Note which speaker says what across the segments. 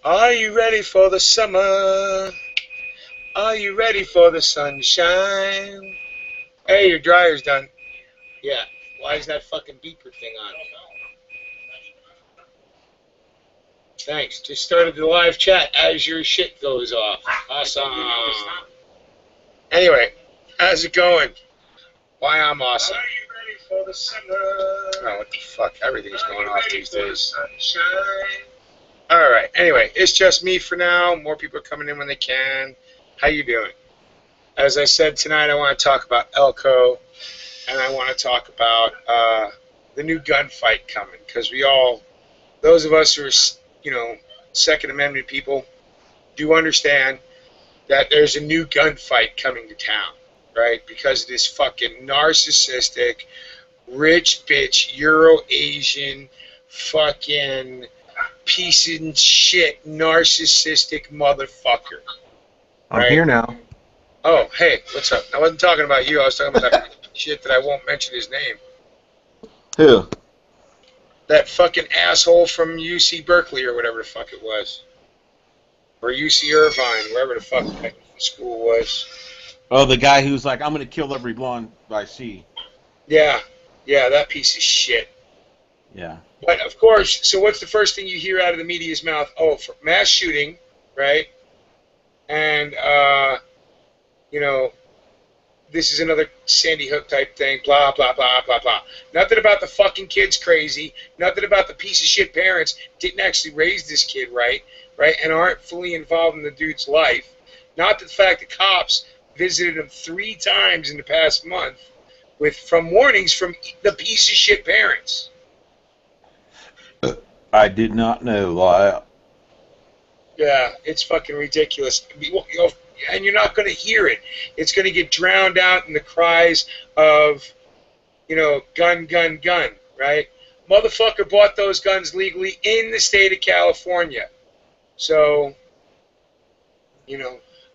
Speaker 1: Are you ready for the summer? Are you ready for the sunshine? Hey, your dryer's done. Yeah. Why is that fucking beeper thing on? Thanks. Just started the live chat as your shit goes off. Awesome. Anyway, how's it going? Why I'm awesome. Are you ready for the summer? Oh, what the fuck? Everything's going off these days. Alright, anyway, it's just me for now. More people are coming in when they can. How you doing? As I said, tonight I want to talk about Elko, and I want to talk about the new gun fight coming, because we all, those of us who are, Second Amendment people, do understand that there's a new gun fight coming to town, right? Because of this fucking narcissistic, rich bitch, Euro-Asian, fucking piece of shit, narcissistic motherfucker.
Speaker 2: I'm
Speaker 1: right?
Speaker 2: here now.
Speaker 1: Oh, hey, what's up? I wasn't talking about you. I was talking about that shit that I won't mention his name.
Speaker 2: Who?
Speaker 1: That fucking asshole from UC Berkeley or whatever the fuck it was. Or UC Irvine, wherever the fuck that school was.
Speaker 2: Oh, the guy who's like, I'm going to kill every blonde I see.
Speaker 1: Yeah, that piece of shit.
Speaker 2: Yeah.
Speaker 1: But, of course, so what's the first thing you hear out of the media's mouth? Oh, for mass shooting, right? And, this is another Sandy Hook type thing, blah, blah, blah, blah, blah. Nothing about the fucking kid's crazy. Nothing about the piece of shit parents didn't actually raise this kid right, and aren't fully involved in the dude's life. Not the fact that cops visited him 3 times in the past month from warnings from the piece of shit parents.
Speaker 2: I did not know, Lyle.
Speaker 1: Yeah, it's fucking ridiculous. And you're not going to hear it. It's going to get drowned out in the cries of, gun, gun, gun, right? Motherfucker bought those guns legally in the state of California. So,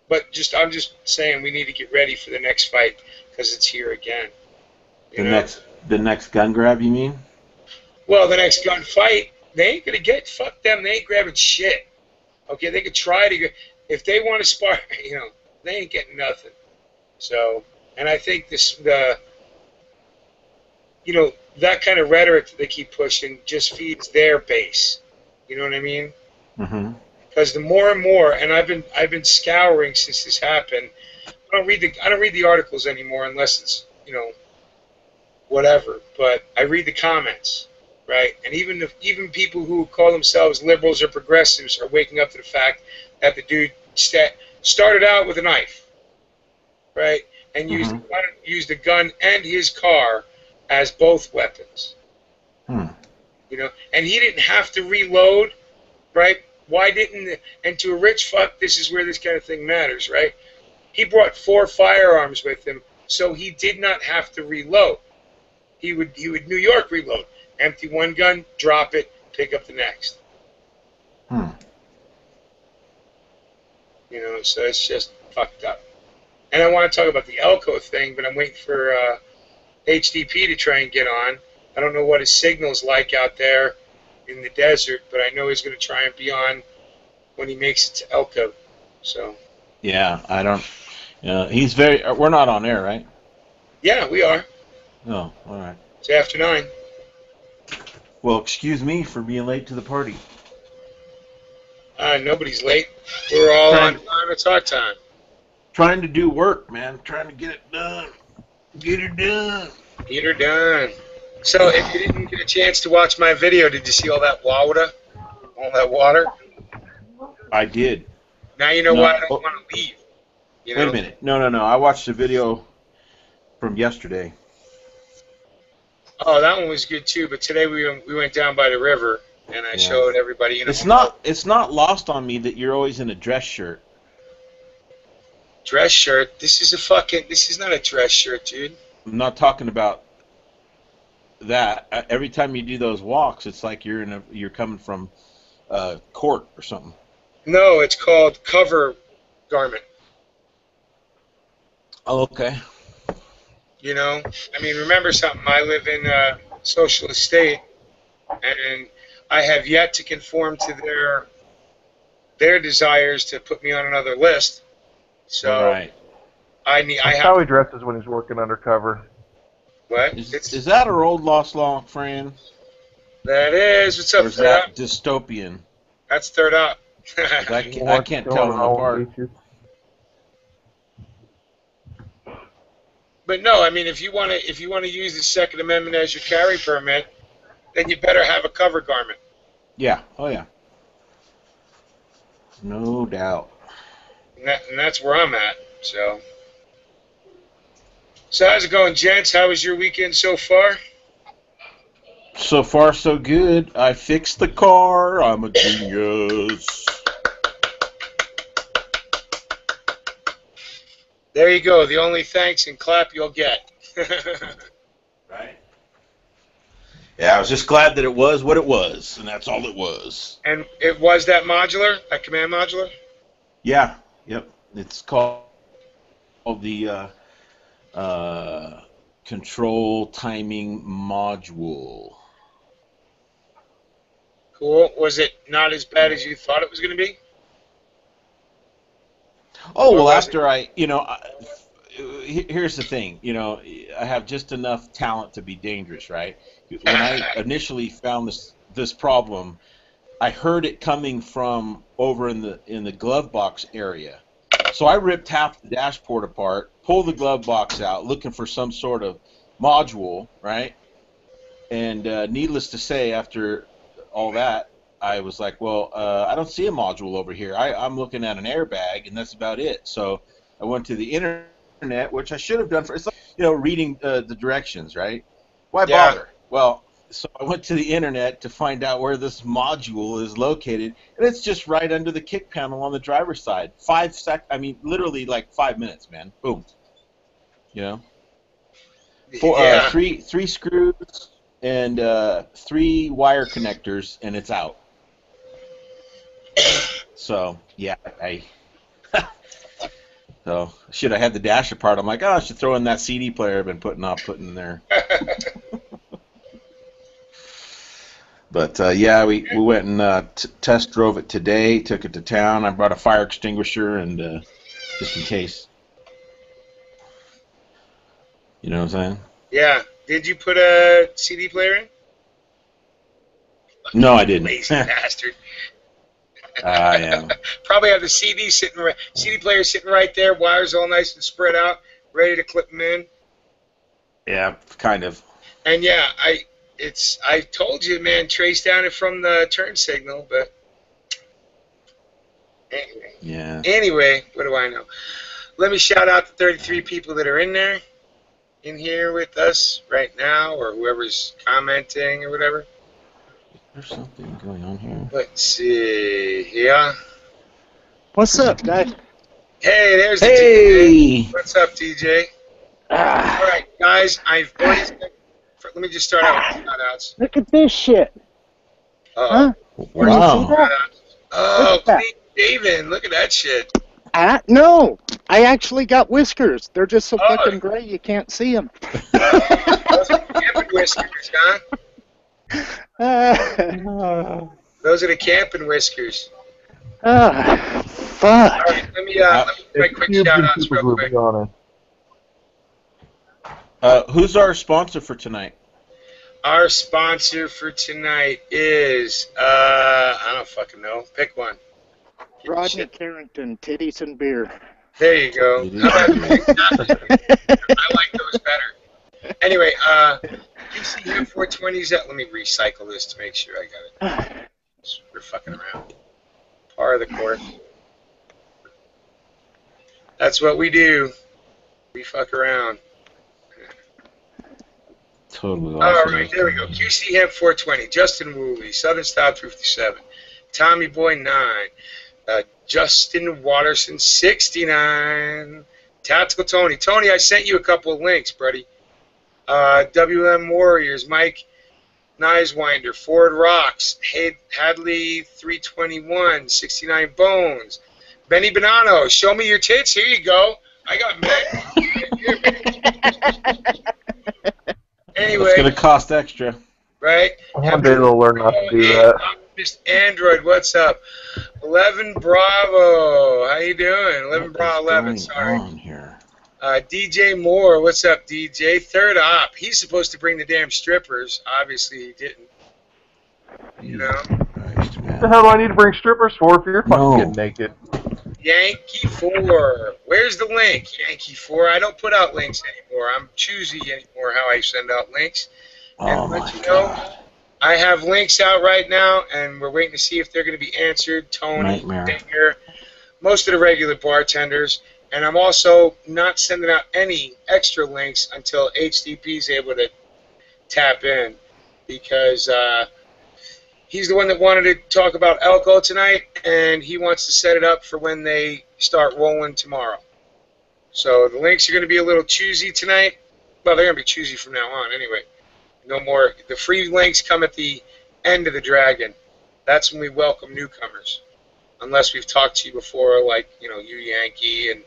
Speaker 1: but I'm just saying we need to get ready for the next fight because it's here again.
Speaker 2: The next gun grab, you mean?
Speaker 1: Well, the next gun fight, they ain't going to get, fuck them, they ain't grabbing shit. Okay, they could try to get, if they want to spar, they ain't getting nothing. So, and I think that kind of rhetoric that they keep pushing just feeds their base. You know what I mean?
Speaker 2: Mm-hmm.
Speaker 1: Because the more and more, and I've been scouring since this happened. I don't read the articles anymore unless it's whatever. But I read the comments, right? And even people who call themselves liberals or progressives are waking up to the fact that the dude started out with a knife, right, and used the gun and his car as both weapons. And he didn't have to reload, right? Why didn't? And to a rich fuck, this is where this kind of thing matters, right? He brought 4 firearms with him, so he did not have to reload. He would New York reload, empty one gun, drop it, pick up the next. So it's just fucked up. And I want to talk about the Elko thing, but I'm waiting for HDP to try and get on. I don't know what his signal's like out there in the desert, but I know he's going to try and be on when he makes it to Elko. So.
Speaker 2: Yeah, I don't. He's very. We're not on air, right?
Speaker 1: Yeah, we are.
Speaker 2: Oh, all right.
Speaker 1: It's after 9.
Speaker 2: Well, excuse me for being late to the party.
Speaker 1: Nobody's late. We're all on time. It's our time.
Speaker 2: Trying to do work, man. Trying to get it done. Get her done.
Speaker 1: Get her done. So, if you didn't get a chance to watch my video, did you see all that water? All that water?
Speaker 2: I did.
Speaker 1: Now you know why I don't want to leave.
Speaker 2: Wait a minute. No. I watched the video from yesterday.
Speaker 1: Oh, that one was good too. But today we went down by the river. And I showed everybody.
Speaker 2: It's not lost on me that you're always in a dress shirt.
Speaker 1: Dress shirt? This is not a dress shirt, dude.
Speaker 2: I'm not talking about that. Every time you do those walks, it's like you're coming from court or something.
Speaker 1: No, it's called cover garment.
Speaker 2: Oh, okay.
Speaker 1: Remember something. I live in a socialist state, and I have yet to conform to their their desires to put me on another list. So
Speaker 2: Right.
Speaker 3: That's how he dresses when he's working undercover.
Speaker 1: What?
Speaker 2: Is that our old lost long friend?
Speaker 1: That is. What's up,
Speaker 2: Or is
Speaker 1: Third
Speaker 2: that
Speaker 1: Up?
Speaker 2: dystopian?
Speaker 1: That's Third Up.
Speaker 2: 'Cause I can't tell them apart.
Speaker 1: But no, I mean, if you want to use the Second Amendment as your carry permit, then you better have a cover garment.
Speaker 2: Yeah. Oh yeah. No doubt.
Speaker 1: And that's where I'm at. So how's it going, gents? How was your weekend so far?
Speaker 2: So far, so good. I fixed the car. I'm a genius.
Speaker 1: There you go. The only thanks and clap you'll get.
Speaker 2: Right. Yeah, I was just glad that it was what it was, and that's all it was.
Speaker 1: And it was that modular, that command modular?
Speaker 2: Yeah. Yep. It's called the control timing module.
Speaker 1: Cool. Was it not as bad as you thought it was going to be?
Speaker 2: Oh, well, after here's the thing, I have just enough talent to be dangerous, right? When I initially found this problem, I heard it coming from over in the glove box area. So I ripped half the dashboard apart, pulled the glove box out, looking for some sort of module, right? And needless to say, after all that, I was like, well, I don't see a module over here. I'm looking at an airbag, and that's about it. So I went to the internet, which I should have done it's like, reading the directions, right? Why bother? Well, so I went to the internet to find out where this module is located, and it's just right under the kick panel on the driver's side. Literally like 5 minutes, man. Boom. Three screws and 3 wire connectors, and it's out. So yeah, so should I had the dash apart? I'm like, I should throw in that CD player I've been putting in there. But yeah, we went and test drove it today. Took it to town. I brought a fire extinguisher and just in case. You know what I'm saying?
Speaker 1: Yeah. Did you put a CD player in?
Speaker 2: No, I didn't.
Speaker 1: Lazy bastard.
Speaker 2: Yeah.
Speaker 1: Probably have the CD player sitting right there, wires all nice and spread out, ready to clip them in.
Speaker 2: Yeah, kind of.
Speaker 1: And yeah, I told you, man, trace down it from the turn signal, but anyway.
Speaker 2: Yeah.
Speaker 1: Anyway, what do I know? Let me shout out the 33 people that are in here with us right now, or whoever's commenting or whatever.
Speaker 2: There's something going on here.
Speaker 1: Let's see. Yeah.
Speaker 4: What's up, guys?
Speaker 1: Hey, there's
Speaker 2: Hey.
Speaker 1: TJ. What's up, TJ? All right, guys. Let me just start out with shout-outs.
Speaker 4: Look at this shit.
Speaker 1: Huh?
Speaker 2: Wow.
Speaker 1: Oh, Clean David, look at that shit.
Speaker 4: No, I actually got whiskers. They're just so fucking gray you can't see them.
Speaker 1: Those are camping whiskers, huh? Those are the camping whiskers.
Speaker 4: Fuck.
Speaker 1: All right, let me make quick shout-outs real quick.
Speaker 2: Who's our sponsor for tonight?
Speaker 1: Our sponsor for tonight is, I don't fucking know. Pick one.
Speaker 4: Rodney Carrington, titties and beer.
Speaker 1: There you go. I like those better. Anyway, QCM 420s. Let me recycle this to make sure I got it. We're fucking around. Par of the course. That's what we do. We fuck around.
Speaker 2: Totally awesome.
Speaker 1: All right, there we go. QC Hemp 420, Justin Woolley, Southern Style 357, Tommy Boy 9, Justin Watterson 69, Tactical Tony. Tony, I sent you a couple of links, buddy. WM Warriors, Mike Nieswinder, Ford Rocks, Hadley 321, 69 Bones, Benny Bonanno, show me your tits. Here you go. I got men. Anyway,
Speaker 2: it's going to cost extra.
Speaker 1: Right?
Speaker 3: One day they'll learn not to do that.
Speaker 1: Just Android, what's up? 11 Bravo, how you doing? 11 Bravo 11, sorry.
Speaker 2: On here?
Speaker 1: DJ Moore, what's up, DJ? Third Op, he's supposed to bring the damn strippers. Obviously, he didn't. You know?
Speaker 2: Christ, man.
Speaker 3: What the hell do I need to bring strippers for if you're fucking getting naked?
Speaker 1: Yankee 4. Where's the link? Yankee 4. I don't put out links anymore. I'm choosy anymore how I send out links. And let you know, I have links out right now, and we're waiting to see if they're going to be answered. Tony, Dinger, most of the regular bartenders. And I'm also not sending out any extra links until HDP is able to tap in, because he's the one that wanted to talk about Elko tonight, and he wants to set it up for when they start rolling tomorrow. So the links are going to be a little choosy tonight. Well, they're going to be choosy from now on anyway. No more. The free links come at the end of the Dragon. That's when we welcome newcomers. Unless we've talked to you before, like, you know, you Yankee and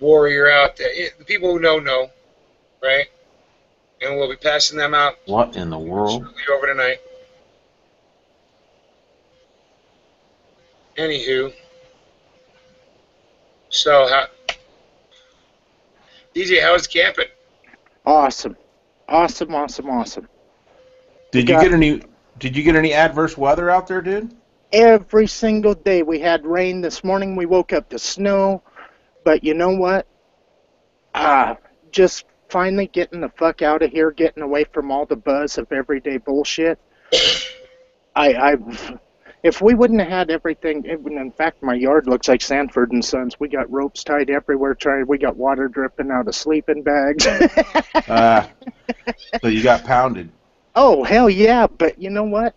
Speaker 1: Warrior out there. The people who know, right? And we'll be passing them out.
Speaker 2: What in the world?
Speaker 1: Over tonight. Anywho. So, DJ, how's camping?
Speaker 4: Awesome. Awesome.
Speaker 2: Did you get any adverse weather out there, dude?
Speaker 4: Every single day. We had rain. This morning we woke up to snow. But you know what? Just finally getting the fuck out of here, getting away from all the buzz of everyday bullshit. If we wouldn't have had everything, in fact, my yard looks like Sanford and Sons. We got ropes tied everywhere. We got water dripping out of sleeping bags.
Speaker 2: So you got pounded.
Speaker 4: Oh, hell yeah. But you know what?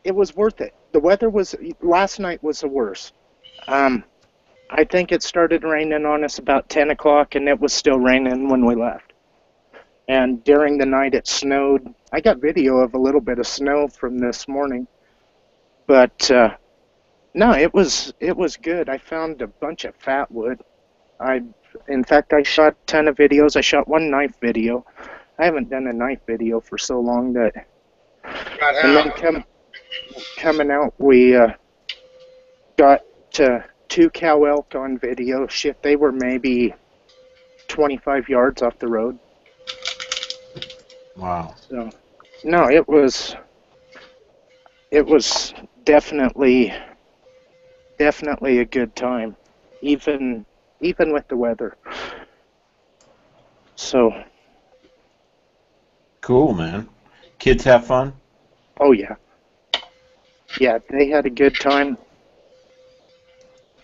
Speaker 4: It was worth it. The weather last night was the worst. I think it started raining on us about 10 o'clock, and it was still raining when we left. And during the night it snowed. I got video of a little bit of snow from this morning. But, no, it was good. I found a bunch of fat wood. In fact, I shot a ton of videos. I shot one knife video. I haven't done a knife video for so long that... And then coming out, we got 2 cow elk on video. Shit, they were maybe 25 yards off the road.
Speaker 2: Wow.
Speaker 4: So, no, it was definitely a good time, even with the weather. So.
Speaker 2: Cool, man. Kids have fun?
Speaker 4: Oh, yeah. Yeah, they had a good time.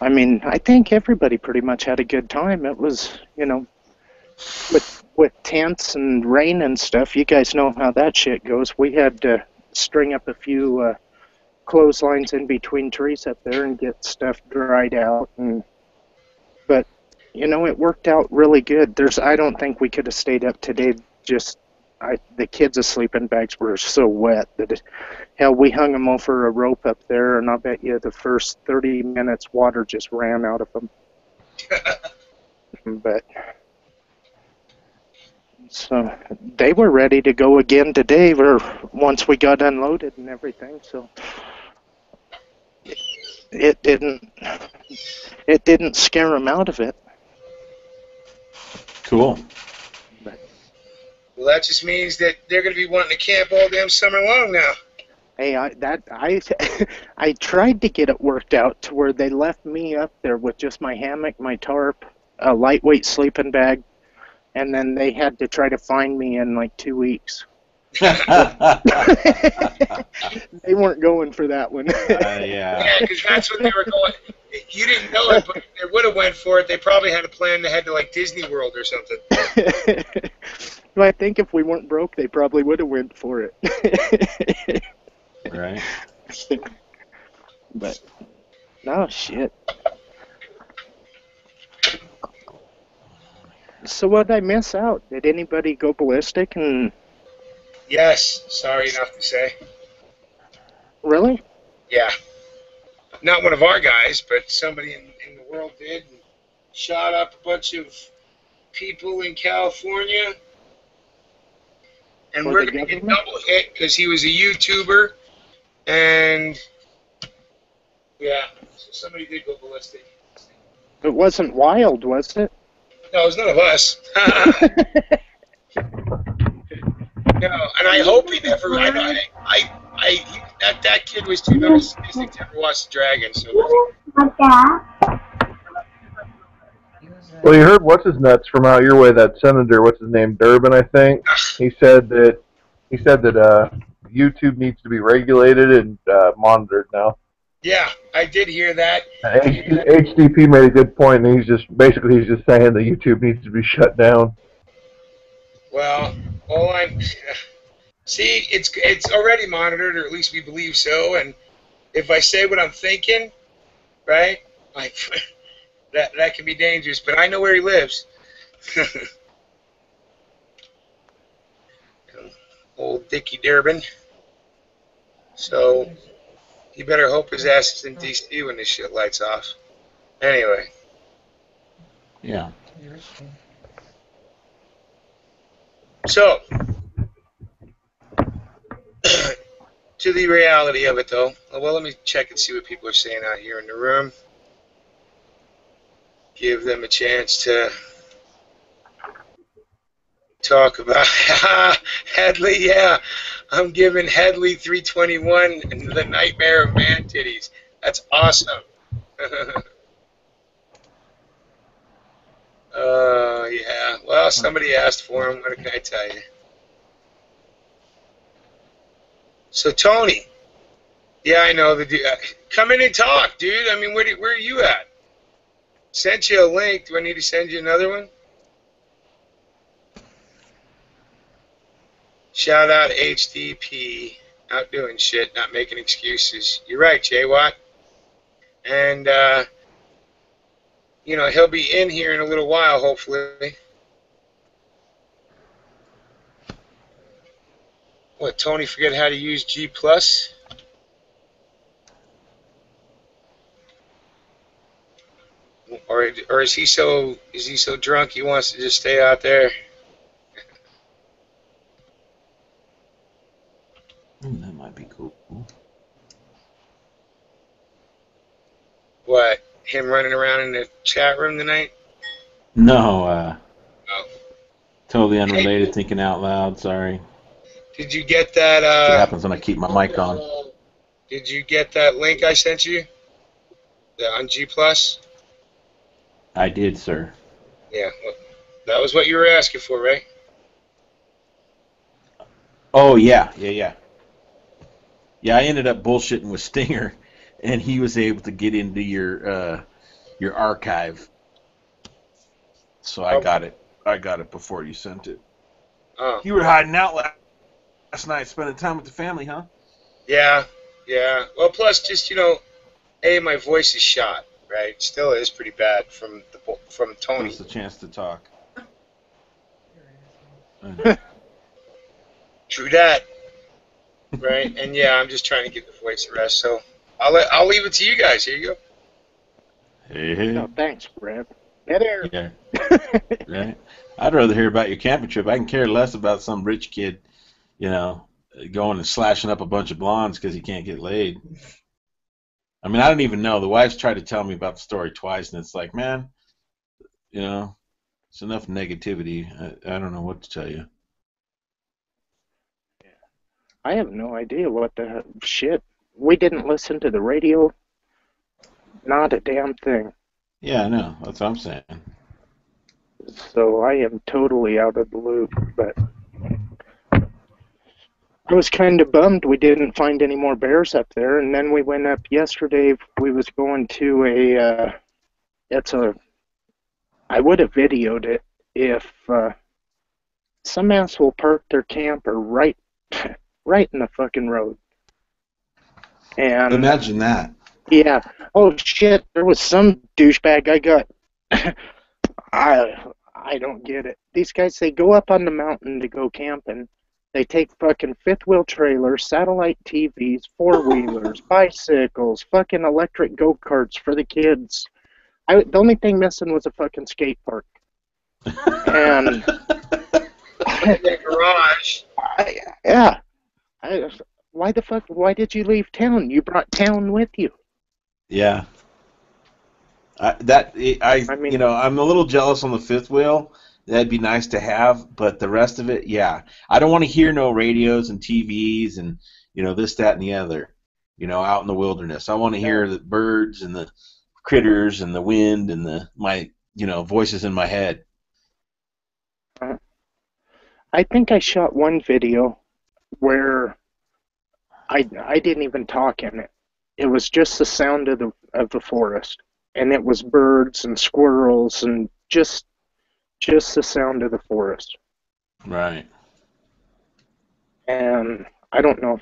Speaker 4: I mean, I think everybody pretty much had a good time. It was, you know, with tents and rain and stuff, you guys know how that shit goes. We had to string up a few clotheslines in between trees up there and get stuff dried out. But, you know, it worked out really good. I don't think we could have stayed up today. The kids' sleeping bags were so wet that, hell, we hung them over a rope up there, and I'll bet you the first 30 minutes water just ran out of them. But, so, they were ready to go again today, once we got unloaded and everything, so it didn't scare them out of it.
Speaker 2: Cool.
Speaker 1: Well, that just means that they're going to be wanting to camp all damn summer long now.
Speaker 4: Hey, I tried to get it worked out to where they left me up there with just my hammock, my tarp, a lightweight sleeping bag, and then they had to try to find me in like 2 weeks. They weren't going for that one.
Speaker 2: Yeah.
Speaker 1: Yeah, because that's what they were going. You didn't know it, but they would have went for it. They probably had a plan to head to like Disney World or something.
Speaker 4: Well, I think if we weren't broke, they probably would have went for it.
Speaker 2: Right.
Speaker 4: But no shit. So what did I miss out? Did anybody go ballistic and?
Speaker 1: Yes. Sorry enough to say.
Speaker 4: Really?
Speaker 1: Yeah. Not one of our guys, but somebody in the world did. And shot up a bunch of people in California. And we're going to get double hit because he was a YouTuber And yeah, so somebody did go ballistic.
Speaker 4: It wasn't wild, was it?
Speaker 1: No, it was none of us. No, and I hope he never. That kid was too narcissistic to ever watch the Dragon. So.
Speaker 3: Well, you heard what's his nuts from out your way? That senator, what's his name, Durbin, I think. He said that YouTube needs to be regulated and monitored now.
Speaker 1: Yeah, I did hear that.
Speaker 3: HDP made a good point, and he's just saying that YouTube needs to be shut down.
Speaker 1: Well, see, it's already monitored, or at least we believe so. And if I say what I'm thinking, right, like that can be dangerous. But I know where he lives. Old Dickie Durbin. So you better hope his ass is in D.C. when this shit lights off. Anyway.
Speaker 2: Yeah.
Speaker 1: So, to the reality of it, though. Well, let me check and see what people are saying out here in the room. Give them a chance to talk about Headley. Yeah, I'm giving Headley 321 and the nightmare of man titties. That's awesome. Yeah. Well, somebody asked for him. What can I tell you? So, Tony. Yeah, I know the dude. Come in and talk, dude. I mean, where are you at? Sent you a link. Do I need to send you another one? Shout out HDP. Out doing shit, not making excuses. You're right, Jay Watt. And, you know, he'll be in here in a little while, hopefully. What, Tony forget how to use G+? Or is he so drunk he wants to just stay out there?
Speaker 2: That might be cool.
Speaker 1: What, him running around in the chat room tonight?
Speaker 2: No,
Speaker 1: Oh.
Speaker 2: Totally unrelated, thinking out loud, sorry.
Speaker 1: Did you get that?
Speaker 2: That's what happens when I keep my mic on.
Speaker 1: Did you get that link I sent you? On G+?
Speaker 2: I did, sir.
Speaker 1: Yeah, well, that was what you were asking for, right?
Speaker 2: Oh, yeah. Yeah, I ended up bullshitting with Stinger, and he was able to get into your archive. So I got it. I got it before you sent it.
Speaker 1: Oh.
Speaker 2: You were hiding out last night, spending time with the family, huh?
Speaker 1: Yeah. Well, plus, just, you know, my voice is shot, right? Still is pretty bad from Tony.
Speaker 2: Give us a chance to talk.
Speaker 1: True that. Right? And yeah, I'm just trying to get the voice a rest, so I'll leave it to you guys. Here you go.
Speaker 2: Hey.
Speaker 4: No, thanks, Brad. Dead air.
Speaker 2: Yeah. Right. I'd rather hear about your camping trip. I can care less about some rich kid, you know, going and slashing up a bunch of blondes because he can't get laid. I mean, I don't even know. The wife's tried to tell me about the story twice, and it's like, man, you know, it's enough negativity. I don't know what to tell you.
Speaker 4: I have no idea what the shit. We didn't listen to the radio. Not a damn thing.
Speaker 2: Yeah, I know. That's what I'm saying.
Speaker 4: So I am totally out of the loop, but I was kind of bummed we didn't find any more bears up there, and then we went up yesterday. We was going to I would have videoed it if some asshole parked their camper right in the fucking road. And
Speaker 2: imagine that.
Speaker 4: Yeah. Oh shit, there was some douchebag I got. I don't get it. These guys, they go up on the mountain to go camping. They take fucking fifth wheel trailers, satellite TVs, four-wheelers, bicycles, fucking electric go-karts for the kids. The only thing missing was a fucking skate park. And
Speaker 1: the garage.
Speaker 4: why the fuck? Why did you leave town? You brought town with you.
Speaker 2: Yeah. I
Speaker 4: mean,
Speaker 2: you know, I'm a little jealous on the fifth wheel. That'd be nice to have, but the rest of it, yeah. I don't want to hear no radios and TVs and, you know, this, that, and the other, you know, out in the wilderness. I want to hear the birds and the critters and the wind and my, you know, voices in my head.
Speaker 4: I think I shot one video where I didn't even talk in it. It was just the sound of the forest, and it was birds and squirrels and just the sound of the forest.
Speaker 2: Right.
Speaker 4: And I don't know.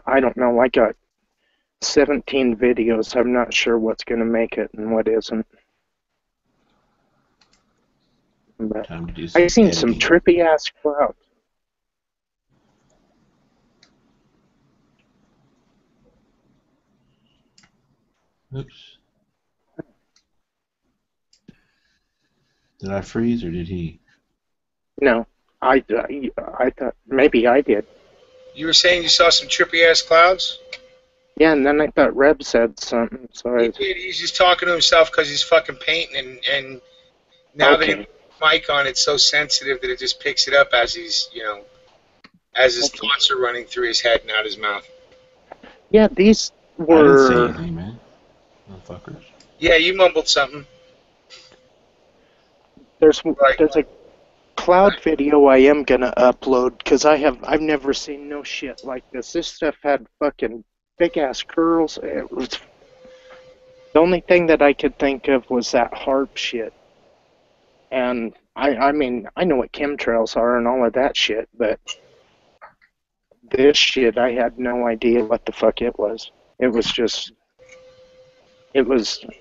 Speaker 4: I got 17 videos. I'm not sure what's going to make it and what isn't. But
Speaker 2: Time to do
Speaker 4: I've seen
Speaker 2: editing.
Speaker 4: some trippy ass clouds.
Speaker 2: Oops. Did I freeze or did he?
Speaker 4: No, I thought maybe I did.
Speaker 1: You were saying you saw some trippy ass clouds?
Speaker 4: Yeah, and then I thought Reb said something. So
Speaker 1: He's just talking to himself because he's fucking painting, and now that he put the mic on, it's so sensitive that it just picks it up as he's, you know, as his thoughts are running through his head and out his mouth.
Speaker 4: Yeah, these
Speaker 2: I
Speaker 4: were.
Speaker 2: didn't say anything, man. Motherfuckers.
Speaker 1: Yeah, you mumbled something.
Speaker 4: There's a cloud video I am gonna upload because I've never seen no shit like this. This stuff had fucking big ass curls. It was the only thing that I could think of was that harp shit. And I mean I know what chemtrails are and all of that shit, but this shit I had no idea what the fuck it was. It was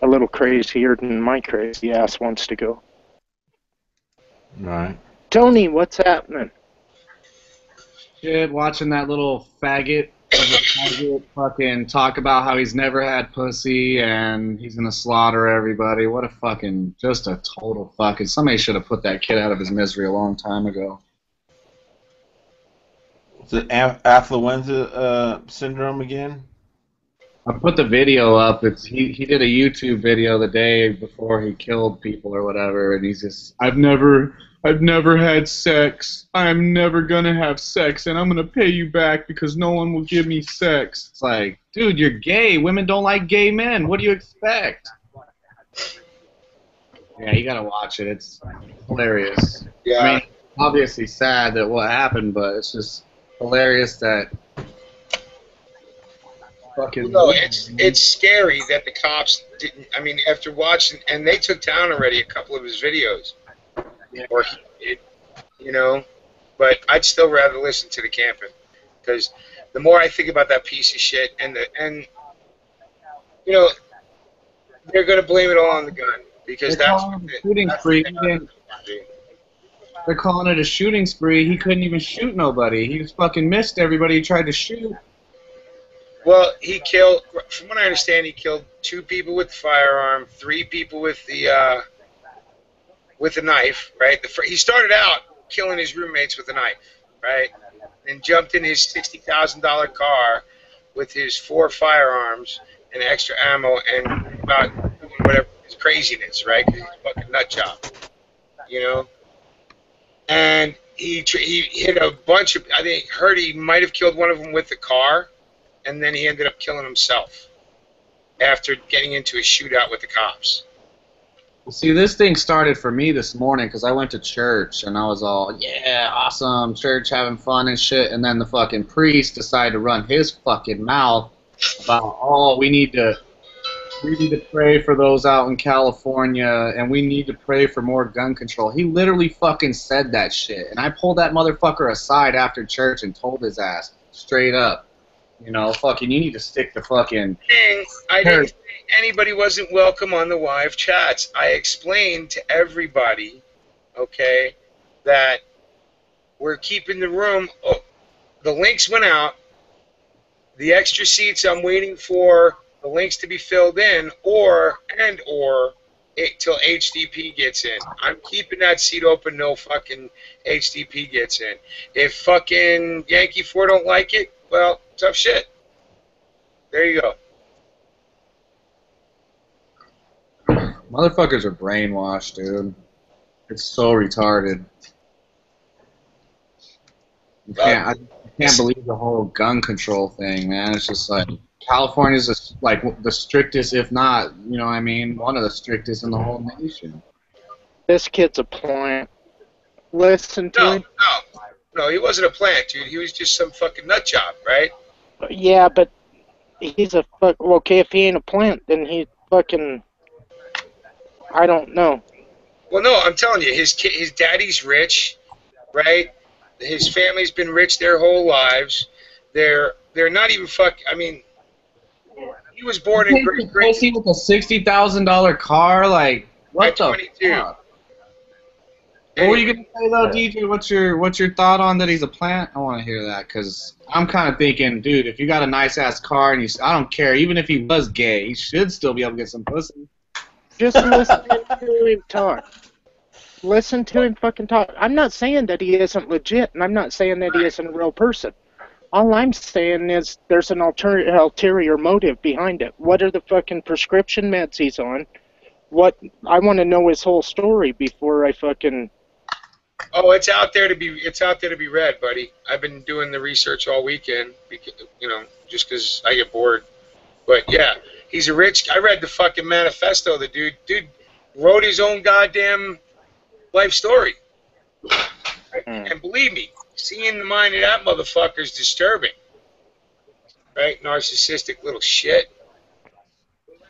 Speaker 4: a little crazier than my crazy ass wants to go.
Speaker 2: Right.
Speaker 4: Tony, what's happening?
Speaker 5: Shit, watching that little faggot of a faggot fucking talk about how he's never had pussy and he's gonna slaughter everybody. What a fucking, just a total fucking, somebody should have put that kid out of his misery a long time ago.
Speaker 2: The affluenza syndrome again?
Speaker 5: I put the video up. He did a YouTube video the day before he killed people or whatever, and he's just, I've never had sex. I'm never gonna have sex, and I'm gonna pay you back because no one will give me sex. It's like, dude, you're gay. Women don't like gay men. What do you expect? Yeah, you gotta watch it. It's hilarious.
Speaker 1: Yeah.
Speaker 5: I mean, obviously sad that what happened, but it's just hilarious that. Fucking
Speaker 1: no, it's scary that the cops didn't. I mean, after watching, and they took down already a couple of his videos, or you know. But I'd still rather listen to the camping, because the more I think about that piece of shit, and you know, they're gonna blame it all on the gun because that's what
Speaker 5: shooting spree. They're calling it a shooting spree. He couldn't even shoot nobody. He just fucking missed everybody he tried to shoot.
Speaker 1: Well, he killed, from what I understand, he killed 2 people with the firearm, 3 people with the knife, right? He started out killing his roommates with a knife, right? And jumped in his $60,000 car with his 4 firearms and extra ammo and about doing whatever his craziness, right? 'Cause he's a fucking nut job, you know? And he hit a bunch of, I think, heard he might have killed one of them with the car. And then he ended up killing himself after getting into a shootout with the cops.
Speaker 5: Well, see, this thing started for me this morning because I went to church and I was all, yeah, awesome, church, having fun and shit. And then the fucking priest decided to run his fucking mouth about, oh, we need to pray for those out in California and we need to pray for more gun control. He literally fucking said that shit. And I pulled that motherfucker aside after church and told his ass straight up, you know, fucking, you need to stick to fucking...
Speaker 1: I didn't say anybody wasn't welcome on the live chats. I explained to everybody, okay, that we're keeping the room... Oh, the links went out. The extra seats, I'm waiting for the links to be filled in, or till HDP gets in. I'm keeping that seat open, no fucking HDP gets in. If fucking Yankee 4 don't like it, well, Tough shit. There you go.
Speaker 5: Motherfuckers are brainwashed, dude. It's so retarded. I can't believe the whole gun control thing, man. It's just like California's like the strictest, if not, you know what I mean, one of the strictest in the whole nation.
Speaker 4: This kid's a plant. Listen to him.
Speaker 1: No, he wasn't a plant, dude. He was just some fucking nut job, right?
Speaker 4: Yeah, but he's a fuck. Okay, if he ain't a plant, then he fucking. I don't know.
Speaker 1: Well, no, I'm telling you, his daddy's rich, right? His family's been rich their whole lives. They're not even I mean, he was born in Great Britain
Speaker 5: with a $60,000 car, like what
Speaker 1: at
Speaker 5: the
Speaker 1: 22.
Speaker 5: fuck? What were you gonna say though, DJ? What's your thought on that he's a plant? I want to hear that because I'm kind of thinking, dude, if you got a nice ass car and I don't care, even if he was gay, he should still be able to get some pussy.
Speaker 4: Just listen to him talk. Listen to him fucking talk. I'm not saying that he isn't legit, and I'm not saying that he isn't a real person. All I'm saying is there's an ulterior motive behind it. What are the fucking prescription meds he's on? I want to know his whole story before I fucking.
Speaker 1: Oh, it's out there to be read, buddy. I've been doing the research all weekend, just because I get bored. But yeah, he's a rich. I read the fucking manifesto. The dude wrote his own goddamn life story. And believe me, seeing the mind of that motherfucker is disturbing. Right? Narcissistic little shit.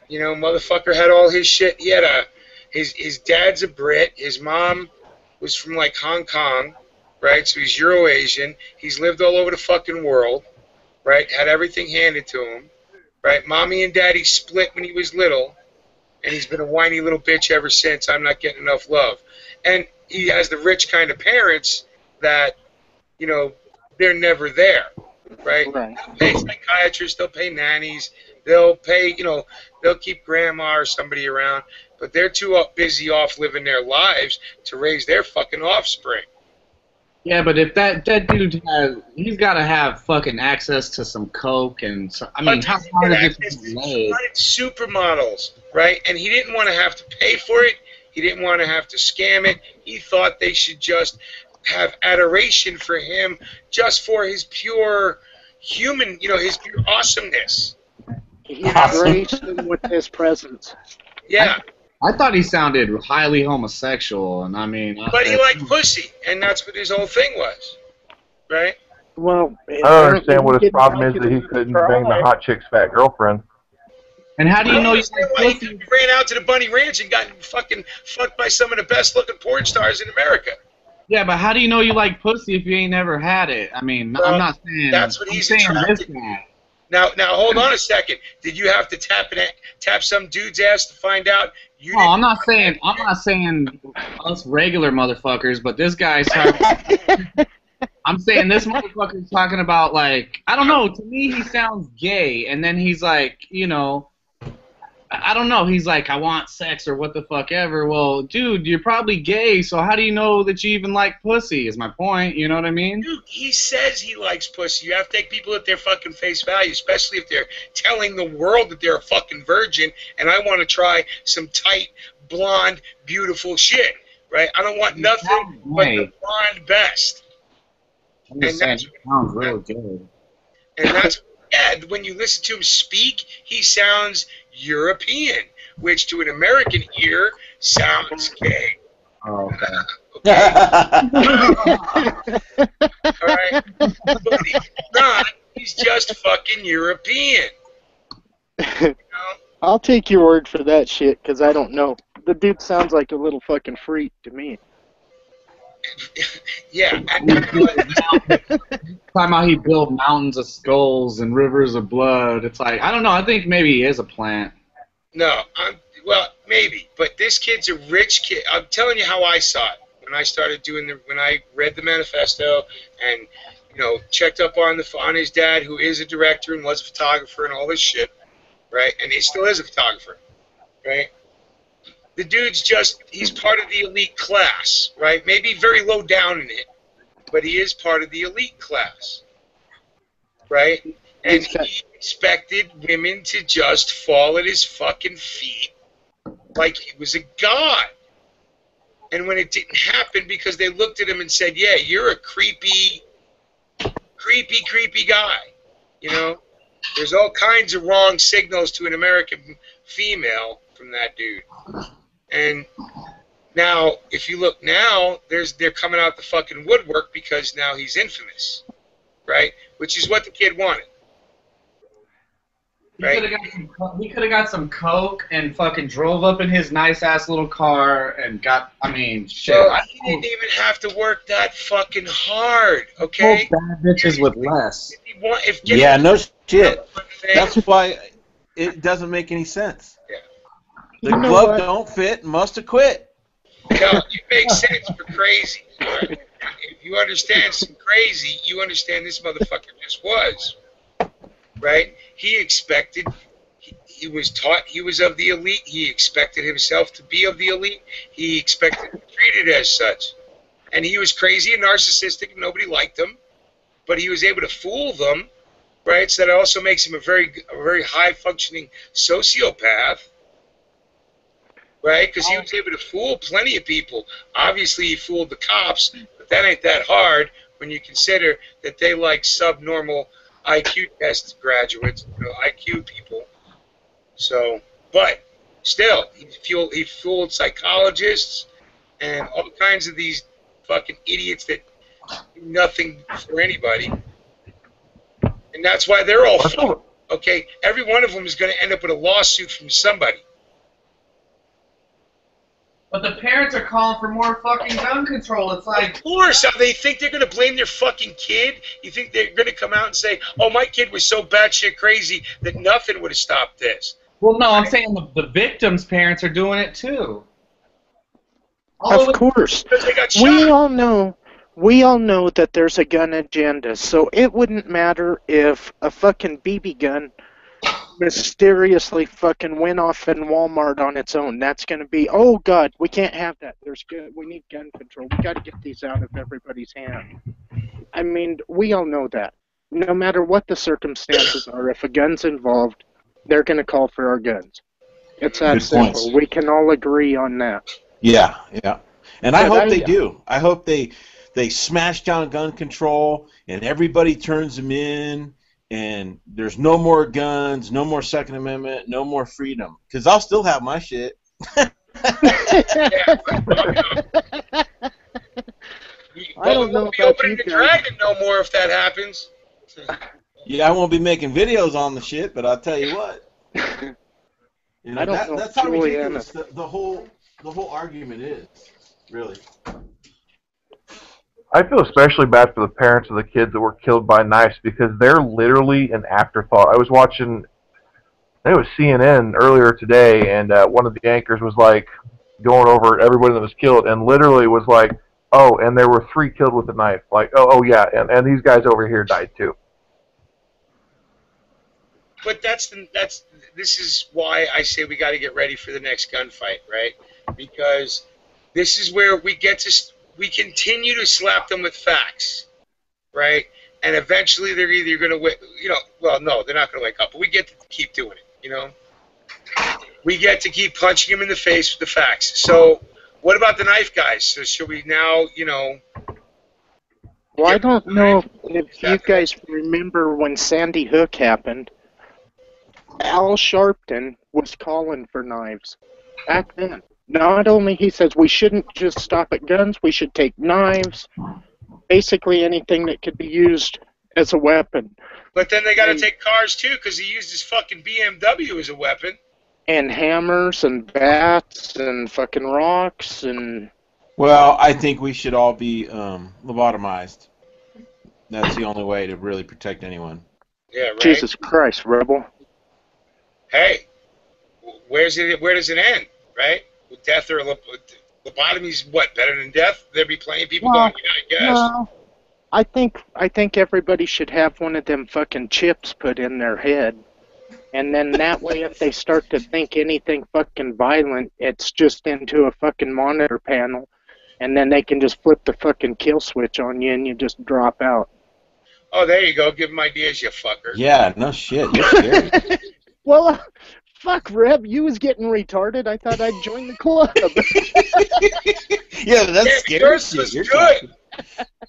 Speaker 1: You know, motherfucker had all his shit. He had his dad's a Brit. His mom was from like Hong Kong, right? So he's Euro-Asian. He's lived all over the fucking world, right? Had everything handed to him, right? Mommy and daddy split when he was little, and he's been a whiny little bitch ever since. I'm not getting enough love. And he has the rich kind of parents that, you know, they're never there, right? They'll pay psychiatrists, they'll pay nannies, they'll pay, they'll keep grandma or somebody around, but they're too busy off living their lives to raise their fucking offspring.
Speaker 5: Yeah, but if that dude he's got to have fucking access to some coke and I mean, how hard is it to
Speaker 1: wanted supermodels, right? And he didn't want to have to pay for it. He didn't want to have to scam it. He thought they should just have adoration for him, just for his pure human, his pure awesomeness.
Speaker 4: He embraced him with his presence.
Speaker 1: Yeah.
Speaker 5: I thought he sounded highly homosexual, and I mean.
Speaker 1: But he liked pussy, and that's what his whole thing was, right?
Speaker 4: Well,
Speaker 3: I don't understand what his problem is that he couldn't bang the hot chick's fat girlfriend.
Speaker 5: And how do you know
Speaker 1: he ran out to the Bunny Ranch and got fucking fucked by some of the best-looking porn stars in America?
Speaker 5: Yeah, but how do you know you like pussy if you ain't never had it? I mean, I'm not saying.
Speaker 1: That's what he's attracted to. Now, hold on a second. Did you have to tap some dude's ass to find out?
Speaker 5: I'm not saying us regular motherfuckers, but this guy's talking. I'm saying this motherfucker's talking about, like, I don't know. To me, he sounds gay, and then he's like, I don't know. He's like, I want sex or what the fuck ever. Well, dude, you're probably gay, so how do you know that you even like pussy is my point. You know what I mean?
Speaker 1: Dude, he says he likes pussy. You have to take people at their fucking face value, especially if they're telling the world that they're a fucking virgin and I want to try some tight, blonde, beautiful shit, right? I don't want nothing but the blonde best.
Speaker 5: I'm just saying, it sounds real good.
Speaker 1: And that's, when you listen to him speak, he sounds European, which to an American ear sounds gay.
Speaker 5: Oh, okay.
Speaker 1: All right? But he's not. He's just fucking European.
Speaker 4: I'll take your word for that shit, because I don't know. The dude sounds like a little fucking freak to me.
Speaker 1: Yeah.
Speaker 5: Talking about he built mountains of skulls and rivers of blood. It's like, I don't know. I think maybe he is a plant.
Speaker 1: No, well, maybe. But this kid's a rich kid. I'm telling you how I saw it when I started when I read the manifesto and, checked up on his dad, who is a director and was a photographer and all this shit, right? And he still is a photographer, right? The dude's he's part of the elite class, right? Maybe very low down in it, but he is part of the elite class, right? And he expected women to just fall at his fucking feet like he was a god. And when it didn't happen, because they looked at him and said, yeah, you're a creepy guy. You know? There's all kinds of wrong signals to an American female from that dude. And now, if you look now, they're coming out the fucking woodwork because now he's infamous. Right? Which is what the kid wanted. Right?
Speaker 5: He could have got some coke and fucking drove up in his nice ass little car and got. I mean, shit.
Speaker 1: Well, he didn't even have to work that fucking hard. Okay.
Speaker 5: Bad bitches with less.
Speaker 2: Yeah, no shit. That's why it doesn't make any sense.
Speaker 1: Yeah.
Speaker 2: The glove don't fit. Must have quit.
Speaker 1: No, it makes sense for crazy. Right? If you understand some crazy, you understand this motherfucker just was. Right? He expected, he was taught he was of the elite. He expected himself to be of the elite. He expected to be treated as such. And he was crazy and narcissistic and nobody liked him. But he was able to fool them, right? So that also makes him a very high-functioning sociopath, right? Because he was able to fool plenty of people. Obviously, he fooled the cops, but that ain't that hard when you consider that they like subnormal IQ test graduates, IQ people. So, but still, he fooled psychologists and all kinds of these fucking idiots that do nothing for anybody. And that's why they're all fucked. Okay, every one of them is going to end up with a lawsuit from somebody.
Speaker 5: But the parents are calling for more fucking gun control. It's like...
Speaker 1: Of course. They think they're going to blame their fucking kid? You think they're going to come out and say, oh, my kid was so batshit crazy that nothing would have stopped this?
Speaker 5: Well, no, I'm saying the victims' parents are doing it too.
Speaker 4: Of course.
Speaker 1: They got shot.
Speaker 4: We all know that there's a gun agenda, so it wouldn't matter if a fucking BB gun mysteriously fucking went off in Walmart on its own. That's going to be, oh God, we can't have that. We need gun control. We got to get these out of everybody's hand. I mean, we all know that. No matter what the circumstances are, if a gun's involved, they're going to call for our guns. It's that simple. We can all agree on that.
Speaker 2: Yeah. And I hope they do. I hope they smash down gun control and everybody turns them in. And there's no more guns, no more Second Amendment, no more freedom. Because I'll still have my shit.
Speaker 4: I don't know about you guys.
Speaker 1: Dragon no more if that happens.
Speaker 2: Yeah, I won't be making videos on the shit, but I'll tell you what. You know, that's how ridiculous the whole argument is, really.
Speaker 3: I feel especially bad for the parents of the kids that were killed by knives because they're literally an afterthought. I was watching, I think it was CNN earlier today, and one of the anchors was like going over everybody that was killed, and literally was like, oh, and there were 3 killed with a knife. Like, oh yeah, and these guys over here died too.
Speaker 1: But this is why I say we got to get ready for the next gunfight, right? Because this is where we continue to slap them with facts, right? And eventually they're either going to wake, well, no, they're not going to wake up, but we get to keep doing it, We get to keep punching them in the face with the facts. So what about the knife guys? So should we now,
Speaker 4: Well, I don't know if you guys remember when Sandy Hook happened. Al Sharpton was calling for knives back then. Not only he says we shouldn't just stop at guns, we should take knives, basically anything that could be used as a weapon.
Speaker 1: But then they got to take cars too, because he used his fucking BMW as a weapon.
Speaker 4: And hammers and bats and fucking rocks and...
Speaker 2: Well, I think we should all be lobotomized. That's the only way to really protect anyone.
Speaker 1: Yeah, right.
Speaker 4: Jesus Christ, Rebel.
Speaker 1: Hey, where does it end, right? With death or lobotomy's what, better than death? There'd be plenty of people going, yeah, I guess.
Speaker 4: No, I think everybody should have one of them fucking chips put in their head. And then that way, if they start to think anything fucking violent, it's just into a fucking monitor panel. And then they can just flip the fucking kill switch on you and you just drop out.
Speaker 1: Oh, there you go. Give him ideas, you fucker.
Speaker 2: Yeah, no shit. You're scary.
Speaker 4: Well, fuck, Reb, you was getting retarded. I thought I'd join the club.
Speaker 2: Yeah, but that's
Speaker 1: Yeah,
Speaker 2: scary
Speaker 1: yours
Speaker 2: shit.
Speaker 1: was
Speaker 2: You're
Speaker 1: good.
Speaker 2: talking.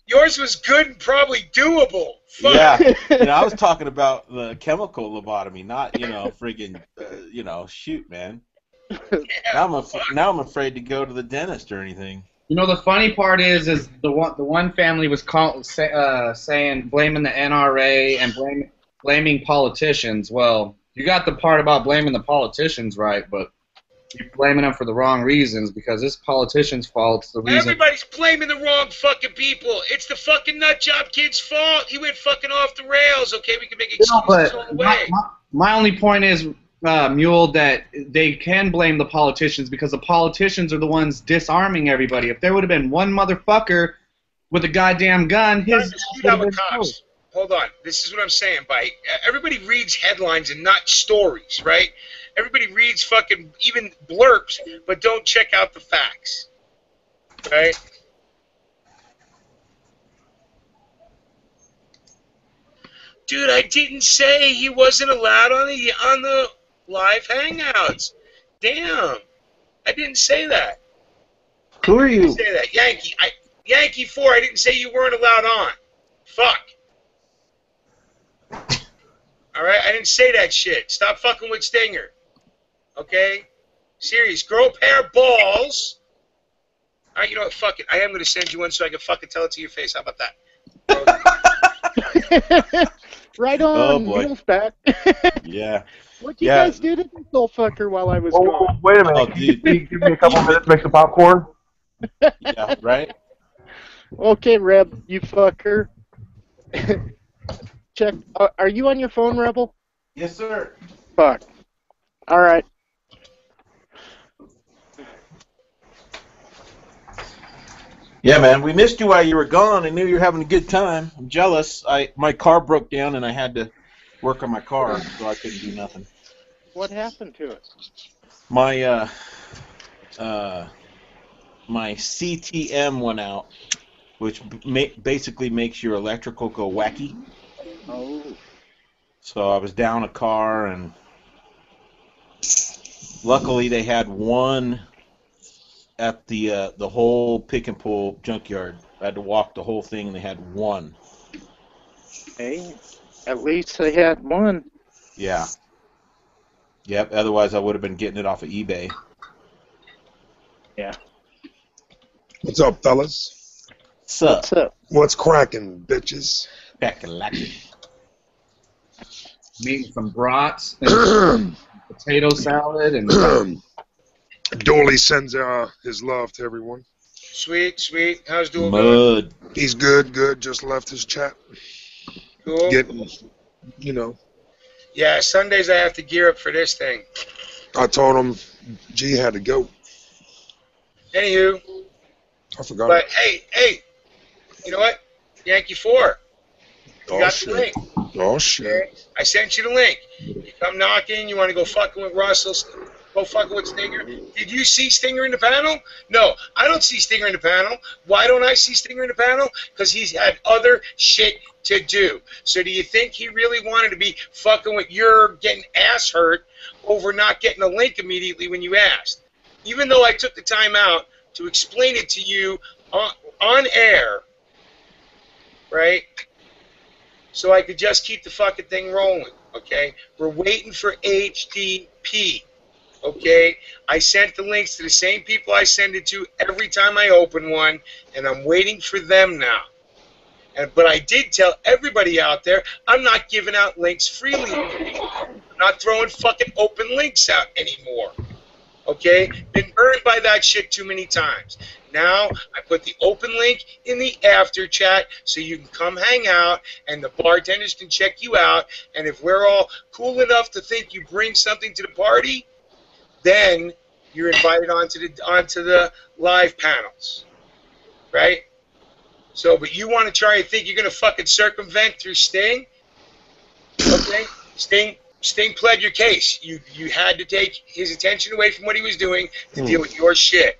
Speaker 1: Yours was good and probably doable. Fuck.
Speaker 2: Yeah, I was talking about the chemical lobotomy, not friggin', shoot, man.
Speaker 1: Yeah.
Speaker 2: Now I'm afraid to go to the dentist or anything.
Speaker 5: You know, the funny part is the one family was saying blaming the NRA and blaming politicians. Well, you got the part about blaming the politicians right, but you're blaming them for the wrong reasons because this politician's fault. It's the reason.
Speaker 1: Everybody's blaming the wrong fucking people. It's the fucking nutjob kid's fault. He went fucking off the rails. Okay, we can make excuses all the way.
Speaker 5: My only point is, Mule, that they can blame the politicians because the politicians are the ones disarming everybody. If there would have been one motherfucker with a goddamn gun, his ass would have been killed.
Speaker 1: Hold on. This is what I'm saying, Bite. Everybody reads headlines and not stories, right? Everybody reads fucking even blurbs, but don't check out the facts, right? Dude, I didn't say he wasn't allowed on the live hangouts. Damn, I didn't say that.
Speaker 2: Who are
Speaker 1: I didn't
Speaker 2: you?
Speaker 1: say that. Yankee 4, I didn't say you weren't allowed on. Fuck. Alright, I didn't say that shit. Stop fucking with Stinger. Okay? Serious. Grow a pair of balls. Alright, you know what? Fuck it. I am going to send you one so I can fucking tell it to your face. How about that?
Speaker 4: Right on,
Speaker 2: Oh, boy.
Speaker 4: Wolfpack.
Speaker 2: Yeah.
Speaker 4: What you guys do to this little fucker while I was
Speaker 3: Oh,
Speaker 4: gone?
Speaker 3: wait a minute.
Speaker 2: Oh,
Speaker 3: Can you
Speaker 2: dude.
Speaker 3: give me a couple minutes to make some popcorn?
Speaker 2: Yeah, right?
Speaker 4: Okay, Reb, you fucker. Check. Are you on your phone, Rebel?
Speaker 2: Yes, sir.
Speaker 4: Fuck. All right.
Speaker 2: Yeah, man, we missed you while you were gone. I knew you were having a good time. I'm jealous. My car broke down and I had to work on my car, so I couldn't do nothing.
Speaker 4: What happened to it?
Speaker 2: My my CTM went out, which basically makes your electrical go wacky.
Speaker 4: Oh.
Speaker 2: So I was down a car, and luckily they had one at the whole pick and pull junkyard. I had to walk the whole thing, and they had one.
Speaker 4: Hey, at least they had one.
Speaker 2: Yeah. Yep. Otherwise, I would have been getting it off of eBay.
Speaker 4: Yeah.
Speaker 6: What's up, fellas?
Speaker 2: Sup?
Speaker 4: What's up?
Speaker 6: What's cracking, bitches?
Speaker 5: Meat and some brats and potato salad and
Speaker 6: Dooley sends his love to everyone.
Speaker 1: Sweet, sweet. How's Dool going?
Speaker 2: Mud.
Speaker 6: He's good, good. Just left his chat.
Speaker 1: Cool.
Speaker 6: Getting,
Speaker 1: Yeah, Sundays I have to gear up for this thing.
Speaker 6: I told him G had to go.
Speaker 1: Anywho,
Speaker 6: I forgot.
Speaker 1: but hey, you know what? Yankee 4. You
Speaker 6: Oh,
Speaker 1: got
Speaker 6: shit.
Speaker 1: the link.
Speaker 6: Oh, shit.
Speaker 1: Okay? I sent you the link. You come knocking, you want to go fucking with Russell, go fucking with Stinger. Did you see Stinger in the panel? No, I don't see Stinger in the panel. Why don't I see Stinger in the panel? Because he's had other shit to do. So do you think he really wanted to be fucking with your getting ass hurt over not getting a link immediately when you asked? Even though I took the time out to explain it to you on air, right? So I could just keep the fucking thing rolling, okay? We're waiting for HTTP, okay? I sent the links to the same people I send it to every time I open one, and I'm waiting for them now. But I did tell everybody out there, I'm not giving out links freely anymore. I'm not throwing fucking open links out anymore, okay? Been burned by that shit too many times. Now, I put the open link in the after chat so you can come hang out and the bartenders can check you out. And if we're all cool enough to think you bring something to the party, then you're invited onto the live panels, right? So, but you want to try and think you're going to fucking circumvent through Sting? Okay? Sting pled your case. You had to take his attention away from what he was doing to deal with your shit.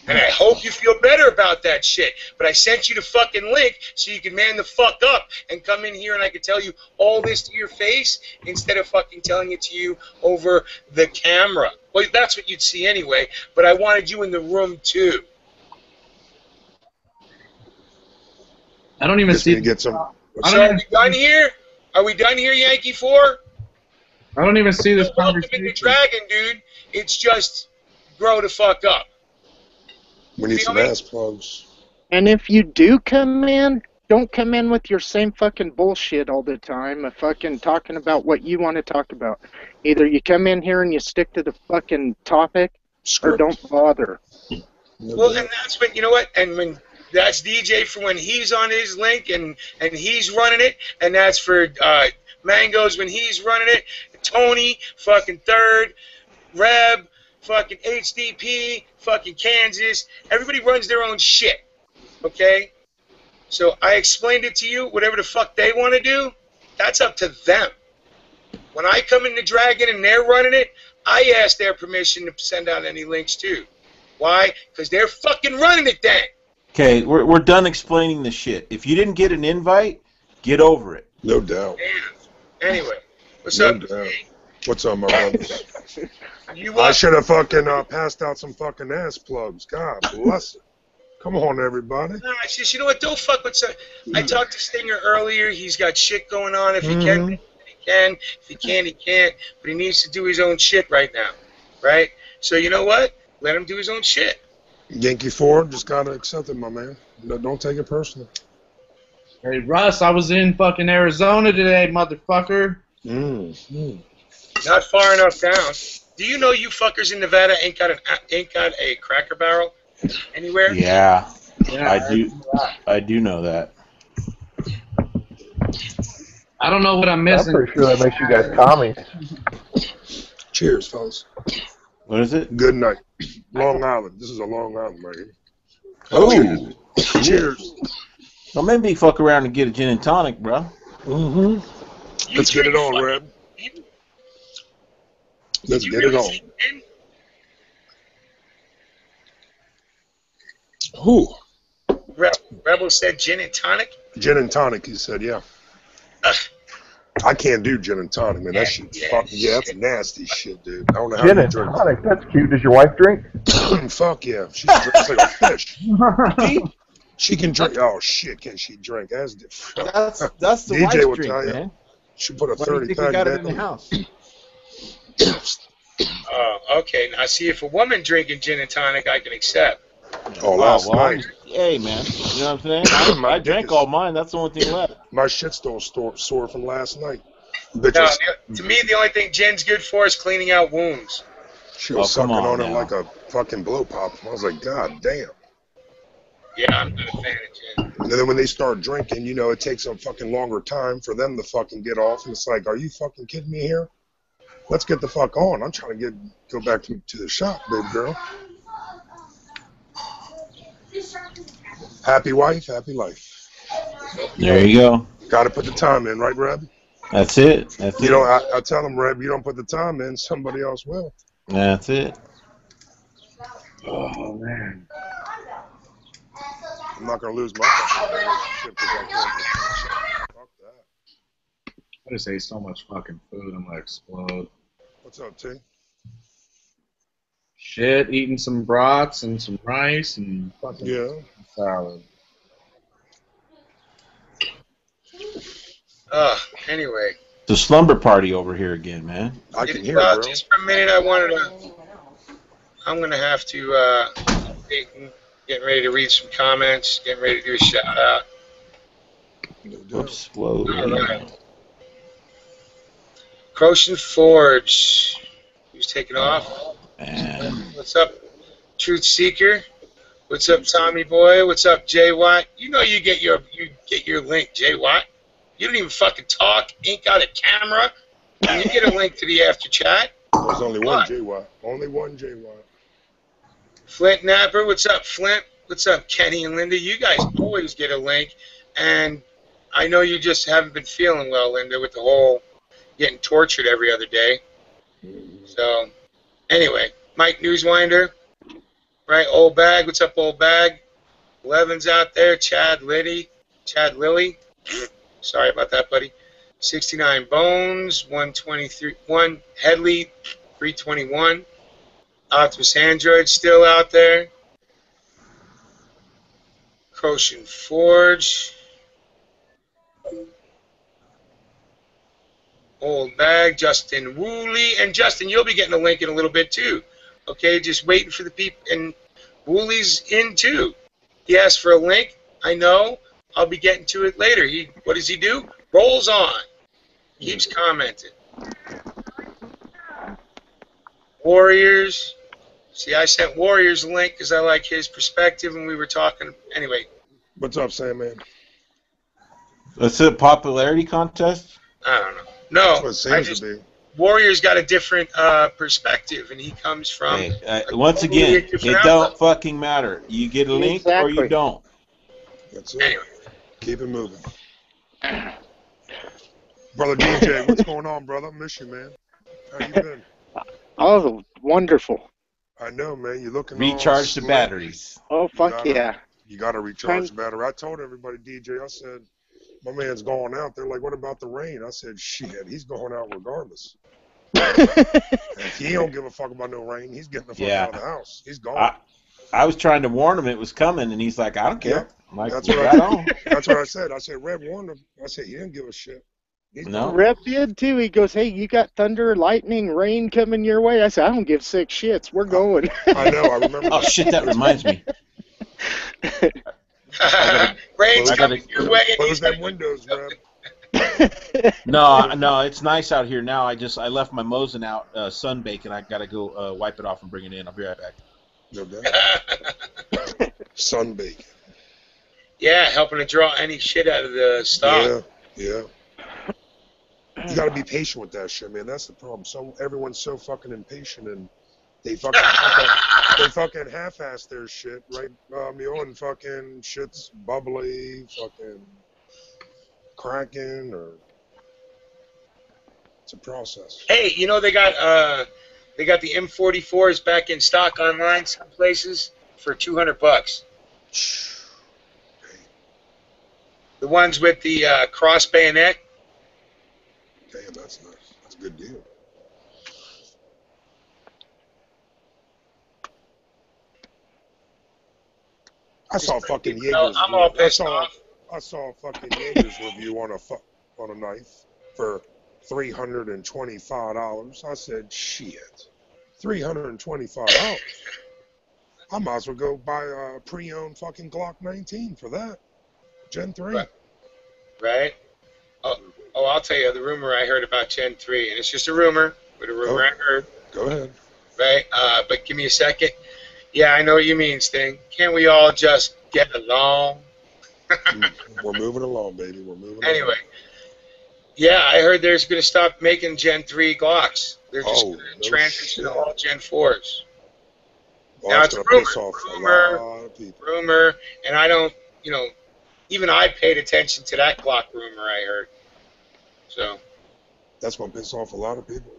Speaker 1: And I hope you feel better about that shit. But I sent you the fucking link so you can man the fuck up and come in here and I can tell you all this to your face instead of fucking telling it to you over the camera. Well, that's what you'd see anyway, but I wanted you in the room too.
Speaker 5: I don't even see.
Speaker 6: Get some.
Speaker 1: So are we done here? Are we done here, Yankee 4?
Speaker 5: I don't even see this
Speaker 1: Welcome in the
Speaker 5: conversation.
Speaker 1: Dragon, dude. It's just grow the fuck up.
Speaker 6: We need some ass plugs.
Speaker 4: And if you do come in, don't come in with your same fucking bullshit all the time, fucking talking about what you want to talk about. Either you come in here and you stick to the fucking topic, or don't bother.
Speaker 1: Well, and that's when, you know what, and when that's DJ for when he's on his link and he's running it, and that's for Mangoes when he's running it, Tony, fucking Third, Reb, fucking HDP, fucking Kansas. Everybody runs their own shit, okay? So I explained it to you. Whatever the fuck they want to do, that's up to them. When I come in the Dragon and they're running it, I ask their permission to send out any links too. Why? Because they're fucking running it then.
Speaker 2: Okay, we're done explaining the shit. If you didn't get an invite, get over it.
Speaker 6: No doubt.
Speaker 1: Damn. Anyway, what's
Speaker 6: No
Speaker 1: up?
Speaker 6: doubt. What's up, my brothers?
Speaker 1: You
Speaker 6: I
Speaker 1: what?
Speaker 6: should have fucking passed out some fucking ass plugs. God bless it. Come on, everybody.
Speaker 1: No, I just, you know what? Don't fuck with some. I talked to Stinger earlier. He's got shit going on. If he can, he can. If he can't, he can't. But he needs to do his own shit right now, right? So you know what? Let him do his own shit.
Speaker 6: Yankee 4, just gotta accept it, my man. No, don't take it personally.
Speaker 5: Hey, Russ, I was in fucking Arizona today, motherfucker.
Speaker 1: Not far enough down. Do you know you fuckers in Nevada ain't got a Cracker Barrel anywhere?
Speaker 2: Yeah,
Speaker 5: Yeah,
Speaker 2: I do know that.
Speaker 5: I don't know what I'm
Speaker 3: I'm
Speaker 5: missing.
Speaker 3: pretty sure that makes you guys commies.
Speaker 6: Cheers, fellas.
Speaker 2: What is it?
Speaker 6: Good night. Long Island. This is a Long Island right here.
Speaker 2: Oh,
Speaker 6: Cheers.
Speaker 2: don't make me fuck around and get a gin and tonic, bro.
Speaker 1: You
Speaker 6: Let's get it
Speaker 1: drink
Speaker 6: on,
Speaker 1: fucking
Speaker 6: Reb.
Speaker 1: gin?
Speaker 6: Let's
Speaker 1: You
Speaker 6: get
Speaker 1: really
Speaker 6: it on.
Speaker 1: think gin?
Speaker 6: Who?
Speaker 1: Rebel said gin and tonic?
Speaker 6: Gin and tonic, he said, yeah.
Speaker 1: Ugh.
Speaker 6: I can't do gin and tonic, man. That shit fucking, yeah, that's nasty shit, dude. I don't know how
Speaker 3: Gin
Speaker 6: you
Speaker 3: and
Speaker 6: drink
Speaker 3: tonic, that's cute. Does your wife drink?
Speaker 6: it. Fuck yeah. She drinks like a fish. She can drink. Oh, shit, can she drink? That's the
Speaker 2: That's the
Speaker 6: DJ
Speaker 2: wife's
Speaker 6: will
Speaker 2: drink,
Speaker 6: tell you.
Speaker 2: man.
Speaker 6: She put a
Speaker 2: Why do you
Speaker 6: 30
Speaker 2: think we
Speaker 6: pack
Speaker 2: got it in the
Speaker 6: down.
Speaker 2: house?
Speaker 1: Oh, okay. Now, see, if a woman drinking gin and tonic, I can accept.
Speaker 6: Oh, last
Speaker 2: well,
Speaker 6: night.
Speaker 2: hey, man. You know what I'm saying? I drank all mine. That's the only thing left.
Speaker 6: My shit's still sore from last night.
Speaker 1: No,
Speaker 6: Bitches,
Speaker 1: to me, the only thing gin's good for is cleaning out wounds.
Speaker 6: she was
Speaker 2: Oh, come
Speaker 6: sucking
Speaker 2: on
Speaker 6: on it
Speaker 2: now.
Speaker 6: like a fucking blow pop. I was like, God damn.
Speaker 1: Yeah, I'm not a fan of gin.
Speaker 6: And then when they start drinking, you know, it takes a fucking longer time for them to fucking get off. And it's like, are you fucking kidding me here? Let's get the fuck on. I'm trying to go back to the shop, baby girl. Happy wife, happy life.
Speaker 2: There you go.
Speaker 6: Got to put the time in, right, Reb?
Speaker 2: That's it. That's
Speaker 6: You
Speaker 2: it.
Speaker 6: know, I tell them, Reb, you don't put the time in, somebody else will.
Speaker 2: That's it.
Speaker 5: Oh, man.
Speaker 6: I'm not going to lose my fucking relationship because I can't. Fuck that.
Speaker 5: I just ate so much fucking food, I'm gonna explode.
Speaker 6: What's up, T?
Speaker 5: Shit, eating some brats and some rice and fucking
Speaker 6: Yeah.
Speaker 5: salad.
Speaker 1: Anyway.
Speaker 2: It's a slumber party over here again, man.
Speaker 6: I can hear
Speaker 1: Well,
Speaker 6: it, bro.
Speaker 1: just for a minute, I'm going to have to, getting ready to read some comments, getting ready to do a shout out.
Speaker 6: No doubt.
Speaker 2: Whoops. Whoa.
Speaker 1: Alright. Croatian Forge. Who's taking off?
Speaker 2: Man.
Speaker 1: What's up, Truth Seeker? What's up, Tommy Boy? What's up, Jay Watt? You know you get your link, Jay Watt. You don't even fucking talk. Ain't got a camera. And you get a link to the after chat.
Speaker 6: There's only one
Speaker 1: What?
Speaker 6: JY. Only one JY.
Speaker 1: Flint Napper, what's up, Flint? What's up, Kenny and Linda? You guys always get a link, and I know you just haven't been feeling well, Linda, with the whole getting tortured every other day. So, anyway, Mike Newswinder, right? Old Bag, what's up, Old Bag? Levin's out there. Chad Lilly. Sorry about that, buddy. 69 Bones, 123. 1 Headley, 321. Optimus Android still out there. Croatian Forge. Old Bag, Justin Woolley. And Justin, you'll be getting a link in a little bit too. Okay, just waiting for the people. And Woolley's in too. He asked for a link. I know. I'll be getting to it later. What does he do? Rolls on. Keeps commenting. Warriors. See, I sent Warriors a link because I like his perspective, and we were talking. Anyway.
Speaker 6: What's up, Sandman?
Speaker 2: That's a popularity contest?
Speaker 1: I don't know. No,
Speaker 6: That's what it seems to be.
Speaker 1: Warrior's got a different perspective, and he comes from.
Speaker 2: Hey, once again, it don't fucking matter. You get a link or you don't.
Speaker 6: That's it.
Speaker 1: Anyway.
Speaker 6: Keep it moving. Brother DJ, what's going on, brother? I miss you, man. How you been?
Speaker 4: Oh, wonderful.
Speaker 6: I know, man. You're looking
Speaker 2: Recharge the
Speaker 6: slick.
Speaker 2: batteries.
Speaker 4: Oh, fuck yeah.
Speaker 6: You got to recharge the battery. I told everybody, DJ, I said, my man's going out. They're like, what about the rain? I said, shit, he's going out regardless. If he don't give a fuck about no rain, he's getting the fuck out of the house. He's gone.
Speaker 2: I was trying to warn him it was coming, and he's like, I don't care. I'm like,
Speaker 6: that's
Speaker 2: that's
Speaker 6: what I said. I said, Red warned him. I said, he didn't give a shit.
Speaker 2: No.
Speaker 4: Rep did too. He goes, hey, you got thunder, lightning, rain coming your way? I said, I don't give 6 shits. We're going.
Speaker 6: I know. I remember.
Speaker 2: Oh, shit, that reminds me.
Speaker 1: Rain's coming your way.
Speaker 6: Close them windows, Reb.
Speaker 2: No, it's nice out here now. I left my Mosin out sunbake, and I got to go wipe it off and bring it in. I'll be right back.
Speaker 6: No doubt. Sunbake.
Speaker 1: Yeah, helping to draw any shit out of the stock.
Speaker 6: Yeah. You got to be patient with that shit, man. That's the problem. Everyone's so fucking impatient, and they fucking half-ass their shit, right? And fucking shit's bubbly, fucking cracking, or it's a process.
Speaker 1: Hey, you know they got the M44s back in stock online some places for $200. The ones with the cross bayonet.
Speaker 6: Damn, that's nice. That's a good deal. I saw fucking Jaeger's.
Speaker 1: I'm all pissed off.
Speaker 6: I saw fucking Jaeger's review on a knife for $325. I said, shit, $325. I might as well go buy a pre-owned fucking Glock 19 for that. Gen 3.
Speaker 1: Right. Oh, I'll tell you the rumor I heard about Gen 3, and it's just a rumor, but a rumor I heard.
Speaker 6: Go ahead.
Speaker 1: Right. But give me a second. Yeah, I know what you mean, Sting. Can't we all just get along?
Speaker 6: We're moving along, baby. We're moving along.
Speaker 1: Anyway. Yeah, I heard they're going to stop making Gen 3 Glocks. They're just going to transition to all Gen 4s.
Speaker 6: Well,
Speaker 1: now, it's a rumor, and I don't, even I paid attention to that Glock rumor I heard. So.
Speaker 6: That's going to piss off a lot of people.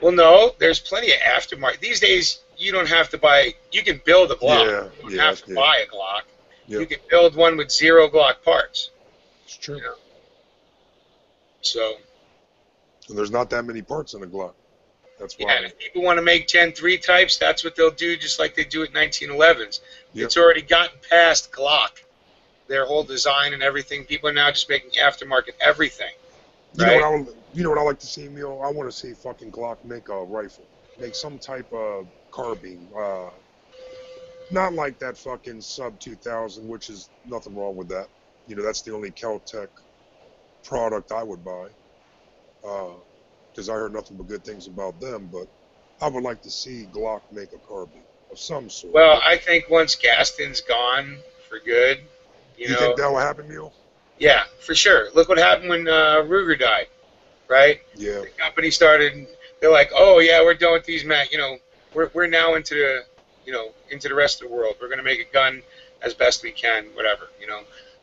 Speaker 1: Well, no, there's plenty of aftermarket. These days, you don't have to buy, you can build a Glock. You don't have to buy a Glock. Yeah. You can build one with 0 Glock parts.
Speaker 6: It's true.
Speaker 1: So.
Speaker 6: And there's not that many parts in a Glock. That's why.
Speaker 1: Yeah, and if people want to make Gen 3 types, that's what they'll do, just like they do at 1911s. Yep. It's already gotten past Glock, their whole design and everything. People are now just making aftermarket everything.
Speaker 6: You know what I like to see, Emil? I want to see fucking Glock make a rifle. Make some type of carbine. Not like that fucking sub 2000, which is nothing wrong with that. That's the only Kel-Tec product I would buy. Because I heard nothing but good things about them, but I would like to see Glock make a carbine of some sort.
Speaker 1: Well, I think once Gaston's gone for good,
Speaker 6: you think that will happen, Mule?
Speaker 1: Yeah, for sure. Look what happened when Ruger died, right?
Speaker 6: Yeah.
Speaker 1: The company started. They're like, oh yeah, we're done with these, man. We're now into the rest of the world. We're going to make a gun as best we can, whatever.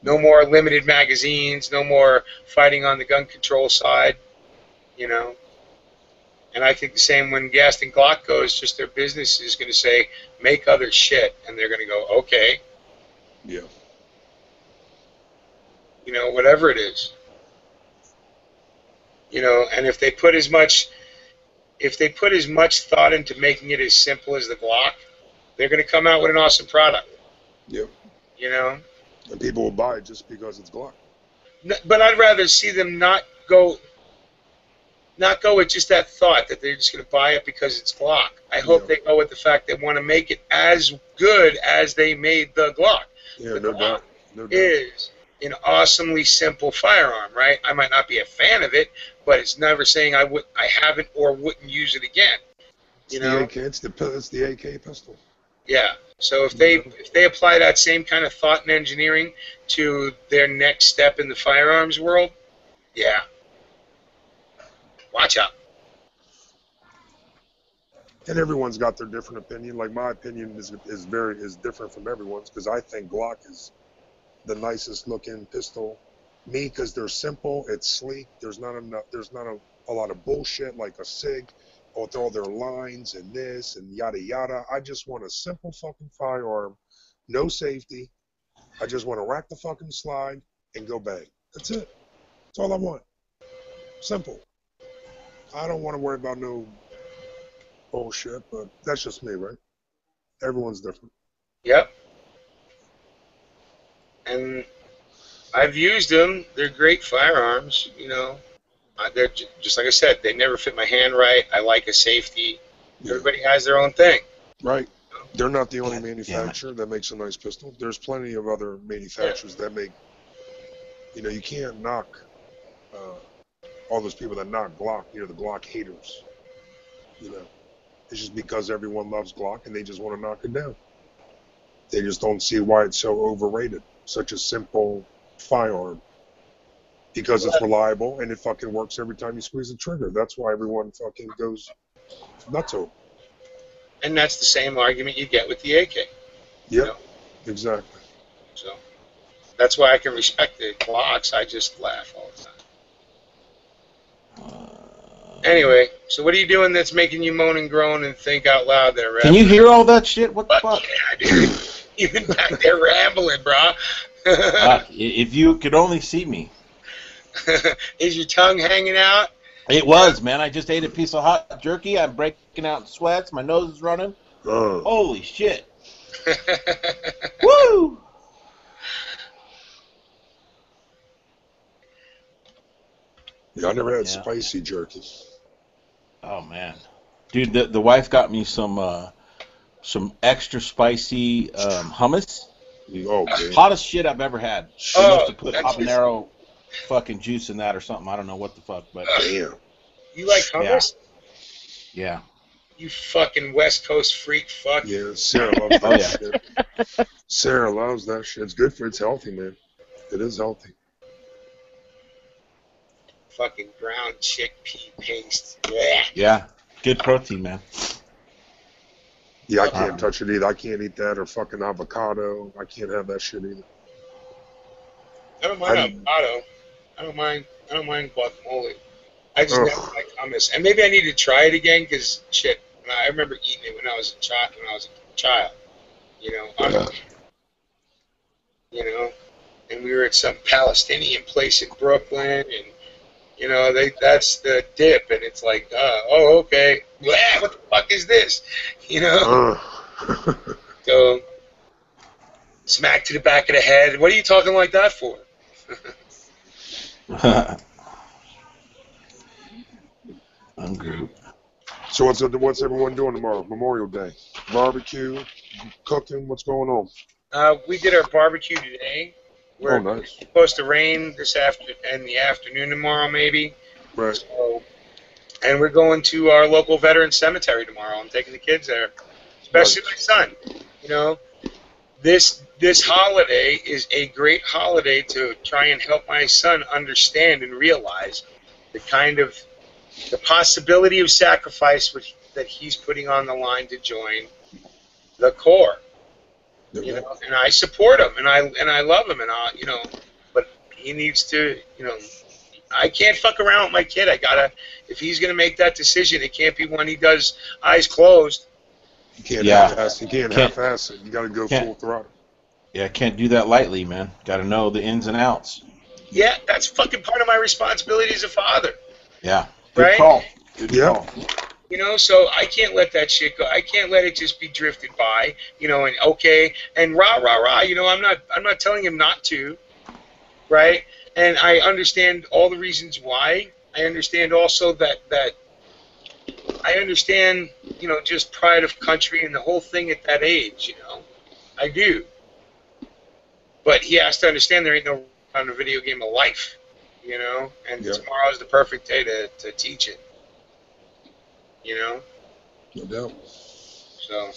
Speaker 1: No more limited magazines. No more fighting on the gun control side. And I think the same when Gaston Glock goes, just their business is going to say, make other shit. And they're going to go, okay.
Speaker 6: Yeah.
Speaker 1: You know, whatever it is. You know, and if they put as much thought into making it as simple as the Glock, they're going to come out with an awesome product.
Speaker 6: Yep.
Speaker 1: You know?
Speaker 6: And people will buy it just because it's Glock.
Speaker 1: But I'd rather see them not go with just that thought that they're just going to buy it because it's Glock. I hope they go with the fact they want to make it as good as they made the Glock.
Speaker 6: Yeah,
Speaker 1: the
Speaker 6: no
Speaker 1: Glock
Speaker 6: doubt. No doubt.
Speaker 1: is an awesomely simple firearm, right? I might not be a fan of it, but it's never saying I haven't or wouldn't use it again. You know?
Speaker 6: It's the AK pistol.
Speaker 1: Yeah. So if they apply that same kind of thought and engineering to their next step in the firearms world, yeah. Watch out.
Speaker 6: And everyone's got their different opinion. Like my opinion is different from everyone's because I think Glock is the nicest looking pistol. Me, because they're simple, it's sleek. There's not a lot of bullshit like a SIG with all their lines and this and yada yada. I just want a simple fucking firearm, no safety. I just want to rack the fucking slide and go bang. That's it. That's all I want. Simple. I don't want to worry about no bullshit, but that's just me, right? Everyone's different.
Speaker 1: Yep. And I've used them. They're great firearms, you know. They're just like I said, they never fit my hand right. I like a safety. Yeah. Everybody has their own thing.
Speaker 6: Right. They're not the only manufacturer that makes a nice pistol. There's plenty of other manufacturers that make, you know, you can't knock all those people that knock Glock, you know, the Glock haters. You know, it's just because everyone loves Glock and they just want to knock it down. They just don't see why it's so overrated. Such a simple firearm. Because it's reliable and it fucking works every time you squeeze the trigger. That's why everyone fucking goes nuts over.
Speaker 1: And that's the same argument you get with the AK.
Speaker 6: Yep,
Speaker 1: you know?
Speaker 6: Exactly.
Speaker 1: So that's why I can respect the Glocks. I just laugh all the time. Anyway, so what are you doing that's making you moan and groan and think out loud there, Rev?
Speaker 2: Can you hear all that shit? What the fuck?
Speaker 1: Yeah, dude. You've been back there rambling, bro.
Speaker 2: If you could only see me.
Speaker 1: Is your tongue hanging out?
Speaker 2: It was, man. I just ate a piece of hot jerky. I'm breaking out in sweats. My nose is running. Holy shit. Woo!
Speaker 6: Yeah, I never had spicy jerky.
Speaker 2: Oh, man. Dude, the wife got me some extra spicy hummus.
Speaker 6: Oh, man.
Speaker 2: Hottest shit I've ever had. She must have put habanero fucking juice in that or something. I don't know what the fuck, but
Speaker 6: damn.
Speaker 1: You like hummus?
Speaker 2: Yeah.
Speaker 1: You fucking West Coast freak fuck.
Speaker 6: Yeah, Sarah loves that shit. Sarah loves that shit. It's good for it's healthy, man. It is healthy.
Speaker 1: Fucking ground chickpea paste. Yeah.
Speaker 2: Yeah. Good protein, man.
Speaker 6: Yeah, I can't touch it either. I can't eat that or fucking avocado. I can't have that shit either.
Speaker 1: I don't mind avocado. I don't mind guacamole. I just never like hummus. And maybe I need to try it again because shit, I remember eating it when I was a child. You know, you know, and we were at some Palestinian place in Brooklyn, and you know, that's the dip, and it's like, oh, okay, what the fuck is this? You know, so smack to the back of the head. What are you talking like that for?
Speaker 2: Hungry.
Speaker 6: So what's everyone doing tomorrow? Memorial Day, barbecue, cooking. What's going on?
Speaker 1: We did our barbecue today. We're
Speaker 6: nice.
Speaker 1: supposed to rain in the afternoon tomorrow, maybe.
Speaker 6: Right.
Speaker 1: So, and we're going to our local veteran cemetery tomorrow. I'm taking the kids there, especially my son. You know, this holiday is a great holiday to try and help my son understand and realize the possibility of sacrifice that he's putting on the line to join the Corps. You know, and I support him, and I love him, and you know, but he needs to, you know, I can't fuck around with my kid. I gotta, if he's gonna make that decision, it can't be when he does eyes closed.
Speaker 6: You can't
Speaker 2: Yeah.
Speaker 6: half-ass. You can't half-ass it. You got to go full throttle.
Speaker 2: Yeah, can't do that lightly, man. Got to know the ins and outs.
Speaker 1: Yeah, that's fucking part of my responsibility as a father.
Speaker 2: Yeah. Good
Speaker 1: Right?
Speaker 2: call. Good
Speaker 6: Yeah.
Speaker 2: call.
Speaker 1: You know, so I can't let that shit go. I can't let it just be drifted by. You know, and okay, and rah rah rah. You know, I'm not telling him not to, right? And I understand all the reasons why. I understand also that I understand, you know, just pride of country and the whole thing at that age. You know, I do. But he has to understand there ain't no on a video game of life. You know, and tomorrow's the perfect day to teach it. You know?
Speaker 6: No doubt.
Speaker 1: So.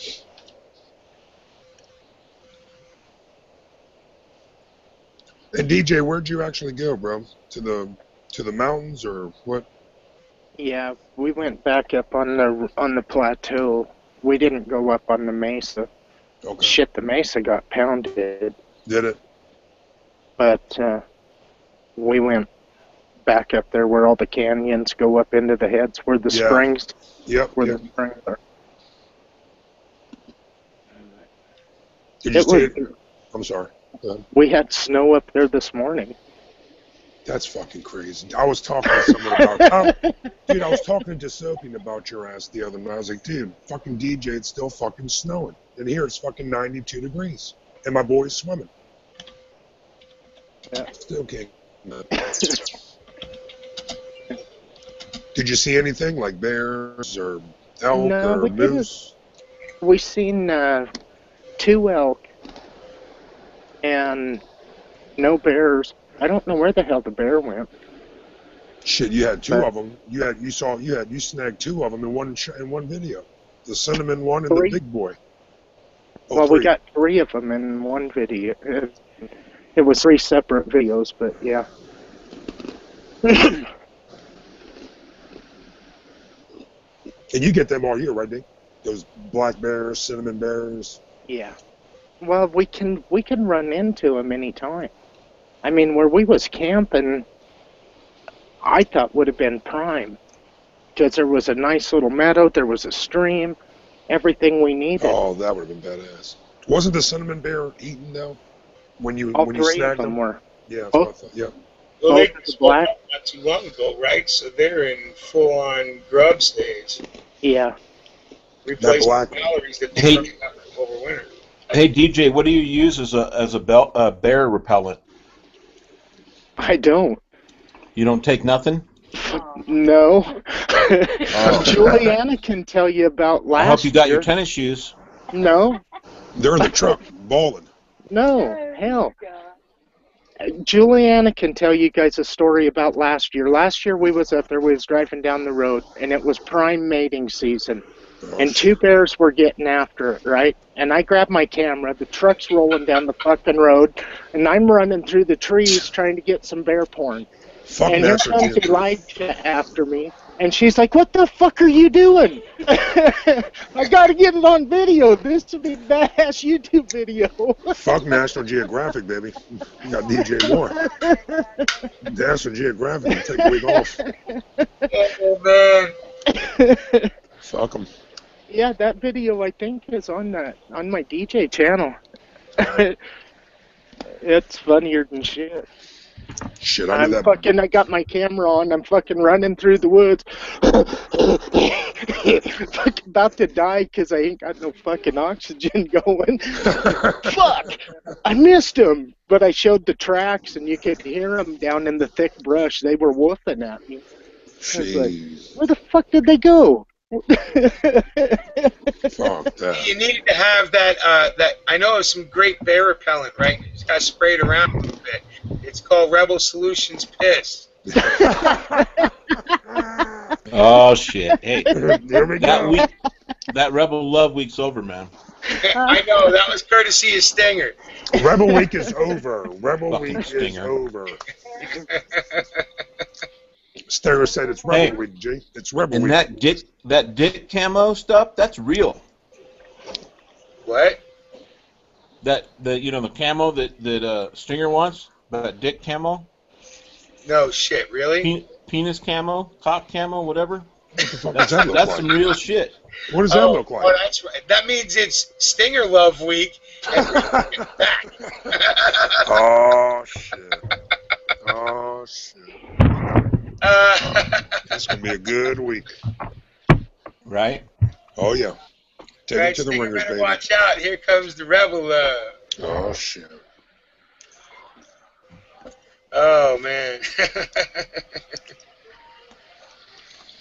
Speaker 6: And DJ, where'd you actually go, bro? To the mountains or what?
Speaker 4: Yeah, we went back up on the plateau. We didn't go up on the mesa.
Speaker 6: Okay.
Speaker 4: Shit, the mesa got pounded.
Speaker 6: Did it?
Speaker 4: But we went back up there where all the canyons go up into the heads, where the springs.
Speaker 6: Yep.
Speaker 4: Where the springs are.
Speaker 6: Did you see it? I'm sorry. Go ahead.
Speaker 4: We had snow up there this morning.
Speaker 6: That's fucking crazy. I was talking to someone about, dude, I was talking to Soaping about your ass the other night. I was like, dude, fucking DJ, it's still fucking snowing. And here it's fucking 92 degrees. And my boy's swimming.
Speaker 4: Yeah.
Speaker 6: Still can't. Did you see anything like bears or elk or moose?
Speaker 4: We seen 2 elk and no bears. I don't know where the hell the bear went.
Speaker 6: Shit, you had 2 of them. You snagged 2 of them in one video. The cinnamon one and 3. The big boy. Oh,
Speaker 4: well,
Speaker 6: 3.
Speaker 4: We got 3 of them in one video. It was 3 separate videos, but yeah.
Speaker 6: And you get them all year, right, Dick? Those black bears, cinnamon bears.
Speaker 4: Yeah. Well, we can run into them anytime. I mean, where we was camping, I thought would have been prime, because there was a nice little meadow, there was a stream, everything we needed.
Speaker 6: Oh, that would have been badass. Wasn't the cinnamon bear eaten though? When you
Speaker 4: all
Speaker 6: when
Speaker 4: 3
Speaker 6: you snagged
Speaker 4: of them were.
Speaker 6: Yeah, that's what I thought. Yeah.
Speaker 1: Well, they spoke up not too long ago, right? So they're in full-on grub stage.
Speaker 4: Yeah.
Speaker 1: Replacing calories that they over winter.
Speaker 2: Hey DJ, what do you use as a bear repellent?
Speaker 4: I don't.
Speaker 2: You don't take nothing?
Speaker 4: No. Juliana can tell you about last year.
Speaker 2: I hope you got your tennis shoes.
Speaker 4: No.
Speaker 6: They're in the truck, balling.
Speaker 4: No, hell. Juliana can tell you guys a story about last year. Last year we was up there, we was driving down the road, and it was prime mating season. And 2 bears were getting after it, right? And I grabbed my camera, the truck's rolling down the fucking road, and I'm running through the trees trying to get some bear porn. And here comes Elijah after me, and she's like, "What the fuck are you doing?" I gotta get it on video. This would be badass YouTube video.
Speaker 6: Fuck National Geographic, baby. You got DJ Moore. National Geographic, take a week off.
Speaker 1: Oh, man.
Speaker 6: Fuck them.
Speaker 4: Yeah, that video I think is on my DJ channel. It's funnier than shit.
Speaker 6: Shit,
Speaker 4: I got my camera on, I'm fucking running through the woods. Fucking about to die because I ain't got no fucking oxygen going. Fuck! I missed him! But I showed the tracks and you could hear them down in the thick brush. They were woofing at me. I was like, where the fuck did they go?
Speaker 6: Fuck that.
Speaker 1: You needed to have that I know of some great bear repellent, right? You just got to spray it around a little bit. It's called Rebel Solutions Piss.
Speaker 2: Oh shit! Hey,
Speaker 6: There we go.
Speaker 2: That Rebel Love Week's over, man.
Speaker 1: I know, that was courtesy of Stinger.
Speaker 6: Rebel Week is over. Rebel
Speaker 2: Fucking
Speaker 6: Week
Speaker 2: Stinger.
Speaker 6: is over. Stinger said it's Rebel Week, G. It's Rebel Week.
Speaker 2: And that dick camo stuff, that's real.
Speaker 1: What?
Speaker 2: The camo that Stinger wants, that dick camo.
Speaker 1: No shit, really?
Speaker 2: Penis camo, cock camo, whatever.
Speaker 6: What the fuck does that look
Speaker 2: That's
Speaker 6: like?
Speaker 2: some real shit.
Speaker 6: What does that look like?
Speaker 1: Oh, that's right. That means it's Stinger Love Week. And we're getting back.
Speaker 6: Oh shit. Oh shit. That's gonna be a good week.
Speaker 2: Right?
Speaker 6: Oh yeah. Take
Speaker 1: Right,
Speaker 6: it to the
Speaker 1: Stinger,
Speaker 6: ringers,
Speaker 1: better
Speaker 6: baby.
Speaker 1: watch out. Here comes the Rebel Love.
Speaker 6: Oh shit.
Speaker 1: Oh, man.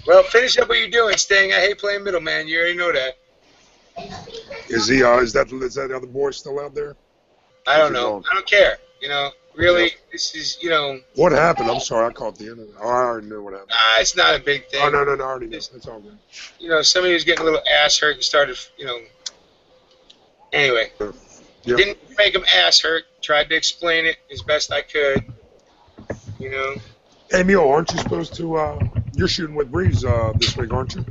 Speaker 1: Well, finish up what you're doing, Sting. I hate playing middleman. You already know that.
Speaker 6: Is he? Is that other boy still out there?
Speaker 1: I don't
Speaker 6: Is he
Speaker 1: know.
Speaker 6: gone?
Speaker 1: I don't care. You know, really,
Speaker 6: Yeah.
Speaker 1: this is, you know,
Speaker 6: What happened? I'm sorry, I caught the end of it. Oh, I already knew what happened.
Speaker 1: it's not a big thing.
Speaker 6: Oh no, I already knew. It's all good.
Speaker 1: You know, somebody was getting a little ass hurt and started, you know. Anyway,
Speaker 6: Yep.
Speaker 1: didn't make him ass hurt. Tried to explain it as best I could. You know.
Speaker 6: Hey, Mio, aren't you supposed to? You're shooting with Breeze this week, aren't you?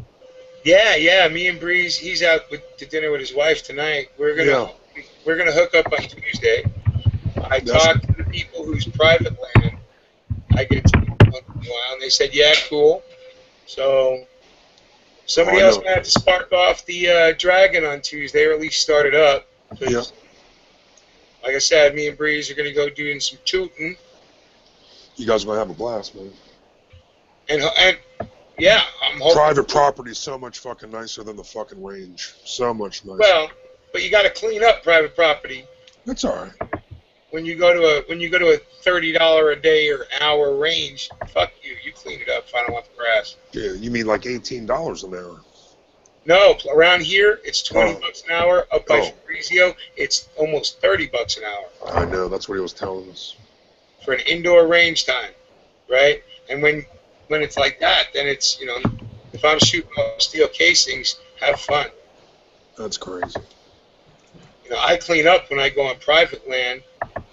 Speaker 1: Yeah. Me and Breeze, he's out to dinner with his wife tonight. We're gonna hook up on Tuesday. I talked to the people whose private land I get to once in a while, and they said, "Yeah, cool." So somebody else might have to spark off the Dragon on Tuesday, or at least start it up.
Speaker 6: Yeah.
Speaker 1: Like I said, me and Breeze are gonna go doing some tooting.
Speaker 6: You guys are gonna have a blast, man.
Speaker 1: And yeah, I'm hoping.
Speaker 6: Private property is so much fucking nicer than the fucking range. So much nicer.
Speaker 1: Well, but you got to clean up private property.
Speaker 6: That's all right.
Speaker 1: When you go to a $30 a day or hour range, fuck you. You clean it up if I don't want the grass.
Speaker 6: Yeah, you mean like $18 an hour?
Speaker 1: No, around here it's $20 an hour. Up by
Speaker 6: Oh.
Speaker 1: Fabrizio, it's almost $30 an hour
Speaker 6: I know. That's what he was telling us.
Speaker 1: for an indoor range time, right? And when it's like that, then it's, you know, if I'm shooting off steel casings, have fun.
Speaker 6: That's crazy.
Speaker 1: You know, I clean up when I go on private land.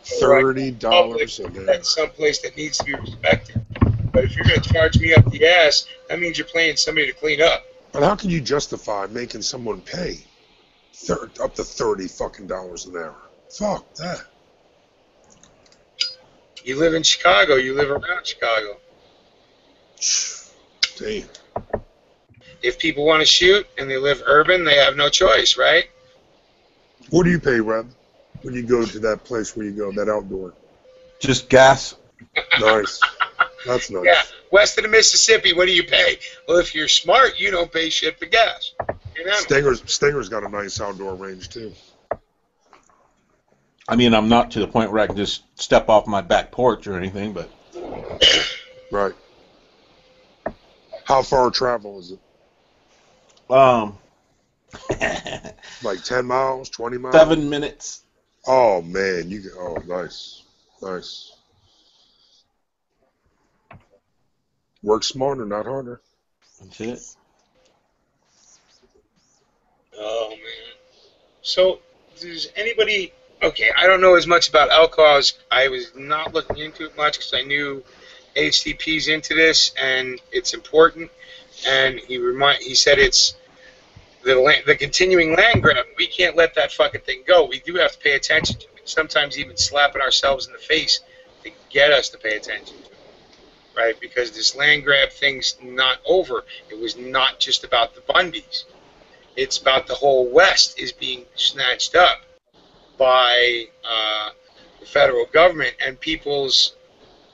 Speaker 6: $30 a day.
Speaker 1: That's someplace that needs to be respected. But if you're going to charge me up the ass, that means you're paying somebody to clean up.
Speaker 6: But how can you justify making someone pay up to $30 fucking dollars an hour? Fuck that.
Speaker 1: You live in Chicago. You live around Chicago.
Speaker 6: Damn.
Speaker 1: If people want to shoot and they live urban, they have no choice, right?
Speaker 6: What do you pay, Reb, when you go to that place where you go, that outdoor?
Speaker 2: Just gas.
Speaker 6: Nice. That's nice.
Speaker 1: Yeah, west of the Mississippi, what do you pay? Well, if you're smart, you don't pay shit for gas. You know?
Speaker 6: Stinger's got a nice outdoor range, too.
Speaker 2: I mean, I'm not to the point where I can just step off my back porch or anything, but
Speaker 6: Right. How far travel is it? Like 10 miles, 20 miles?
Speaker 2: 7 minutes.
Speaker 6: Oh, man. Nice. Nice. Work smarter, not harder.
Speaker 2: That's it.
Speaker 1: Oh, man. So, does anybody... Okay, I don't know as much about Elko. I was not looking into it much because I knew HTP's into this and it's important. And he said it's the continuing land grab. We can't let that fucking thing go. We do have to pay attention to it. Sometimes even slapping ourselves in the face to get us to pay attention to it. Right? Because this land grab thing's not over. It was not just about the Bundys. It's about the whole West is being snatched up by the federal government, and people's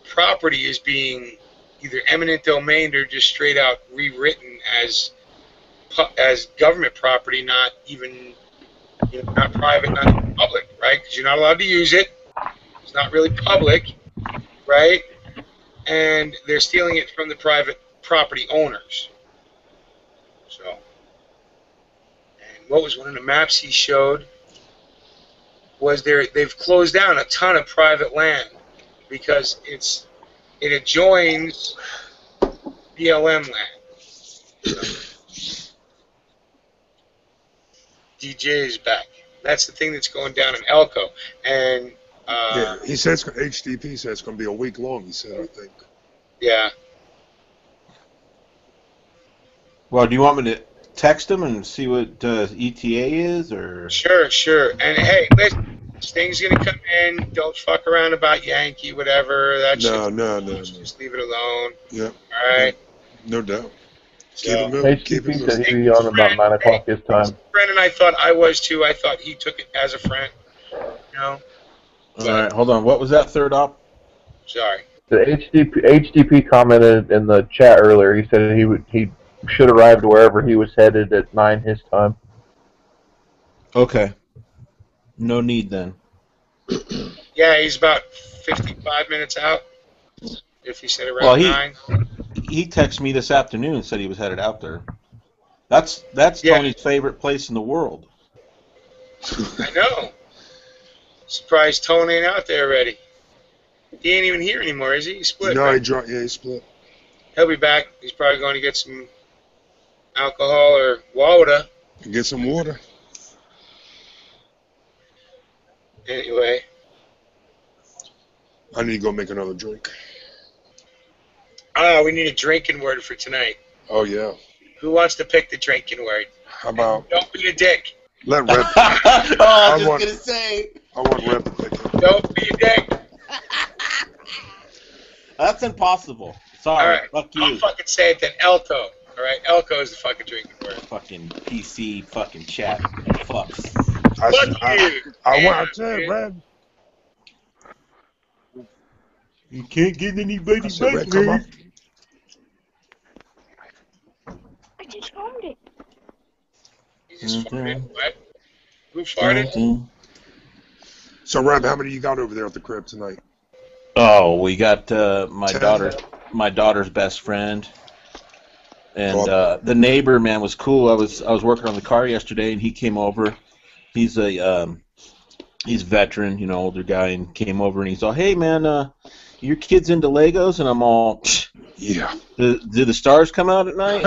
Speaker 1: property is being either eminent domain or just straight out rewritten as government property, not even, you know, not private, not even public, right? Because you're not allowed to use it. It's not really public, right? And they're stealing it from the private property owners. So, and what was one of the maps he showed? Was they've closed down a ton of private land because it adjoins BLM land. So, DJ is back. That's the thing that's going down in Elko. And
Speaker 6: Yeah, he said HDP said it's going to be a week long, he said, I think.
Speaker 1: yeah.
Speaker 2: Well, do you want me to text him and see what ETA is, or?
Speaker 1: Sure. And hey, listen, Sting's gonna come in. Don't fuck around about Yankee, whatever. That shit.
Speaker 6: No.
Speaker 1: Just leave it alone.
Speaker 6: Yep.
Speaker 1: All right.
Speaker 6: No doubt.
Speaker 1: So,
Speaker 6: Keep it moving. Keep it
Speaker 3: HTP said
Speaker 6: moving.
Speaker 3: he'd be on about 9 o'clock his time.
Speaker 1: friend and I thought I was too. I thought he took it as a friend. You know.
Speaker 2: All right, hold on. What was that third op?
Speaker 1: Sorry.
Speaker 3: The HTP commented in the chat earlier. He said he should arrive wherever he was headed at 9 his time.
Speaker 2: Okay. No need then.
Speaker 1: Yeah, he's about 55 minutes out. If he said around 9.
Speaker 2: He texted me this afternoon and said he was headed out there. That's Tony's favorite place in the world.
Speaker 1: I know. Surprised Tony ain't out there already. He ain't even here anymore, is he? He split.
Speaker 6: No,
Speaker 1: right?
Speaker 6: he split.
Speaker 1: He'll be back. He's probably going to get some alcohol or water.
Speaker 6: Get some water.
Speaker 1: Anyway.
Speaker 6: I need to go make another drink.
Speaker 1: Oh, we need a drinking word for tonight.
Speaker 6: Oh, yeah.
Speaker 1: Who wants to pick the drinking word?
Speaker 6: How about...
Speaker 1: Don't be a dick.
Speaker 6: Let Reb...
Speaker 2: I was just going to say.
Speaker 6: I want Reb to pick it.
Speaker 1: Don't be a dick.
Speaker 2: That's impossible. Sorry.
Speaker 1: All right.
Speaker 2: Fuck you.
Speaker 1: I'll fucking say it then. Elko. All right? Elko is the fucking drinking word.
Speaker 2: Fucking PC fucking chat. Fucks.
Speaker 6: I want to, Reb.
Speaker 2: You can't get anybody back
Speaker 6: Red, come up.
Speaker 7: I just farmed it.
Speaker 1: You just farted. What? Who farted?
Speaker 6: So, Reb, how many you got over there at the crib tonight?
Speaker 2: Oh, we got my
Speaker 6: 10.
Speaker 2: daughter's best friend, and the neighbor, man, was cool. I was working on the car yesterday, and he came over. He's a veteran, you know, older guy, and came over and he's all, "Hey, man, your kid's into Legos?" And I'm all,
Speaker 6: yeah.
Speaker 2: Do the stars come out at night?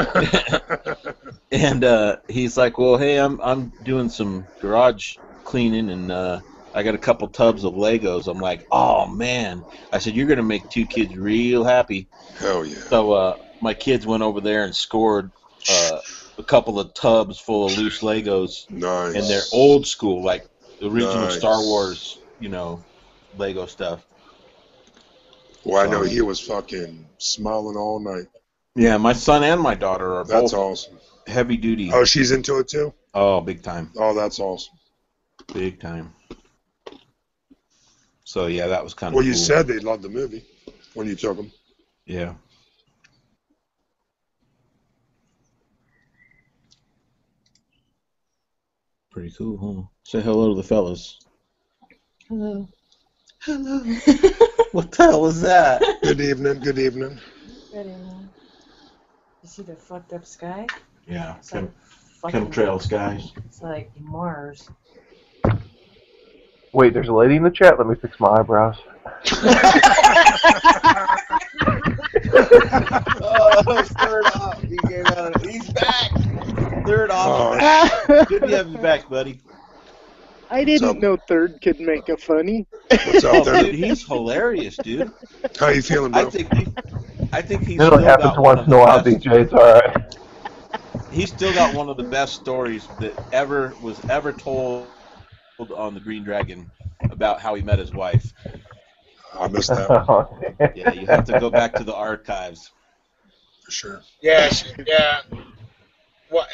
Speaker 2: And he's like, "Well, hey, I'm doing some garage cleaning, and I got a couple tubs of Legos." I'm like, "Oh man!" I said, "You're gonna make two kids real happy."
Speaker 6: Hell yeah.
Speaker 2: So my kids went over there and scored a couple of tubs full of loose Legos.
Speaker 6: Nice.
Speaker 2: And they're old school, like the original
Speaker 6: Nice.
Speaker 2: Star Wars, you know, Lego stuff.
Speaker 6: Well, I know he was fucking smiling all night.
Speaker 2: Yeah, my son and my daughter are
Speaker 6: That's
Speaker 2: both
Speaker 6: awesome.
Speaker 2: heavy duty.
Speaker 6: Oh, she's into it too?
Speaker 2: Oh, big time.
Speaker 6: Oh, that's awesome.
Speaker 2: Big time. So yeah, that was kind of
Speaker 6: Well,
Speaker 2: cool.
Speaker 6: you said they loved the movie when you took them.
Speaker 2: Yeah. Pretty cool, huh? Say hello to the fellas.
Speaker 7: Hello.
Speaker 2: Hello. What the hell was that?
Speaker 6: Good evening. Good evening.
Speaker 7: Ready now. You see the fucked up sky?
Speaker 2: Yeah.
Speaker 7: It's like fucking,
Speaker 2: Chemtrails, guys.
Speaker 7: it's like Mars.
Speaker 3: Wait, there's a lady in the chat. Let me fix my eyebrows.
Speaker 2: Oh, third off. He came out of, he's back. Third off. Good to have you back, buddy.
Speaker 4: I didn't know Third could make a funny.
Speaker 6: What's up,
Speaker 2: Oh,
Speaker 6: there?
Speaker 2: dude, he's hilarious, dude.
Speaker 6: How you feeling, bro?
Speaker 2: I think he's
Speaker 3: It
Speaker 2: still
Speaker 3: only happens
Speaker 2: got one
Speaker 3: once
Speaker 2: of
Speaker 3: in a
Speaker 2: the
Speaker 3: while,
Speaker 2: best.
Speaker 3: DJ. It's all right.
Speaker 2: He's still got one of the best stories that was ever told on the Green Dragon about how he met his wife.
Speaker 6: I missed that one.
Speaker 3: Oh,
Speaker 2: Yeah, you have to go back to the archives.
Speaker 6: For sure.
Speaker 1: Yes, yeah.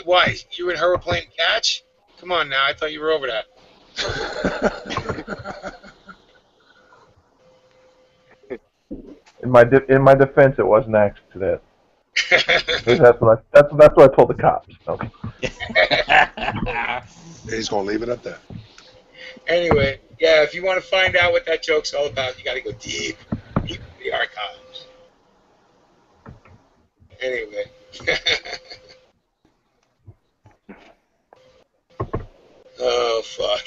Speaker 1: Why? You and her were playing catch? Come on now, I thought you were over that.
Speaker 3: In my defense, it was an accident. That's what I told the cops. Okay.
Speaker 6: He's gonna leave it at that.
Speaker 1: Anyway, yeah, if you want to find out what that joke's all about, you got to go deep in the archives. Anyway. Oh, fuck.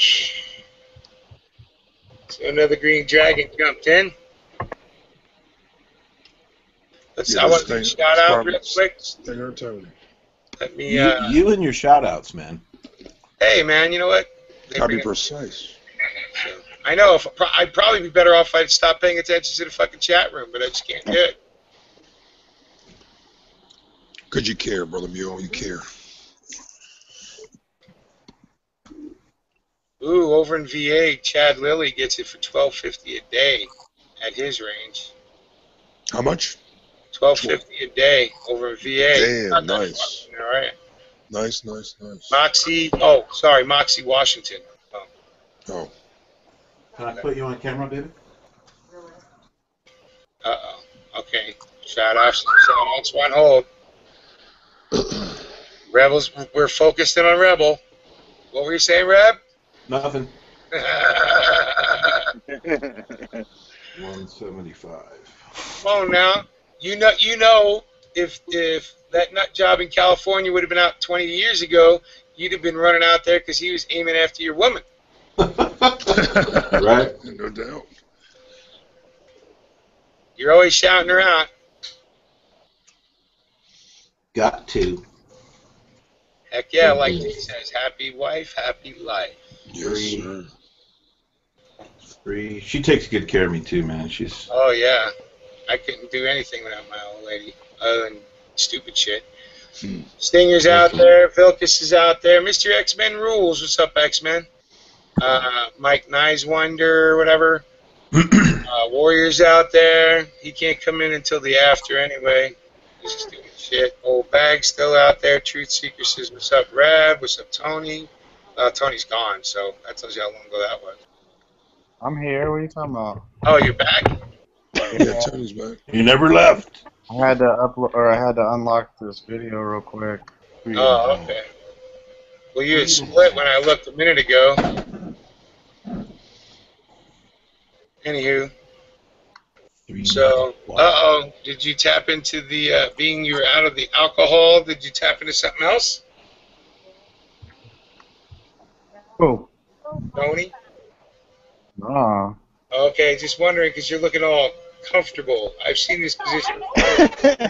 Speaker 1: So another green dragon jumped in. I want to shout out real quick.
Speaker 6: Stinger Tony.
Speaker 1: Let me,
Speaker 2: You and your shout-outs, man.
Speaker 1: hey, man, you know what?
Speaker 6: Gotta be precise.
Speaker 1: I know. I'd probably be better off if I'd stop paying attention to the fucking chat room, but I just can't do it.
Speaker 6: Cause you care, brother Mule. You care.
Speaker 1: Ooh, over in VA, Chad Lilly gets it for $12.50 a day at his range.
Speaker 6: How much?
Speaker 1: $12.50 a day over in VA.
Speaker 6: Damn, nice.
Speaker 1: All right.
Speaker 6: Nice.
Speaker 1: Moxie, Moxie, Washington.
Speaker 6: Oh.
Speaker 2: Can I put you on camera, baby?
Speaker 1: Uh-oh. Okay. Shout outs on hold. Rebels, we're focused in on Rebel. What were you saying, Reb?
Speaker 2: Nothing. 175.
Speaker 1: Come on now. You know, if that nut job in California would have been out 20 years ago, you'd have been running out there because he was aiming after your woman.
Speaker 2: Right?
Speaker 6: No doubt.
Speaker 1: You're always shouting her out.
Speaker 2: Got to.
Speaker 1: Heck yeah, like he says, happy wife, happy life.
Speaker 6: Yes, sir.
Speaker 2: 3. She takes good care of me too, man. She's.
Speaker 1: Oh yeah, I couldn't do anything without my old lady, other than stupid shit. Stinger's out there, Vilcus is out there, Mr. X-Men rules. What's up, X-Men? Mike Nice Wonder, whatever. Warrior's out there. He can't come in until the after anyway. He's just doing shit. Old Bag's still out there. Truth Seeker says, what's up, Rab? What's up, Tony? Tony's gone, so that tells you how long ago that was.
Speaker 5: I'm here. What are you talking about?
Speaker 1: Oh, you're back?
Speaker 6: Yeah, Tony's back.
Speaker 2: You never left.
Speaker 5: I had to upload, or I had to unlock this video real quick.
Speaker 1: Oh, okay. Well, you had split when I looked a minute ago. Anywho. So, did you tap into the, being you were out of the alcohol, did you tap into something else?
Speaker 5: Oh.
Speaker 1: Tony?
Speaker 5: Nah.
Speaker 1: Okay, just wondering because you're looking all comfortable. I've seen this position before. Your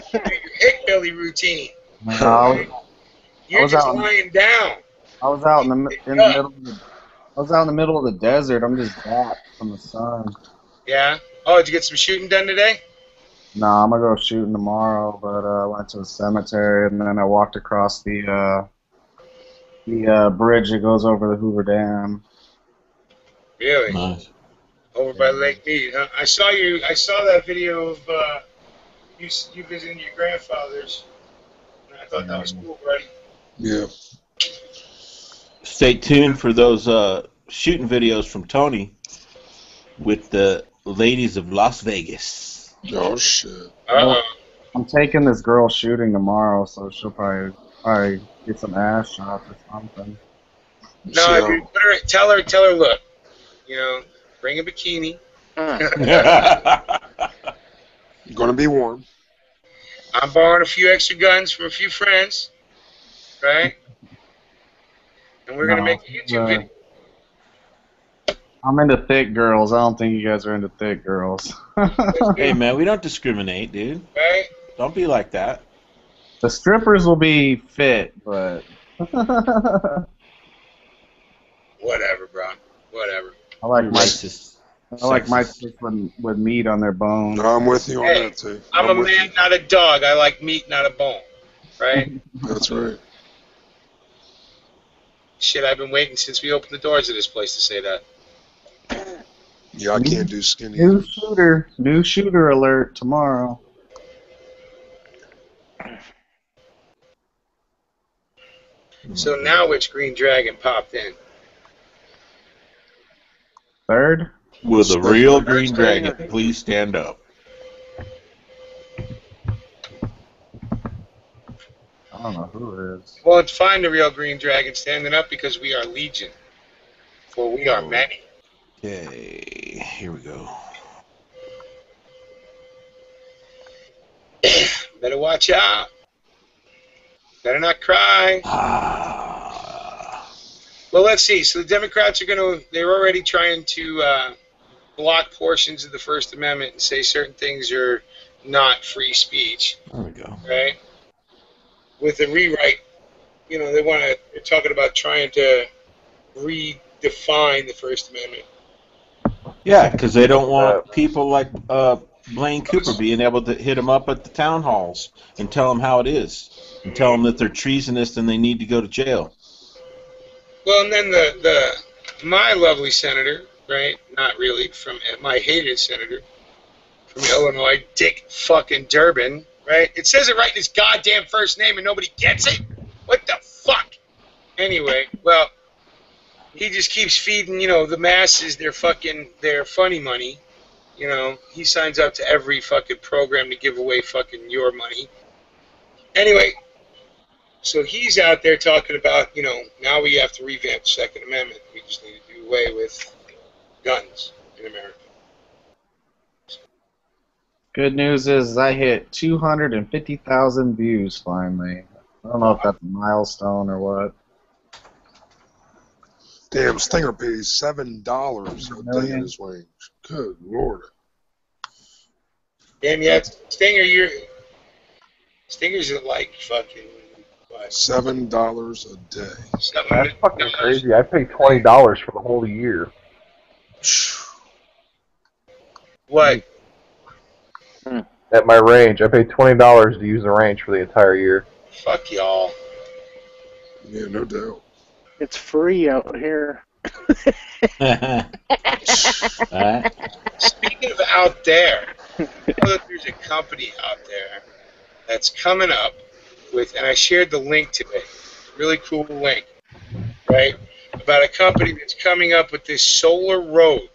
Speaker 1: hick belly routine.
Speaker 5: No,
Speaker 1: You're just lying down.
Speaker 5: I was out in the middle. I was out in the middle of the desert. I'm just zapped from the sun.
Speaker 1: Yeah. Oh, did you get some shooting done today?
Speaker 5: Nah, I'm gonna go shooting tomorrow. But I went to the cemetery and then I walked across the bridge that goes over the Hoover Dam.
Speaker 1: Really?
Speaker 2: Nice.
Speaker 1: Over by Lake Mead, huh? I saw that video of you visiting your grandfather's. And I thought that was cool, buddy.
Speaker 6: Yeah.
Speaker 2: Stay tuned for those shooting videos from Tony with the ladies of Las Vegas.
Speaker 6: Oh shit.
Speaker 5: I'm taking this girl shooting tomorrow, so she'll probably get some ass shots or something.
Speaker 1: No,
Speaker 6: So-
Speaker 1: dude, tell her, look, bring a bikini.
Speaker 6: Gonna be warm.
Speaker 1: I'm borrowing a few extra guns from a few friends, right? And we're gonna make a YouTube video.
Speaker 5: I'm into thick girls. I don't think you guys are into thick girls.
Speaker 2: Hey, man, we don't discriminate, dude.
Speaker 1: Right?
Speaker 2: Don't be like that.
Speaker 5: The strippers will be fit, but
Speaker 1: Whatever, bro. Whatever.
Speaker 5: I like
Speaker 2: You're
Speaker 5: my
Speaker 2: racist.
Speaker 5: chicks with meat on their bones.
Speaker 6: No, I'm with you on
Speaker 1: Hey,
Speaker 6: that too.
Speaker 1: I'm a
Speaker 6: with
Speaker 1: man,
Speaker 6: you.
Speaker 1: not a dog. I like meat, not a bone. Right?
Speaker 6: That's right.
Speaker 1: Shit, I've been waiting since we opened the doors of this place to say that.
Speaker 6: Yeah, I can't do skinny.
Speaker 5: New shooter alert tomorrow.
Speaker 1: So now which green dragon popped in?
Speaker 5: Third?
Speaker 2: Will the real green dragon please stand up?
Speaker 5: I don't know who it is.
Speaker 1: Well, it's fine the real green dragon standing up because we are legion. For we are many.
Speaker 2: Okay, here we go.
Speaker 1: Better watch out. Better not cry. Well, let's see. So the Democrats they're already trying to block portions of the First Amendment and say certain things are not free speech.
Speaker 2: There we go.
Speaker 1: Right? With the rewrite, they're talking about trying to redefine the First Amendment.
Speaker 2: Yeah, because they don't want people like Blaine Cooper being able to hit them up at the town halls and tell them how it is, and tell them that they're treasonous and they need to go to jail.
Speaker 1: Well, and then the my lovely senator, right? Not really, from my hated senator from Illinois, Dick fucking Durbin, right? It says it right in his goddamn first name and nobody gets it? What the fuck? Anyway, well, he just keeps feeding, the masses their funny money. He signs up to every fucking program to give away fucking your money. Anyway, so he's out there talking about, now we have to revamp the Second Amendment. We just need to do away with guns in America.
Speaker 5: Good news is I hit 250,000 views finally. I don't know if that's a milestone or what.
Speaker 6: Damn, Stinger pays $7 a day in his range. Good Lord.
Speaker 1: Damn, yeah, Stinger's at like fucking what?
Speaker 6: $7 a day.
Speaker 3: That's fucking crazy. I pay $20 for the whole year.
Speaker 1: What?
Speaker 3: At my range, I pay $20 to use the range for the entire year.
Speaker 1: Fuck y'all.
Speaker 6: Yeah, no doubt.
Speaker 4: It's free out here.
Speaker 1: Speaking of out there, I know that there's a company out there that's coming up with, and I shared the link today, really cool link, right, about a company that's coming up with this solar road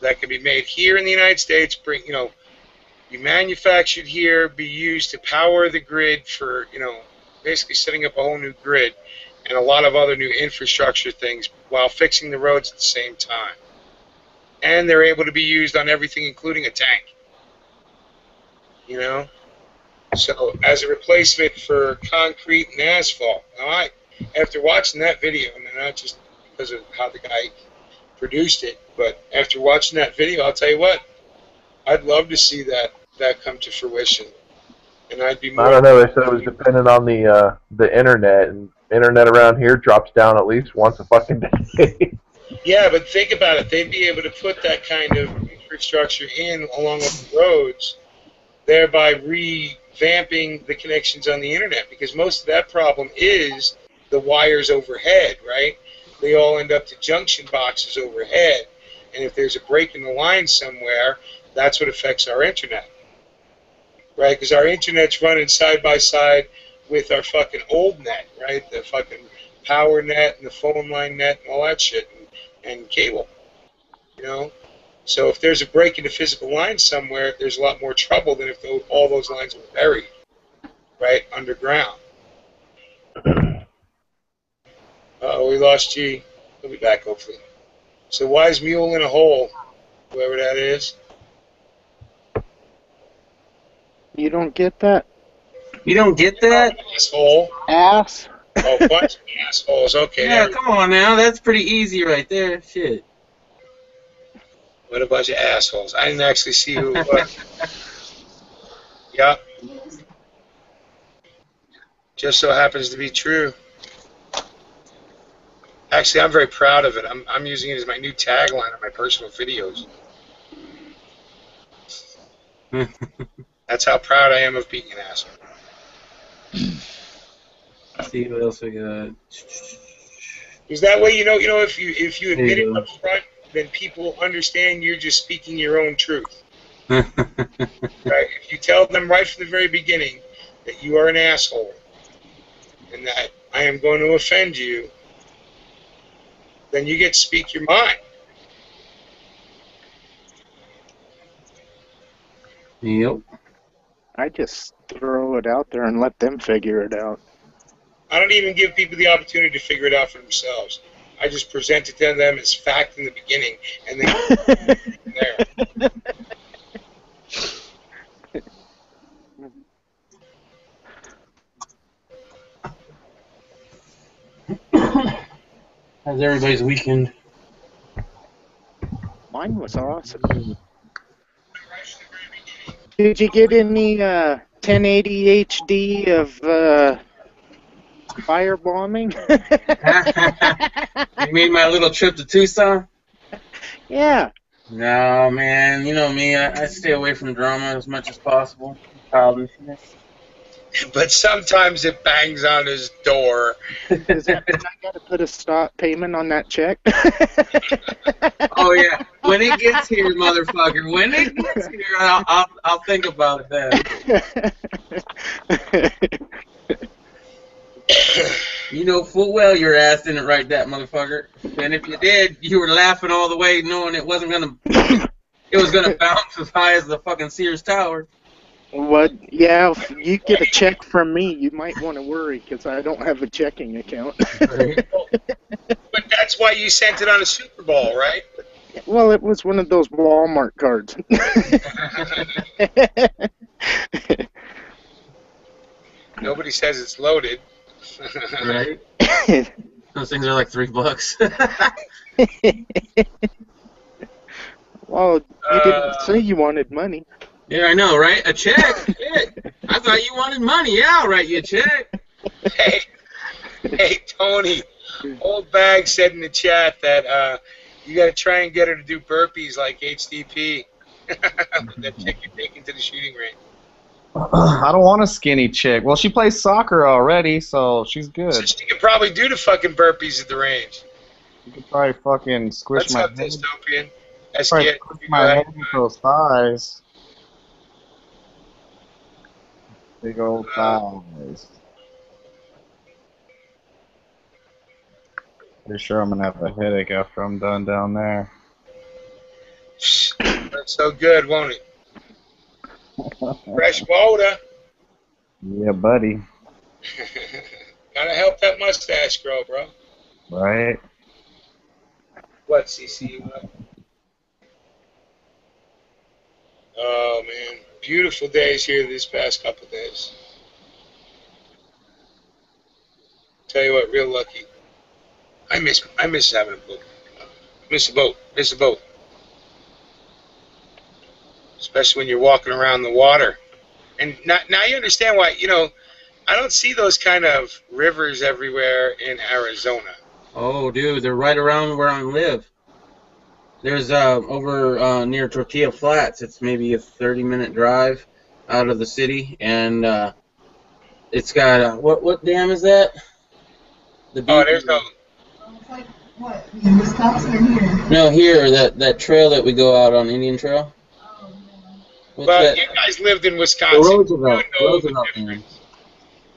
Speaker 1: that can be made here in the United States, be manufactured here, be used to power the grid for, basically setting up a whole new grid and a lot of other new infrastructure things while fixing the roads at the same time. And they're able to be used on everything, including a tank. So as a replacement for concrete and asphalt. Now, after watching that video, and not just because of how the guy produced it, but after watching that video, I'll tell you what, I'd love to see that come to fruition. And I'd be more...
Speaker 3: I don't know, they said it was dependent on the internet, and internet around here drops down at least once a fucking day.
Speaker 1: Yeah, but think about it. They'd be able to put that kind of infrastructure in along with the roads, thereby revamping the connections on the internet, because most of that problem is the wires overhead, right? They all end up to junction boxes overhead, and if there's a break in the line somewhere, that's what affects our internet, right? Because our internet's running side by side with our fucking old net, right? The fucking power net and the phone line net and all that shit, and cable, So if there's a break in the physical line somewhere, there's a lot more trouble than if all those lines were buried, right, underground. We lost G. He'll be back, hopefully. So wise mule in a hole, whoever that is.
Speaker 4: You don't get that?
Speaker 8: You don't get that?
Speaker 1: Asshole.
Speaker 4: Ass?
Speaker 1: Oh, bunch of assholes. Okay.
Speaker 8: Yeah, come on now. That's pretty easy right there. Shit.
Speaker 1: What a bunch of assholes. I didn't actually see who it was. Yep. Just so happens to be true. Actually, I'm very proud of it. I'm using it as my new tagline on my personal videos. That's how proud I am of being an asshole.
Speaker 8: Let's see what else we got.
Speaker 1: Is that way, if you admit it up front, then people understand you're just speaking your own truth. Right? If you tell them right from the very beginning that you are an asshole and that I am going to offend you, then you get to speak your mind.
Speaker 8: Yep.
Speaker 4: I just throw it out there and let them figure it out.
Speaker 1: I don't even give people the opportunity to figure it out for themselves. I just present it to them as fact in the beginning, and then from there.
Speaker 8: How's everybody's weekend?
Speaker 4: Mine was awesome. Did you get any 1080 HD of firebombing?
Speaker 8: You made my little trip to Tucson?
Speaker 4: Yeah.
Speaker 8: No, man. You know me. I stay away from drama as much as possible. Childishness.
Speaker 1: but sometimes it bangs on his door.
Speaker 4: Does that mean I got to put a stop payment on that check?
Speaker 8: Oh yeah, when it gets here, motherfucker. When it gets here, I'll think about it then. You know full well your ass didn't write that, motherfucker. And if you did, you were laughing all the way, knowing it was gonna bounce as high as the fucking Sears Tower.
Speaker 4: What? Yeah, if you get a check from me, you might want to worry because I don't have a checking account.
Speaker 1: But that's why you sent it on a Super Bowl, right?
Speaker 4: Well, it was one of those Walmart cards.
Speaker 1: Nobody says it's loaded.
Speaker 8: Right? Those things are like $3.
Speaker 4: Well, you didn't say you wanted money.
Speaker 8: Yeah, I know, right? A check? Shit. I thought you wanted money. Yeah, I'll write you a check.
Speaker 1: Hey, Tony, Old Bag said in the chat that you got to try and get her to do burpees like HDP. That chick you're taking to the shooting range.
Speaker 5: I don't want a skinny chick. Well, she plays soccer already, so she's good.
Speaker 1: So she could probably do the fucking burpees at the range.
Speaker 5: You could probably fucking squish
Speaker 1: What's
Speaker 5: my
Speaker 1: up,
Speaker 5: head.
Speaker 1: Dystopian?
Speaker 5: Probably squish my head with those thighs. Big old thighs. Pretty sure I'm gonna have a headache after I'm done down there.
Speaker 1: That's so good, won't it? Fresh water.
Speaker 5: Yeah, buddy.
Speaker 1: Gotta help that mustache grow, bro.
Speaker 5: Right?
Speaker 1: What, CC? Oh, man. Beautiful days here this past couple days. Tell you what, real lucky. I miss having a boat. Miss a boat. Miss a boat. Especially when you're walking around the water. And now you understand why, I don't see those kind of rivers everywhere in Arizona.
Speaker 8: Oh, dude, they're right around where I live. There's over near Tortilla Flats. It's maybe a 30-minute drive out of the city, and it's got what dam is that?
Speaker 1: There's no.
Speaker 7: What? In Wisconsin or here?
Speaker 8: No, here that trail that we go out on, Indian Trail.
Speaker 1: Well, you guys lived in Wisconsin.
Speaker 8: Roosevelt.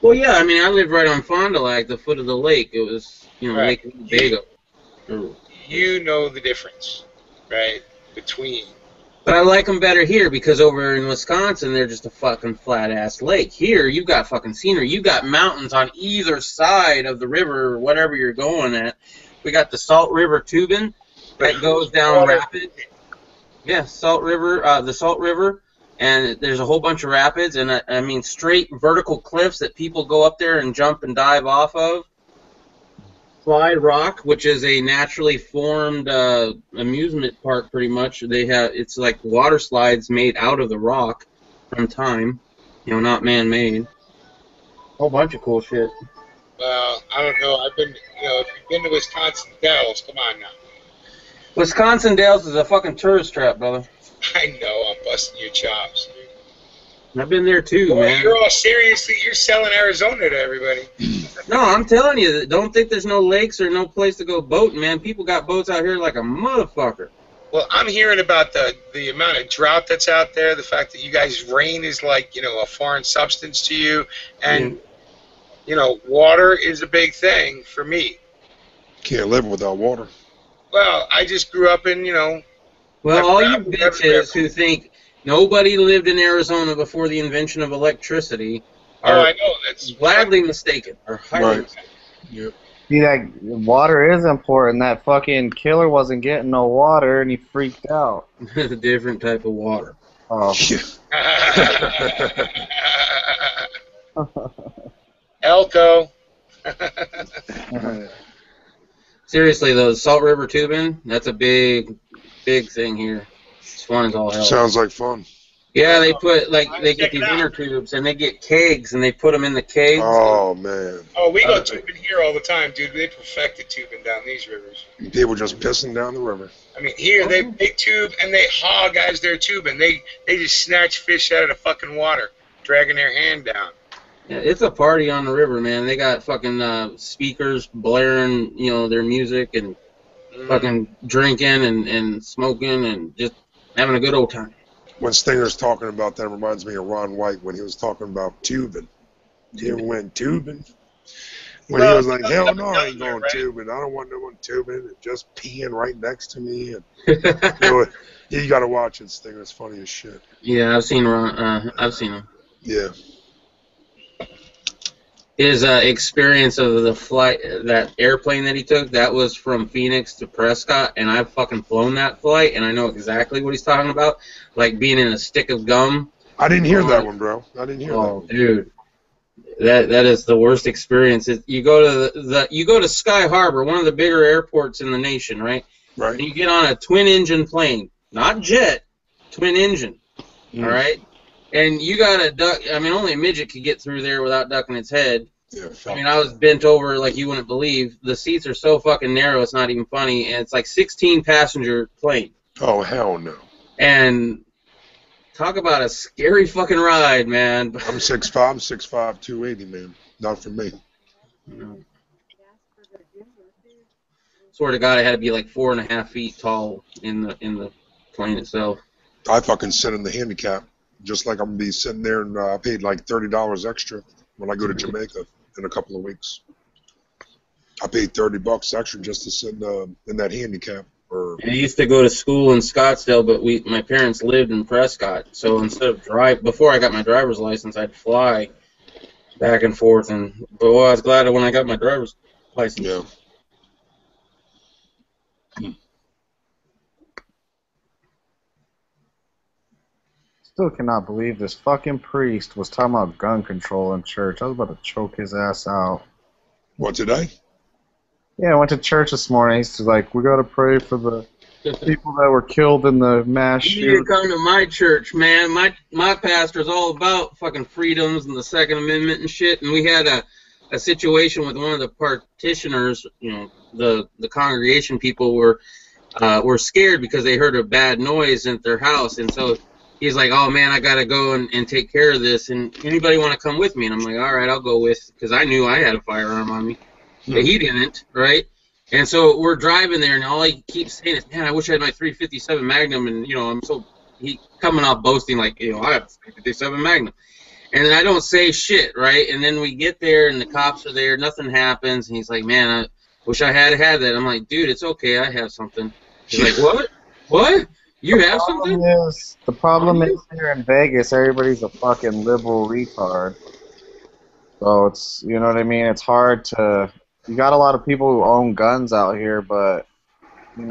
Speaker 8: Well, yeah, I mean, I lived right on Fond du Lac, the foot of the lake. It was,
Speaker 1: right.
Speaker 8: Lake Winnebago.
Speaker 1: You know the difference, right, between.
Speaker 8: But I like them better here because over in Wisconsin, they're just a fucking flat-ass lake. Here, you've got fucking scenery. You've got mountains on either side of the river or whatever you're going at. We got the Salt River tubing that goes down rapid. Yeah, Salt River, the Salt River. And there's a whole bunch of rapids, and I mean straight vertical cliffs that people go up there and jump and dive off of. Slide Rock, which is a naturally formed amusement park, pretty much. It's like water slides made out of the rock from time, not man-made. Whole bunch of cool shit.
Speaker 1: Well, I don't know. I've been, if you've been to Wisconsin Dells, come on now.
Speaker 8: Wisconsin Dells is a fucking tourist trap, brother.
Speaker 1: I know, I'm busting your chops, dude.
Speaker 8: I've been there too,
Speaker 1: Boy,
Speaker 8: man.
Speaker 1: You're selling Arizona to everybody.
Speaker 8: No, I'm telling you, don't think there's no lakes or no place to go boating, man. People got boats out here like a motherfucker.
Speaker 1: Well, I'm hearing about the amount of drought that's out there, the fact that you guys, rain is like, a foreign substance to you, and, water is a big thing for me.
Speaker 6: Can't live without water.
Speaker 1: Well, I just grew up in,
Speaker 8: Well, all you bitches who think nobody lived in Arizona before the invention of electricity are
Speaker 1: I know. That's
Speaker 8: gladly mistaken. Or highly mistaken.
Speaker 6: Yep.
Speaker 5: See, that water is important. That fucking killer wasn't getting no water, and he freaked out.
Speaker 8: A different type of water.
Speaker 5: Oh.
Speaker 1: Elko.
Speaker 8: Seriously, though, Salt River tubing, that's a big thing here. It's fun as all hell.
Speaker 6: Sounds like fun.
Speaker 8: Yeah, they get these inner tubes, and they get kegs, and they put them in the kegs.
Speaker 6: Oh, man.
Speaker 1: Oh, we go tubing here all the time, dude. They perfected tubing down these rivers.
Speaker 6: People just pissing down the river.
Speaker 1: I mean, here, they tube, and they hog as they're tubing. They just snatch fish out of the fucking water, dragging their hand down.
Speaker 8: Yeah, it's a party on the river, man. They got fucking speakers blaring, their music and fucking drinking and smoking and just having a good old time.
Speaker 6: When Stinger's talking about that, reminds me of Ron White when he was talking about tubing. You ever went tubing? When he was like, hell no, I ain't going tubing. I don't want no one tubing and just peeing right next to me. And you got to watch it, Stinger. It's funny as shit.
Speaker 8: Yeah, I've seen Ron. I've seen him.
Speaker 6: Yeah.
Speaker 8: His experience of the flight, that airplane that he took, that was from Phoenix to Prescott, and I've fucking flown that flight, and I know exactly what he's talking about, like being in a stick of gum.
Speaker 6: I didn't hear that one, bro. I didn't hear that one.
Speaker 8: Dude, that is the worst experience. You go to Sky Harbor, one of the bigger airports in the nation, right?
Speaker 6: Right.
Speaker 8: And you get on a twin-engine plane, not jet, twin engine, all right? And you got to duck. I mean, only a midget could get through there without ducking its head.
Speaker 6: Yeah,
Speaker 8: I mean, I was bent over like you wouldn't believe. The seats are so fucking narrow, it's not even funny. And it's like 16-passenger plane.
Speaker 6: Oh, hell no.
Speaker 8: And talk about a scary fucking ride, man.
Speaker 6: I'm 6'5", 280, man. Not for me.
Speaker 8: Swear to God, I had to be like 4.5 feet tall in the plane itself.
Speaker 6: I fucking sit in the handicap. Just like I'm going to be sitting there, and I paid like $30 extra when I go to Jamaica in a couple of weeks. I paid $30 extra just to sit in that handicap.
Speaker 8: I used to go to school in Scottsdale, but my parents lived in Prescott. So instead of before I got my driver's license, I'd fly back and forth. But I was glad when I got my driver's license.
Speaker 6: Yeah.
Speaker 5: Still cannot believe this fucking priest was talking about gun control in church. I was about to choke his ass out.
Speaker 6: What, today?
Speaker 5: Yeah, I went to church this morning. He's like, we got to pray for the people that were killed in the mass shooting.
Speaker 8: You need to come to my church, man. My pastor's all about fucking freedoms and the Second Amendment and shit. And we had a situation with one of the partitioners. The congregation people were scared because they heard a bad noise at their house, and so he's like, oh, man, I got to go and take care of this. And anybody want to come with me? And I'm like, all right, I'll go with, because I knew I had a firearm on me. But he didn't, right? And so we're driving there, and all he keeps saying is, man, I wish I had my .357 Magnum. And, he coming off boasting like, I have a .357 Magnum. And then I don't say shit, right? And then we get there, and the cops are there. Nothing happens. And he's like, man, I wish I had that. I'm like, dude, it's okay. I have something. He's like, what? What? You have something?
Speaker 5: The problem is here in Vegas, everybody's a fucking liberal retard. So it's, you know what I mean? It's hard to... You got a lot of people who own guns out here, but, they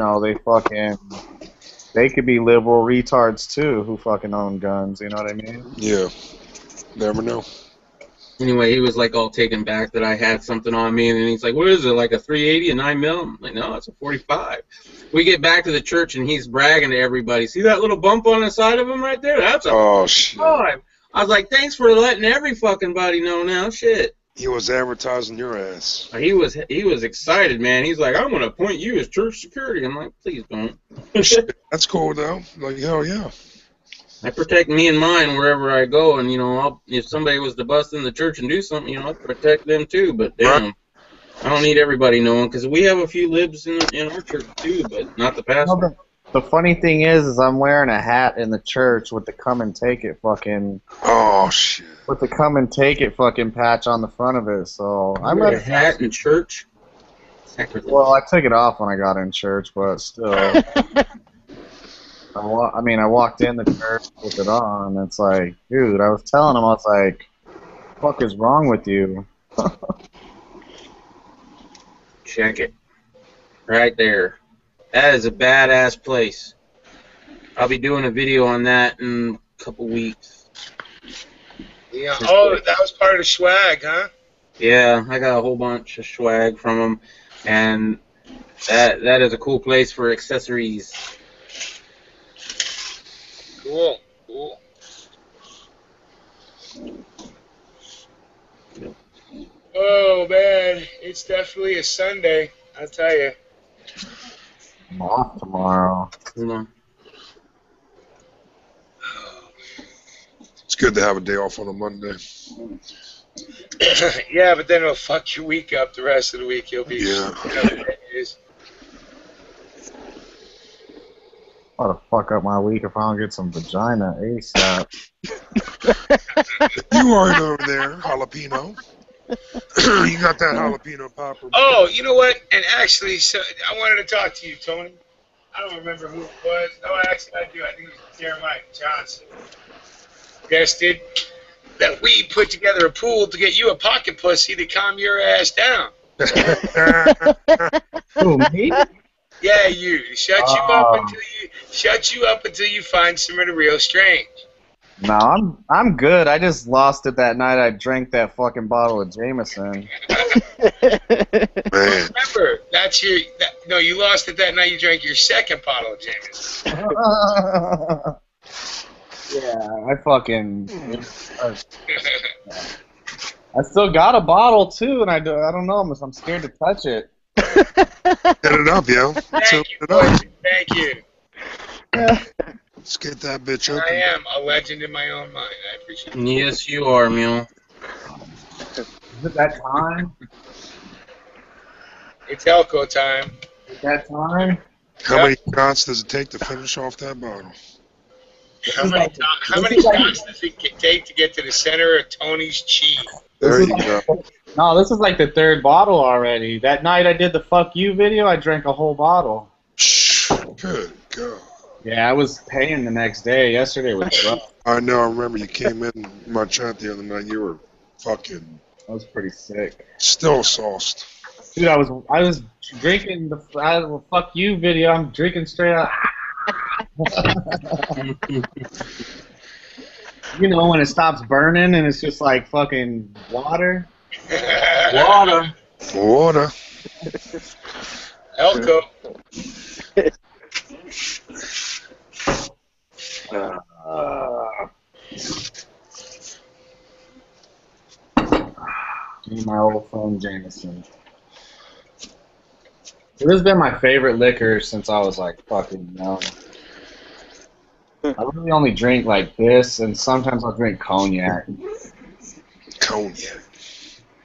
Speaker 5: could be liberal retards too who fucking own guns, you know what I mean?
Speaker 6: Yeah. Never know.
Speaker 8: Anyway, he was like all taken back that I had something on me, and then he's like, what is it, like a 380, a 9mm? I'm like, no, it's a 45. We get back to the church, and he's bragging to everybody. See that little bump on the side of him right there? That's a 45. I was like, thanks for letting every fucking body know now. Shit.
Speaker 6: He was advertising your ass.
Speaker 8: He was excited, man. He's like, I'm going to appoint you as church security. I'm like, please don't.
Speaker 6: That's cool, though. Like, hell yeah.
Speaker 8: I protect me and mine wherever I go, and, if somebody was to bust in the church and do something, I'll protect them too. But, damn, I don't need everybody knowing, because we have a few libs in our church too, but not the pastor.
Speaker 5: The funny thing is I'm wearing a hat in the church with the come and take it fucking...
Speaker 6: Oh, shit.
Speaker 5: With the come and take it fucking patch on the front of it, so...
Speaker 8: I wear a hat in church?
Speaker 5: Well, I took it off when I got in church, but still... I walked in the church with it on, and it's like, dude, I was telling him, I was like, what the fuck is wrong with you?
Speaker 8: Check it. Right there. That is a badass place. I'll be doing a video on that in a couple weeks.
Speaker 1: Yeah. Oh, that was part of the swag, huh?
Speaker 8: Yeah, I got a whole bunch of swag from them, and that is a cool place for accessories.
Speaker 1: Cool. Oh, man. It's definitely a Sunday, I'll tell you.
Speaker 5: I'm off tomorrow.
Speaker 6: It's good to have a day off on a Monday.
Speaker 1: Yeah, but then it'll fuck your week up the rest of the week. You'll be.
Speaker 6: Yeah.
Speaker 1: It is.
Speaker 5: I'll fuck up my week if I don't get some vagina ASAP.
Speaker 6: You are over there, jalapeno. You got that jalapeno popper.
Speaker 1: Oh, you know what? And actually, so I wanted to talk to you, Tony. I don't remember who it was. Oh, actually, I do. I think it was Jeremiah Johnson. Suggested that we put together a pool to get you a pocket pussy to calm your ass down.
Speaker 5: Who, me?
Speaker 1: Yeah, you. Shut you up until you find somebody real strange.
Speaker 5: No, I'm good. I just lost it that night I drank that fucking bottle of Jameson.
Speaker 6: Man.
Speaker 1: Remember, no, you lost it that night you drank your second bottle of Jameson.
Speaker 5: Yeah, I fucking... I still got a bottle, too, and I don't know, I'm scared to touch it.
Speaker 6: Get it up, yo.
Speaker 1: Thank you, boys. Thank you.
Speaker 6: Let's get that bitch open.
Speaker 1: I am a legend in my own mind. I appreciate it.
Speaker 8: Yes, you are, Mule.
Speaker 5: Is it that time?
Speaker 1: It's Elko time.
Speaker 5: Is it that time?
Speaker 6: How many shots does it take to finish off that bottle?
Speaker 1: How many shots does it take to get to the center of Tony's cheese?
Speaker 6: There you go.
Speaker 5: No, this is like the third bottle already. That night I did the fuck you video, I drank a whole bottle.
Speaker 6: Good God.
Speaker 5: Yeah, I was paying the next day. Yesterday was rough.
Speaker 6: I know, I remember you came in my chat the other night, you were fucking
Speaker 5: I was pretty sick.
Speaker 6: still sauced.
Speaker 5: Dude, I was drinking the fuck you video. I'm drinking straight out. You know when it stops burning and it's just like fucking water?
Speaker 8: Water.
Speaker 6: Water.
Speaker 1: Elko.
Speaker 5: My old friend Jameson. This has been my favorite liquor since I was like fucking young. I really only drink like this, and sometimes I'll drink cognac.
Speaker 6: Cognac.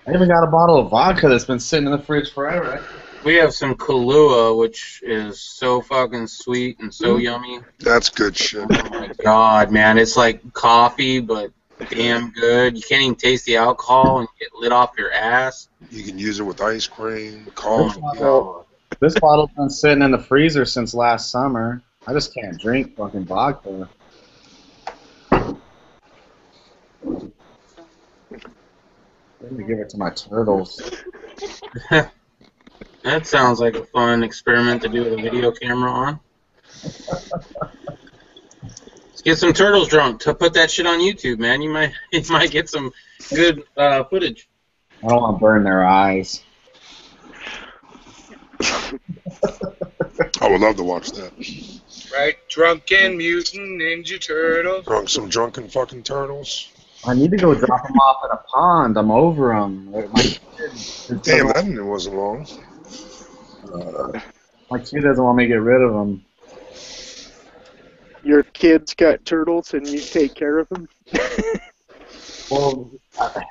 Speaker 5: I even got a bottle of vodka that's been sitting in the fridge forever.
Speaker 8: We have some Kahlua, which is so fucking sweet and so yummy.
Speaker 6: That's good shit.
Speaker 8: Oh my god, man. It's like coffee, but damn good. You can't even taste the alcohol and get lit off your ass.
Speaker 6: You can use it with ice cream, coffee.
Speaker 5: This bottle's been sitting in the freezer since last summer. I just can't drink fucking vodka. Let me give it to my turtles.
Speaker 8: That sounds like a fun experiment to do with a video camera on. Let's get some turtles drunk to put that shit on YouTube, man. You might get some good footage.
Speaker 5: I don't want to burn their eyes.
Speaker 6: I would love to watch that.
Speaker 1: Right? Drunken Mutant Ninja Turtles.
Speaker 6: Some drunken fucking turtles.
Speaker 5: I need to go drop them off in a pond. I'm over them.
Speaker 6: Damn, that wasn't long.
Speaker 5: My kid doesn't want me to get rid of them.
Speaker 4: Your kid's got turtles and you take care of them?
Speaker 5: Well,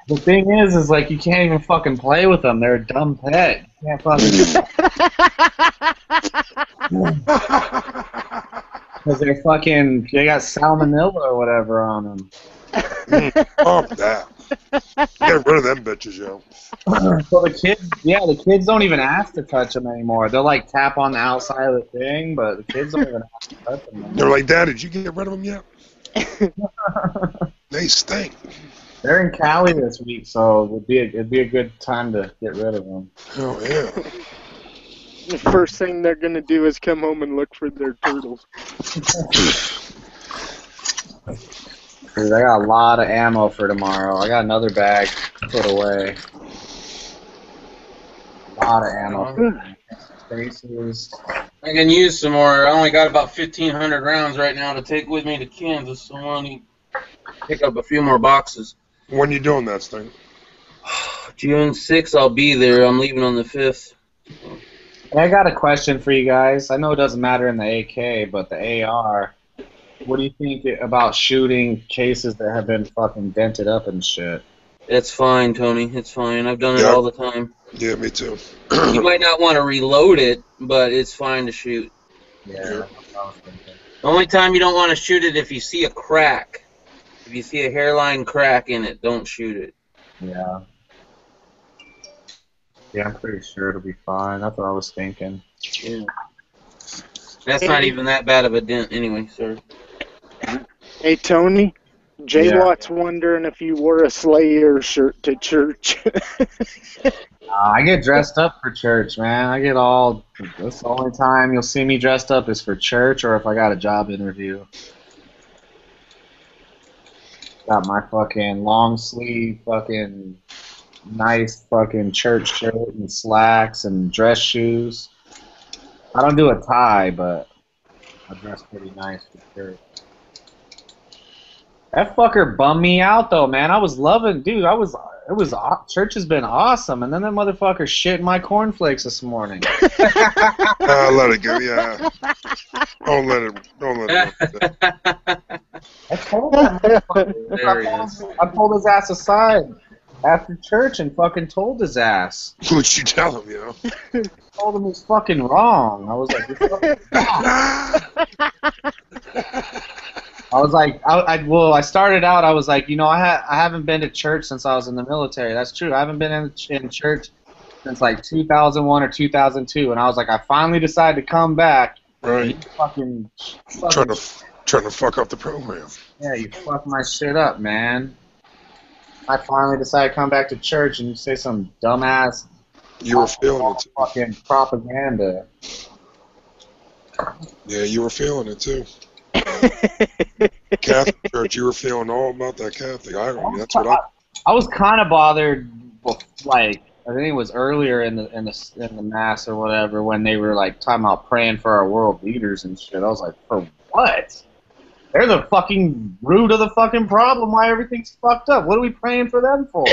Speaker 5: the thing is like you can't even fucking play with them. They're a dumb pet. You can't fucking. Because they got salmonella or whatever on them.
Speaker 6: Fuck that. Get rid of them bitches, yo.
Speaker 5: So the kids don't even ask to touch them anymore. They'll like tap on the outside of the thing, but the kids don't even ask to touch them anymore.
Speaker 6: They're like, Dad, did you get rid of them yet? They stink.
Speaker 5: They're in Cali this week, so it'd be a good time to get rid of them.
Speaker 6: Oh yeah.
Speaker 4: The first thing they're gonna do is come home and look for their turtles.
Speaker 5: Dude, I got a lot of ammo for tomorrow. I got another bag put away. A lot of ammo. Spaces.
Speaker 8: I can use some more. I only got about 1,500 rounds right now to take with me to Kansas, so I want to pick up a few more boxes.
Speaker 6: When you doing that thing?
Speaker 8: June 6th, I'll be there. I'm leaving on the 5th.
Speaker 5: I got a question for you guys. I know it doesn't matter in the AK, but the AR. What do you think about shooting cases that have been fucking dented up and shit?
Speaker 8: It's fine, Tony. It's fine. I've done it
Speaker 6: Yeah.
Speaker 8: all the time.
Speaker 6: Yeah, me too.
Speaker 8: You might not want to reload it, but it's fine to shoot.
Speaker 5: Yeah,
Speaker 6: Yeah.
Speaker 5: that's what I was thinking.
Speaker 8: The only time you don't want to shoot it if you see a crack. If you see a hairline crack in it, don't shoot it.
Speaker 5: Yeah. Yeah, I'm pretty sure it'll be fine. That's what I was thinking.
Speaker 8: Yeah. That's not even that bad of a dent anyway, sir.
Speaker 4: Hey, Tony. J
Speaker 5: Yeah.
Speaker 4: Watt's wondering if you wore a Slayer shirt to church.
Speaker 5: I get dressed up for church, man. I get all. That's the only time you'll see me dressed up is for church or if I got a job interview. Got my fucking long sleeve, fucking nice fucking church shirt and slacks and dress shoes. I don't do a tie, but I dress pretty nice for church. That fucker bummed me out though, man. I was loving, dude. Church has been awesome, and then that motherfucker shit in my cornflakes this morning.
Speaker 6: Let it go. Yeah. Don't let it.
Speaker 5: I told that motherfucker.
Speaker 8: There he is.
Speaker 5: I pulled his ass aside after church and fucking told his ass.
Speaker 6: What'd you tell him, you know?
Speaker 5: Told him he's fucking wrong. I was like, you're fucking wrong. I was like, I started out, I was like, you know, I haven't been to church since I was in the military. That's true. I haven't been in church since like 2001 or 2002. And I was like, I finally decided to come back.
Speaker 6: Right.
Speaker 5: Fucking
Speaker 6: Trying to fuck up the program.
Speaker 5: yeah, you fucked my shit up, man. I finally decided to come back to church and you say some dumbass
Speaker 6: You were feeling it too.
Speaker 5: fucking propaganda.
Speaker 6: Yeah, you were feeling it too. Catholic church, you were feeling all about that Catholic. That's what
Speaker 5: I was kind of bothered, like I think it was earlier in the mass or whatever when they were like talking about praying for our world leaders and shit. I was like, for what? They're the fucking root of the fucking problem. Why everything's fucked up? What are we praying for them for?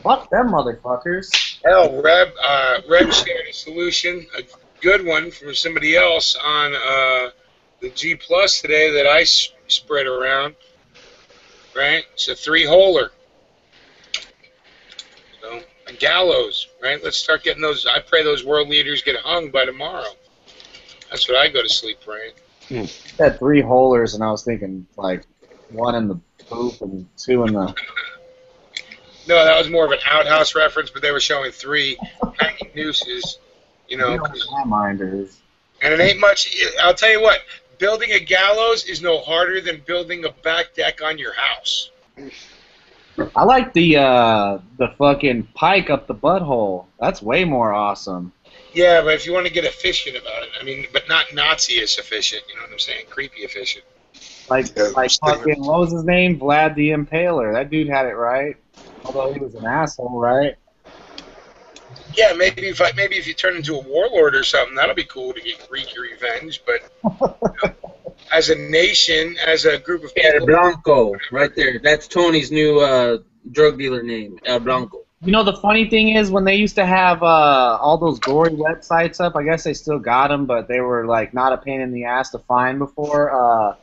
Speaker 5: Fuck them motherfuckers.
Speaker 1: Hell, Reb shared a solution, a good one from somebody else on the G Plus today that I spread around. Right, it's a 3-holer. So a gallows, right? Let's start getting those. I pray those world leaders get hung by tomorrow. That's what I go to sleep praying.
Speaker 5: I had 3 holers and I was thinking like 1 in the poop and 2 in the.
Speaker 1: No, that was more of an outhouse reference, but they were showing 3 hanging nooses. You know,
Speaker 5: My mind is.
Speaker 1: and it ain't much. I'll tell you what. Building a gallows is no harder than building a back deck on your house.
Speaker 5: I like the fucking pike up the butthole. That's way more awesome.
Speaker 1: Yeah, but if you want to get efficient about it, I mean, but not Nazi-ish efficient, you know what I'm saying? Creepy efficient.
Speaker 5: Like
Speaker 6: Yeah,
Speaker 5: fucking what was his name? Vlad the Impaler. That dude had it right. Although he was an asshole, right?
Speaker 1: Yeah, maybe if you turn into a warlord or something, that'll be cool to wreak your revenge. But you know, as a nation, as a group of
Speaker 8: El
Speaker 1: people,
Speaker 8: Blanco, right there. That's Tony's new drug dealer name, El Blanco.
Speaker 5: You know, the funny thing is when they used to have all those gory websites up, I guess they still got them, but they were like not a pain in the ass to find before.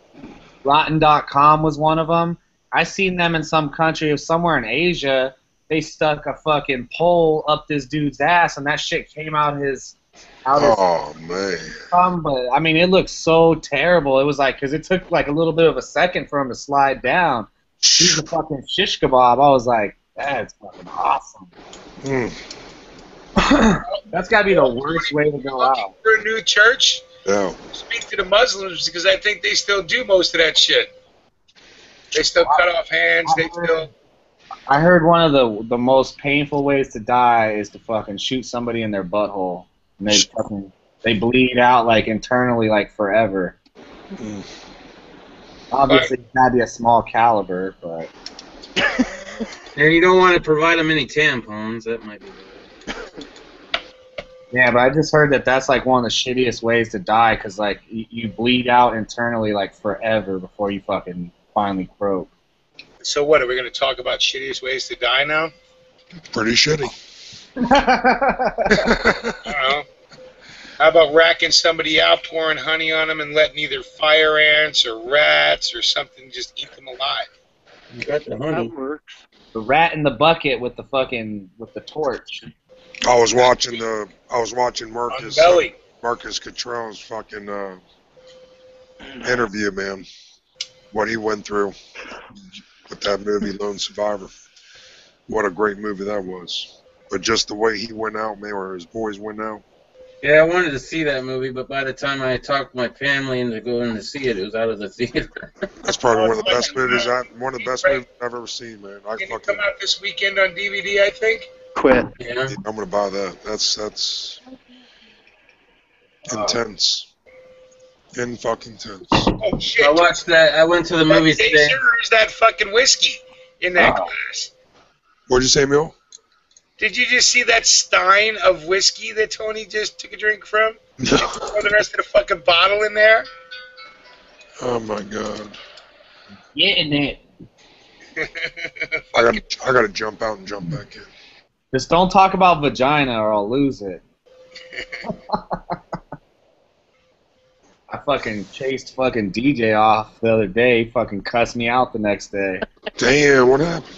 Speaker 5: Rotten.com was one of them. I seen them in some country, somewhere in Asia. They stuck a fucking pole up this dude's ass, and that shit came out his.
Speaker 6: Oh man.
Speaker 5: But I mean, it looked so terrible. It was like because it took like a little bit of a second for him to slide down. He's a fucking shish kebab. I was like, that's fucking awesome. That's gotta be the worst way to go out.
Speaker 1: for a new church,
Speaker 6: Yeah.
Speaker 1: speak to the Muslims because I think they still do most of that shit. They still cut off hands. They still.
Speaker 5: I heard one of the most painful ways to die is to fucking shoot somebody in their butthole. And they bleed out like internally like forever. Obviously, it's gotta be a small caliber, but.
Speaker 8: And you don't want to provide them any tampons. That might be bad.
Speaker 5: Yeah, but I just heard that that's like one of the shittiest ways to die because like you bleed out internally like forever before you fucking finally croak.
Speaker 1: So what? Are we going to talk about shittiest ways to die now?
Speaker 6: Pretty shitty.
Speaker 1: I don't know. How about racking somebody out, pouring honey on them, and letting either fire ants or rats or something just eat them alive?
Speaker 8: You got the honey.
Speaker 4: That works.
Speaker 5: The rat in the bucket with the fucking with the torch.
Speaker 6: I was watching
Speaker 1: On
Speaker 6: Marcus
Speaker 1: belly.
Speaker 6: Marcus Cottrell's fucking interview, man. What he went through with that movie, Lone Survivor. What a great movie that was. But just the way he went out, man, or his boys went out.
Speaker 8: Yeah, I wanted to see that movie, but by the time I talked my family into going to see it, it was out of the theater.
Speaker 6: That's probably one of the best movies I've ever seen, man.
Speaker 1: Can it come out this weekend on DVD, I think?
Speaker 4: Quit.
Speaker 8: Yeah.
Speaker 6: I'm gonna buy that. That's intense. In fucking tense.
Speaker 1: Oh, shit.
Speaker 8: I watched that. I went to the movies
Speaker 1: That
Speaker 8: today.
Speaker 1: Taser is that fucking whiskey in that glass.
Speaker 6: What'd you say, Mil?
Speaker 1: Did you just see that stein of whiskey that Tony just took a drink from?
Speaker 6: No.
Speaker 1: Throw the rest of the fucking bottle in there?
Speaker 6: Oh my god.
Speaker 5: Getting it.
Speaker 6: I gotta jump out and jump back in.
Speaker 5: Just don't talk about vagina or I'll lose it. I fucking chased fucking DJ off the other day. He fucking cussed me out the next day.
Speaker 6: Damn, what happened?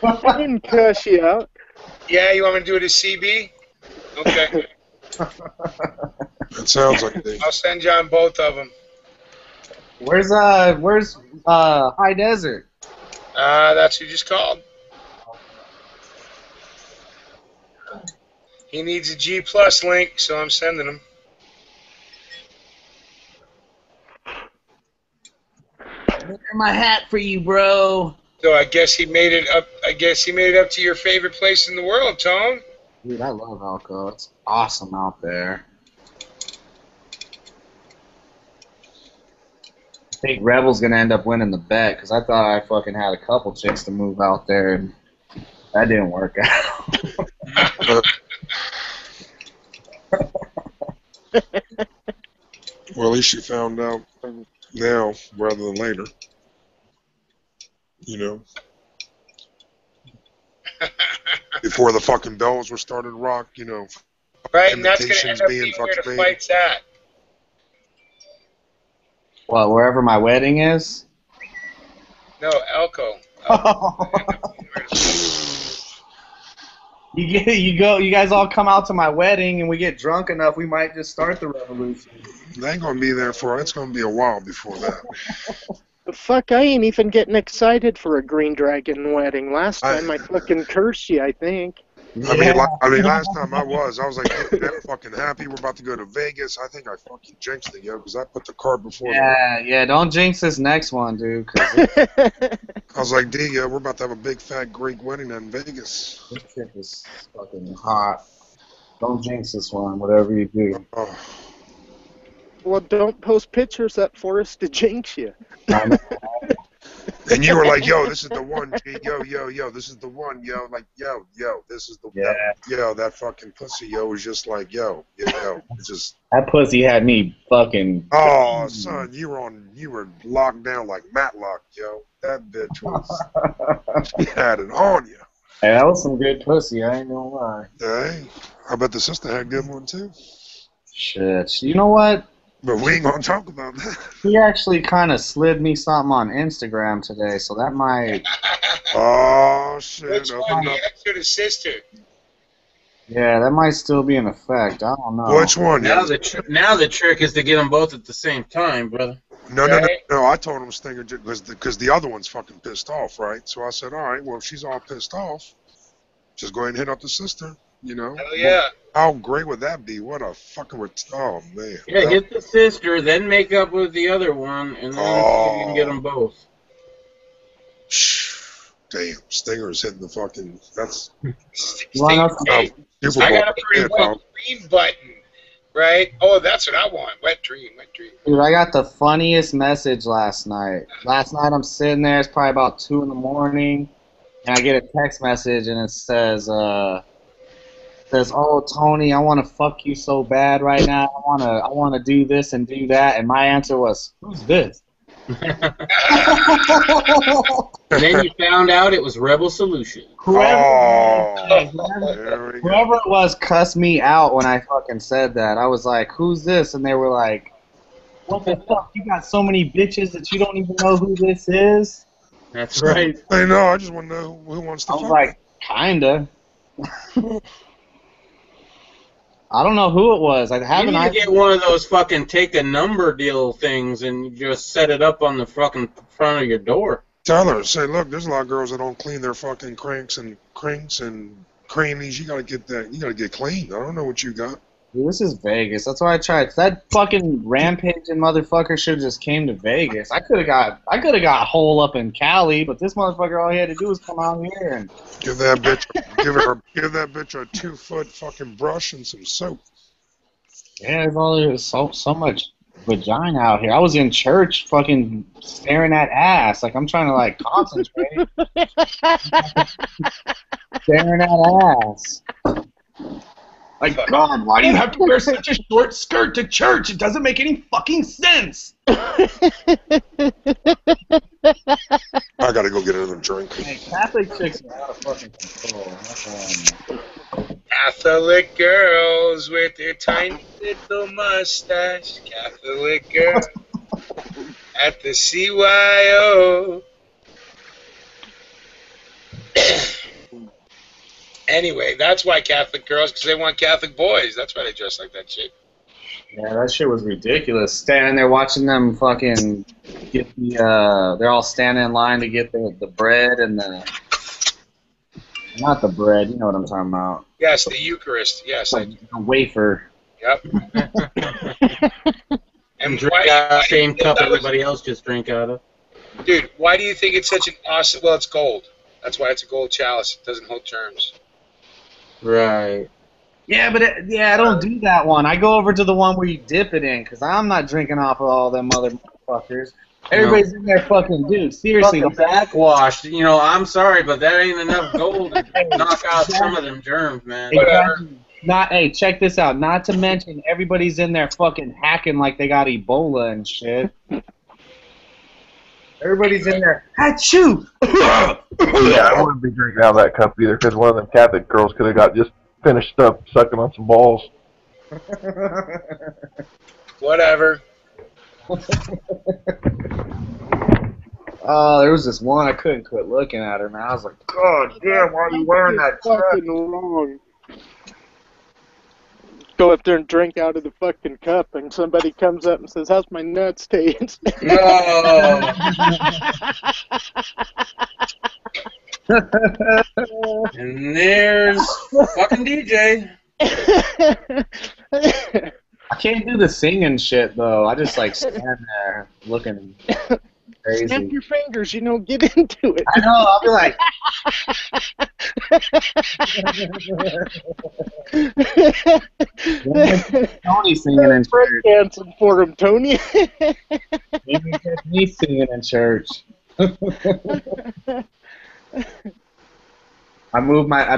Speaker 4: I didn't cuss you out.
Speaker 1: Yeah, you want me to do it as CB? Okay.
Speaker 6: That sounds like it.
Speaker 1: I'll send you on both of them.
Speaker 5: Where's High Desert?
Speaker 1: That's who just called. He needs a G Plus link, so I'm sending him.
Speaker 5: Wear my hat for you, bro.
Speaker 1: So I guess he made it up. I guess he made it up to your favorite place in the world, Tone.
Speaker 5: Dude, I love Elko. It's awesome out there. I think Rebel's gonna end up winning the bet because I thought I fucking had a couple chicks to move out there and that didn't work out.
Speaker 6: Well, at least you found out now rather than later. You know? Before the fucking bells were started to rock, you know.
Speaker 1: Right, and that's going to end up
Speaker 6: being
Speaker 1: being where the
Speaker 6: fucking made.
Speaker 1: fight's at.
Speaker 5: Well, wherever my wedding is?
Speaker 1: No, Elko.
Speaker 5: You guys all come out to my wedding and we get drunk enough, we might just start the revolution.
Speaker 6: They ain't gonna be there for it. It's gonna be a while before that.
Speaker 4: The fuck, I ain't even getting excited for a Green Dragon wedding. Last time I fucking cursed you, I think.
Speaker 6: I mean, last time I was like, I'm fucking happy. We're about to go to Vegas. I think I fucking jinxed it, yo, because I put the cart before
Speaker 5: Yeah, don't jinx this next one, dude.
Speaker 6: I was like, D, we're about to have a big, fat, great wedding in Vegas.
Speaker 5: This chick is fucking hot. Don't jinx this one, whatever you do.
Speaker 6: Oh.
Speaker 4: Well, don't post pictures up for us to jinx you.
Speaker 6: And you were like, yo, this is the one, G. Yo, this is the one, yo. Like, yo, this is the one. That fucking pussy, yo, was just like, yo. It's just.
Speaker 5: That pussy had me fucking.
Speaker 6: Oh, son, you were locked down like Matlock, yo. That bitch was. She had it on you.
Speaker 5: Hey, that was some good pussy, I ain't gonna lie.
Speaker 6: Hey, I bet the sister had a good one, too.
Speaker 5: Shit, you know what?
Speaker 6: But we ain't gonna talk about that.
Speaker 5: He actually kind of slid me something on Instagram today, so that might.
Speaker 6: Oh shit!
Speaker 1: Which one? The ex or the sister?
Speaker 5: Yeah, that might still be in effect. I don't know.
Speaker 6: Which one?
Speaker 8: Now the trick is to get them both at the same time, brother.
Speaker 6: No. I told him Stinger because the other one's fucking pissed off, right? So I said, all right, well, if she's all pissed off, just go ahead and hit up the sister. You know?
Speaker 1: Hell yeah.
Speaker 6: How great would that be? What a fucking oh man.
Speaker 8: Yeah, get the sister, then make up with the other one, and then see if you can get them both.
Speaker 6: Damn, Stinger's hitting the fucking. That's.
Speaker 1: I got a pretty wet dream button, right? Oh, that's what I want. Wet dream.
Speaker 5: Dude, I got the funniest message last night. Last night I'm sitting there, it's probably about 2 in the morning, and I get a text message and it says, oh, Tony, I want to fuck you so bad right now. I want to do this and do that. And my answer was, who's this?
Speaker 8: And then you found out it was Rebel Solution.
Speaker 5: Whoever it was cussed me out when I fucking said that. I was like, who's this? And they were like, what the fuck? You got so many bitches that you don't even know who this is?
Speaker 8: That's right.
Speaker 6: I know. I just want to know who wants to
Speaker 5: I was
Speaker 6: fuck.
Speaker 5: like, kinda. I don't know who it was. I
Speaker 8: You
Speaker 5: haven't.
Speaker 8: need to get one of those fucking take a number deal things and just set it up on the fucking front of your door.
Speaker 6: Tell her, say, look, there's a lot of girls that don't clean their fucking cranks and crannies. You gotta get that. You gotta get clean. I don't know what you got.
Speaker 5: Dude, this is Vegas. That's why I tried. That fucking rampaging motherfucker should have just came to Vegas. I could have got a hole up in Cali, but this motherfucker, all he had to do was come out here and
Speaker 6: Give that bitch, give that bitch a 2-foot fucking brush and some soap.
Speaker 5: yeah, there's so much vagina out here. I was in church, fucking staring at ass, like I'm trying to like concentrate, staring at ass. Like, God, why do you have to wear such a short skirt to church? It doesn't make any fucking sense.
Speaker 6: I gotta go get another drink.
Speaker 5: Hey, Catholic chicks are out of fucking control.
Speaker 1: Catholic girls with their tiny little mustache. Catholic girl at the CYO. Anyway, that's why Catholic girls, because they want Catholic boys. That's why they dress like that shit.
Speaker 5: Yeah, that shit was ridiculous. Standing there watching them fucking get the, they're all standing in line to get the bread and the, not the bread, you know what I'm talking about.
Speaker 1: Yes, the Eucharist. Yes.
Speaker 5: Like a wafer.
Speaker 1: Yep.
Speaker 8: And drink out of the same cup everybody else just drink out of.
Speaker 1: Dude, why do you think it's such an awesome, well, it's gold. That's why it's a gold chalice. It doesn't hold germs.
Speaker 8: Right.
Speaker 5: Yeah, but I don't do that one. I go over to the one where you dip it in, because I'm not drinking off of all them other motherfuckers. Everybody's in there fucking, dude, seriously.
Speaker 8: Fucking backwash. You know, I'm sorry, but that ain't enough gold to knock out some of them germs, man.
Speaker 5: Exactly. Hey, check this out. Not to mention, everybody's in there fucking hacking like they got Ebola and shit. Everybody's in there. Achoo!
Speaker 3: Yeah, I wouldn't be drinking out of that cup either, because one of them Catholic girls could have got just finished up sucking on some balls.
Speaker 1: Whatever.
Speaker 5: Oh, there was this one, I couldn't quit looking at her, man. I was like, God damn, why are you wearing that
Speaker 4: fucking wrong. Go up there and drink out of the fucking cup, and somebody comes up and says, "How's my nuts taste?"
Speaker 8: No. And there's fucking DJ.
Speaker 5: I can't do the singing shit, though. I just, like, stand there looking crazy.
Speaker 4: Snap your fingers, get into it.
Speaker 5: I know, I'll be like... Tony singing in church.
Speaker 4: Dancing for him, Tony.
Speaker 5: Maybe catch me singing in church. I move my,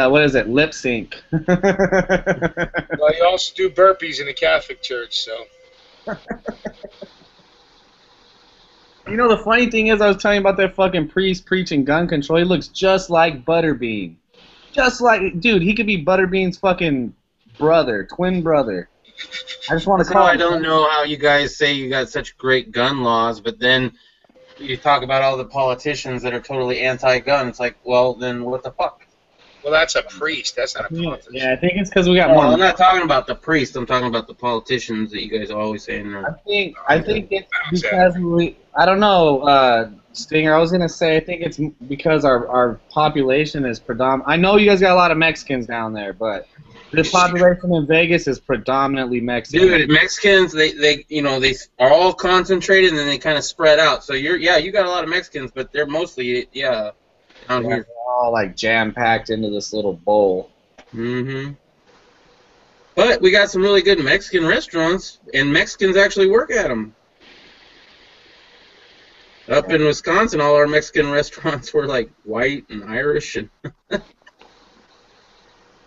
Speaker 5: what is it, lip sync.
Speaker 1: Well, you also do burpees in the Catholic Church, so.
Speaker 5: You know, the funny thing is, I was telling you about that fucking priest preaching gun control. He looks just like Butterbean. Just like, dude, he could be Butterbean's fucking brother, twin brother. I just want to call him.
Speaker 8: I don't know how you guys say you got such great gun laws, but then you talk about all the politicians that are totally anti-gun. It's like, well, then what the fuck?
Speaker 1: Well, that's a priest. That's not a politician.
Speaker 5: Yeah, I think it's because we got
Speaker 8: Well,
Speaker 5: more.
Speaker 8: I'm not talking about the priest. I'm talking about the politicians that you guys are always saying.
Speaker 5: I think it's because I don't know, Stinger. I was gonna say I think it's because our population is predominant. I know you guys got a lot of Mexicans down there, but the population in Vegas is predominantly Mexican.
Speaker 8: Dude, Mexicans, they are all concentrated and then they kind of spread out. So you got a lot of Mexicans, but they're mostly down here.
Speaker 5: They're all like jam packed into this little bowl.
Speaker 8: Mm-hmm. But we got some really good Mexican restaurants, and Mexicans actually work at them. Up in Wisconsin, all our Mexican restaurants were like white and Irish and.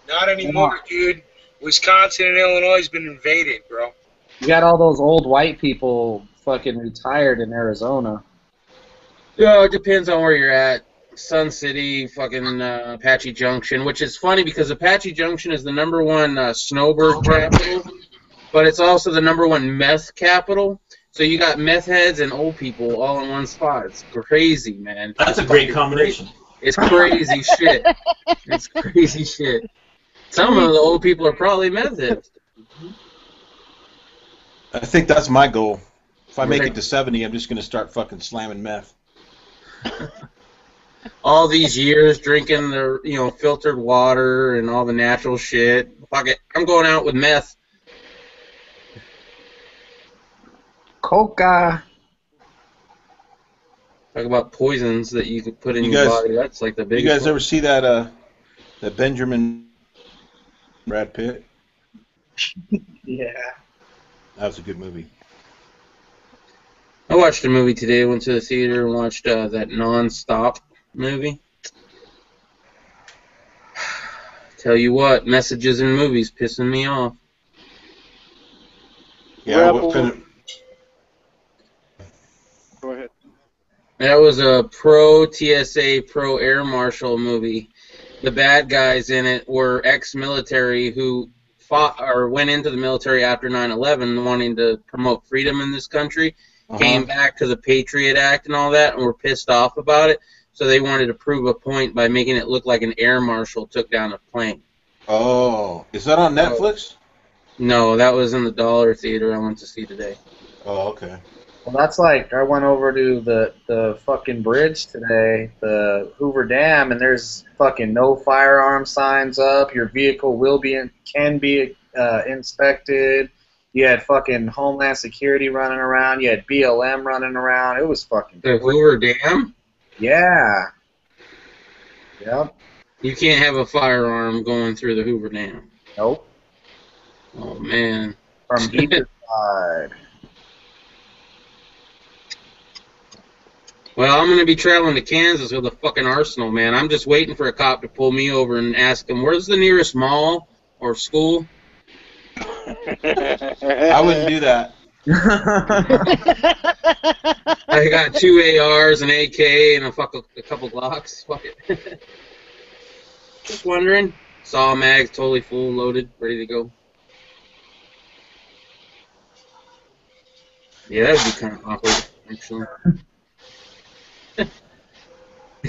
Speaker 1: Not anymore, dude. Wisconsin and Illinois has been invaded, bro.
Speaker 5: You got all those old white people fucking retired in Arizona.
Speaker 8: Yeah, it depends on where you're at. Sun City, fucking Apache Junction, which is funny because Apache Junction is the #1 snowbird capital, but it's also the #1 meth capital. So you got meth heads and old people all in one spot. It's crazy, man.
Speaker 2: That's a great combination.
Speaker 8: It's crazy shit. It's crazy shit. Some of the old people are probably meth heads.
Speaker 2: I think that's my goal. If I make it to 70, I'm just going to start fucking slamming meth.
Speaker 8: All these years drinking the filtered water and all the natural shit. Fuck it, I'm going out with meth.
Speaker 5: Coca.
Speaker 8: Talk about poisons that you could put in your body. That's like the biggest.
Speaker 2: You guys
Speaker 8: one.
Speaker 2: ever see that Benjamin Brad Pitt?
Speaker 5: Yeah.
Speaker 2: That was a good movie.
Speaker 8: I watched a movie today. Went to the theater and watched that Non-Stop movie. Tell you what, messages in movies pissing me off.
Speaker 2: Yeah,
Speaker 4: Go ahead.
Speaker 8: That was a pro-TSA, pro-air marshal movie. The bad guys in it were ex-military who fought or went into the military after 9/11 wanting to promote freedom in this country, came back to the Patriot Act and all that, and were pissed off about it. So they wanted to prove a point by making it look like an air marshal took down a plane.
Speaker 2: Oh, is that on Netflix?
Speaker 8: No, that was in the Dollar Theater I went to see today.
Speaker 2: Oh, okay.
Speaker 5: Well, that's like, I went over to the fucking bridge today, the Hoover Dam, and there's fucking no firearm signs up. Your vehicle can be inspected. You had fucking Homeland Security running around. You had BLM running around. It was fucking
Speaker 8: The Hoover Dam?
Speaker 5: Yeah. Yep.
Speaker 8: You can't have a firearm going through the Hoover Dam.
Speaker 5: Nope.
Speaker 8: Oh, man.
Speaker 5: From either side.
Speaker 8: Well, I'm going to be traveling to Kansas with a fucking arsenal, man. I'm just waiting for a cop to pull me over and ask him, where's the nearest mall or school?
Speaker 2: I wouldn't do that.
Speaker 8: I got 2 ARs, an AK, and a couple Glocks. Fuck it. Just wondering. Saw mags totally full, loaded, ready to go. Yeah, that would be kind of awkward, actually.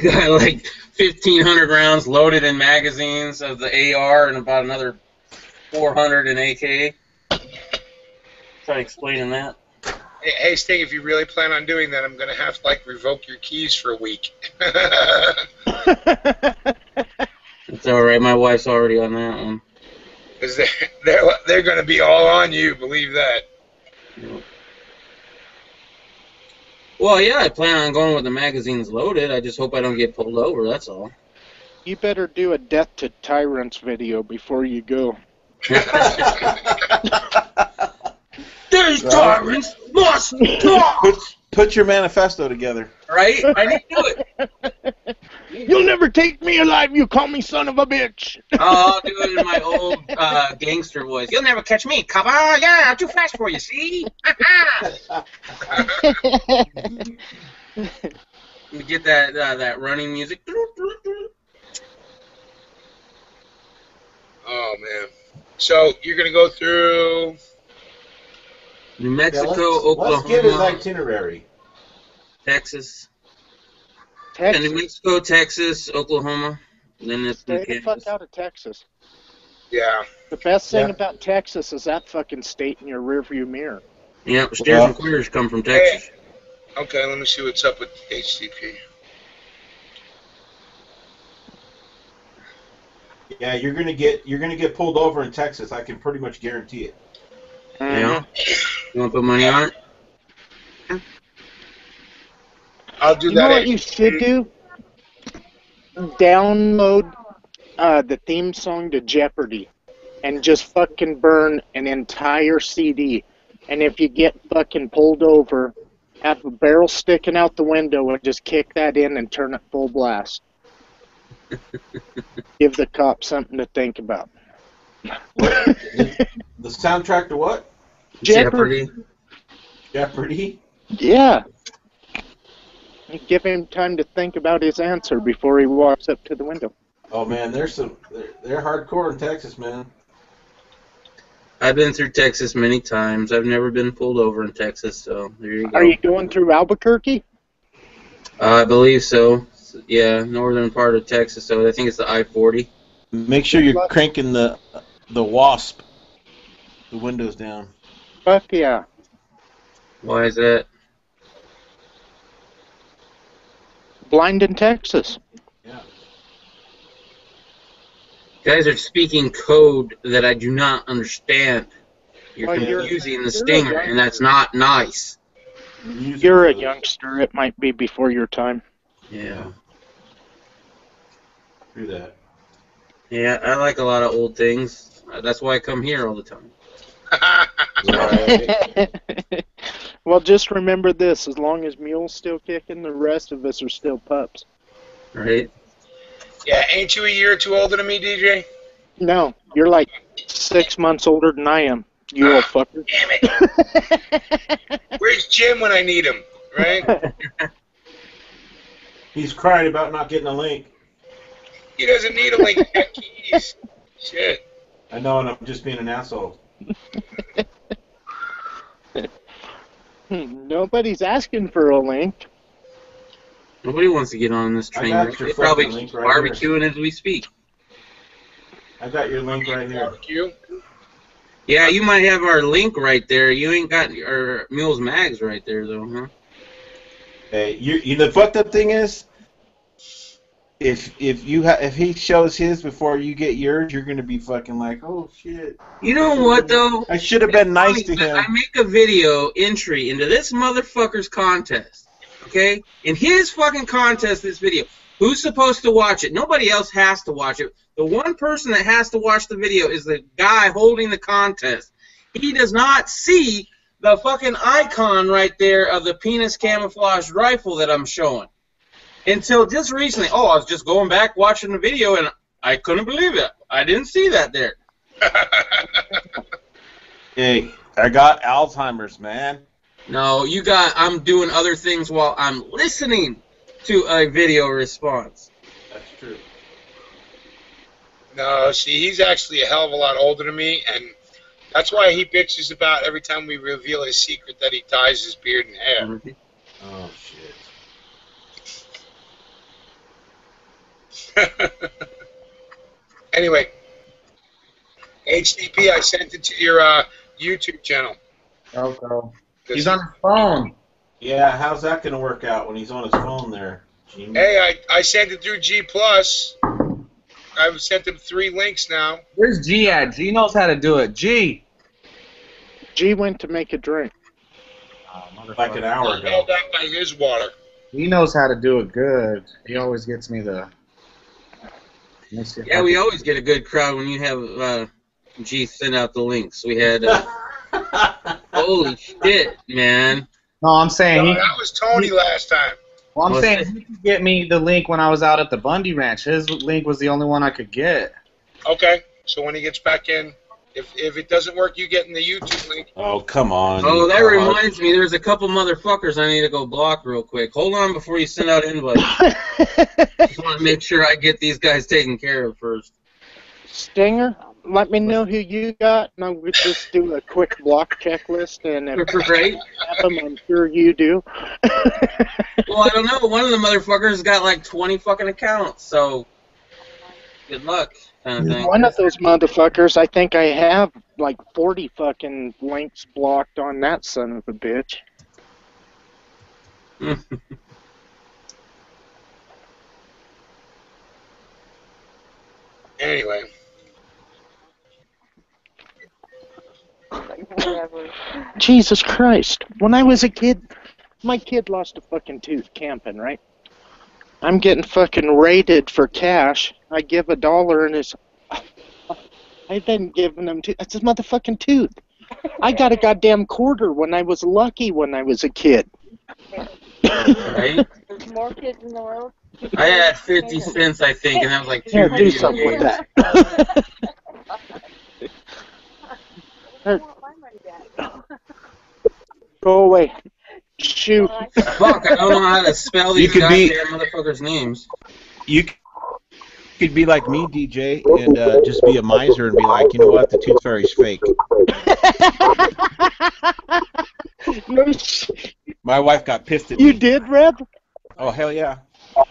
Speaker 8: Got like 1,500 rounds loaded in magazines of the AR and about another 400 in AK. Try explaining that.
Speaker 1: Hey, Sting, if you really plan on doing that, I'm going to have to, revoke your keys for a week.
Speaker 8: It's all right. My wife's already on that one.
Speaker 1: Because they're going to be all on you, believe that.
Speaker 8: Yep. Well, yeah, I plan on going with the magazines loaded. I just hope I don't get pulled over, that's all.
Speaker 4: You better do a Death to Tyrants video before you go.
Speaker 8: These tyrants must die!
Speaker 2: Put your manifesto together.
Speaker 8: Right? I need to do it.
Speaker 4: You'll never take me alive, you call me son of a bitch.
Speaker 8: I'll do it in my old gangster voice. You'll never catch me, copper. Yeah, I'm too fast for you, see? We get that running music.
Speaker 1: Oh, man. So, you're going to go through...
Speaker 8: New Mexico, Oklahoma.
Speaker 2: Let's get his itinerary.
Speaker 8: Texas. New Mexico, Texas, Oklahoma. Then it's
Speaker 4: Stay the fuck out of Texas.
Speaker 1: Yeah.
Speaker 4: The best thing about Texas is that fucking state in your rearview mirror.
Speaker 8: Yeah, stairs and queers come from Texas.
Speaker 1: Hey. Okay, let me see what's up with HTTP.
Speaker 2: Yeah, you're gonna get pulled over in Texas. I can pretty much guarantee it.
Speaker 8: Yeah. You want to put money on it?
Speaker 1: I'll do that.
Speaker 4: You know what you should do? Download the theme song to Jeopardy and just fucking burn an entire CD. And if you get fucking pulled over, have a barrel sticking out the window and just kick that in and turn it full blast. Give the cops something to think about.
Speaker 2: The soundtrack to what?
Speaker 4: Jeopardy.
Speaker 2: Jeopardy?
Speaker 4: Yeah. You give him time to think about his answer before he walks up to the window.
Speaker 2: Oh man, they're hardcore in Texas, man.
Speaker 8: I've been through Texas many times. I've never been pulled over in Texas, so there you go.
Speaker 4: Are you going through Albuquerque?
Speaker 8: I believe so. Yeah, northern part of Texas. So I think it's the I-40.
Speaker 2: Make sure you're cranking the wasp, the windows down.
Speaker 4: Fuck yeah.
Speaker 8: Why is that?
Speaker 4: Blind in Texas.
Speaker 2: Yeah.
Speaker 8: Guys are speaking code that I do not understand. You're
Speaker 4: Well,
Speaker 8: confusing the
Speaker 4: you're
Speaker 8: stinger,
Speaker 4: a
Speaker 8: and that's not nice.
Speaker 4: You're a youngster. It might be before your time.
Speaker 8: Yeah.
Speaker 2: Do that.
Speaker 8: Yeah, I like a lot of old things. That's why I come here all the time.
Speaker 2: Right.
Speaker 4: Well, just remember this. As long as Mule's still kicking, the rest of us are still pups.
Speaker 8: Right?
Speaker 1: Yeah, ain't you a year or two older than me, DJ?
Speaker 4: No, you're like 6 months older than I am, you old fucker.
Speaker 1: Damn it. Where's Jim when I need him, right?
Speaker 2: He's crying about not getting a link.
Speaker 1: He doesn't need a link. He's got keys. Shit.
Speaker 2: I know, and I'm just being an asshole.
Speaker 4: Nobody's asking for a link.
Speaker 8: Nobody wants to get on this train.
Speaker 2: I got your
Speaker 8: They're probably
Speaker 2: fucking link right
Speaker 8: barbecuing as we speak.
Speaker 2: I got your link right here.
Speaker 1: Barbecue.
Speaker 8: Yeah, you might have our link right there. You ain't got our Mules Mags right there, though, huh?
Speaker 2: Hey, you the fucked up thing is, if he shows his before you get yours, you're gonna be fucking like, oh shit.
Speaker 8: You know what, though?
Speaker 2: I should have been nice to him.
Speaker 8: I make a video entry into this motherfucker's contest, okay? In his fucking contest, this video. Who's supposed to watch it? Nobody else has to watch it. The one person that has to watch the video is the guy holding the contest. He does not see the fucking icon right there of the penis camouflage rifle that I'm showing. Until just recently, I was just going back watching the video and I couldn't believe it. I didn't see that there.
Speaker 2: Hey, I got Alzheimer's, man.
Speaker 8: No, I'm doing other things while I'm listening to a video response.
Speaker 2: That's true.
Speaker 1: No, see, he's actually a hell of a lot older than me, and that's why he bitches about every time we reveal his secret that he ties his beard in hair.
Speaker 2: Oh shit.
Speaker 1: Anyway, HDP, I sent it to your YouTube channel.
Speaker 5: Okay. He's on his phone.
Speaker 2: Yeah, how's that gonna work out when he's on his phone there? Gene?
Speaker 1: Hey, I sent it through G+. I've sent him 3 links now.
Speaker 5: Where's G at? G knows how to do it. G
Speaker 4: went to make a drink.
Speaker 2: Like an hour ago.
Speaker 1: Held out by his water.
Speaker 5: He knows how to do it good. He always gets me the...
Speaker 8: Yeah, we always get a good crowd when you have G send out the links. We had... holy shit, man.
Speaker 5: No, I'm saying...
Speaker 1: No, that was Tony last time.
Speaker 5: Well, I'm saying he could get me the link when I was out at the Bundy Ranch. His link was the only one I could get.
Speaker 1: Okay, so when he gets back in, if it doesn't work, you get in the YouTube link.
Speaker 2: Oh, come on.
Speaker 8: Oh, that reminds me, there's a couple motherfuckers I need to go block real quick. Hold on before you send out invites. Just want to make sure I get these guys taken care of first.
Speaker 4: Stinger, let me know who you got, and I would just do a quick block checklist, and if
Speaker 8: Right?
Speaker 4: I'm sure you do.
Speaker 8: Well, I don't know. One of the motherfuckers got like 20 fucking accounts, so good luck, kind of thing.
Speaker 4: One of those motherfuckers, I think I have like 40 fucking links blocked on that son of a bitch.
Speaker 1: Anyway.
Speaker 4: Jesus Christ. When I was a kid, my kid lost a fucking tooth camping, right? I'm getting fucking raided for cash. I give $1 and it's... I've been giving him tooth. That's his motherfucking tooth. I got a goddamn quarter when I was lucky when I was a kid.
Speaker 8: Right?
Speaker 7: There's more kids in the world.
Speaker 8: I had 50 cents, I think, and that was like 2
Speaker 4: Yeah, do
Speaker 8: video
Speaker 4: something with
Speaker 8: games.
Speaker 4: that.
Speaker 7: I want my money back.
Speaker 4: Go away. Shoot.
Speaker 8: Fuck, I don't know how to spell these
Speaker 2: You could be-
Speaker 8: goddamn motherfuckers' names.
Speaker 2: You You could be like me, DJ, and just be a miser and be like, you know what, the tooth fairy's fake.
Speaker 4: No,
Speaker 2: My wife got pissed at
Speaker 4: you
Speaker 2: me.
Speaker 4: did, Reb?
Speaker 2: Oh, hell yeah.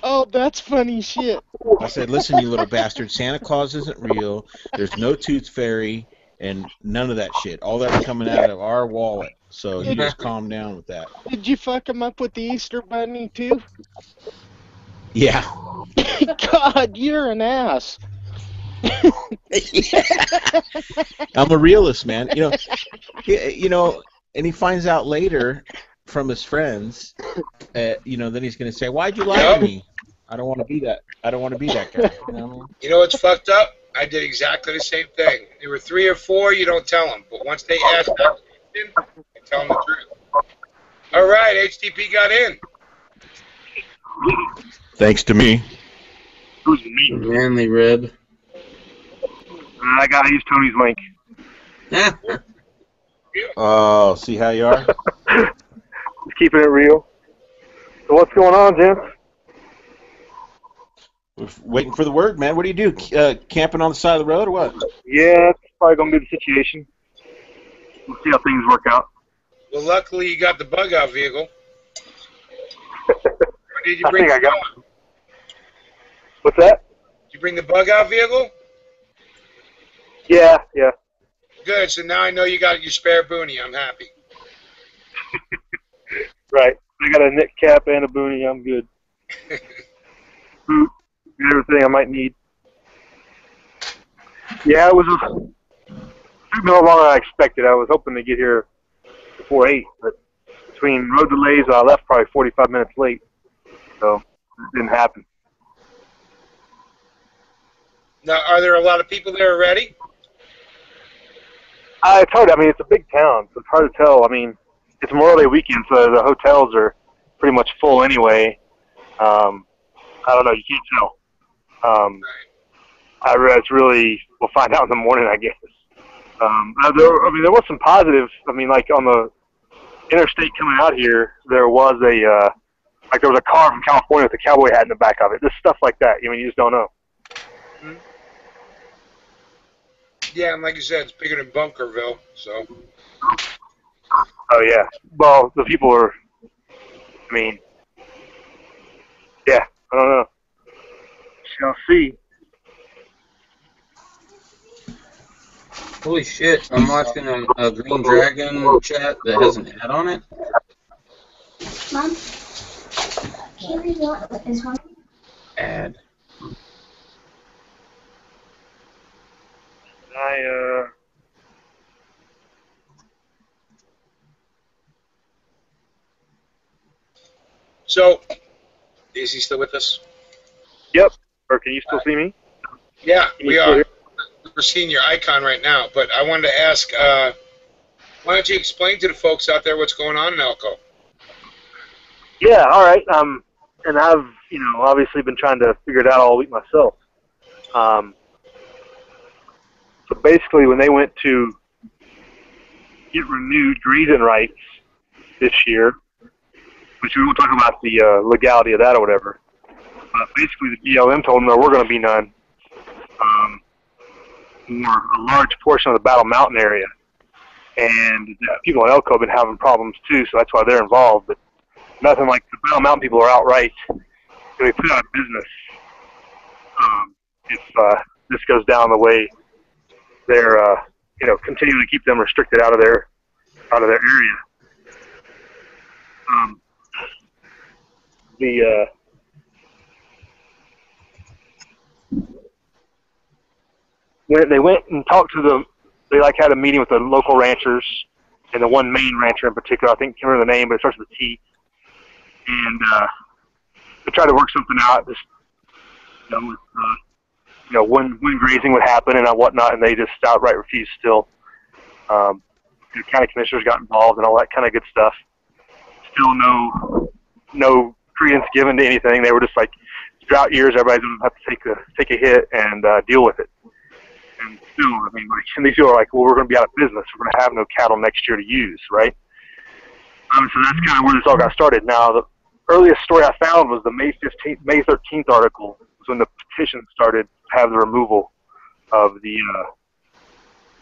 Speaker 4: Oh, that's funny shit.
Speaker 2: I said, listen, you little bastard, Santa Claus isn't real. There's no tooth fairy and none of that shit. All that's coming out of our wallet. So you just calm down with that.
Speaker 4: Did you fuck him up with the Easter Bunny, too?
Speaker 2: Yeah.
Speaker 4: God, you're an ass.
Speaker 2: I'm a realist, man. You know, and he finds out later from his friends, you know, then he's going to say, why'd you lie to me? I don't want to be that. I don't want to be that guy. You know what I mean?
Speaker 1: You know what's fucked up? I did exactly the same thing. There were 3 or 4, you don't tell them. But once they ask that question, you tell them the truth. All right, HTP got in.
Speaker 2: Thanks to me.
Speaker 3: Who's me?
Speaker 8: Manly rib.
Speaker 3: I gotta use Tony's link.
Speaker 2: Oh, see how you are?
Speaker 3: Just keeping it real. So what's going on, Jim?
Speaker 2: We're waiting for the word, man. What do you do? Camping on the side of the road or what?
Speaker 3: Yeah, it's probably gonna be the situation. We'll see how things work out.
Speaker 1: Well, luckily you got the bug-out vehicle. Or did you
Speaker 3: I
Speaker 1: bring
Speaker 3: think I
Speaker 1: the
Speaker 3: got
Speaker 1: gun?
Speaker 3: one. What's that?
Speaker 1: Did you bring the bug-out vehicle?
Speaker 3: Yeah.
Speaker 1: Good, so now I know you got your spare boonie. I'm happy.
Speaker 3: Right. I got a knit cap and a boonie. I'm good. Boot. Everything I might need. Yeah, it took me a little longer than I expected. I was hoping to get here before 8, but between road delays, I left probably 45 minutes late. So it didn't happen.
Speaker 1: Now, are there a lot of people there already?
Speaker 3: It's hard. I mean, it's a big town, so it's hard to tell. I mean, it's Memorial Day weekend, so the hotels are pretty much full anyway. I don't know. You can't tell. It's really, we'll find out in the morning, I guess. There was some positive. I mean, like on the interstate coming out here, there was there was a car from California with a cowboy hat in the back of it. Just stuff like that. I mean, you just don't know.
Speaker 1: Hmm? Yeah, and like you said, it's bigger than Bunkerville, so.
Speaker 3: Oh, yeah. Well, the people are, I mean, yeah, I don't know. Shall see.
Speaker 8: Holy shit, I'm watching a Green Dragon chat that has an ad on it.
Speaker 9: Mom, can you read what is one?
Speaker 8: Ad.
Speaker 1: So, is he still with us?
Speaker 3: Yep. Or can you still see me?
Speaker 1: Yeah,
Speaker 3: Can
Speaker 1: we
Speaker 3: you still
Speaker 1: are.
Speaker 3: hear?
Speaker 1: We're seeing your icon right now, but I wanted to ask, why don't you explain to the folks out there what's going on in Elko?
Speaker 3: Yeah, all right. And I've, obviously been trying to figure it out all week myself. So basically, when they went to get renewed grazing rights this year, which we won't talk about the legality of that or whatever, but basically the BLM told them there were going to be none for a large portion of the Battle Mountain area. And people in Elko have been having problems too, so that's why they're involved. But nothing like the Battle Mountain people are outright going to be put out of business if this goes down the way they're continuing to keep them restricted out of their area. When they went and talked to they had a meeting with the local ranchers and the one main rancher in particular. I can't remember the name, but it starts with a T. And they tried to work something out, just when grazing would happen and whatnot, and they just outright refused still. The county commissioners got involved and all that kind of good stuff. Still no credence given to anything. They were just like, drought years, everybody's going to have to take a hit and deal with it. And still, I mean, and these people are like, well, we're going to be out of business. We're going to have no cattle next year to use, right? So that's kind of where this all got started. Now, the earliest story I found was the May 13th article was when the petition started to have the removal of the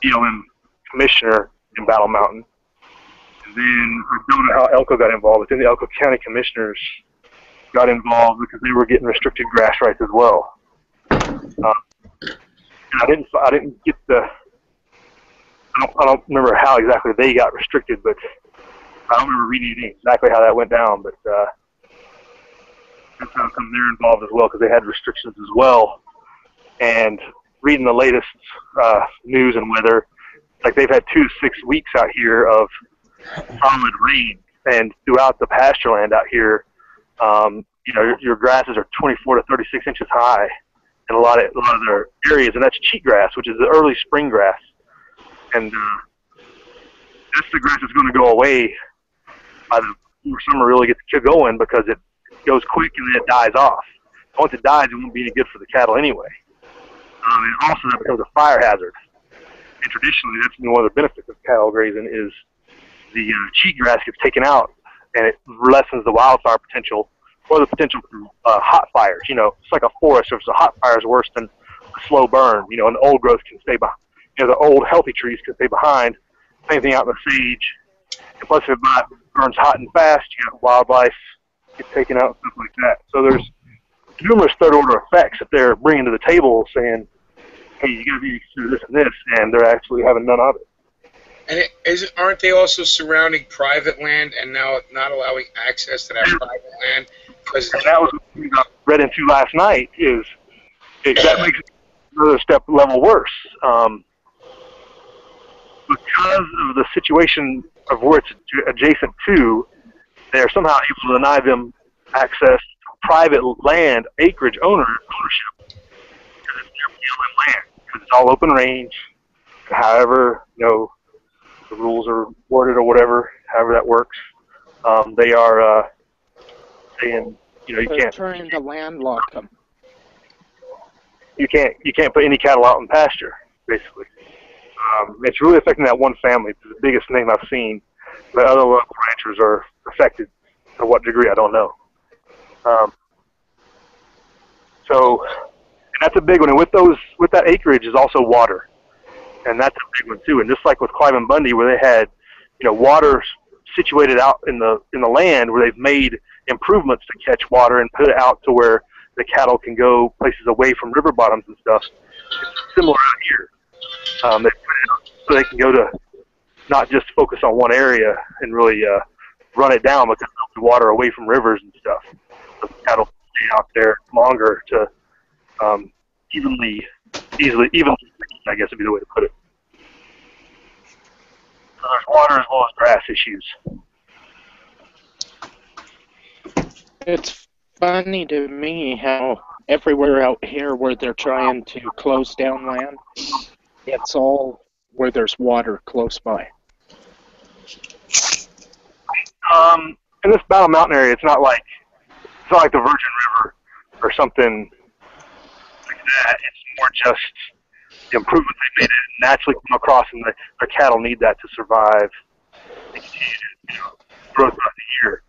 Speaker 3: BLM commissioner in Battle Mountain. And then I don't know how Elko got involved, but then the Elko County commissioners got involved because they were getting restricted grass rights as well. And I didn't get the. I don't remember how exactly they got restricted, but I don't remember reading exactly how that went down. But that's how come they're involved as well, because they had restrictions as well. And reading the latest news and weather, like they've had 2 to 6 weeks out here of solid rain, and throughout the pasture land out here, your grasses are 24 to 36 inches high in a lot of their areas, and that's cheatgrass, which is the early spring grass. And that's the grass that's going to go away by before summer really gets going, because it goes quick and then it dies off. Once it dies, it won't be any good for the cattle anyway. And also that becomes a fire hazard. And traditionally, that's one of the benefits of cattle grazing is the cheatgrass gets taken out, and it lessens the wildfire potential or the potential for hot fires. It's like a forest. If it's a hot fire, is worse than a slow burn. An old growth can stay behind. The old healthy trees can stay behind. Same thing out in the sage. And plus, if it burns hot and fast, wildlife gets taken out, stuff like that. So there's numerous third-order effects that they're bringing to the table, saying, "Hey, you got to be consider this and this," and they're actually having none of it.
Speaker 1: And aren't they also surrounding private land and now not allowing access to that private land?
Speaker 3: And that was what I read into last night. That makes it another step level worse. Because of the situation of where it's adjacent to, they're somehow able to deny them access to private land acreage ownership, because it's their BLM land, because it's all open range. However, the rules are worded or whatever, however that works, they are saying, you
Speaker 4: They're
Speaker 3: can't.
Speaker 4: trying to landlock them.
Speaker 3: You can't put any cattle out in pasture, basically. It's really affecting that one family. It's the biggest thing I've seen. But other local ranchers are affected. To what degree, I don't know. And that's a big one. And with that acreage is also water, and that's a big one too. And just like with Clive and Bundy, where they had, water situated out in the land, where they've made improvements to catch water and put it out to where the cattle can go places away from river bottoms and stuff. It's similar out here. They put it out so they can go to not just focus on one area and really run it down, but to move the water away from rivers and stuff. So the cattle stay out there longer to evenly, I guess would be the way to put it. So there's water as well as grass issues.
Speaker 4: It's funny to me how everywhere out here where they're trying to close down land, it's all where there's water close by.
Speaker 3: In this Battle Mountain area, it's not like the Virgin River or something like that. It's more just the improvements they made it naturally come across, and their cattle need that to survive and continue to grow throughout the year.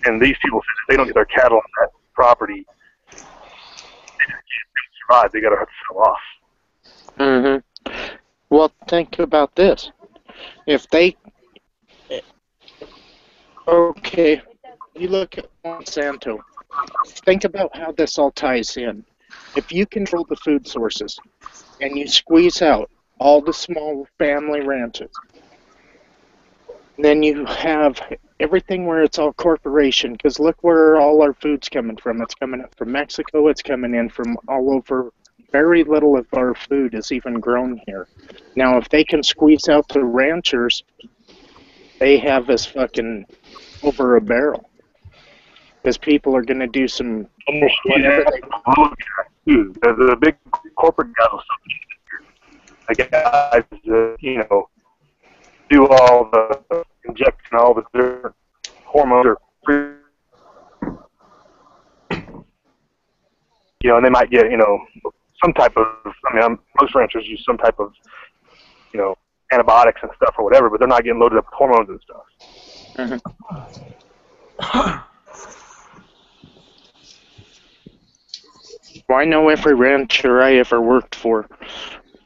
Speaker 3: And these people say if they don't get their cattle on that property, they just can't survive. They got to have to sell off.
Speaker 4: Mm-hmm. Well, think about this. If they... Okay, you look at Monsanto. Think about how this all ties in. If you control the food sources and you squeeze out all the small family ranches, then you have everything where it's all corporation, because look where all our food's coming from. It's coming up from Mexico, it's coming in from all over. Very little of our food is even grown here. Now, if they can squeeze out the ranchers, they have us fucking over a barrel. Because people are going to do some whatever they want.
Speaker 3: The big corporate guys, the guys that, do all the injecting all the different hormones or free, and they might get, some type of, most ranchers use some type of, antibiotics and stuff or whatever, but they're not getting loaded up with hormones and stuff.
Speaker 4: Mm-hmm. Well, I know every rancher I ever worked for,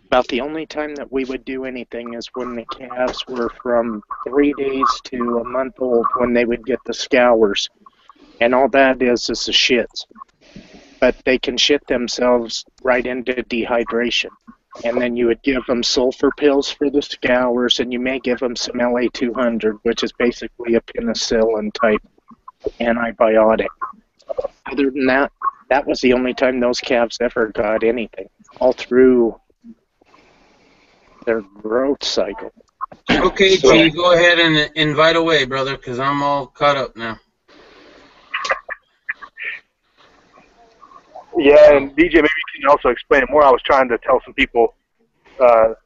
Speaker 4: about the only time that we would do anything is when the calves were from 3 days to a month old when they would get the scours. And all that is the shits. But they can shit themselves right into dehydration. And then you would give them sulfur pills for the scours, and you may give them some LA-200, which is basically a penicillin-type antibiotic. Other than that, that was the only time those calves ever got anything, all through their growth cycle.
Speaker 8: Okay, G, go ahead and invite away, brother, because I'm all caught up now.
Speaker 10: Yeah, and DJ, maybe you can also explain it more. I was trying to tell some people, they were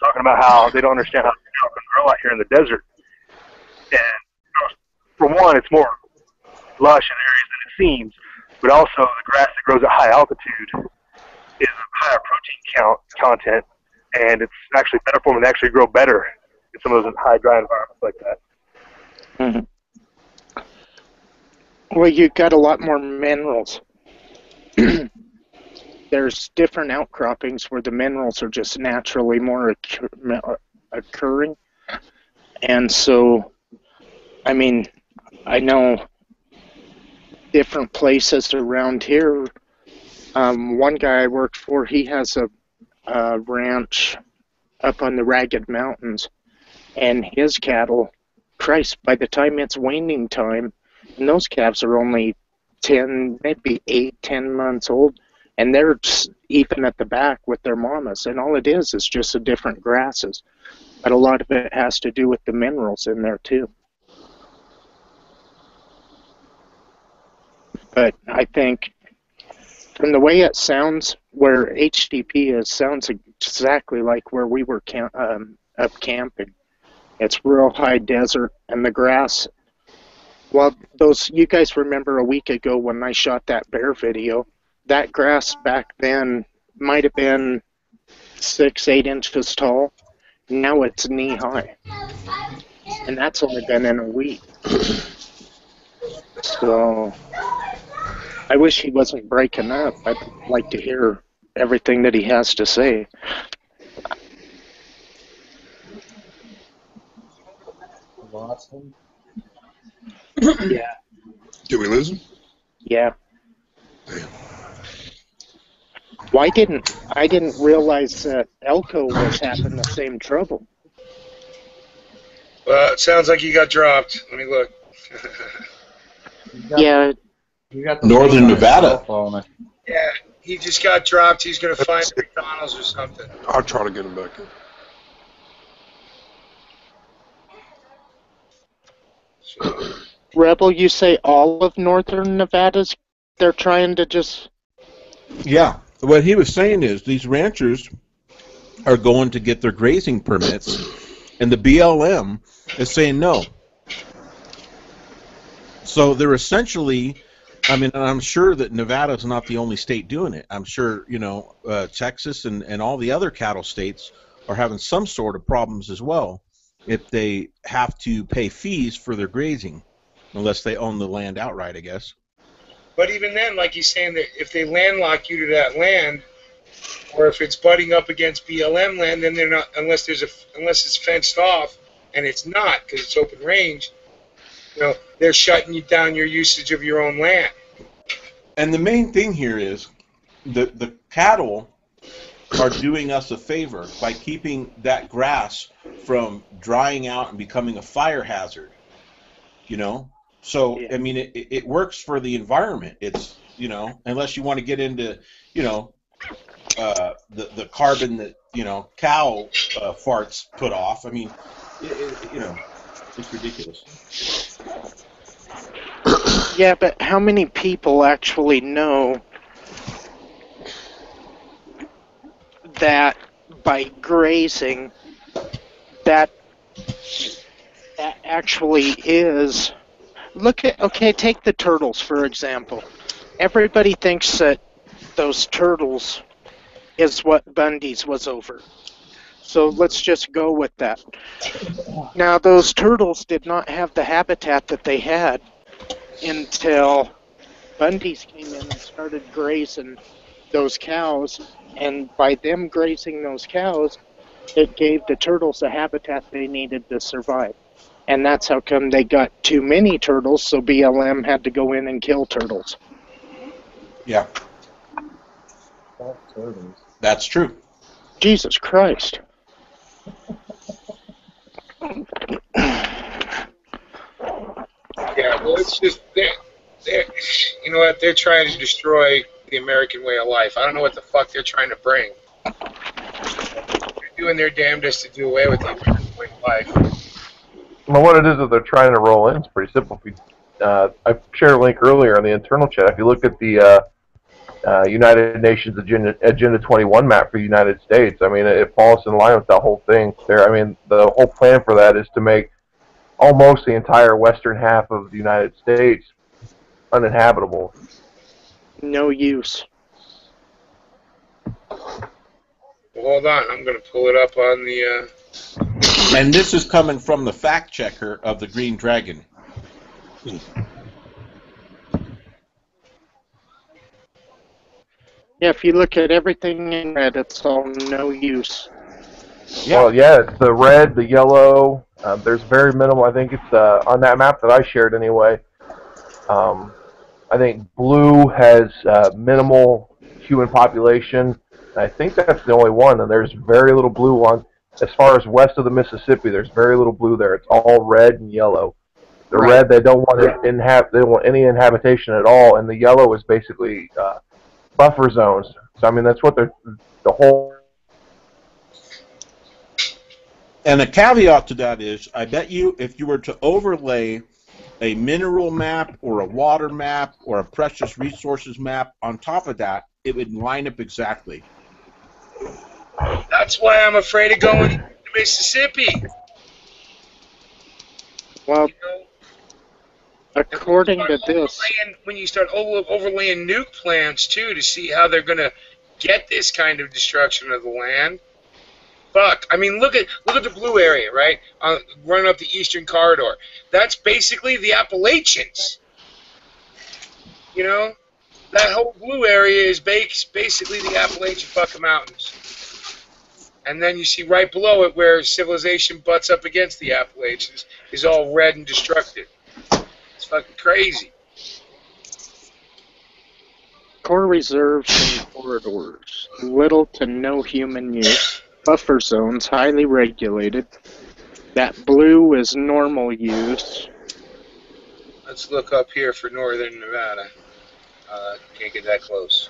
Speaker 10: talking about how they don't understand how cow can grow out here in the desert. And for one, it's more lush in areas than it seems, but also the grass that grows at high altitude is a higher protein content, and it's actually better for them to actually grow better in some of those high dry environments like that.
Speaker 4: Mm-hmm. Well, you've got a lot more minerals. There's different outcroppings where the minerals are just naturally more occurring. And so, I mean, I know different places around here. One guy I worked for, he has a ranch up on the Ragged Mountains, and his cattle, Christ, by the time it's weaning time, and those calves are only 10, maybe 8, 10 months old, and they're even at the back with their mamas, and all it is just the different grasses. But a lot of it has to do with the minerals in there too. But I think from the way it sounds, where HDP is, sounds exactly like where we were up camping. It's real high desert, and the grass. Well, you guys remember a week ago when I shot that bear video, that grass back then might have been 6, 8 inches tall. Now it's knee high. And that's only been in a week. So I wish he wasn't breaking up. I'd like to hear everything that he has to say.
Speaker 5: Lost him?
Speaker 4: Yeah.
Speaker 6: Did we lose him?
Speaker 4: Yeah.
Speaker 6: Damn.
Speaker 4: Why I didn't realize that Elko was having the same trouble.
Speaker 1: Well, it sounds like he got dropped. Let me look.
Speaker 4: Yeah.
Speaker 5: You got the
Speaker 2: Northern Nevada.
Speaker 1: Yeah, he just got dropped. He's going to find McDonald's or something.
Speaker 6: I'll try to get him back in.
Speaker 1: So,
Speaker 4: Rebel, you say all of Northern Nevada's, they're trying to just...
Speaker 2: Yeah. What he was saying is these ranchers are going to get their grazing permits, and the BLM is saying no. So they're essentially, I mean, and I'm sure that Nevada's not the only state doing it. I'm sure, Texas and all the other cattle states are having some sort of problems as well if they have to pay fees for their grazing, unless they own the land outright, I guess.
Speaker 1: but even then, like he's saying, that if they landlock you to that land, or if it's butting up against BLM land, then they're not, unless it's fenced off, and it's not because it's open range. They're shutting you down your usage of your own land.
Speaker 2: And the main thing here is the cattle are doing us a favor by keeping that grass from drying out and becoming a fire hazard. So, yeah. I mean, it works for the environment. It's, unless you want to get into, the carbon that, cow farts put off. I mean, it's ridiculous.
Speaker 4: Yeah, but how many people actually know that by grazing, that actually is... take the turtles, for example. Everybody thinks that those turtles is what Bundy's was over. So let's just go with that. Now, those turtles did not have the habitat that they had until Bundy's came in and started grazing those cows, and by them grazing those cows, it gave the turtles the habitat they needed to survive. And that's how come they got too many turtles, so BLM had to go in and kill turtles.
Speaker 2: Yeah, that's true.
Speaker 4: Jesus Christ.
Speaker 1: Yeah, well, it's just they're you know what? They're trying to destroy the American way of life. I don't know what the fuck they're trying to bring. They're doing their damnedest to do away with the American way of life.
Speaker 3: Well, what it is that they're trying to roll in is pretty simple. I shared a link earlier in the internal chat. If you look at the United Nations Agenda 21 map for the United States, I mean, it falls in line with that whole thing. There, I mean, the whole plan for that is to make almost the entire western half of the United States uninhabitable.
Speaker 4: No use.
Speaker 1: Well, hold on, I'm going to pull it up on the...
Speaker 2: And this is coming from the fact checker of the Green Dragon.
Speaker 4: Yeah, if you look at everything in red, it's all no use.
Speaker 3: Yeah. Well, yeah, it's the red, the yellow. There's very minimal. I think it's on that map that I shared anyway. I think blue has minimal human population. I think that's the only one, and there's very little blue on. As far as west of the Mississippi, there's very little blue there. It's all red and yellow. The red, they don't want they don't want any inhabitation at all, and the yellow is basically buffer zones. So I mean, that's what the whole.
Speaker 2: And the caveat to that is, I bet you if you were to overlay a mineral map or a water map or a precious resources map on top of that, it would line up exactly.
Speaker 1: That's why I'm afraid of going to Mississippi.
Speaker 4: Well, according to this,
Speaker 1: when you start overlaying nuke plants too to see how they're going to get this kind of destruction of the land. Fuck. I mean, look at the blue area, right? Running up the Eastern Corridor. That's basically the Appalachians. You know, that whole blue area is basically the Appalachian fucking mountains. And then you see right below it where civilization butts up against the Appalachians is all red and destructive. It's fucking crazy.
Speaker 4: core reserves and corridors, little to no human use, buffer zones highly regulated. That blue is normal use.
Speaker 1: Let's look up here for northern Nevada. Can't get that close.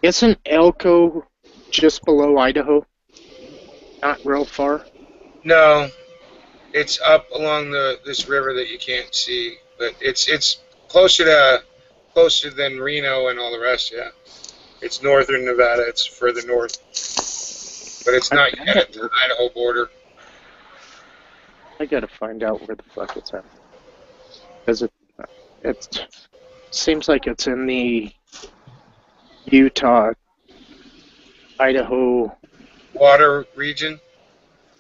Speaker 4: Isn't Elko just below Idaho? Not real far?
Speaker 1: No, it's up along this river that you can't see, but it's closer than Reno and all the rest. Yeah, it's northern Nevada. It's further north, but it's not yet at the Idaho border.
Speaker 4: I gotta find out where the fuck it's at, because it seems like it's in the Utah, Idaho
Speaker 1: water region.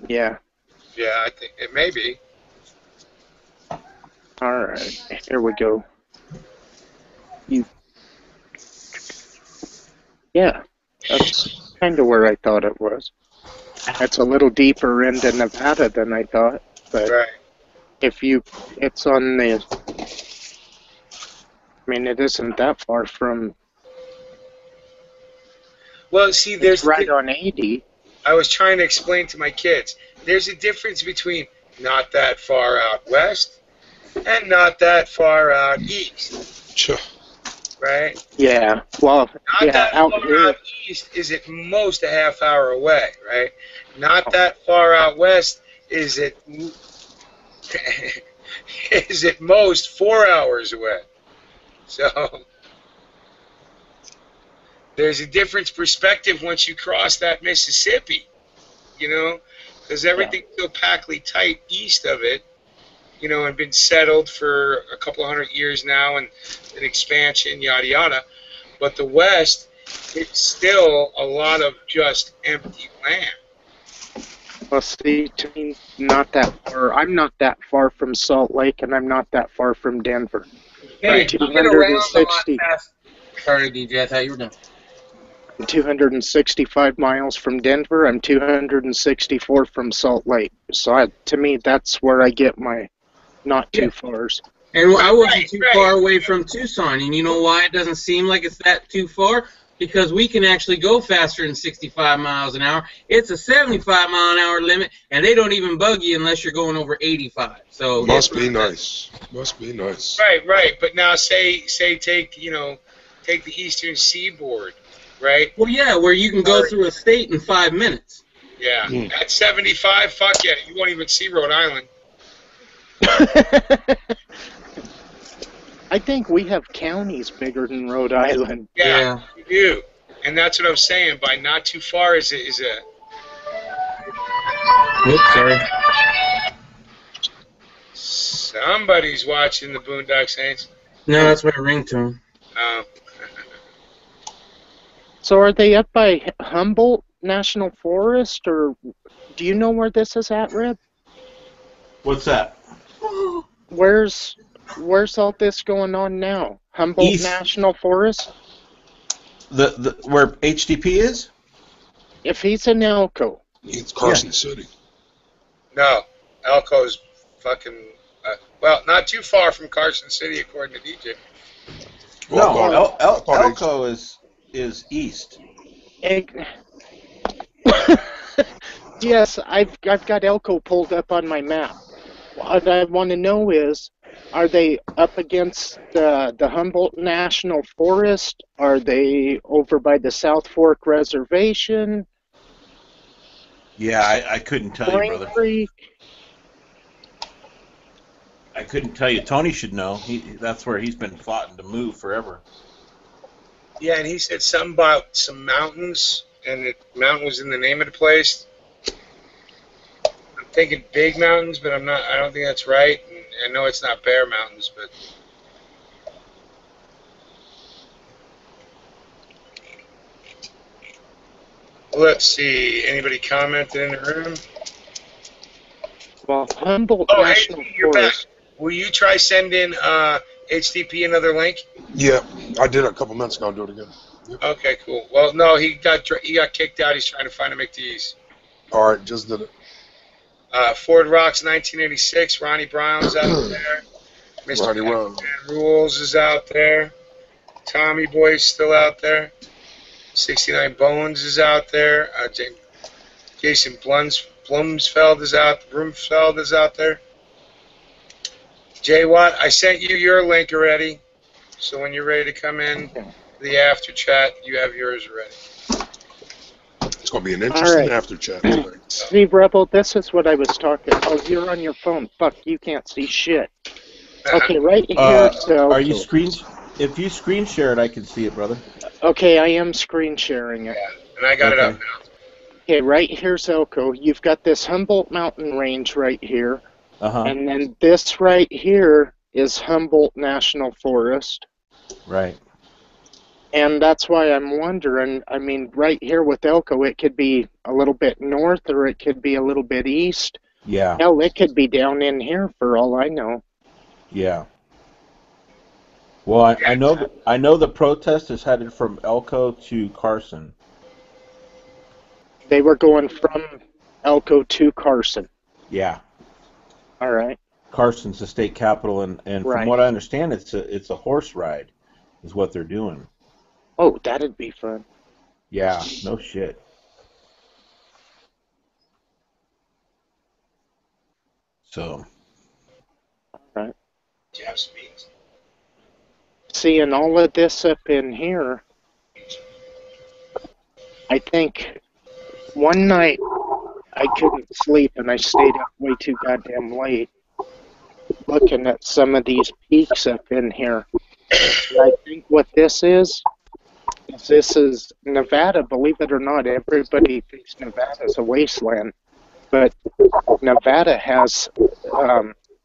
Speaker 4: Yeah.
Speaker 1: Yeah, I think it may be.
Speaker 4: All right, here we go. Yeah, that's kind of where I thought it was. It's a little deeper into Nevada than I thought, but
Speaker 1: right.
Speaker 4: It's on the. I mean, it isn't that far from.
Speaker 1: Well, see, there's
Speaker 4: right on 80.
Speaker 1: I was trying to explain to my kids. There's a difference between not that far out west and not that far out east.
Speaker 6: Sure.
Speaker 1: Right?
Speaker 4: Yeah. Well,
Speaker 1: not that
Speaker 4: out
Speaker 1: far
Speaker 4: here.
Speaker 1: out east is at most a half hour away, right? Not that far out west is at is at most 4 hours away. So there's a different perspective once you cross that Mississippi, you know, because everything's so packly tight east of it, you know, and been settled for a couple of 100 years now, and an expansion, yada yada. But the west, it's still a lot of just empty land.
Speaker 4: Well, see, to me, not that far. I'm not that far from Salt Lake, and I'm not that far from Denver.
Speaker 8: Hey, you get around a lot faster. Sorry, DJ, I thought you were done.
Speaker 4: I'm 265 miles from Denver. I'm 264 from Salt Lake. So to me, that's where I get my not too fars.
Speaker 8: And I wasn't too far away from Tucson, and you know why it doesn't seem like it's that too far? Because we can actually go faster than 65 miles an hour. It's a 75-mile-an-hour limit, and they don't even bug you unless you're going over 85. So
Speaker 6: must be nice. Must be nice.
Speaker 1: Right. But now, say, take the Eastern Seaboard, right?
Speaker 8: Well, yeah, where you can go through a state in 5 minutes.
Speaker 1: Yeah, at 75, fuck yeah, you won't even see Rhode Island.
Speaker 4: I think we have counties bigger than Rhode Island.
Speaker 1: Yeah, we do. And that's what I'm saying. By not too far is a...
Speaker 8: Oops, sorry.
Speaker 1: Somebody's watching the Boondock Saints.
Speaker 8: No, that's my ringtone.
Speaker 1: Oh.
Speaker 4: So are they up by Humboldt National Forest, or do you know where this is at, Reb?
Speaker 2: What's that?
Speaker 4: Where's all this going on now? Humboldt
Speaker 2: East.
Speaker 4: National Forest?
Speaker 2: The where HDP is?
Speaker 4: If he's in Elko.
Speaker 6: It's Carson City.
Speaker 1: No, Elko's fucking... well, not too far from Carson City, according to DJ.
Speaker 2: No, Elko is east.
Speaker 4: Yes, I've got Elko pulled up on my map. What I want to know is, are they up against the Humboldt National Forest? Are they over by the South Fork Reservation?
Speaker 2: Yeah, I couldn't tell you, brother.
Speaker 4: Creek?
Speaker 2: I couldn't tell you. Tony should know. That's where he's been plotting to move forever.
Speaker 1: Yeah, and he said something about some mountains, and the mountain was in the name of the place. I'm thinking Big Mountains, but I don't think that's right. And I know it's not Bear Mountains, but... Let's see. Anybody commented in the room?
Speaker 4: Well, Humboldt
Speaker 1: Oh,
Speaker 4: National
Speaker 1: hey, you're back.
Speaker 4: Forest.
Speaker 1: Will you try sending HTTP another link?
Speaker 6: Yeah, I did a couple minutes ago. I'll do it again. Yep.
Speaker 1: Okay, cool. Well, no, he got kicked out. He's trying to find a McDee's.
Speaker 6: All right, just did it.
Speaker 1: Ford Rocks 1986. Ronnie Brown's out there. Mr.
Speaker 6: Ronnie Brown.
Speaker 1: Rules is out there. Tommy Boy's still out there. 69 Bones is out there. Jason Blumsfeld is out. Broomfeld is out there. Jay Watt, I sent you your link already. So when you're ready to come in the after chat, you have yours already.
Speaker 6: It's going to be an interesting
Speaker 4: right.
Speaker 6: after chat.
Speaker 4: See, Rebel, this is what I was talking. Oh, you're on your phone. Fuck, you can't see shit. Okay, right here.
Speaker 2: Are you If you screen share it, I can see it, brother.
Speaker 4: Okay, I am screen sharing it.
Speaker 1: Yeah, and I got it up now.
Speaker 4: Okay, right here's Elko. You've got this Humboldt Mountain Range right here. And then this right here is Humboldt National Forest.
Speaker 2: Right.
Speaker 4: And that's why I'm wondering, I mean, right here with Elko, it could be a little bit north or it could be a little bit east.
Speaker 2: Yeah.
Speaker 4: Hell, it could be down in here for all I know.
Speaker 2: Yeah. Well, I know the protest is headed from Elko to Carson.
Speaker 4: They were going from Elko to Carson.
Speaker 2: Yeah.
Speaker 4: All right.
Speaker 2: Carson's the state capital, and from what I understand, it's a horse ride, is what they're doing.
Speaker 4: Oh, that'd be fun.
Speaker 2: Yeah. No shit. So.
Speaker 4: All right.
Speaker 1: Do you have some beans?
Speaker 4: Seeing all of this up in here, I think one night I couldn't sleep and I stayed up way too goddamn late looking at some of these peaks up in here. And I think what this is Nevada. Believe it or not, everybody thinks Nevada's a wasteland, but Nevada has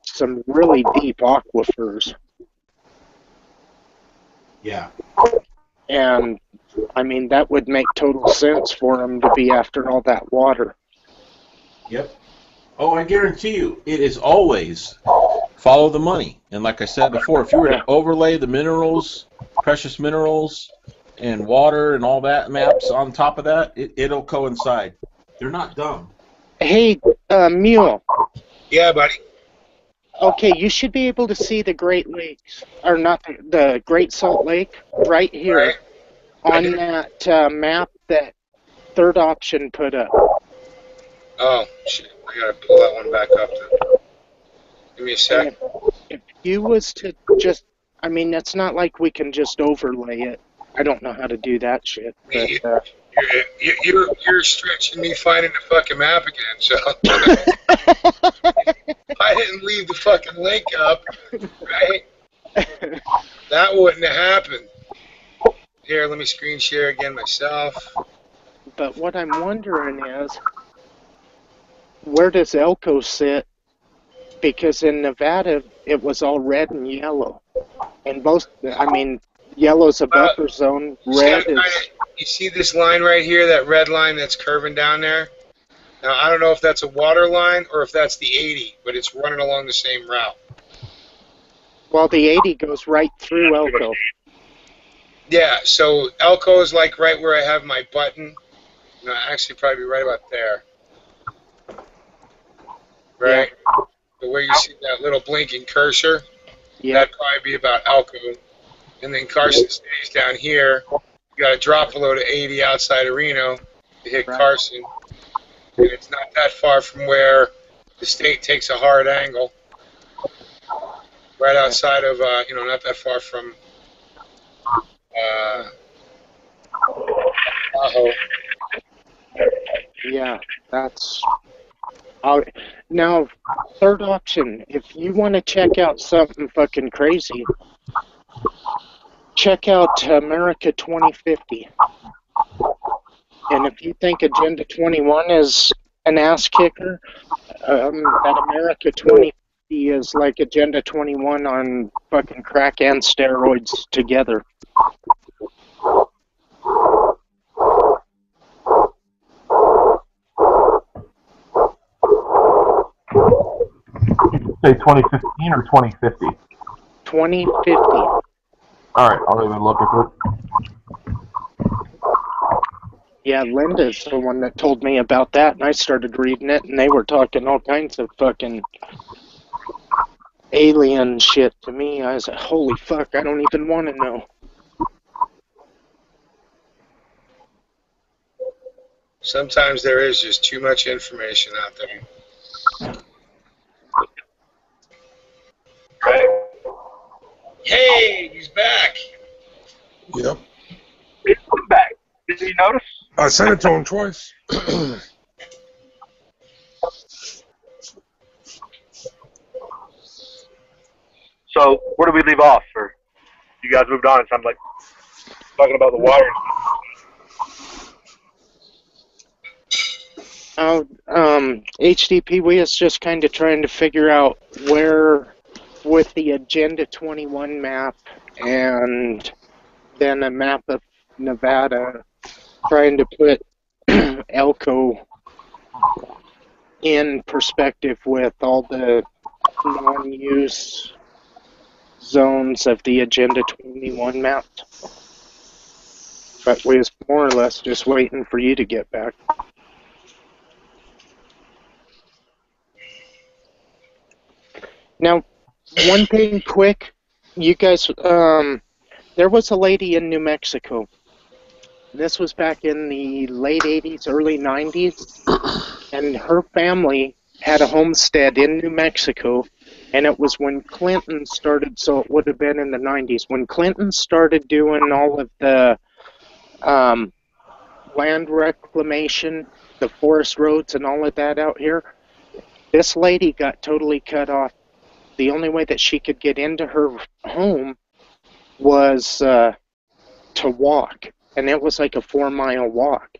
Speaker 4: some really deep aquifers.
Speaker 2: Yeah.
Speaker 4: And, I mean, that would make total sense for them to be after all that water.
Speaker 2: Yep. Oh, I guarantee you, it is always follow the money. And like I said before, if you were to overlay the minerals, precious minerals, and water and all that maps on top of that, it'll coincide. They're not dumb.
Speaker 4: Hey, Mule.
Speaker 1: Yeah, buddy.
Speaker 4: Okay, you should be able to see the Great Lakes, or not the Great Salt Lake, right here on that map that third option put up.
Speaker 1: Oh, shit. I gotta pull that one back up then. Give me a sec.
Speaker 4: If you was to just, I mean, it's not like we can just overlay it. I don't know how to do that shit. But,
Speaker 1: you're stretching me finding the fucking map again, so I didn't leave the fucking link up, right? That wouldn't have happened. Here, let me screen share again myself.
Speaker 4: But what I'm wondering is, where does Elko sit? Because in Nevada, it was all red and yellow. And both, I mean, yellow's a buffer zone, red is...
Speaker 1: You see this line right here, that red line that's curving down there? Now, I don't know if that's a water line or if that's the 80, but it's running along the same route.
Speaker 4: Well, the 80 goes right through Elko.
Speaker 1: Yeah, so Elko is like right where I have my button. No, actually probably right about there. Right? Yeah. The way you see that little blinking cursor, that'd probably be about Elko. And then Carson stays down here. You got to drop below to 80 outside of Reno to hit Carson. And it's not that far from where the state takes a hard angle. Right outside of, not that far from Tahoe.
Speaker 4: Yeah, that's... Now, third option, if you want to check out something fucking crazy, check out America 2050. And if you think Agenda 21 is an ass kicker, that America 2050 is like Agenda 21 on fucking crack and steroids together.
Speaker 3: Say 2015 or 2050?
Speaker 4: 2050.
Speaker 3: All right, I'll even look at it.
Speaker 4: Yeah, Linda's the one that told me about that, and I started reading it, and they were talking all kinds of fucking alien shit to me. I was like, holy fuck, I don't even want to know.
Speaker 1: Sometimes there is just too much information out there. Hey, he's back.
Speaker 6: Yep.
Speaker 10: He's back. Did you notice?
Speaker 6: I sent it to him twice.
Speaker 10: So, where do we leave off? Or you guys moved on, and so I'm like talking about the water.
Speaker 4: HDP, we was just kind of trying to figure out where, with the Agenda 21 map and then a map of Nevada, trying to put Elko in perspective with all the non-use zones of the Agenda 21 map. But we was more or less just waiting for you to get back. Now, one thing quick, you guys, there was a lady in New Mexico. This was back in the late 80s, early 90s, and her family had a homestead in New Mexico, and it was when Clinton started, so it would have been in the 90s, when Clinton started doing all of the land reclamation, the forest roads and all of that out here. This lady got totally cut off. The only way that she could get into her home was to walk, and it was like a 4-mile walk.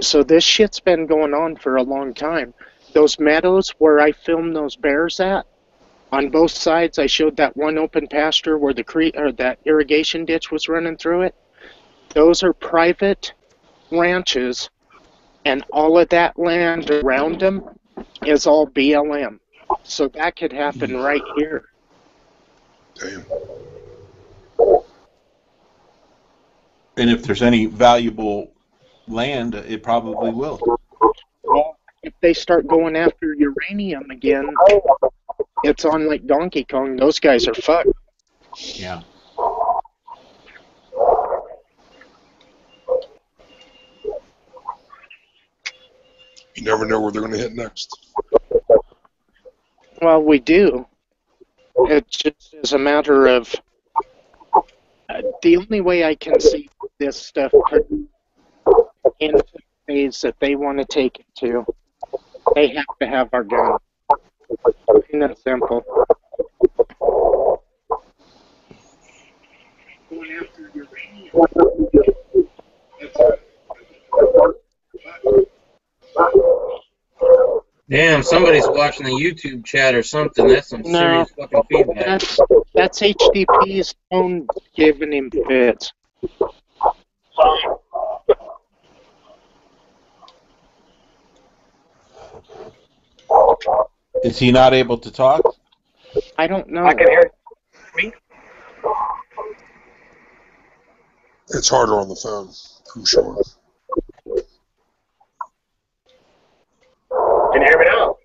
Speaker 4: So this shit's been going on for a long time. Those meadows where I filmed those bears at, on both sides I showed that one open pasture where the creek or that irrigation ditch was running through it. Those are private ranches, and all of that land around them is all BLM. So that could happen right here.
Speaker 6: Damn.
Speaker 2: And if there's any valuable land, it probably will.
Speaker 4: Well, if they start going after uranium again, it's on like Donkey Kong. Those guys are fucked.
Speaker 2: Yeah.
Speaker 6: You never know where they're going to hit next.
Speaker 4: Well, we do. It just is a matter of the only way I can see this stuff into the phase that they want to take it to. They have to have our gun. Plain and simple. Going after uranium.
Speaker 8: Damn, somebody's watching the YouTube chat or something. That's some serious fucking feedback.
Speaker 4: That's HDP's phone giving him fits.
Speaker 2: Is he not able to talk?
Speaker 4: I don't know.
Speaker 10: I can hear me.
Speaker 6: It's harder on the phone, I'm sure.
Speaker 10: Can you hear me now?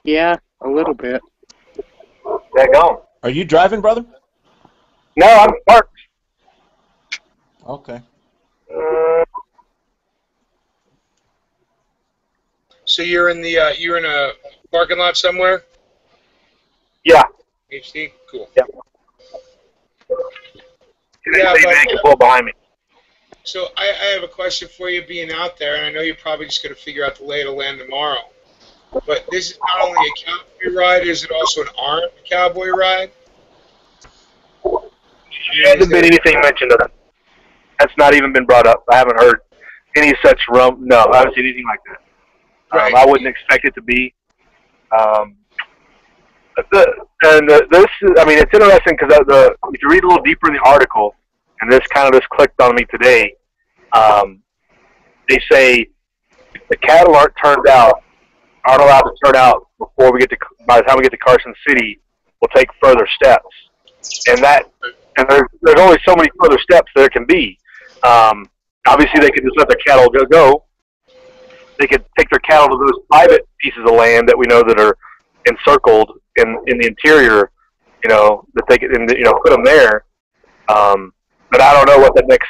Speaker 4: Yeah, a little bit.
Speaker 10: There you go.
Speaker 2: Are you driving, brother?
Speaker 10: No, I'm parked.
Speaker 2: Okay.
Speaker 1: So you're in a parking lot somewhere?
Speaker 10: Yeah.
Speaker 1: HD? Cool.
Speaker 10: Yeah.
Speaker 1: Yeah,
Speaker 10: They can pull behind me.
Speaker 1: So I have a question for you being out there, and I know you're probably just going to figure out the lay of the land tomorrow. But this is not only a cowboy ride, is it also an armed cowboy ride?
Speaker 10: There hasn't been anything mentioned of that. That's not even been brought up. I haven't heard any such no, I haven't seen anything like that.
Speaker 1: Right.
Speaker 10: I wouldn't expect it to be. It's interesting because if you read a little deeper in the article, and this clicked on me today, they say the cattle aren't allowed to turn out by the time we get to Carson City, we'll take further steps. And there's only so many further steps there can be. Obviously, they could just let their cattle go. They could take their cattle to those private pieces of land that we know that are encircled in the interior, that they could, put them there. But I don't know what the next,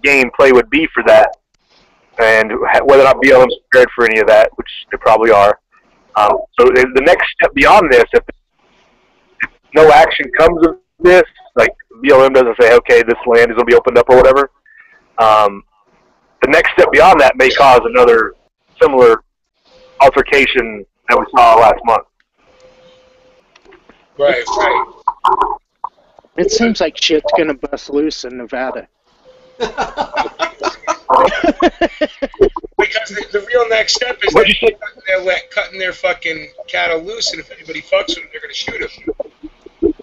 Speaker 10: game play would be for that, and whether or not BLM's prepared for any of that, which they probably are. So the next step beyond this, if no action comes of this, like BLM doesn't say, okay, this land is going to be opened up or whatever, the next step beyond that may cause another similar altercation that we saw last month.
Speaker 1: Right.
Speaker 4: It seems like shit's gonna bust loose in Nevada.
Speaker 1: Because the real next step is cutting their fucking cattle loose, and if anybody fucks with them, they're gonna shoot them.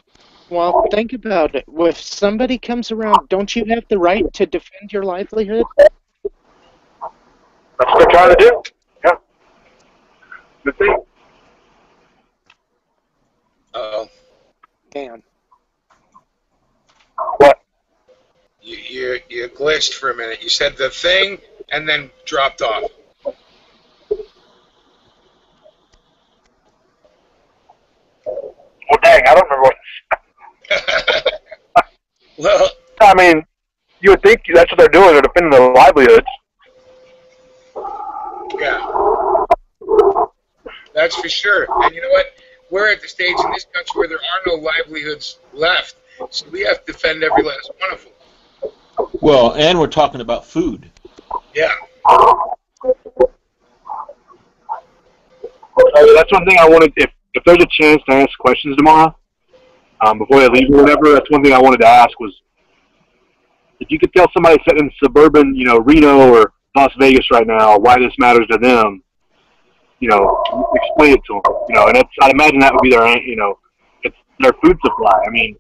Speaker 4: Well, think about it. If somebody comes around, don't you have the right to defend your livelihood?
Speaker 10: That's what they're trying to do. Yeah. Good thing.
Speaker 1: Uh-oh.
Speaker 4: Damn.
Speaker 10: What?
Speaker 1: You glitched for a minute. You said the thing and then dropped off.
Speaker 10: Well, dang, I don't remember what.
Speaker 1: Well,
Speaker 10: I mean, you would think that's what they're doing. They're defending their livelihoods.
Speaker 1: yeah. That's for sure. And you know what? We're at the stage in this country where there are no livelihoods left. So we have to defend every last one of them.
Speaker 2: Well, and we're talking about food.
Speaker 1: Yeah.
Speaker 10: That's one thing I wanted. If there's a chance to ask questions tomorrow, before they leave or whatever, that's one thing I wanted to ask was if you could tell somebody sitting in suburban, Reno or Las Vegas right now why this matters to them, explain it to them. And I'd imagine that would be their, it's their food supply. I mean,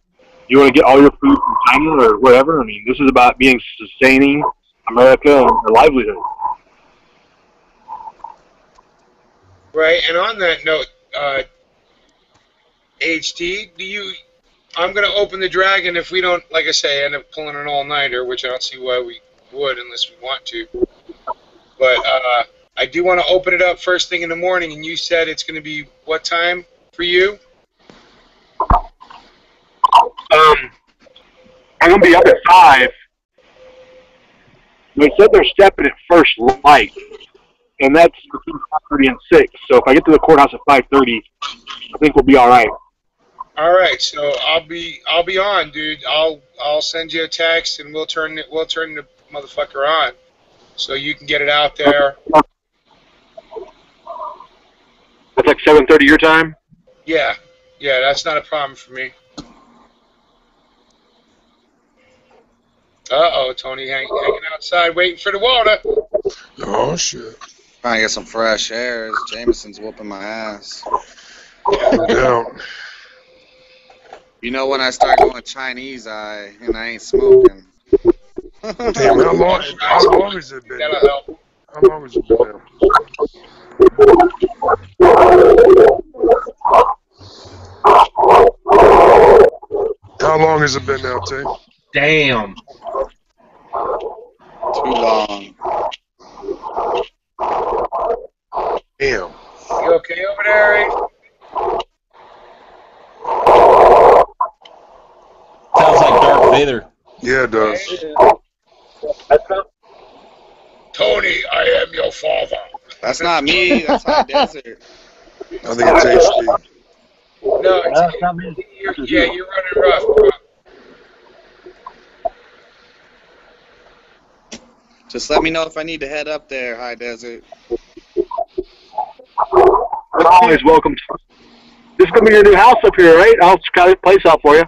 Speaker 10: you want to get all your food from China or whatever? I mean, this is about sustaining America and their livelihood.
Speaker 1: Right. And on that note, HT, do you? I'm gonna open the dragon if we don't, like I say, end up pulling an all-nighter, which I don't see why we would unless we want to. But I do want to open it up first thing in the morning, and you said it's gonna be what time for you?
Speaker 10: I'm gonna be up at 5. They said they're stepping at first light, and that's between 5:30 and 6. So if I get to the courthouse at 5:30, I think we'll be all right.
Speaker 1: All right, so I'll be on, dude. I'll send you a text, and we'll turn the motherfucker on, so you can get it out there.
Speaker 10: That's like 7:30 your time.
Speaker 1: Yeah, that's not a problem for me. Uh-oh, Tony hanging outside waiting for the water.
Speaker 6: Oh, shit.
Speaker 5: Trying to get some fresh air. Jameson's whooping my ass.
Speaker 6: No doubt.
Speaker 5: You know when I start going Chinese, and I ain't smoking.
Speaker 6: Damn, how long has it been?
Speaker 1: That'll help.
Speaker 6: How long has it been now? How long has it been now, T?
Speaker 8: Damn.
Speaker 5: Too long.
Speaker 6: Damn.
Speaker 1: You okay over there, Abe?
Speaker 2: Sounds like Darth Vader.
Speaker 6: Yeah, it does.
Speaker 1: Tony, I am your father.
Speaker 5: That's not me. That's High Desert.
Speaker 6: I think it's HD.
Speaker 1: No, you're running rough, bro.
Speaker 5: Just let me know if I need to head up there, High Desert.
Speaker 10: You're always welcome. This is gonna be your new house up here, right? I'll scout the place out for you.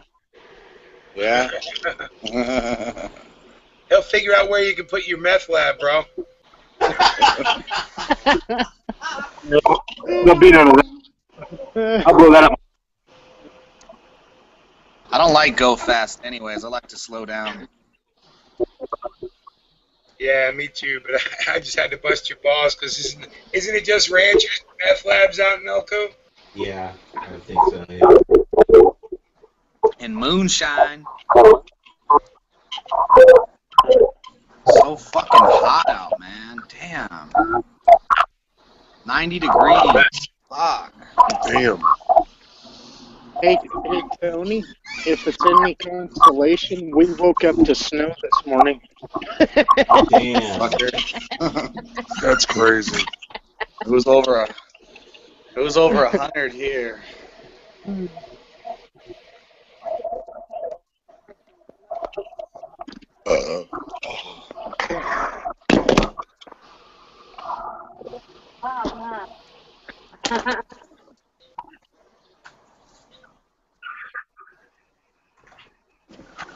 Speaker 5: Yeah.
Speaker 1: He'll figure out where you can put your meth lab, bro.
Speaker 10: There'll be none of that. I'll blow that up.
Speaker 5: I don't like go fast anyways. I like to slow down.
Speaker 1: Yeah, me too, but I just had to bust your balls because isn't it just ranchers and meth labs out in Elko?
Speaker 2: Yeah, I think so. Yeah.
Speaker 5: And moonshine. So fucking hot out, man. Damn. 90 degrees. Fuck.
Speaker 6: Damn.
Speaker 4: Hey, Tony, if it's any consolation, we woke up to snow this morning.
Speaker 2: Damn.
Speaker 6: That's crazy.
Speaker 5: It was over 100 here.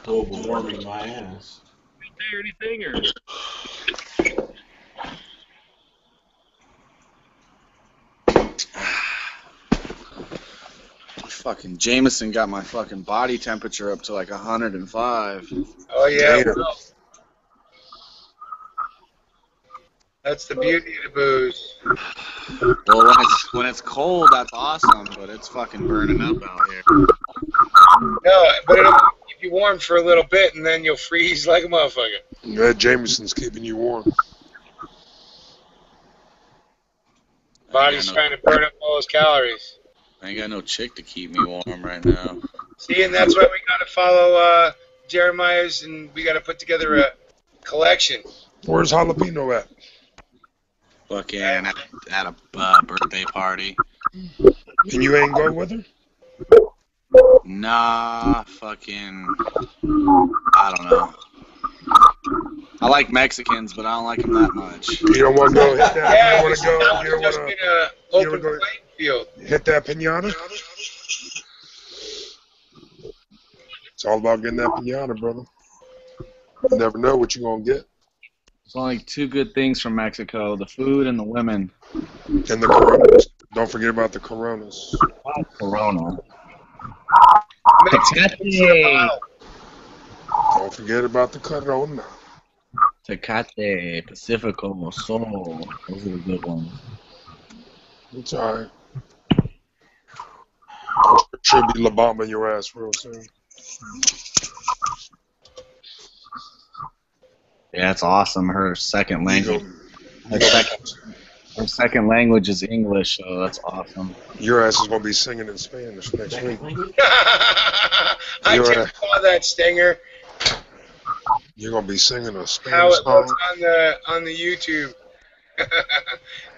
Speaker 2: Global warming my ass.
Speaker 10: Anything or?
Speaker 5: Fucking Jameson got my fucking body temperature up to like 105.
Speaker 1: Oh yeah,
Speaker 6: Damn.
Speaker 1: well, that's the beauty of the booze.
Speaker 5: Well, when it's cold, that's awesome, but it's fucking burning up out here.
Speaker 1: No, but it'll keep you warm for a little bit, and then you'll freeze like a motherfucker.
Speaker 6: That Jameson's keeping you warm.
Speaker 1: Body's trying to burn up all those calories.
Speaker 5: I ain't got no chick to keep me warm right now.
Speaker 1: See, and that's why we gotta follow Jeremiah's, and we gotta put together a collection.
Speaker 6: Where's Jalapeno at?
Speaker 5: Fucking at a birthday party.
Speaker 6: And you ain't going with her?
Speaker 5: Nah, fucking, I don't know. I like Mexicans, but I don't like them that much.
Speaker 6: You don't want to go hit that?
Speaker 1: Yeah,
Speaker 6: you don't want to go? You don't
Speaker 1: just
Speaker 6: want
Speaker 1: been
Speaker 6: to
Speaker 1: an open playing field.
Speaker 6: hit that pinata? It's all about getting that pinata, brother. You never know what you're going to get.
Speaker 5: There's only two good things from Mexico, the food and the women.
Speaker 6: And the Coronas. Don't forget about the Coronas.
Speaker 5: Corona.
Speaker 1: Tecate.
Speaker 6: Don't forget about the Corona.
Speaker 5: Tecate, Pacifico, Sol. Those are the good ones.
Speaker 6: It's all right. Don't Should be lobotoming your ass real soon.
Speaker 5: Yeah, it's awesome. Her second language. Her second language is English, so that's awesome.
Speaker 6: Your ass is gonna be singing in Spanish next week.
Speaker 1: I just saw that, Stinger.
Speaker 6: You're gonna be singing a
Speaker 1: How
Speaker 6: Spanish
Speaker 1: it looks
Speaker 6: song.
Speaker 1: on the YouTube.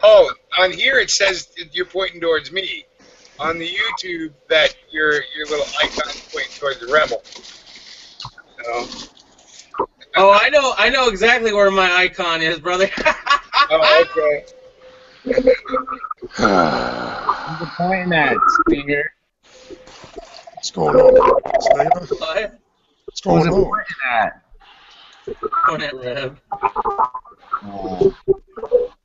Speaker 1: Oh, on here it says you're pointing towards me. On the YouTube, that your little icon's pointing towards the rebel. So.
Speaker 8: Oh, I know exactly where my icon is, brother.
Speaker 1: Oh, okay.
Speaker 5: What's pointing at, Stinger?
Speaker 6: What's going on? Stinger?
Speaker 8: What?
Speaker 6: What's going on?
Speaker 5: Pointing at?
Speaker 8: Pointing at Rev.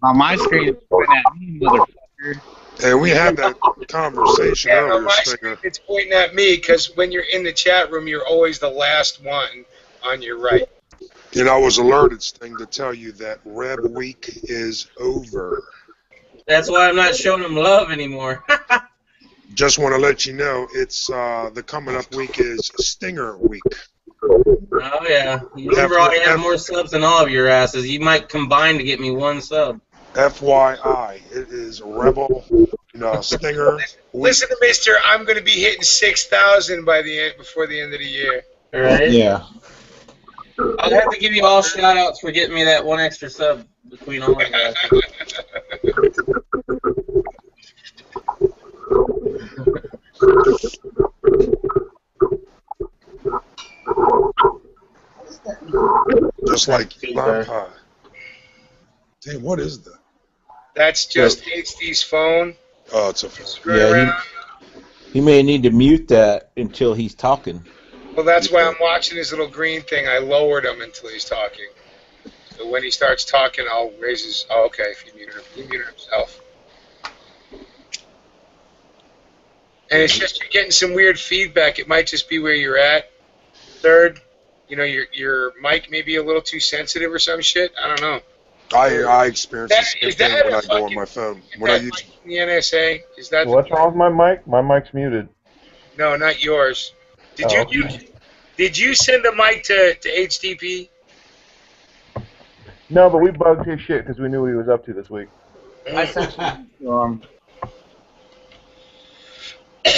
Speaker 5: On my screen, it's pointing at me, motherfucker.
Speaker 6: Hey, we had that conversation
Speaker 1: Yeah, on
Speaker 6: earlier,
Speaker 1: my
Speaker 6: Stinger.
Speaker 1: screen it's pointing at me because when you're in the chat room, you're always the last one on your right.
Speaker 6: And I was alerted, Sting, to tell you that Reb Week is over.
Speaker 8: That's why I'm not showing him love anymore.
Speaker 6: Just want to let you know, it's the coming up week is Stinger Week.
Speaker 8: Oh yeah, you remember I have more subs than all of your asses. You might combine to get me one sub.
Speaker 6: FYI, it is Rebel, Stinger.
Speaker 1: Listen to Mister. I'm going to be hitting 6,000 by the end before the end of the year.
Speaker 8: All right.
Speaker 2: Yeah.
Speaker 8: I'll have to give you all shout outs for getting me that one extra sub between all of us.
Speaker 6: Just like lime pie. Damn, what is that?
Speaker 1: That's just HD's phone.
Speaker 6: Oh, it's a phone.
Speaker 1: Screw around.
Speaker 2: He may need to mute that until he's talking.
Speaker 1: Well, that's why I'm watching his little green thing. I lowered him until he's talking. So when he starts talking, I'll raise his... Oh, okay, if he muted him. He muted himself. And it's just you're getting some weird feedback. It might just be where you're at. Third, your mic may be a little too sensitive or some shit. I don't know.
Speaker 6: I experience the same thing when I go on my phone. When I use
Speaker 1: the NSA, is that...
Speaker 3: What's wrong with my mic? My mic's muted.
Speaker 1: No, not yours. Did you send a mic to HTP?
Speaker 3: No, but we bugged his shit because we knew what he was up to this week.
Speaker 5: I sent you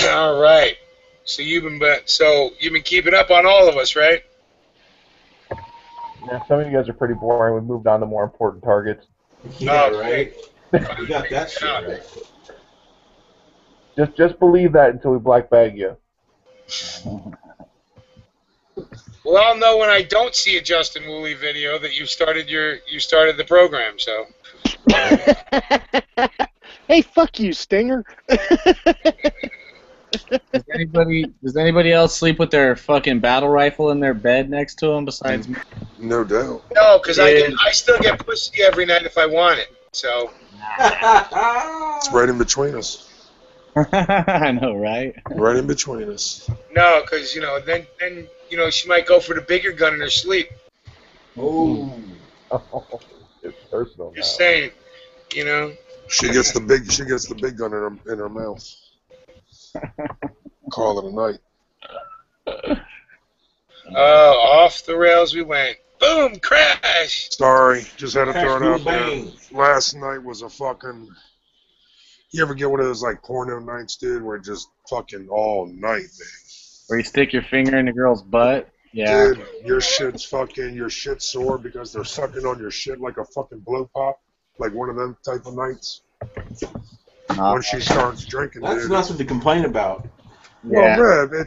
Speaker 1: All right. So you've been keeping up on all of us, right?
Speaker 3: Yeah, some of you guys are pretty boring. We moved on to more important targets.
Speaker 2: Yeah, right. You got that shit right.
Speaker 3: Just believe that until we black bag you.
Speaker 1: Well, I'll know when I don't see a Justin Woolley video that you started the program. So.
Speaker 4: Hey, fuck you, Stinger.
Speaker 5: Does anybody else sleep with their fucking battle rifle in their bed next to them besides me?
Speaker 6: No doubt.
Speaker 1: No, because I still get pussy every night if I want it. So.
Speaker 6: It's right in between us.
Speaker 5: I know, right?
Speaker 6: Right in between us.
Speaker 1: No, because then she might go for the bigger gun in her sleep.
Speaker 2: Oh.
Speaker 3: It's personal.
Speaker 1: Just saying,
Speaker 6: She gets the big gun in her mouth. Call it a night.
Speaker 1: Oh, off the rails we went. Boom! Crash!
Speaker 6: Sorry, just had to throw it out there.
Speaker 2: Bang.
Speaker 6: Last night was a fucking... You ever get one of those, porno nights, dude, where just fucking all night, man?
Speaker 5: Where you stick your finger in the girl's butt? Yeah.
Speaker 6: Dude, your shit's sore because they're sucking on your shit like a fucking blow pop. Like one of them type of nights. When she starts drinking,
Speaker 2: That's
Speaker 6: dude.
Speaker 2: nothing to complain about.
Speaker 5: Yeah.
Speaker 6: Well, Reb,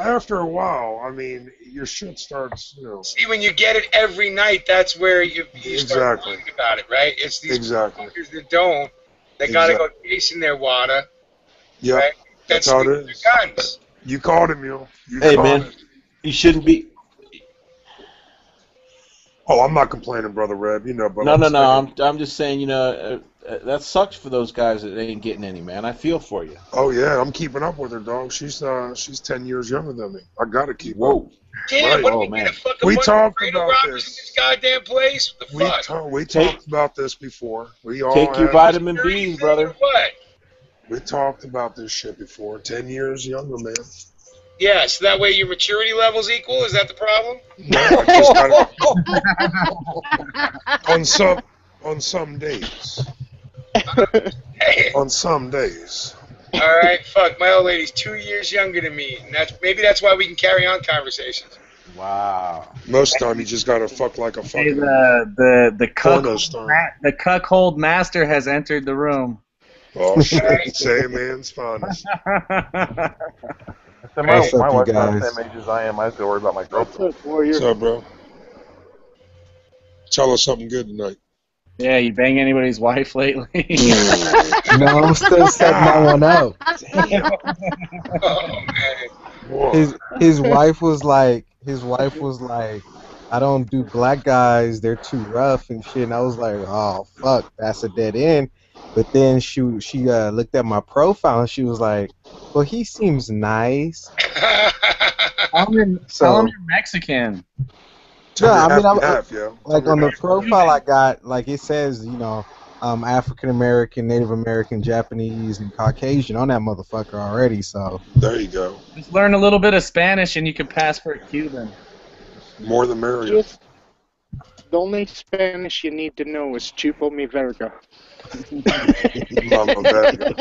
Speaker 6: after a while, I mean, your shit starts,
Speaker 1: See, when you get it every night, that's where you start
Speaker 6: Exactly.
Speaker 1: thinking about it, right? It's these
Speaker 6: Exactly.
Speaker 1: fuckers that don't. They gotta go chasing their water.
Speaker 6: Yeah,
Speaker 1: right?
Speaker 6: that's how it
Speaker 1: their
Speaker 6: is.
Speaker 1: guns.
Speaker 6: You called it, Mule.
Speaker 2: Hey, man, you shouldn't be...
Speaker 6: Oh, I'm not complaining, Brother Reb, but...
Speaker 2: No, I'm just saying, that sucks for those guys that ain't getting any, man. I feel for you.
Speaker 6: Oh, yeah, I'm keeping up with her, dog. She's 10 years younger than me. I gotta keep
Speaker 2: Whoa.
Speaker 6: up.
Speaker 1: Damn,
Speaker 6: Right.
Speaker 1: what
Speaker 2: Oh,
Speaker 1: we
Speaker 2: man.
Speaker 1: get a fucking
Speaker 6: We
Speaker 1: bunch
Speaker 6: talked
Speaker 1: of
Speaker 6: about
Speaker 1: robbers
Speaker 6: this.
Speaker 1: in this goddamn place? What the fuck?
Speaker 6: We talked about this before. We all
Speaker 2: Take your
Speaker 6: had-
Speaker 2: vitamin Bs, brother.
Speaker 1: What?
Speaker 6: We talked about this shit before. 10 years younger, man.
Speaker 1: Yeah, so that way your maturity level's equal. Is that the problem?
Speaker 6: No, I just gotta, on some days.
Speaker 1: Hey.
Speaker 6: On some days.
Speaker 1: All right, fuck. My old lady's 2 years younger than me, and that's why we can carry on conversations.
Speaker 2: Wow.
Speaker 6: Most time you just gotta fuck like a
Speaker 5: Hey,
Speaker 6: fucking
Speaker 5: the
Speaker 6: porno star.
Speaker 5: the cuckold master has entered the room.
Speaker 6: Oh shit! Say man's finest.
Speaker 3: So my
Speaker 11: What's up, you
Speaker 3: wife's not the
Speaker 11: guys?
Speaker 3: same age as I am. I have to worry about my
Speaker 4: What's
Speaker 3: girlfriend.
Speaker 4: up, Warrior?
Speaker 6: What's up, bro? Tell us something good tonight.
Speaker 5: Yeah, you bang anybody's wife lately?
Speaker 11: No, I'm still setting that one up.
Speaker 1: Oh man.
Speaker 6: Whoa.
Speaker 11: His wife was like, I don't do black guys, they're too rough and shit. And I was like, oh fuck, that's a dead end. But then she looked at my profile and she was like, well, he seems nice.
Speaker 5: Tell him you're Mexican.
Speaker 11: No, I mean,
Speaker 6: half, yo.
Speaker 11: like on the profile I got, like it says, African American, Native American, Japanese, and Caucasian on that motherfucker already. So
Speaker 6: There you go.
Speaker 5: Just learn a little bit of Spanish and you can pass for a Cuban.
Speaker 6: More the merrier.
Speaker 4: The only Spanish you need to know is chupo mi verga.
Speaker 6: Mama verga.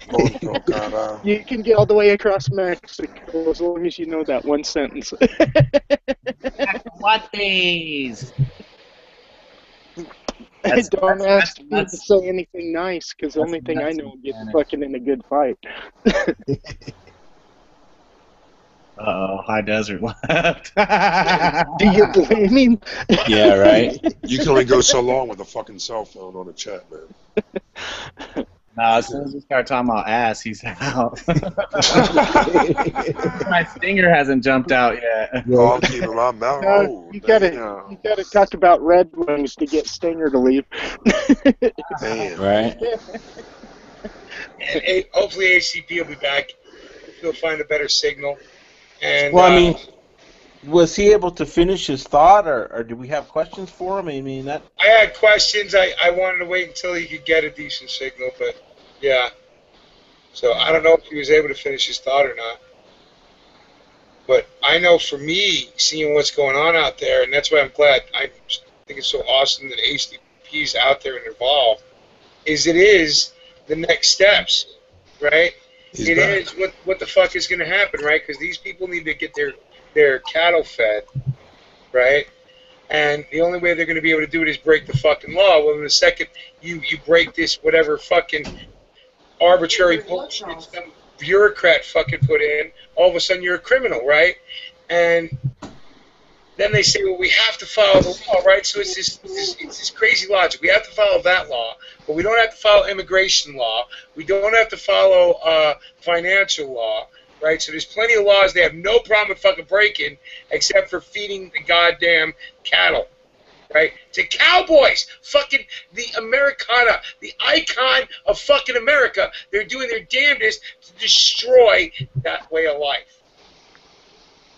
Speaker 6: Punto cara.
Speaker 4: You can get all the way across Mexico as long as you know that one sentence.
Speaker 5: What days?
Speaker 4: Don't ask me to say anything nice, because the only thing I know is get fucking in a good fight.
Speaker 5: Uh-oh, High Desert left.
Speaker 4: Do you blame him?
Speaker 2: Yeah, right.
Speaker 6: You can only go so long with a fucking cell phone on a chat, man.
Speaker 5: Nah, as soon as we start talking about ass, he's out. My stinger hasn't jumped out yet.
Speaker 6: Oh, I'm keeping my mouth.
Speaker 4: No, you gotta talk about Red Wings to get Stinger to leave.
Speaker 6: Damn.
Speaker 2: Right.
Speaker 1: And hopefully ACP will be back. He'll find a better signal. And
Speaker 2: Well, I mean, was he able to finish his thought, or do we have questions for him? I mean, that.
Speaker 1: I had questions. I wanted to wait until he could get a decent signal, but yeah. So I don't know if he was able to finish his thought or not. But I know for me, seeing what's going on out there, and that's why I'm glad. I think it's so awesome that ACP is out there and involved. It is the next steps, right?
Speaker 6: He's
Speaker 1: It
Speaker 6: back.
Speaker 1: is what the fuck is going to happen, right? Because these people need to get their cattle fed, right? And the only way they're going to be able to do it is break the fucking law. Well, in the second you break this whatever fucking arbitrary bullshit some bureaucrat fucking put in, all of a sudden you're a criminal, right? And then they say, well, we have to follow the law, right? So it's this crazy logic. We have to follow that law, but we don't have to follow immigration law. We don't have to follow financial law, right? So there's plenty of laws they have no problem with fucking breaking, except for feeding the goddamn cattle, right? To cowboys, fucking the Americana, the icon of fucking America. They're doing their damnedest to destroy that way of life.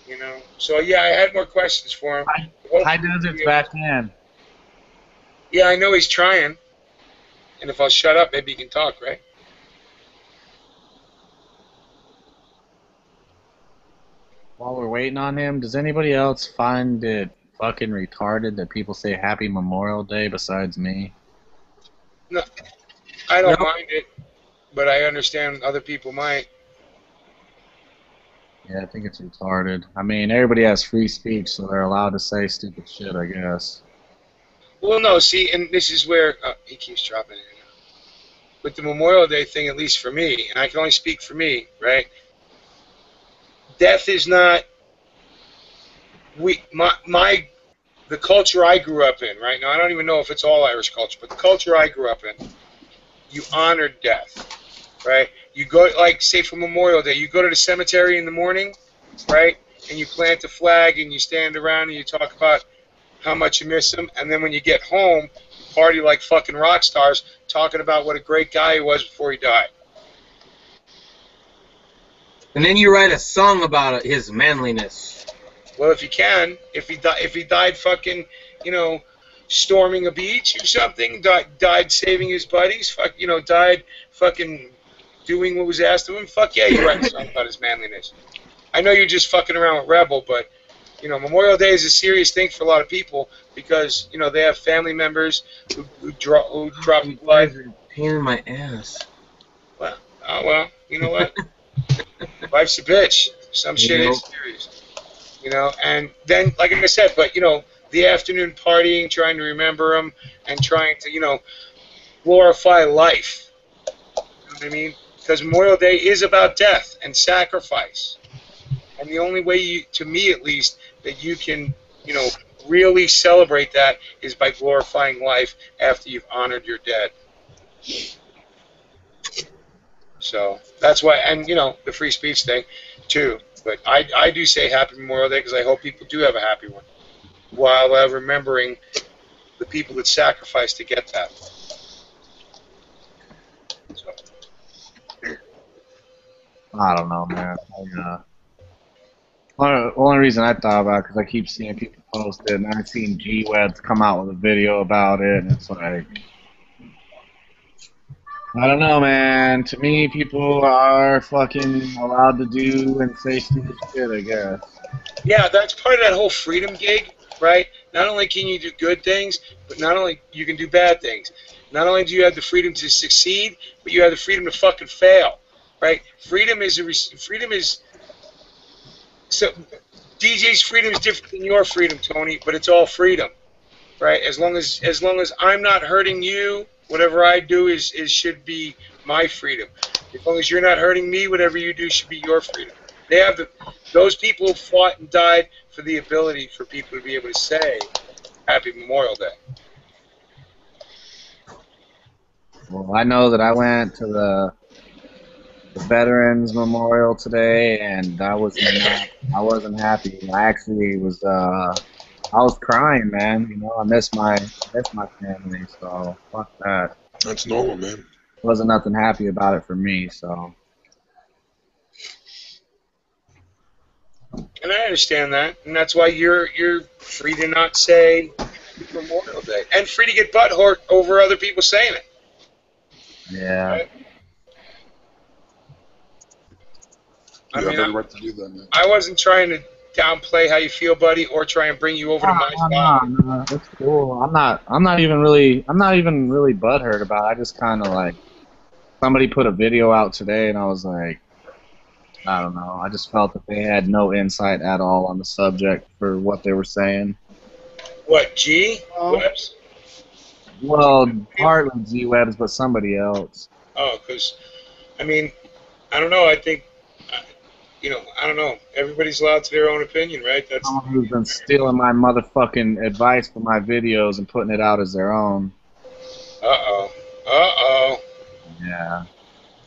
Speaker 1: You know, so yeah, I had more questions for him.
Speaker 5: High Desert's back in.
Speaker 1: Yeah, I know he's trying. And if I'll shut up, maybe he can talk, right?
Speaker 5: While we're waiting on him, does anybody else find it fucking retarded that people say Happy Memorial Day besides me?
Speaker 1: No, I don't mind it, but I understand other people might.
Speaker 5: Yeah, I think it's retarded. I mean, everybody has free speech, so they're allowed to say stupid shit, I guess.
Speaker 1: Well, no, see, and this is where he keeps dropping it. With the Memorial Day thing, at least for me, and I can only speak for me, right? Death is not the culture I grew up in, right? Now, I don't even know if it's all Irish culture, but the culture I grew up in, you honor death, right? You go, like, say for Memorial Day, you go to the cemetery in the morning, right? And you plant a flag and you stand around and you talk about how much you miss him. And then when you get home, you party like fucking rock stars talking about what a great guy he was before he died.
Speaker 8: And then you write a song about his manliness.
Speaker 1: Well, if you can, if he died fucking, storming a beach or something, died saving his buddies, died fucking doing what was asked of him, fuck yeah, you write a song about his manliness. I know you're just fucking around with Rebel, but, Memorial Day is a serious thing for a lot of people because, they have family members who drop blood.
Speaker 8: Pain in my ass.
Speaker 1: Well, you know what? Life's a bitch. Some shit is serious. And then, like I said, but, the afternoon partying, trying to remember them, and trying to, glorify life. You know what I mean? Because Memorial Day is about death and sacrifice. And the only way, to me at least, that you can, really celebrate that is by glorifying life after you've honored your dead. So that's why, and, the free speech thing, too. But I do say Happy Memorial Day because I hope people do have a happy one, while remembering the people that sacrificed to get that. So.
Speaker 5: I don't know, man. The only reason I thought about it because I keep seeing people post it, and I've seen G-Webs come out with a video about it, and it's like, I don't know, man. To me, people are fucking allowed to do and say stupid shit, I guess.
Speaker 1: Yeah, that's part of that whole freedom gig, right? Not only can you do good things, but not only you can do bad things. Not only do you have the freedom to succeed, but you have the freedom to fucking fail, right? Freedom is so DJ's freedom is different than your freedom, Tony, but it's all freedom, right? As long as I'm not hurting you, whatever I do should be my freedom. As long as you're not hurting me, whatever you do should be your freedom. Those people who fought and died for the ability for people to be able to say Happy Memorial Day.
Speaker 5: Well, I know that I went to the Veterans Memorial today, and I wasn't happy. I actually was I was crying, man. I miss my family, so fuck that.
Speaker 6: That's normal, man.
Speaker 5: Wasn't nothing happy about it for me, so.
Speaker 1: And I understand that, and that's why you're free to not say Memorial Day, and free to get butthurt over other people saying it.
Speaker 5: Yeah.
Speaker 1: Right?
Speaker 6: You have every right to do that, man.
Speaker 1: I wasn't trying to downplay how you feel, buddy, or try and bring you over to my side.
Speaker 5: No, it's cool. I'm not even really butthurt about it. I just kind of like, somebody put a video out today, and I was like, I don't know. I just felt that they had no insight at all on the subject for what they were saying.
Speaker 1: What, G-Webs?
Speaker 5: Well, partly G-Webs, but somebody else.
Speaker 1: Oh, because, I don't know. I think, I don't know. Everybody's allowed to their own opinion, right? That's
Speaker 5: someone who's been stealing my motherfucking advice for my videos and putting it out as their own.
Speaker 1: Uh-oh.
Speaker 5: Yeah.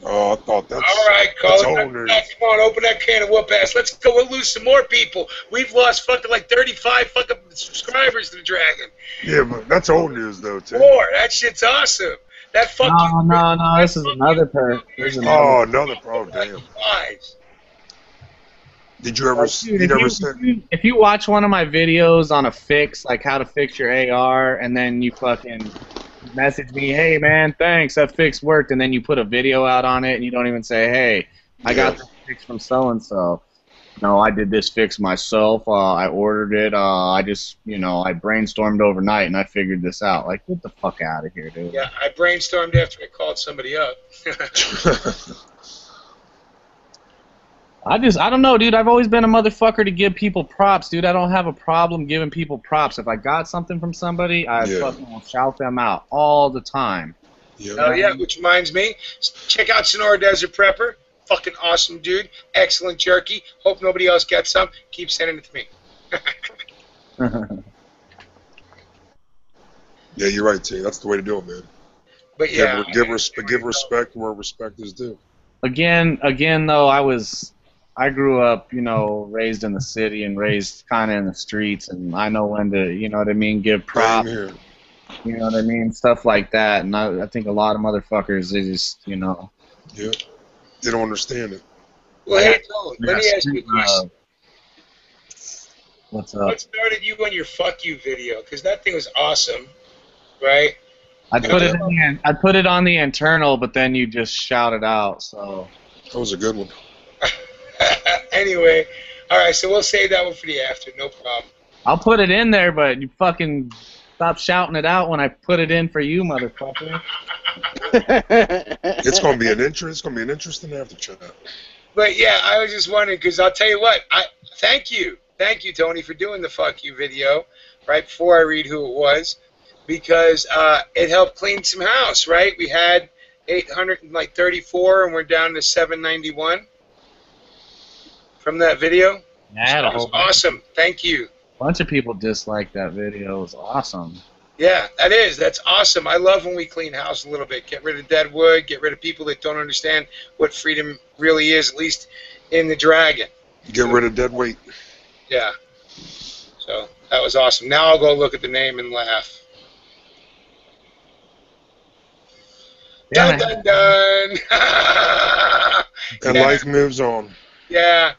Speaker 6: Oh, I thought that's...
Speaker 1: All right, Colin. Come on, open that can of whoop ass. Let's go. We'll lose some more people. We've lost fucking like 35 fucking subscribers to the Dragon.
Speaker 6: Yeah, but that's old news, though, too.
Speaker 1: More. That shit's awesome. That fucking...
Speaker 5: No. This is another person.
Speaker 6: Another problem. Damn. Did you ever...
Speaker 5: If you watch one of my videos on a fix, like how to fix your AR, and then you fucking message me, hey man, thanks, that fix worked, and then you put a video out on it, and you don't even say, hey, I got this fix from so-and-so. No, I did this fix myself. I ordered it. I just, I brainstormed overnight, and I figured this out. Like, get the fuck out of here, dude.
Speaker 1: Yeah, I brainstormed after I called somebody up.
Speaker 5: I don't know, dude. I've always been a motherfucker to give people props, dude. I don't have a problem giving people props. If I got something from somebody, I fucking will shout them out all the time.
Speaker 1: Oh, yeah, which reminds me, check out Sonora Desert Prepper. Fucking awesome dude. Excellent jerky. Hope nobody else gets some. Keep sending it to me.
Speaker 6: Yeah, you're right, T. That's the way to do it, man.
Speaker 1: But yeah,
Speaker 6: give respect where respect is due.
Speaker 5: Again, though, I grew up, raised in the city and raised kind of in the streets, and I know when to, give props. You know what I mean? Stuff like that, and I think a lot of motherfuckers, they just,
Speaker 6: Yeah. They don't understand it.
Speaker 1: Well, hey, let me ask you a question.
Speaker 5: What's up?
Speaker 1: What started you on your fuck you video? Because that thing was awesome, right?
Speaker 5: I put it on the internal, but then you just shouted out. So
Speaker 6: That was a good one.
Speaker 1: Anyway, all right, so we'll save that one for the after. No problem.
Speaker 5: I'll put it in there, but you fucking stop shouting it out when I put it in for you, motherfucker.
Speaker 6: It's gonna be an interesting after chat.
Speaker 1: But yeah, I was just wondering because I'll tell you what. Thank you, Tony, for doing the fuck you video right before I read who it was, because it helped clean some house. Right, we had 834, and we're down to 791 from that video.
Speaker 5: Yeah,
Speaker 1: so that was awesome. Thank you.
Speaker 5: A bunch of people disliked that video. It was awesome.
Speaker 1: Yeah, that's awesome. I love when we clean house a little bit. Get rid of dead wood, get rid of people that don't understand what freedom really is, at least in the Dragon.
Speaker 6: Get rid of dead weight.
Speaker 1: Yeah. So that was awesome. Now I'll go look at the name and laugh.
Speaker 5: Yeah,
Speaker 1: dun, dun, dun.
Speaker 6: And
Speaker 1: Yeah.
Speaker 6: life moves on.
Speaker 1: Yeah.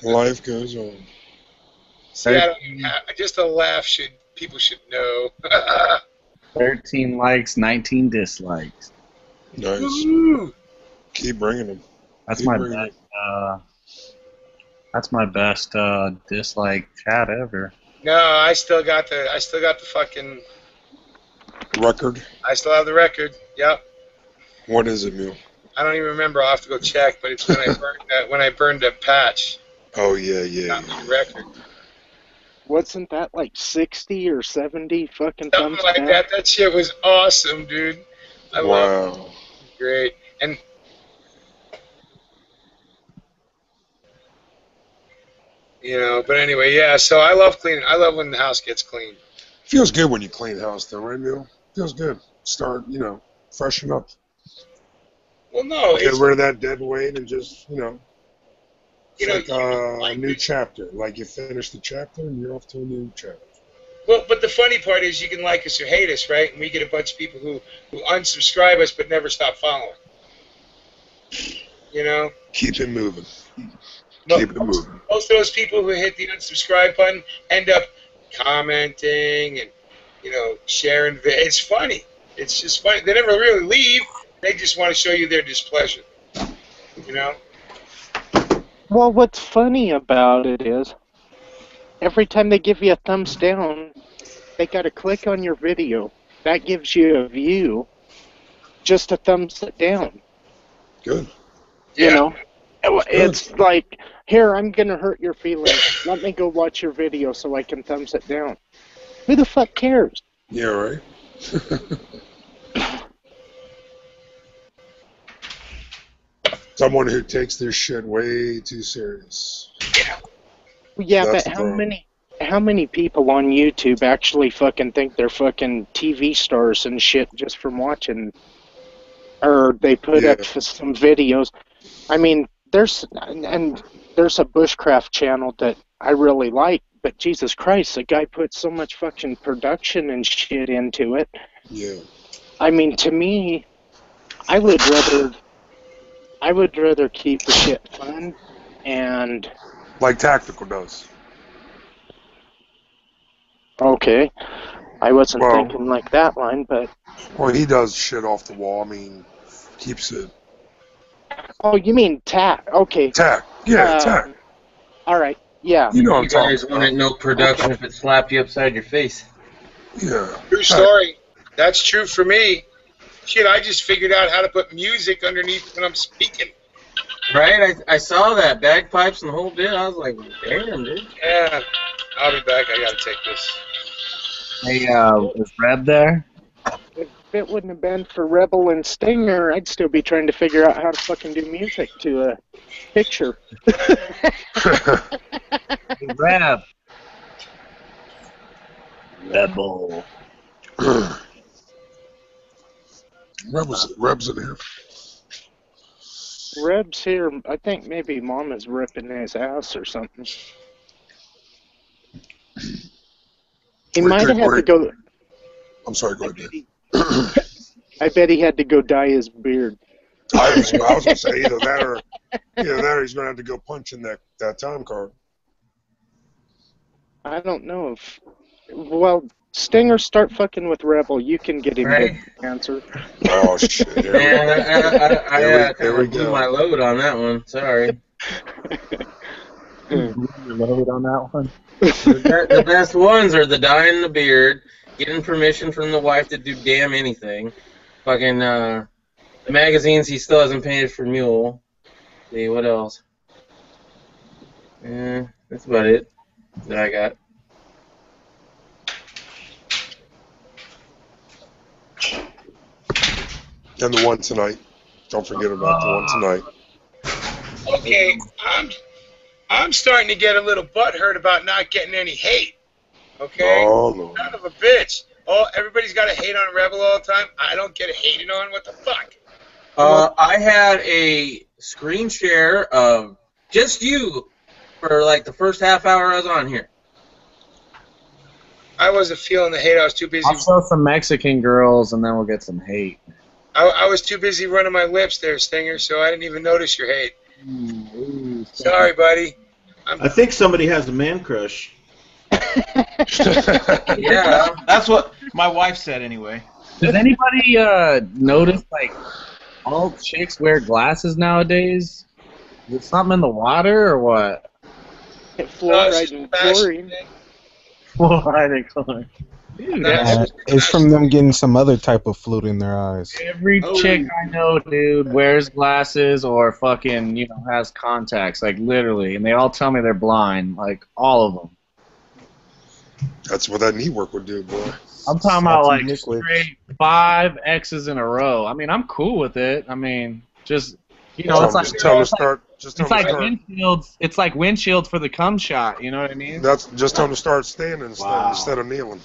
Speaker 6: Life goes on.
Speaker 1: See, I don't, just a laugh people should know.
Speaker 5: 13 likes, 19 dislikes.
Speaker 6: Nice.
Speaker 1: Ooh.
Speaker 6: Keep bringing them.
Speaker 5: That's
Speaker 6: Keep
Speaker 5: my
Speaker 6: bringing
Speaker 5: best. That's my best dislike chat ever.
Speaker 1: No, I still got the fucking
Speaker 6: record.
Speaker 1: I still have the record. Yep.
Speaker 6: What is it, Mule?
Speaker 1: I don't even remember. I'll have to go check. But it's when I burned that patch.
Speaker 6: Oh yeah.
Speaker 1: Got the record.
Speaker 4: Wasn't that like 60 or 70 fucking
Speaker 1: Something
Speaker 4: thumbs
Speaker 1: like
Speaker 4: down?
Speaker 1: that. That shit was awesome, dude. I love it.
Speaker 6: Wow.
Speaker 1: Great. And but anyway, yeah. So I love cleaning. I love when the house gets clean.
Speaker 6: Feels good when you clean house, though, right, Mule? Feels good. Start, freshen up.
Speaker 1: Well, no,
Speaker 6: Get
Speaker 1: it's
Speaker 6: rid of that dead weight and just,
Speaker 1: it's
Speaker 6: like a new chapter. Like you finish the chapter and you're off to a new chapter.
Speaker 1: Well, but the funny part is you can like us or hate us, right? And we get a bunch of people who unsubscribe us but never stop following.
Speaker 6: Keep it moving.
Speaker 1: But
Speaker 6: Keep it moving.
Speaker 1: Most of those people who hit the unsubscribe button end up commenting and, sharing. It's funny. It's just funny. They never really leave. They just want to show you their displeasure.
Speaker 4: Well, what's funny about it is, every time they give you a thumbs down, they got to click on your video. That gives you a view. Just a thumbs it down.
Speaker 6: Good.
Speaker 4: It's like, here, I'm going to hurt your feelings. Let me go watch your video so I can thumbs it down. Who the fuck cares?
Speaker 6: Yeah, right? Someone who takes their shit way too serious.
Speaker 4: Yeah,
Speaker 6: That's
Speaker 4: but
Speaker 6: the problem.
Speaker 4: how many people on YouTube actually fucking think they're fucking TV stars and shit just from watching, or they put up some videos? I mean, there's a bushcraft channel that I really like, but Jesus Christ, the guy put so much fucking production and shit into it.
Speaker 6: Yeah.
Speaker 4: I mean, to me, I would rather keep the shit fun and...
Speaker 6: Like Tactical does.
Speaker 4: Okay. I wasn't thinking like that line, but...
Speaker 6: Well, he does shit off the wall. I mean, keeps it...
Speaker 4: Oh, you mean tack. Okay.
Speaker 6: Tack. Yeah, tack.
Speaker 4: All right. Yeah.
Speaker 6: You know what I'm
Speaker 8: You
Speaker 6: talking
Speaker 8: guys
Speaker 6: about.
Speaker 8: wouldn't know production if it slapped you upside your face.
Speaker 6: Yeah.
Speaker 1: True story. That's true for me. Shit, I just figured out how to put music underneath when I'm speaking.
Speaker 8: Right? I saw that. Bagpipes and the whole bit. I was like, damn, dude.
Speaker 1: Yeah. I'll be back. I gotta take this.
Speaker 5: Hey, is Reb there?
Speaker 4: If it wouldn't have been for Rebel and Stinger, I'd still be trying to figure out how to fucking do music to a picture.
Speaker 5: Hey, Reb. Rebel.
Speaker 6: Reb's in here.
Speaker 4: Reb's here. I think maybe Mama's ripping his ass or something. He might have had to go...
Speaker 6: I'm sorry, go ahead, Dave.
Speaker 4: I bet he had to go dye his beard.
Speaker 6: I was going to say either that or he's going to have to go punch in that time card.
Speaker 4: I don't know if. Well, Stinger, start fucking with Rebel. You can get him
Speaker 8: Right?
Speaker 4: the answer.
Speaker 6: Oh shit! Here we
Speaker 8: Man, I
Speaker 6: Here
Speaker 8: kind
Speaker 6: we
Speaker 8: of blew
Speaker 6: go.
Speaker 8: my load on that one. Sorry.
Speaker 5: Load on that one.
Speaker 8: The best ones are the dye in the beard, getting permission from the wife to do damn anything. Fucking the magazines he still hasn't painted for Mule. See what else? That's about it that I got.
Speaker 6: And the one tonight. Don't forget about the one tonight.
Speaker 1: Okay, I'm starting to get a little butthurt about not getting any hate. Okay?
Speaker 6: Oh, no.
Speaker 1: Son of a bitch. Oh, everybody's got to hate on Rebel all the time. I don't get hated on. What the fuck?
Speaker 8: I had a screen share of just you for like the first half hour I was on here.
Speaker 1: I wasn't feeling the hate. I was too busy.
Speaker 5: I'll show some Mexican girls, and then we'll get some hate.
Speaker 1: I was too busy running my lips there, Stinger, so I didn't even notice your hate. Sorry, buddy.
Speaker 2: I think somebody has a man crush.
Speaker 8: Yeah.
Speaker 2: That's what my wife said anyway.
Speaker 5: Does anybody notice, like, all chicks wear glasses nowadays? Is it something in the water or what?
Speaker 4: Fluoride and chlorine.
Speaker 5: Fluoride and chlorine. Dude,
Speaker 11: It's from them getting some other type of fluid in their eyes.
Speaker 5: every chick I know, dude, wears glasses or fucking, has contacts, like, literally. And they all tell me they're blind, like, all of them.
Speaker 6: That's what that knee work would do, boy.
Speaker 5: I'm talking about, like, straight 5 X's in a row. I mean, I'm cool with it. I mean, just, it's like...
Speaker 6: Just tell them to start. Just tell
Speaker 5: It's
Speaker 6: them
Speaker 5: like
Speaker 6: to start.
Speaker 5: windshields. It's like windshields for the cum shot. You know what I mean?
Speaker 6: That's just tell them to start standing
Speaker 2: Wow.
Speaker 6: instead of kneeling.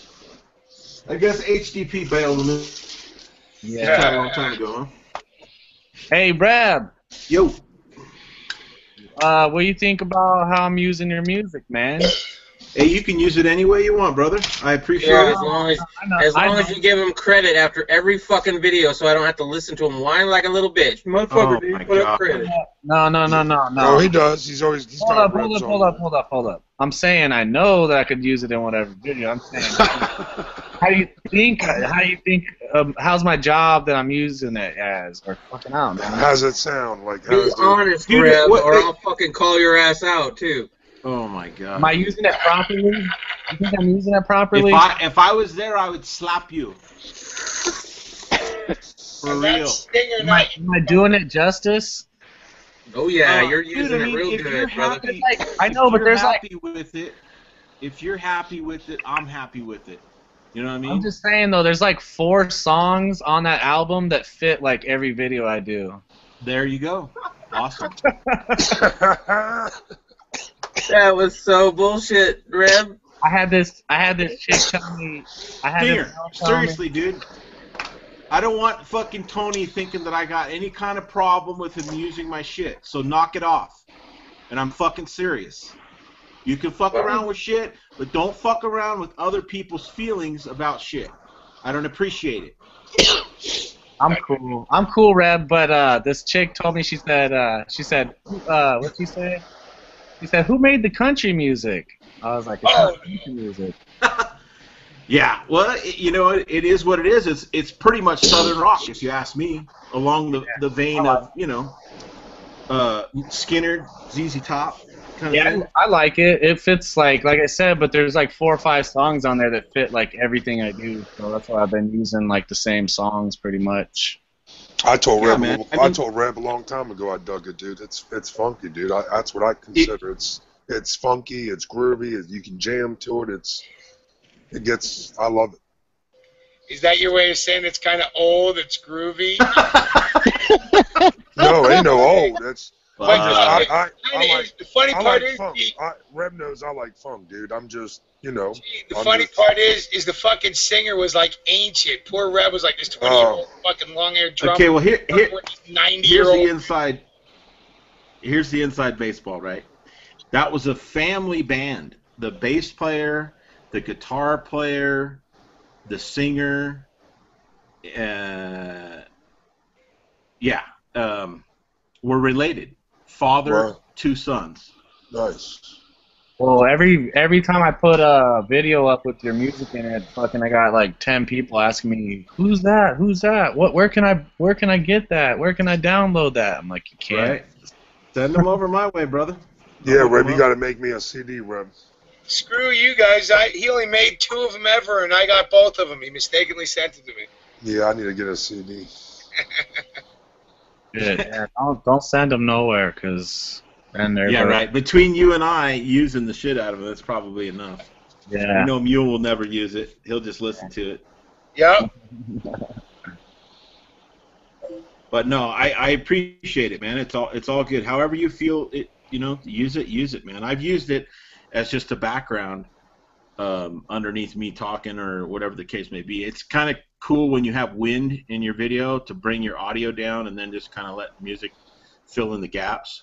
Speaker 2: I guess HDP bailed on it.
Speaker 5: Yeah.
Speaker 2: A long time ago, huh?
Speaker 5: Hey, Brad.
Speaker 2: Yo.
Speaker 5: What do you think about how I'm using your music, man?
Speaker 2: Hey, you can use it any way you want, brother. I appreciate
Speaker 8: Yeah,
Speaker 2: it.
Speaker 8: as long as you give him credit after every fucking video, so I don't have to listen to him whine like a little bitch. Motherfucker, dude, put up credit.
Speaker 5: No.
Speaker 6: No, he does. He's always. He's got reps on.
Speaker 5: Hold up. I'm saying I know that I could use it in whatever video. I'm saying, how do you think? How's my job that I'm using it as? Or fucking I don't know.
Speaker 6: How's it sound? Like,
Speaker 8: Be
Speaker 6: how's
Speaker 8: honest,
Speaker 2: Dude,
Speaker 8: Reb,
Speaker 2: what-
Speaker 8: or I'll fucking call your ass out too.
Speaker 2: Oh my god.
Speaker 5: Am I using it properly? You think I'm using it properly?
Speaker 2: If I was there, I would slap you. For real.
Speaker 5: Am I doing it justice?
Speaker 8: Oh yeah, you're
Speaker 2: Dude,
Speaker 8: using
Speaker 2: I mean,
Speaker 8: it real
Speaker 2: if
Speaker 8: good,
Speaker 2: you're
Speaker 8: brother.
Speaker 2: happy,
Speaker 5: I know, but there's like...
Speaker 2: If you're happy with it, I'm happy with it. You know what I mean?
Speaker 5: I'm just saying though, there's like 4 songs on that album that fit like every video I do.
Speaker 2: There you go. Awesome.
Speaker 8: That was so bullshit, Reb.
Speaker 5: I had this chick tell me.
Speaker 2: Stinger, seriously, dude. I don't want fucking Tony thinking that I got any kind of problem with him using my shit. So knock it off. And I'm fucking serious. You can fuck around with shit, but don't fuck around with other people's feelings about shit. I don't appreciate it.
Speaker 5: I'm cool, Reb. But this chick told me, she said, what'd she say? She said, "Who made the country music?" I was like, "It's not country music."
Speaker 2: Yeah, well, it is what it is. It's pretty much Southern rock, if you ask me, along the vein of, Skinner, ZZ Top. Kind of thing.
Speaker 5: I like it. It fits like I said, but there's like 4 or 5 songs on there that fit like everything I do. So that's why I've been using like the same songs pretty much.
Speaker 6: I told Reb.
Speaker 2: man.
Speaker 6: I told Reb a long time ago. I dug it, dude. It's funky, dude. That's what I consider. It's funky. It's groovy. You can jam to it. I love it.
Speaker 1: Is that your way of saying it's kind of old? It's groovy.
Speaker 6: No, ain't no old. That's.
Speaker 1: The funny part is,
Speaker 6: funk. Reb knows I like funk, dude. I'm just,
Speaker 1: the funny part is the fucking singer was like ancient. Poor Reb was like this 20-year-old fucking long-haired drummer.
Speaker 2: Okay, well here's
Speaker 1: 90-year-old.
Speaker 2: Here's the inside baseball, right? That was a family band. The bass player, the guitar player, the singer, were related. Father, 2 sons.
Speaker 6: Nice.
Speaker 5: Well, every time I put a video up with your music in it, fucking, I got like 10 people asking me, "Who's that? Who's that? Where can I get that? Where can I download that?" I'm like, "You can't."
Speaker 2: Right. Send them over my way, brother.
Speaker 6: Yeah, Reb, you got to make me a CD, Reb.
Speaker 1: Screw you guys. He only made 2 of them ever, and I got both of them. He mistakenly sent it to me.
Speaker 6: Yeah, I need to get a CD.
Speaker 5: Yeah, don't send them nowhere, cause then they're
Speaker 2: right. Between you and I using the shit out of it, that's probably enough.
Speaker 5: Yeah.
Speaker 2: You know, Mule will never use it. He'll just listen to it.
Speaker 1: Yep.
Speaker 2: But no, I appreciate it, man. It's all good. However you feel it, use it, man. I've used it as just a background underneath me talking or whatever the case may be. It's kind of cool when you have wind in your video to bring your audio down and then just kind of let music fill in the gaps.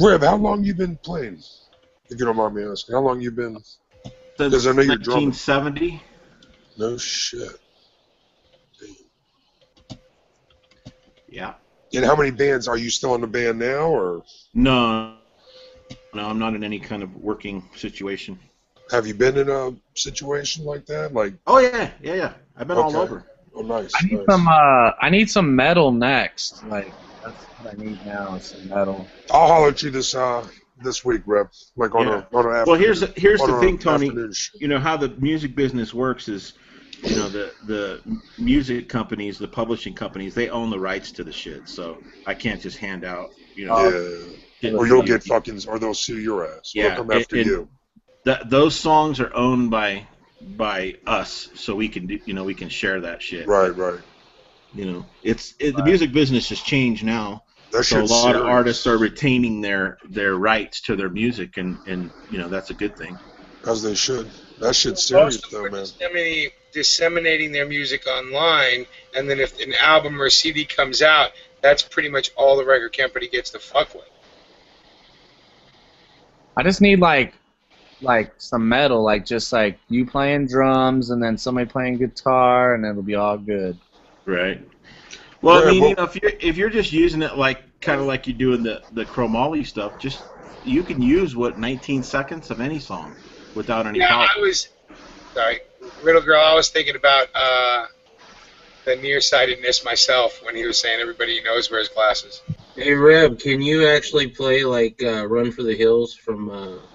Speaker 6: Reb, how long you been playing? If you don't mind me asking, how long you been? Because I know you're drumming.
Speaker 2: 1970.
Speaker 6: No shit.
Speaker 2: Yeah.
Speaker 6: And how many bands are you still in the band now, or?
Speaker 2: No, I'm not in any kind of working situation.
Speaker 6: Have you been in a situation like that? Like?
Speaker 2: Oh yeah. I've been all over.
Speaker 6: Oh, nice.
Speaker 5: I need some metal next. Like that's what I need now. Is some metal.
Speaker 6: I'll holler at you this week, Reb. Like on an afternoon.
Speaker 2: Well, here's the thing, Tony. You know how the music business works is, the music companies, the publishing companies, they own the rights to the shit. So I can't just hand out,
Speaker 6: Yeah. Or you'll get fucking, or they'll sue your ass.
Speaker 2: Yeah.
Speaker 6: They'll come after you.
Speaker 2: Those songs are owned by us, so we can we can share that shit.
Speaker 6: Right.
Speaker 2: The music business has changed now. So a lot of artists are retaining their rights to their music, and that's a good thing.
Speaker 6: As they should. That shit's serious, though, man.
Speaker 1: Disseminating their music online, and then if an album or a CD comes out, that's pretty much all the record company gets to fuck with.
Speaker 5: I just need like some metal, like just like you playing drums and then somebody playing guitar, and it'll be all good.
Speaker 2: Right. Well, I mean, if you're just using it kind of like you're doing the chromoly stuff, just you can use 19 seconds of any song without any power.
Speaker 1: Sorry, Riddle Girl, I was thinking about the nearsightedness myself when he was saying everybody knows wears glasses.
Speaker 8: Hey, Reb, can you actually play Run for the Hills from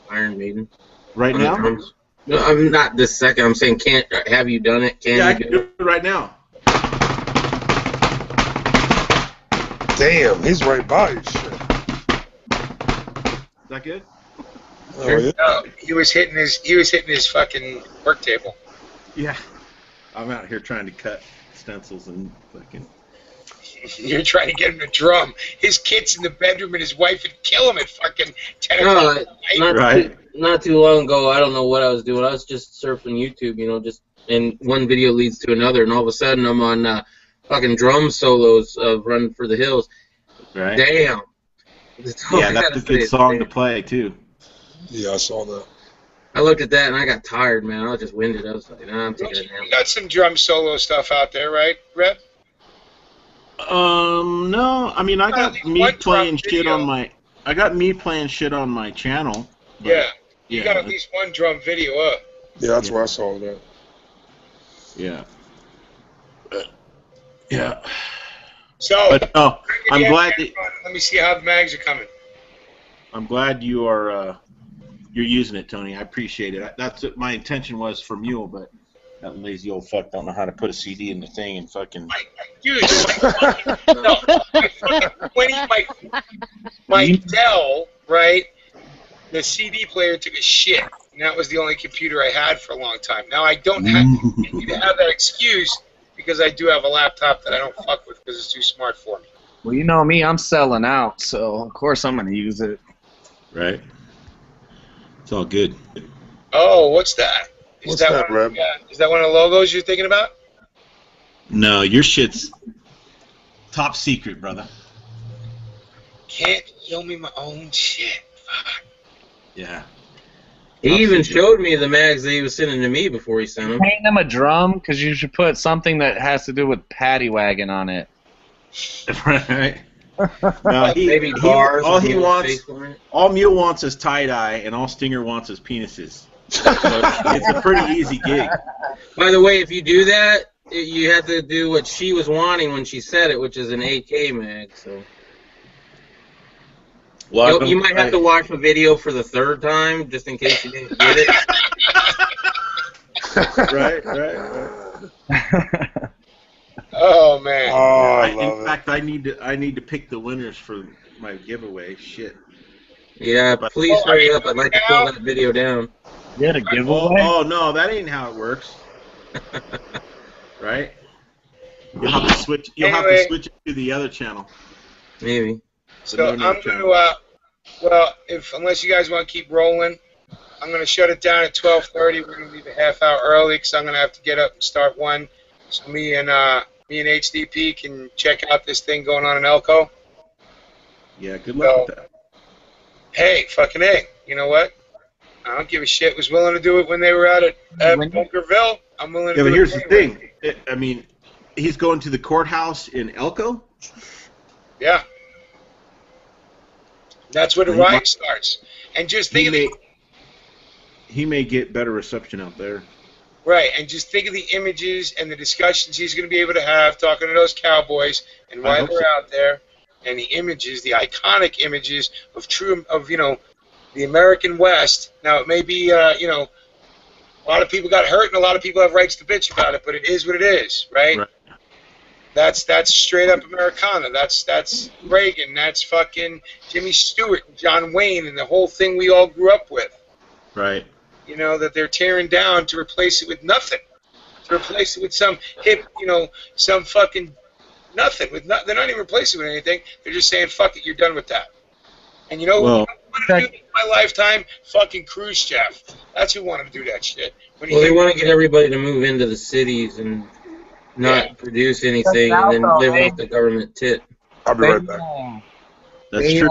Speaker 8: Iron Maiden?
Speaker 2: Right now?
Speaker 8: No, I'm not this second. I'm saying, have you done it?
Speaker 2: I can do it right now.
Speaker 6: Damn, he's right by his shit.
Speaker 2: Is that good?
Speaker 6: Oh, yeah.
Speaker 1: No, he was hitting his fucking work table.
Speaker 2: Yeah. I'm out here trying to cut stencils and fucking.
Speaker 1: You're trying to get him to drum. His kid's in the bedroom and his wife would kill him at fucking 10 o'clock at night.
Speaker 8: Not too long ago, I don't know what I was doing. I was just surfing YouTube, and one video leads to another, and all of a sudden I'm on fucking drum solos of Run for the Hills.
Speaker 2: Right.
Speaker 8: Damn.
Speaker 2: Yeah, that's a good song to play, too.
Speaker 6: Yeah, I saw that.
Speaker 8: I looked at that and I got tired, man. I was just winded. I was like, I'm taking a nap.
Speaker 1: You got some drum solo stuff out there, right, Rep?
Speaker 2: No. I mean, I got me playing shit on my. I got me playing shit on my channel.
Speaker 1: Yeah. You got at least one drum video up.
Speaker 6: Yeah, that's where I saw that.
Speaker 2: Yeah. Yeah.
Speaker 1: So.
Speaker 2: But no, I'm glad that.
Speaker 1: Let me see how the mags are coming.
Speaker 2: I'm glad you are. You're using it, Tony. I appreciate it. That's what my intention was for Mule, but that lazy old fuck don't know how to put a CD in the thing and fucking.
Speaker 1: Dude, my Dell, right? The CD player took a shit, and that was the only computer I had for a long time. Now I don't have that excuse because I do have a laptop that I don't fuck with because it's too smart for me.
Speaker 5: Well, you know me, I'm selling out, so of course I'm gonna use it.
Speaker 2: Right. It's all good.
Speaker 1: Oh, what's that?
Speaker 6: What's that, Reb?
Speaker 1: Is that one of the logos you're thinking about?
Speaker 2: No, your shit's top secret, brother.
Speaker 1: Can't show me my own shit. Fuck.
Speaker 2: Yeah.
Speaker 8: He even showed me the mags that he was sending to me before he sent them.
Speaker 5: Paint them a drum, because you should put something that has to do with paddy wagon on it.
Speaker 2: Right. No,
Speaker 8: Maybe bars.
Speaker 2: all he
Speaker 8: with
Speaker 2: wants,
Speaker 8: face on it.
Speaker 2: all Mule wants is tie dye, and all Stinger wants is penises. So it's a pretty easy gig.
Speaker 8: By the way, if you do that, you have to do what she was wanting when she said it, which is an AK mag. So
Speaker 2: Well,
Speaker 8: you might have to watch the video for the third time just in case you didn't get it.
Speaker 2: Right.
Speaker 1: Oh man.
Speaker 6: Oh, I
Speaker 2: In
Speaker 6: love it.
Speaker 2: fact, I need to pick the winners for my giveaway. Shit.
Speaker 8: Yeah, please hurry up. I'd like to pull that video down.
Speaker 12: You had a giveaway?
Speaker 2: Oh no, that ain't how it works. Right? You'll have to switch. You'll have to switch it to the other channel.
Speaker 8: Maybe.
Speaker 1: So I'm going to, unless you guys want to keep rolling, I'm going to shut it down at 12:30. We're going to leave a half hour early because I'm going to have to get up and start one. So me and HDP can check out this thing going on in Elko.
Speaker 2: Yeah, good luck with that.
Speaker 1: Hey, fucking A. You know what? I don't give a shit. Was willing to do it when they were out at Bunkerville. I'm willing to do it.
Speaker 2: Yeah, but here's the
Speaker 1: anyway.
Speaker 2: thing. I mean, he's going to the courthouse in Elko?
Speaker 1: Yeah. That's where the riot starts. And just think of
Speaker 2: he may get better reception out there.
Speaker 1: Right, and just think of the images and the discussions he's going to be able to have talking to those cowboys and why they're out there, and the images, the iconic images of the American West. Now, it may be, a lot of people got hurt and a lot of people have rights to bitch about it, but it is what it is, right? That's straight up Americana. That's Reagan. That's fucking Jimmy Stewart and John Wayne and the whole thing we all grew up with.
Speaker 2: Right.
Speaker 1: That they're tearing down to replace it with nothing. To replace it with some hip, some fucking nothing. They're not even replacing it with anything. They're just saying, fuck it, you're done with that. And who wanted to do this in my lifetime? Fucking Khrushchev. That's who wanted to do that shit.
Speaker 8: They want to get everybody to move into the cities and not produce anything and then live off the government tit.
Speaker 6: I'll be right back.
Speaker 2: That's true.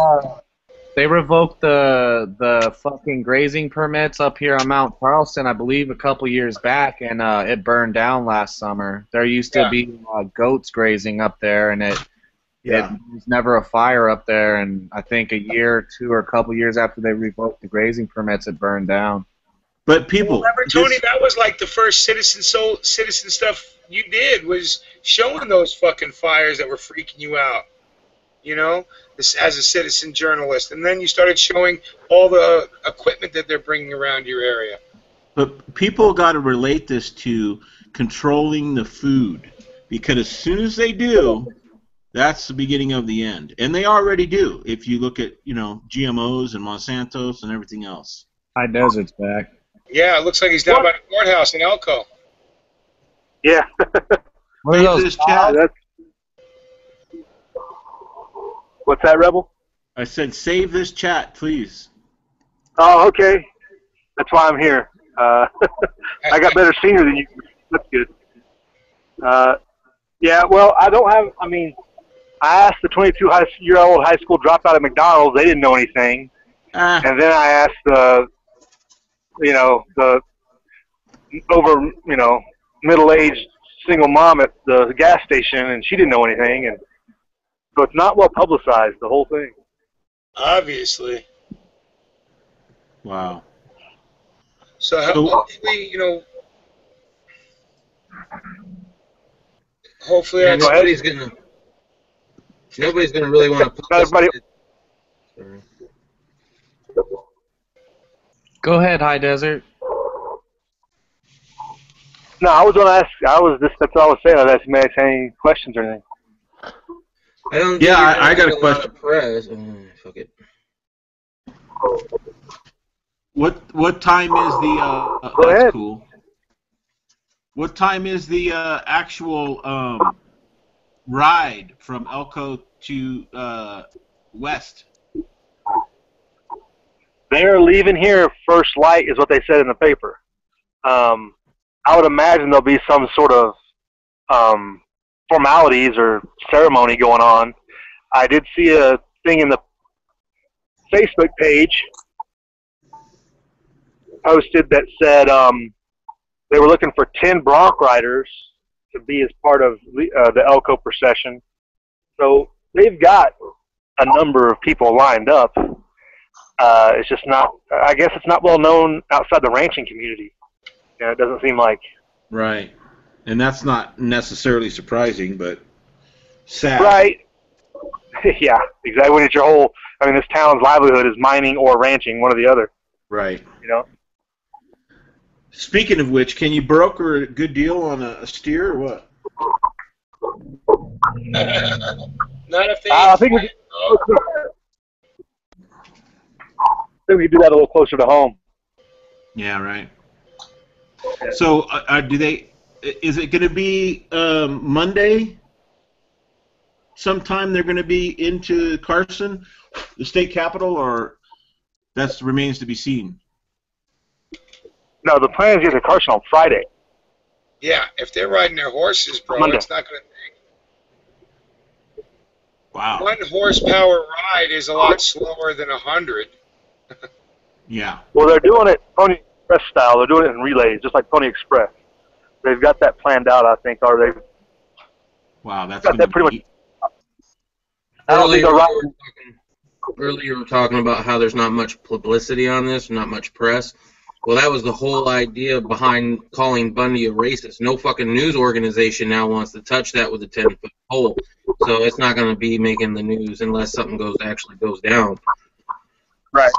Speaker 5: They revoked the fucking grazing permits up here on Mount Charleston, I believe, a couple years back, and it burned down last summer. There used to be goats grazing up there, and it was never a fire up there. And I think a year or two or a couple years after they revoked the grazing permits, it burned down.
Speaker 2: But people,
Speaker 1: remember, Tony, that was like the first citizen stuff you did was showing those fucking fires that were freaking you out. As a citizen journalist, and then you started showing all the equipment that they're bringing around your area.
Speaker 2: But people got to relate this to controlling the food, because as soon as they do, that's the beginning of the end, and they already do. If you look at GMOs and Monsantos and everything else.
Speaker 5: High Desert's back.
Speaker 1: Yeah, it looks like he's down by the courthouse in Elko.
Speaker 10: Yeah.
Speaker 5: What are those?
Speaker 10: What's that, Rebel?
Speaker 2: I said save this chat, please.
Speaker 10: Oh, okay. That's why I'm here. I got better senior than you. That's good. Yeah, well, I asked the 22-year-old high school dropout at McDonald's. They didn't know anything. And then I asked the over, middle-aged single mom at the gas station, and she didn't know anything. And so it's not well publicized, the whole thing.
Speaker 1: Obviously.
Speaker 2: Wow.
Speaker 1: So hopefully, hopefully
Speaker 8: nobody's gonna really want to publicize it.
Speaker 5: Go ahead, High Desert.
Speaker 10: No, I was going to ask. That's all I was saying. I was asking Max any questions or anything.
Speaker 8: I don't.
Speaker 2: Yeah, I got a question.
Speaker 8: Press. Fuck it.
Speaker 2: What time is the?
Speaker 10: Go ahead.
Speaker 2: Cool. What time is the actual ride from Elko to West?
Speaker 10: They're leaving here first light, is what they said in the paper. I would imagine there'll be some sort of formalities or ceremony going on. I did see a thing in the Facebook page posted that said they were looking for 10 bronc riders to be as part of the Elko procession. So they've got a number of people lined up. It's just not. I guess it's not well known outside the ranching community. You know, it doesn't seem like.
Speaker 2: Right. And that's not necessarily surprising, but sad.
Speaker 10: Right. Yeah, exactly. When it's your whole, I mean, this town's livelihood is mining or ranching, one or the other.
Speaker 2: Right.
Speaker 10: You know.
Speaker 2: Speaking of which, can you broker a good deal on a steer or what?
Speaker 1: Not if they.
Speaker 10: I think we could do that a little closer to home.
Speaker 2: Yeah, right. So, do they? Is it going to be Monday? Sometime they're going to be into Carson, the state capital, or that remains to be seen.
Speaker 10: No, the plan is to get to Carson on Friday.
Speaker 1: Yeah, if they're riding their horses, bro,
Speaker 10: Monday.
Speaker 1: it's not going to take.
Speaker 2: Wow.
Speaker 1: 1 horsepower ride is a lot slower than 100.
Speaker 2: Yeah.
Speaker 10: Well, they're doing it Pony Express style. They're doing it in relays, just like Pony Express. They've got that planned out, I think, or they've
Speaker 2: Wow, that's
Speaker 10: got that pretty much. I don't think
Speaker 8: Earlier,
Speaker 10: they're riding.
Speaker 8: earlier we were talking about how there's not much publicity on this, not much press. Well, that was the whole idea behind calling Bundy a racist. No fucking news organization now wants to touch that with a 10-foot pole. So it's not going to be making the news unless something actually goes down.
Speaker 10: Right.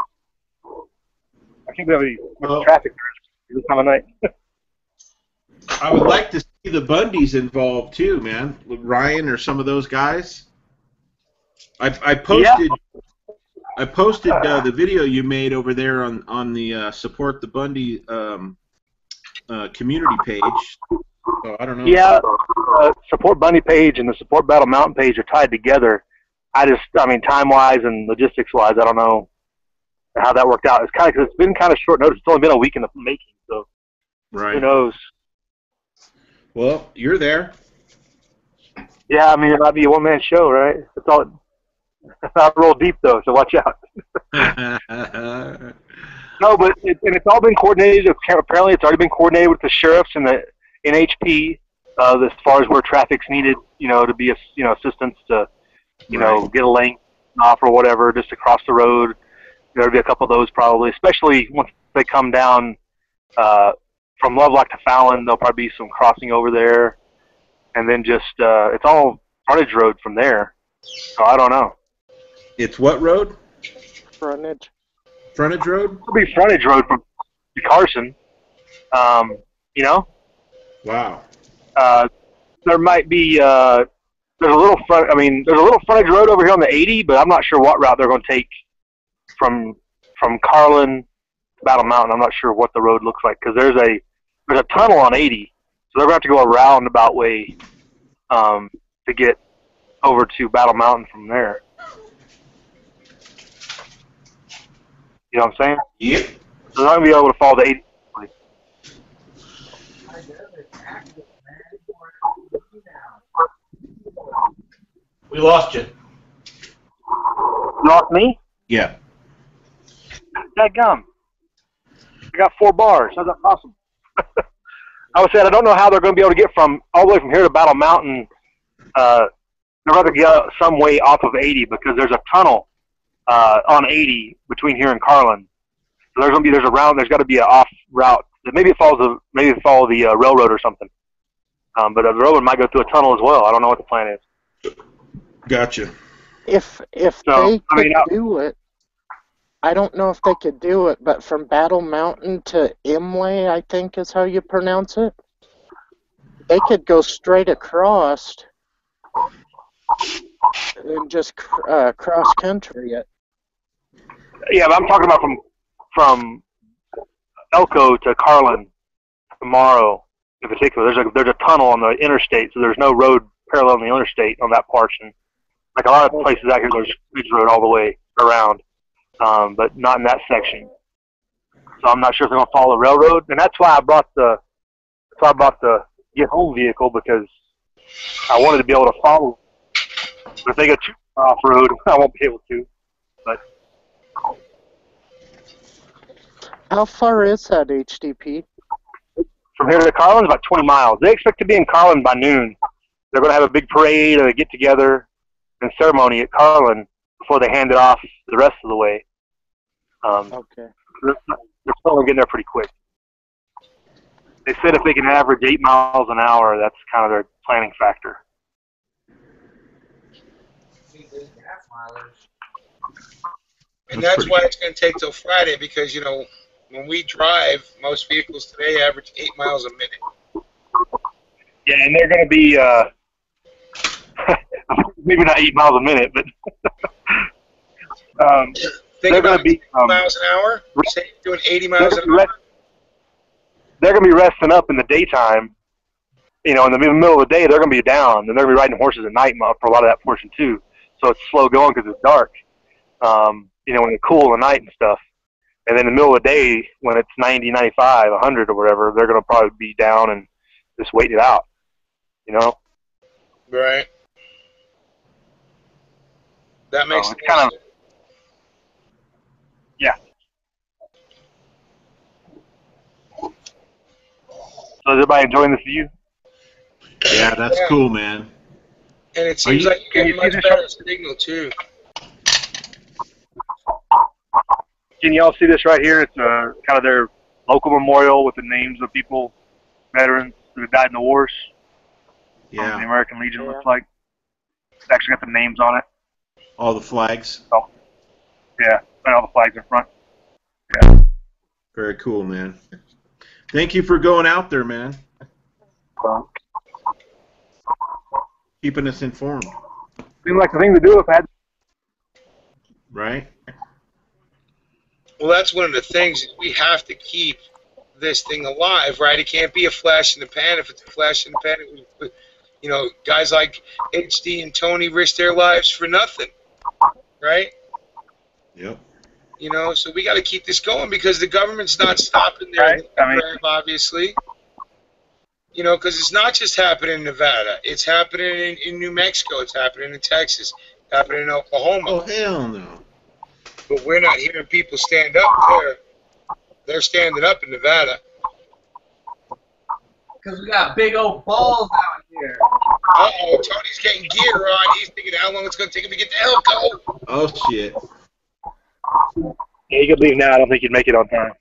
Speaker 10: I think we have a traffic this time of night.
Speaker 2: I would like to see the Bundys involved too, man. With Ryan or some of those guys. I posted. Yeah. I posted the video you made over there on the Support the Bundy community page. So I don't know.
Speaker 10: Yeah, Support Bundy page and the Support Battle Mountain page are tied together. I mean, time-wise and logistics-wise, I don't know how that worked out. It's kind of because it's been kind of short notice. It's only been a week in the making, so
Speaker 2: right.
Speaker 10: Who knows?
Speaker 2: Well, you're there.
Speaker 10: Yeah, I mean, it might be a one-man show, right? It's all. I roll deep though, so watch out. No, but it's all been coordinated. Apparently, it's already been coordinated with the sheriffs and the NHP as far as where traffic's needed, to be assistance to,
Speaker 2: right.
Speaker 10: Get a lane off or whatever, just to cross the road. There'll be a couple of those probably, especially once they come down from Lovelock to Fallon. There'll probably be some crossing over there, and then just it's all frontage road from there. So I don't know.
Speaker 2: It's what road?
Speaker 4: Frontage.
Speaker 2: Frontage road?
Speaker 10: It'll be frontage road from Carson.
Speaker 2: Wow.
Speaker 10: There might be there's a little frontage road over here on the 80, but I'm not sure what route they're going to take from Carlin to Battle Mountain. I'm not sure what the road looks like because there's a tunnel on 80, so they're going to have to go a roundabout way to get over to Battle Mountain from there. You know what I'm saying?
Speaker 2: Yep.
Speaker 10: So they're not going to be able to follow the 80.
Speaker 2: We lost you.
Speaker 10: You lost me?
Speaker 2: Yeah.
Speaker 10: Dadgum. I got 4 bars. How's that possible? I was saying I don't know how they're going to be able to get all the way from here to Battle Mountain. They're going to get some way off of 80 because there's a tunnel on 80 between here and Carlin. So there's got to be an off route. Maybe it follows the railroad or something. But the railroad might go through a tunnel as well. I don't know what the plan is.
Speaker 2: Gotcha.
Speaker 4: If they could do it, I don't know if they could do it, but from Battle Mountain to Imlay, I think is how you pronounce it, they could go straight across and just cross country it.
Speaker 10: Yeah, but I'm talking about from Elko to Carlin tomorrow in particular. There's a tunnel on the interstate, so there's no road parallel on the interstate on that portion. Like a lot of places out here, there's bridge road all the way around, but not in that section. So I'm not sure if they're gonna follow the railroad, and that's why I brought the get home vehicle, because I wanted to be able to follow. But if they go too far off road, I won't be able to. But
Speaker 4: how far is that, HDP?
Speaker 10: From here to Carlin is about 20 miles. They expect to be in Carlin by noon. They're going to have a big parade and a get-together and ceremony at Carlin before they hand it off the rest of the way.
Speaker 4: Okay.
Speaker 10: They're probably getting there pretty quick. They said if they can average 8 miles an hour, that's kind of their planning factor.
Speaker 1: And that's why it's going to take till Friday, because, you know, when we drive, most vehicles today average 8 miles a minute.
Speaker 10: Yeah, and they're going to be, maybe not 8 miles a minute, but they're going to be
Speaker 1: 8 miles an hour? Say you're doing 80 miles an hour?
Speaker 10: They're going to be resting up in the daytime. You know, in the middle of the day, they're going to be down, and they're going to be riding horses at night for a lot of that portion too. So it's slow going because it's dark. You know, when it's cool at night and stuff. And then in the middle of the day, when it's 90, 95, 100 or whatever, they're going to probably be down and just waiting it out. You know?
Speaker 1: Right. That makes sense.
Speaker 10: Kind of, yeah. So is everybody enjoying this view?
Speaker 2: Yeah, that's cool, man.
Speaker 1: And it seems like you get much better signal, too.
Speaker 10: Can you all see this right here? It's kind of their local memorial with the names of people, veterans who have died in the wars.
Speaker 2: Yeah.
Speaker 10: The American Legion looks like. It's actually got the names on it.
Speaker 2: All the flags.
Speaker 10: Oh, yeah, all the flags in front. Yeah.
Speaker 2: Very cool, man. Thank you for going out there, man. Keeping us informed.
Speaker 10: Seemed like the thing to do if I had.
Speaker 2: Right.
Speaker 1: Well, that's one of the things. We have to keep this thing alive, right? It can't be a flash in the pan. If it's a flash in the pan, you know, guys like HD and Tony risk their lives for nothing, right?
Speaker 2: Yep.
Speaker 1: You know, so we got to keep this going because the government's not stopping their grab, obviously. You know, because it's not just happening in Nevada. It's happening in New Mexico. It's happening in Texas. It's happening in Oklahoma.
Speaker 2: Oh, hell no.
Speaker 1: But we're not hearing people stand up there. They're standing up in Nevada.
Speaker 5: Because we got big old balls out here.
Speaker 1: Uh-oh, Tony's getting gear on. He's thinking how long it's going to take him to get to Elko.
Speaker 2: Oh, shit.
Speaker 10: Yeah, you can leave now. I don't think you'd make it on time.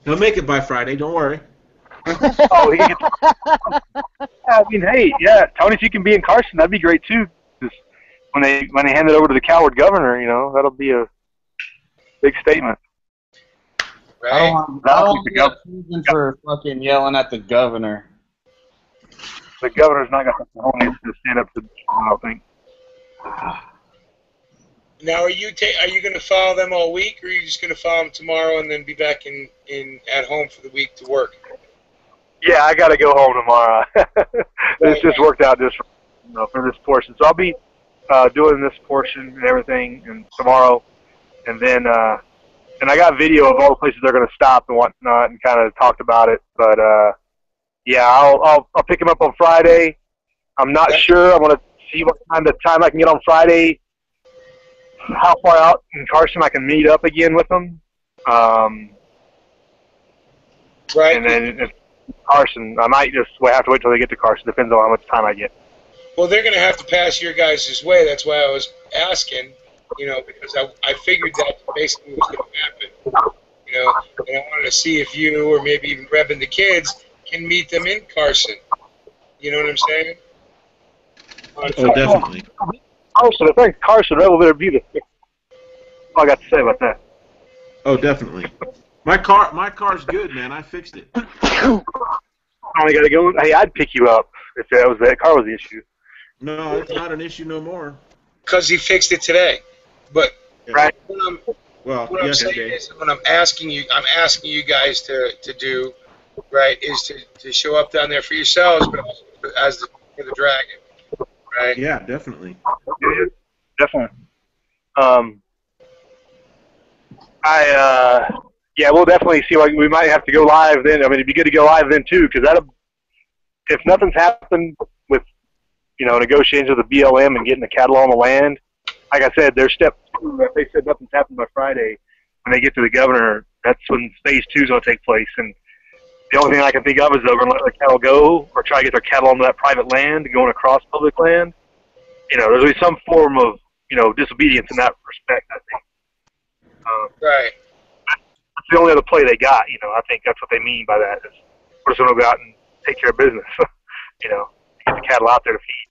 Speaker 2: He'll make it by Friday. Don't worry.
Speaker 10: Oh, he can I mean, hey, yeah, Tony, if you can be in Carson, that'd be great too. Just when they hand it over to the coward governor, you know, that'll be a big statement.
Speaker 1: Right?
Speaker 5: I don't want to get treason for fucking yelling at the governor.
Speaker 10: The governor's not got the homies to stand up to, I don't think.
Speaker 1: Now, are you going to follow them all week, or are you just going to follow them tomorrow and then be back at home for the week to work?
Speaker 10: Yeah, I got to go home tomorrow. This just worked out just for this portion. So I'll be doing this portion and everything and tomorrow, and then and I got video of all the places they're going to stop and whatnot, and kind of talked about it. But yeah, I'll pick them up on Friday. I'm not sure. I want to see what kind of time I can get on Friday. How far out in Carson I can meet up again with them.
Speaker 1: Right.
Speaker 10: And then if Carson, I might just have to wait till they get to Carson. Depends on how much time I get.
Speaker 1: Well, they're going to have to pass your guys' way. That's why I was asking, you know, because I figured that basically was going to happen. You know, and I wanted to see if you or maybe even Reb and the kids can meet them in Carson. You know what I'm saying?
Speaker 2: Oh, definitely.
Speaker 10: Carson, I think Carson, Reb will better be there. All I got to say about that.
Speaker 2: Oh, definitely. My car's good, man. I fixed it.
Speaker 10: I only got to go. Hey, I'd pick you up if that car was the issue.
Speaker 2: No, it's not an issue no more.
Speaker 1: Because he fixed it today. But
Speaker 10: right.
Speaker 1: What I'm saying is, what I'm asking you guys to do, right, is to show up down there for yourselves, but also for the Dragon, right?
Speaker 2: Yeah, definitely.
Speaker 10: Yeah, definitely. Yeah, we'll definitely see. Like, we might have to go live then. I mean, it'd be good to go live then too, because if nothing's happened with, you know, negotiations with the BLM and getting the cattle on the land, like I said, there's step 2. If they said nothing's happened by Friday, when they get to the governor, that's when phase 2 is going to take place. And the only thing I can think of is they're going to let the cattle go or try to get their cattle onto that private land going across public land. there's going to be some form of, disobedience in that respect, I think.
Speaker 1: Right.
Speaker 10: That's the only other play they got, I think that's what they mean by that. Is we're just going to go out and take care of business, get the cattle out there to feed.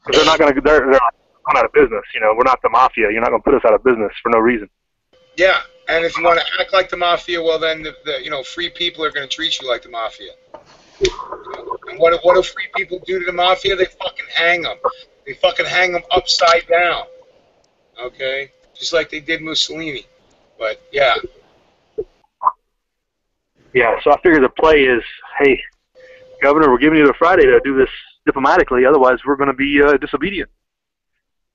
Speaker 10: Because they're not going to, they're not out of business, we're not the mafia. You're not going to put us out of business for no reason.
Speaker 1: Yeah, and if you want to act like the mafia, well then, the free people are going to treat you like the mafia. And what do free people do to the mafia? They fucking hang them. They fucking hang them upside down. Okay? Just like they did Mussolini. But, yeah.
Speaker 10: Yeah, so I figure the play is, hey, Governor, we're giving you the Friday to do this diplomatically, otherwise we're going to be disobedient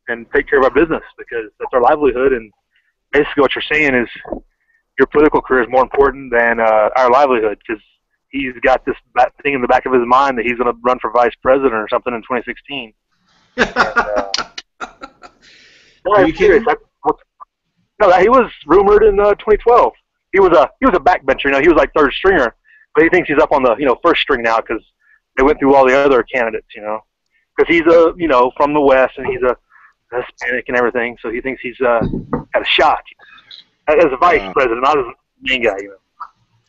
Speaker 10: and take care of our business because that's our livelihood. And basically what you're saying is your political career is more important than our livelihood because he's got this thing in the back of his mind that he's going to run for vice president or something in 2016. And, no, I'm serious. No, he was rumored in 2012. He was a backbencher. He was like third stringer, but he thinks he's up on the first string now because they went through all the other candidates. Because he's from the West and he's a Hispanic and everything, so he thinks he's got a shot as a vice president, not as a main guy.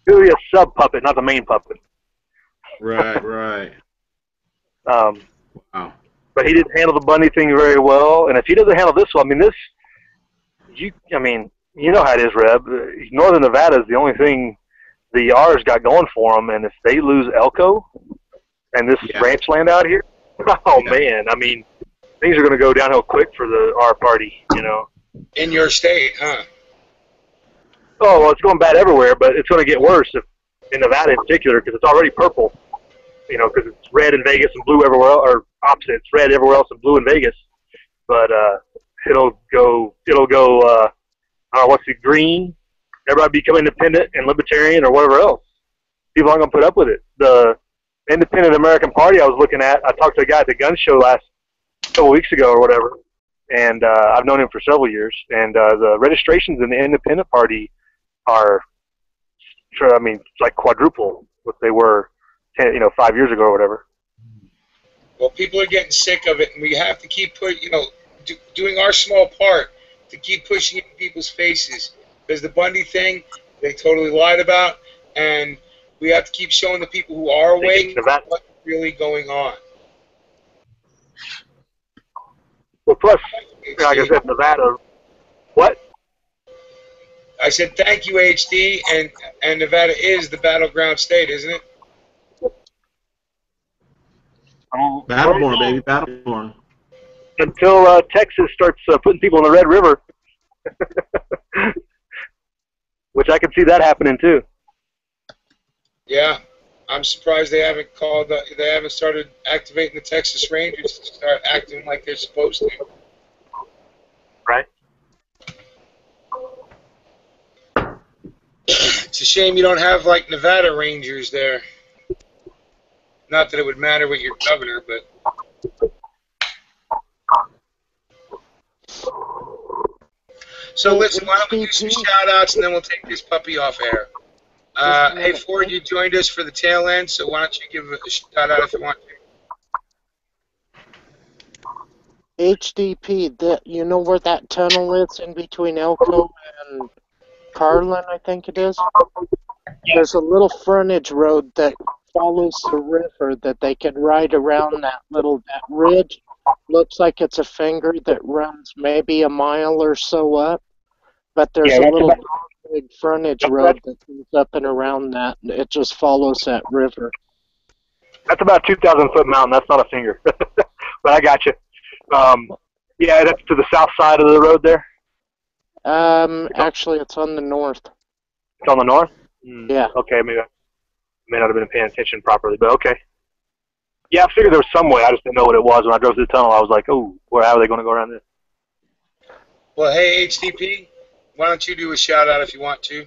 Speaker 10: He'll be a sub puppet, not the main puppet.
Speaker 2: Right.
Speaker 10: Wow.
Speaker 2: But
Speaker 10: he didn't handle the Bundy thing very well, and if he doesn't handle this well, you know how it is, Reb. Northern Nevada is the only thing the R's got going for them, and if they lose Elko and this ranch land out here, man, things are going to go downhill quick for the R party,
Speaker 1: In your state, huh?
Speaker 10: Oh, well, it's going bad everywhere, but it's going to get worse in Nevada in particular because it's already purple, because it's red in Vegas and blue everywhere else, or opposite, it's red everywhere else and blue in Vegas. But it'll go what's it, green? Everybody become independent and libertarian or whatever else. People aren't going to put up with it. The Independent American Party I was looking at, I talked to a guy at the gun show last couple weeks ago or whatever, and I've known him for several years, and the registrations in the Independent Party are, like quadruple what they were 5 years ago or whatever.
Speaker 1: Well, people are getting sick of it, and we have to keep doing our small part to keep pushing it in people's faces. Because the Bundy thing, they totally lied about, and we have to keep showing the people who are awake what's really going on.
Speaker 10: Well, plus, like I said, Nevada. What?
Speaker 1: I said thank you, HD, and Nevada is the battleground state, isn't it?
Speaker 2: Battleborn, baby, Battleborn.
Speaker 10: Until Texas starts putting people in the Red River, which I could see that happening too.
Speaker 1: Yeah, I'm surprised they haven't started activating the Texas Rangers to start acting like they're supposed to.
Speaker 10: Right.
Speaker 1: It's a shame you don't have like Nevada Rangers there. Not that it would matter with your governor, but. So listen, why don't we do some shout-outs and then we'll take this puppy off air. Hey, Ford, you joined us for the tail end, so why don't you give a shout-out if you want to.
Speaker 4: HDP, you know where that tunnel is in between Elko and Carlin, I think it is? There's a little frontage road that follows the river that they can ride around that ridge. Looks like it's a finger that runs maybe a mile or so up, but there's a little big frontage road that goes up and around that, and it just follows that river.
Speaker 10: That's about 2,000-foot mountain. That's not a finger, but I got you. Yeah, that's to the south side of the road there.
Speaker 4: Actually, it's on the north.
Speaker 10: It's on the north.
Speaker 4: Yeah.
Speaker 10: Okay, maybe I may not have been paying attention properly, but okay. Yeah, I figured there was some way. I just didn't know what it was. When I drove through the tunnel, I was like, oh, how are they going to go around this?
Speaker 1: Well, hey, HDP, why don't you do a shout-out if you want to?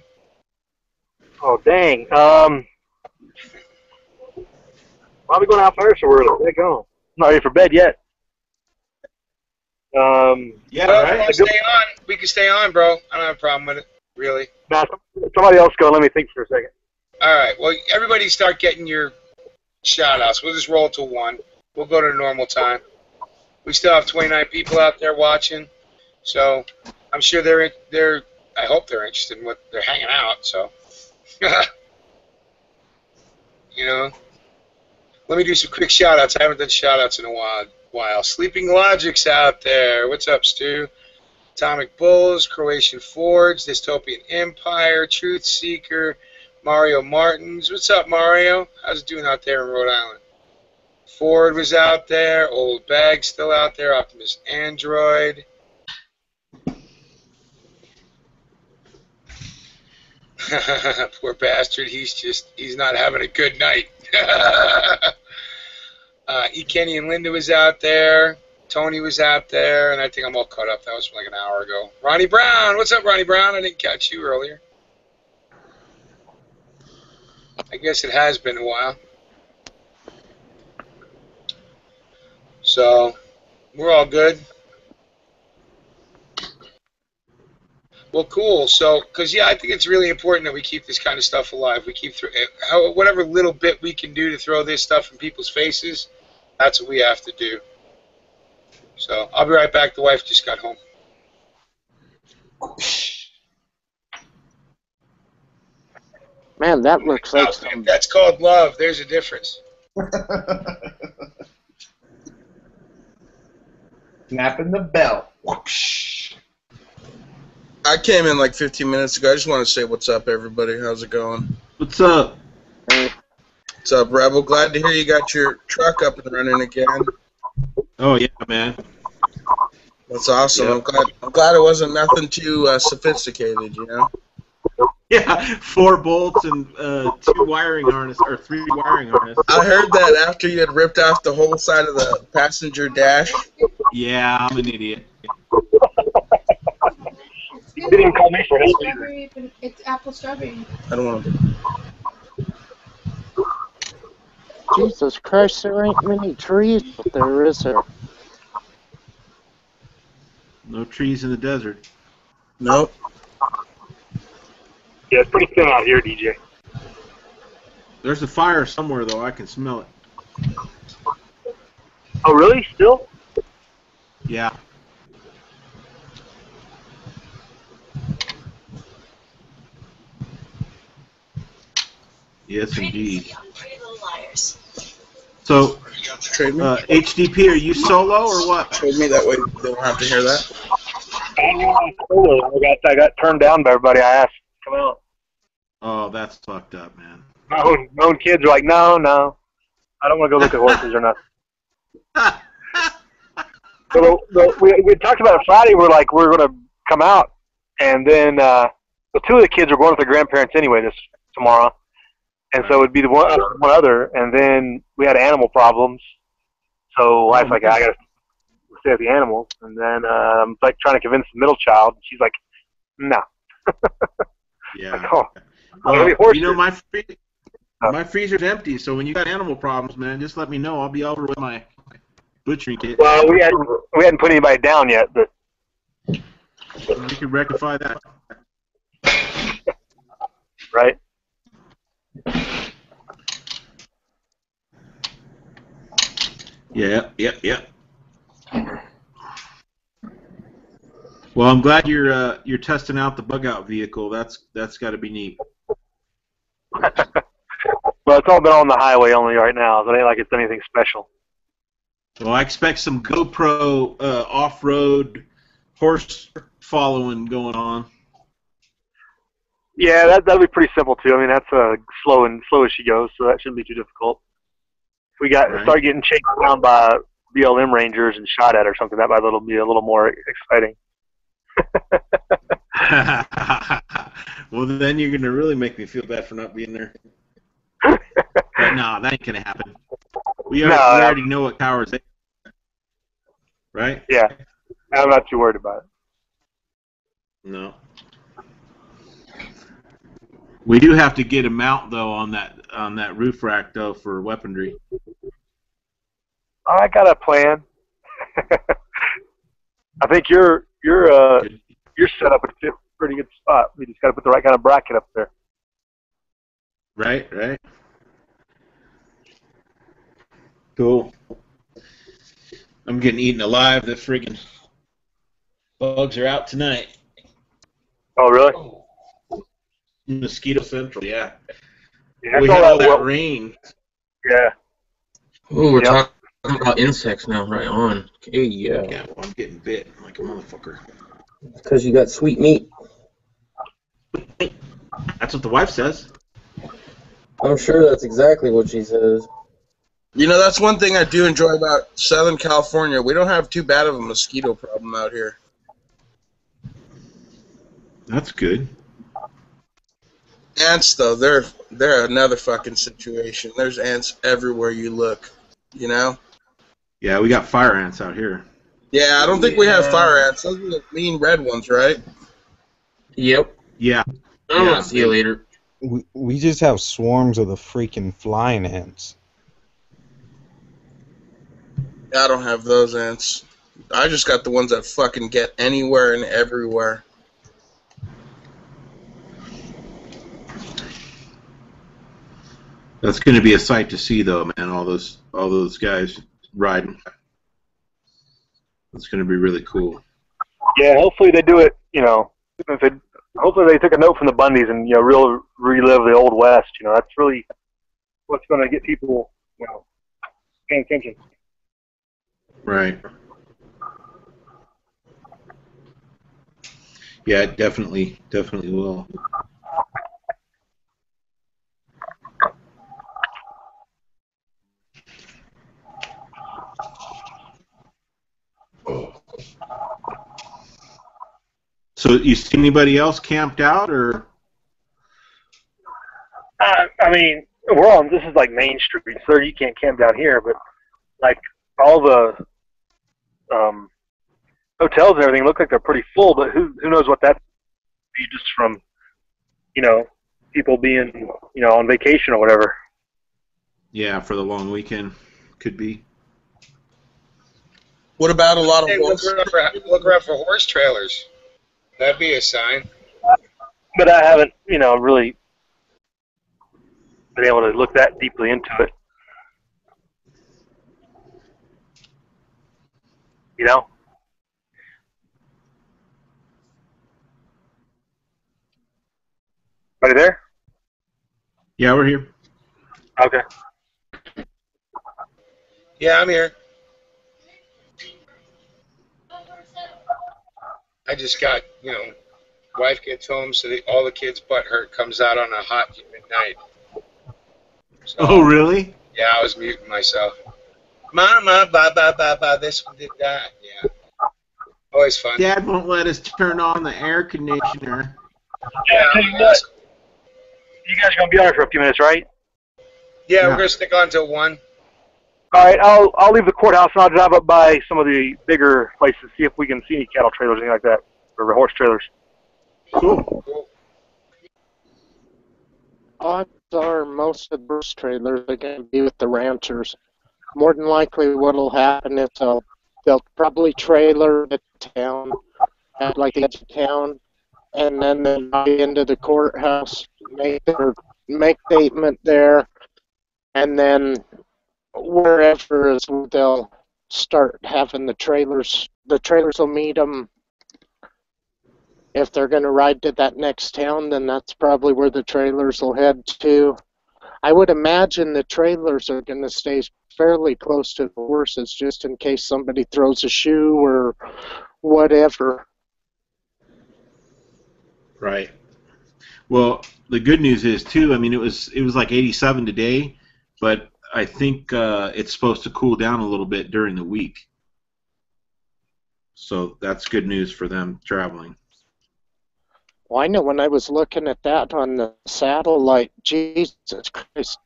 Speaker 10: Oh, dang. Why are we going out first so early? Where go? I'm not ready for bed yet.
Speaker 2: Yeah,
Speaker 1: well,
Speaker 2: right?
Speaker 1: We can stay on, bro. I don't have a problem with it, really.
Speaker 10: Nah, somebody else go. Let me think for a second.
Speaker 1: All right. Well, everybody start getting your shout-outs. We'll just roll to one. We'll go to normal time. We still have 29 people out there watching, so I'm sure they're. I hope they're interested in what they're hanging out. So, you know, let me do some quick shout outs. I haven't done shout outs in a while. Sleeping Logic's out there. What's up, Stu? Atomic Bulls, Croatian Forge, Dystopian Empire, Truth Seeker, Mario Martins. What's up, Mario? How's it doing out there in Rhode Island? Ford was out there. Old Bag still out there. Optimus Android. Poor bastard. He's not having a good night. E. Kenny and Linda was out there. Tony was out there, and I think I'm all caught up. That was like an hour ago. Ronnie Brown. What's up, Ronnie Brown? I didn't catch you earlier. I guess it has been a while. So, we're all good. Well, cool. So, because, yeah, I think it's really important that we keep this kind of stuff alive. We keep whatever little bit we can do to throw this stuff in people's faces, that's what we have to do. So, I'll be right back. The wife just got home.
Speaker 4: Man, that looks like some...
Speaker 1: That's called love. There's a difference.
Speaker 5: Snapping the bell.
Speaker 12: I came in like 15 minutes ago. I just want to say what's up, everybody. How's it going?
Speaker 2: What's up?
Speaker 12: What's up, Rebel? Glad to hear you got your truck up and running again.
Speaker 2: Oh yeah, man.
Speaker 12: That's awesome.
Speaker 2: Yep.
Speaker 12: I'm glad it wasn't nothing too sophisticated, you know.
Speaker 2: Yeah, 4 bolts and 2 wiring harness or 3 wiring harness.
Speaker 12: I heard that after you had ripped off the whole side of the passenger dash.
Speaker 2: Yeah, I'm an idiot.
Speaker 10: You didn't even call me for help.
Speaker 7: Strawberry, but it's apple strawberry.
Speaker 12: I don't want to.
Speaker 4: Jesus Christ, there ain't many trees out there, is there?
Speaker 2: No trees in the desert.
Speaker 12: Nope.
Speaker 10: Yeah, it's pretty thin out here, DJ.
Speaker 2: There's a fire somewhere, though. I can smell it.
Speaker 10: Oh, really? Still?
Speaker 2: Yeah. Yes, indeed. So,
Speaker 12: Trade me.
Speaker 2: HDP, are you solo or what?
Speaker 12: Trade me, that way they won't have to hear that.
Speaker 10: I got turned down by everybody I asked to come out.
Speaker 2: Oh, that's fucked up, man.
Speaker 10: My own kids are like, no, I don't want to go look at horses or nothing. So we talked about it Friday. We're going to come out, and then the 2 of the kids are going with their grandparents anyway tomorrow, and so it'd be the one other. And then we had animal problems, so wife's like, I got to stay with the animals. And then I'm like trying to convince the middle child, and she's like, no.
Speaker 2: Yeah.
Speaker 10: Like, oh,
Speaker 2: you know, my freezer's empty, so when you got animal problems, man, just let me know. I'll be over with my butchering kit.
Speaker 10: Well, we hadn't put anybody down yet, but
Speaker 2: we could rectify that.
Speaker 10: Right.
Speaker 2: Yeah. Well, I'm glad you're testing out the bug out vehicle. That's got to be neat.
Speaker 10: Well, it's all been on the highway only right now, so it ain't like it's anything special.
Speaker 2: Well, I expect some GoPro off-road horse following going on.
Speaker 10: Yeah, that'll be pretty simple too. I mean, that's slow as she goes, so that shouldn't be too difficult. If we start getting chased down by BLM rangers and shot at or something, that might be a little more exciting.
Speaker 2: Well, then you're gonna really make me feel bad for not being there. But no, that ain't gonna happen. We already know what cowards they are. Right?
Speaker 10: Yeah, I'm not too worried about it.
Speaker 2: No. We do have to get a mount though on that roof rack though for weaponry.
Speaker 10: I got a plan. I think you're set up at a pretty good spot. We just got to put the right kind of bracket up there.
Speaker 2: Right. Cool. I'm getting eaten alive. The friggin' bugs are out tonight.
Speaker 10: Oh, really?
Speaker 2: Mosquito Central, yeah.
Speaker 10: Yeah,
Speaker 2: We
Speaker 10: I saw
Speaker 2: had all
Speaker 10: that
Speaker 2: that
Speaker 10: well.
Speaker 2: rain.
Speaker 10: Yeah.
Speaker 8: Ooh, we're
Speaker 10: Yep.
Speaker 8: talking about insects now, right on. Okay, yeah.
Speaker 2: Yeah, well, I'm getting bit like a motherfucker.
Speaker 8: Because you got sweet meat.
Speaker 2: That's what the wife says.
Speaker 8: I'm sure that's exactly what she says.
Speaker 12: You know, that's one thing I do enjoy about Southern California. We don't have too bad of a mosquito problem out here.
Speaker 2: That's good.
Speaker 12: Ants, though, they're another fucking situation. There's ants everywhere you look, you know?
Speaker 2: Yeah, we got fire ants out here.
Speaker 12: Yeah, I don't think we have fire ants. Those are the mean red ones, right?
Speaker 8: Yep.
Speaker 2: Yeah.
Speaker 8: I'm gonna see you later.
Speaker 11: We just have swarms of the freaking flying ants.
Speaker 12: I don't have those ants. I just got the ones that fucking get anywhere and everywhere.
Speaker 2: That's going to be a sight to see, though, man. All those guys riding. That's going to be really cool.
Speaker 10: Yeah, hopefully they do it, you know, hopefully they took a note from the Bundys and, you know, relive the Old West. You know, that's really what's going to get people, you know, paying attention.
Speaker 2: Right. Yeah, it definitely will. So, you see anybody else camped out, or?
Speaker 10: I mean, this is like Main Street, so you can't camp down here, but like all the hotels and everything look like they're pretty full, but who knows what that be just from, you know, people being, you know, on vacation or whatever.
Speaker 2: Yeah, for the long weekend, could be.
Speaker 12: What about a lot of
Speaker 1: look around for horse trailers. That'd be a sign.
Speaker 10: But I haven't, you know, really been able to look that deeply into it. You know? Are you there?
Speaker 2: Yeah, we're here.
Speaker 10: Okay.
Speaker 1: Yeah, I'm here. I just got, you know, wife gets home, so all the kids' butt hurt comes out on a hot, humid night. So,
Speaker 2: Oh, really?
Speaker 1: Yeah, I was muting myself. Mama, ba, this one did that. Yeah. Always fun.
Speaker 2: Dad won't let us turn on the air conditioner.
Speaker 10: Yeah, you guys are going to be on it for a few minutes, right?
Speaker 1: Yeah, we're going to stick on till 1.
Speaker 10: All right, I'll leave the courthouse and I'll drive up by some of the bigger places, see if we can see any cattle trailers, anything like that, or horse trailers.
Speaker 2: Cool.
Speaker 4: Odds are most of the horse trailers are going to be with the ranchers. More than likely what will happen is they'll probably trailer the town at like the edge of town, and then they'll ride into the courthouse, make statement there, and then wherever is where they'll start having the trailers. The trailers will meet them. If they're going to ride to that next town, then that's probably where the trailers will head to. I would imagine the trailers are going to stay fairly close to the horses just in case somebody throws a shoe or whatever.
Speaker 2: Right. Well, the good news is too. I mean, it was like 87 today, but I think it's supposed to cool down a little bit during the week. So that's good news for them traveling.
Speaker 4: Well, I know when I was looking at that on the satellite, Jesus Christ,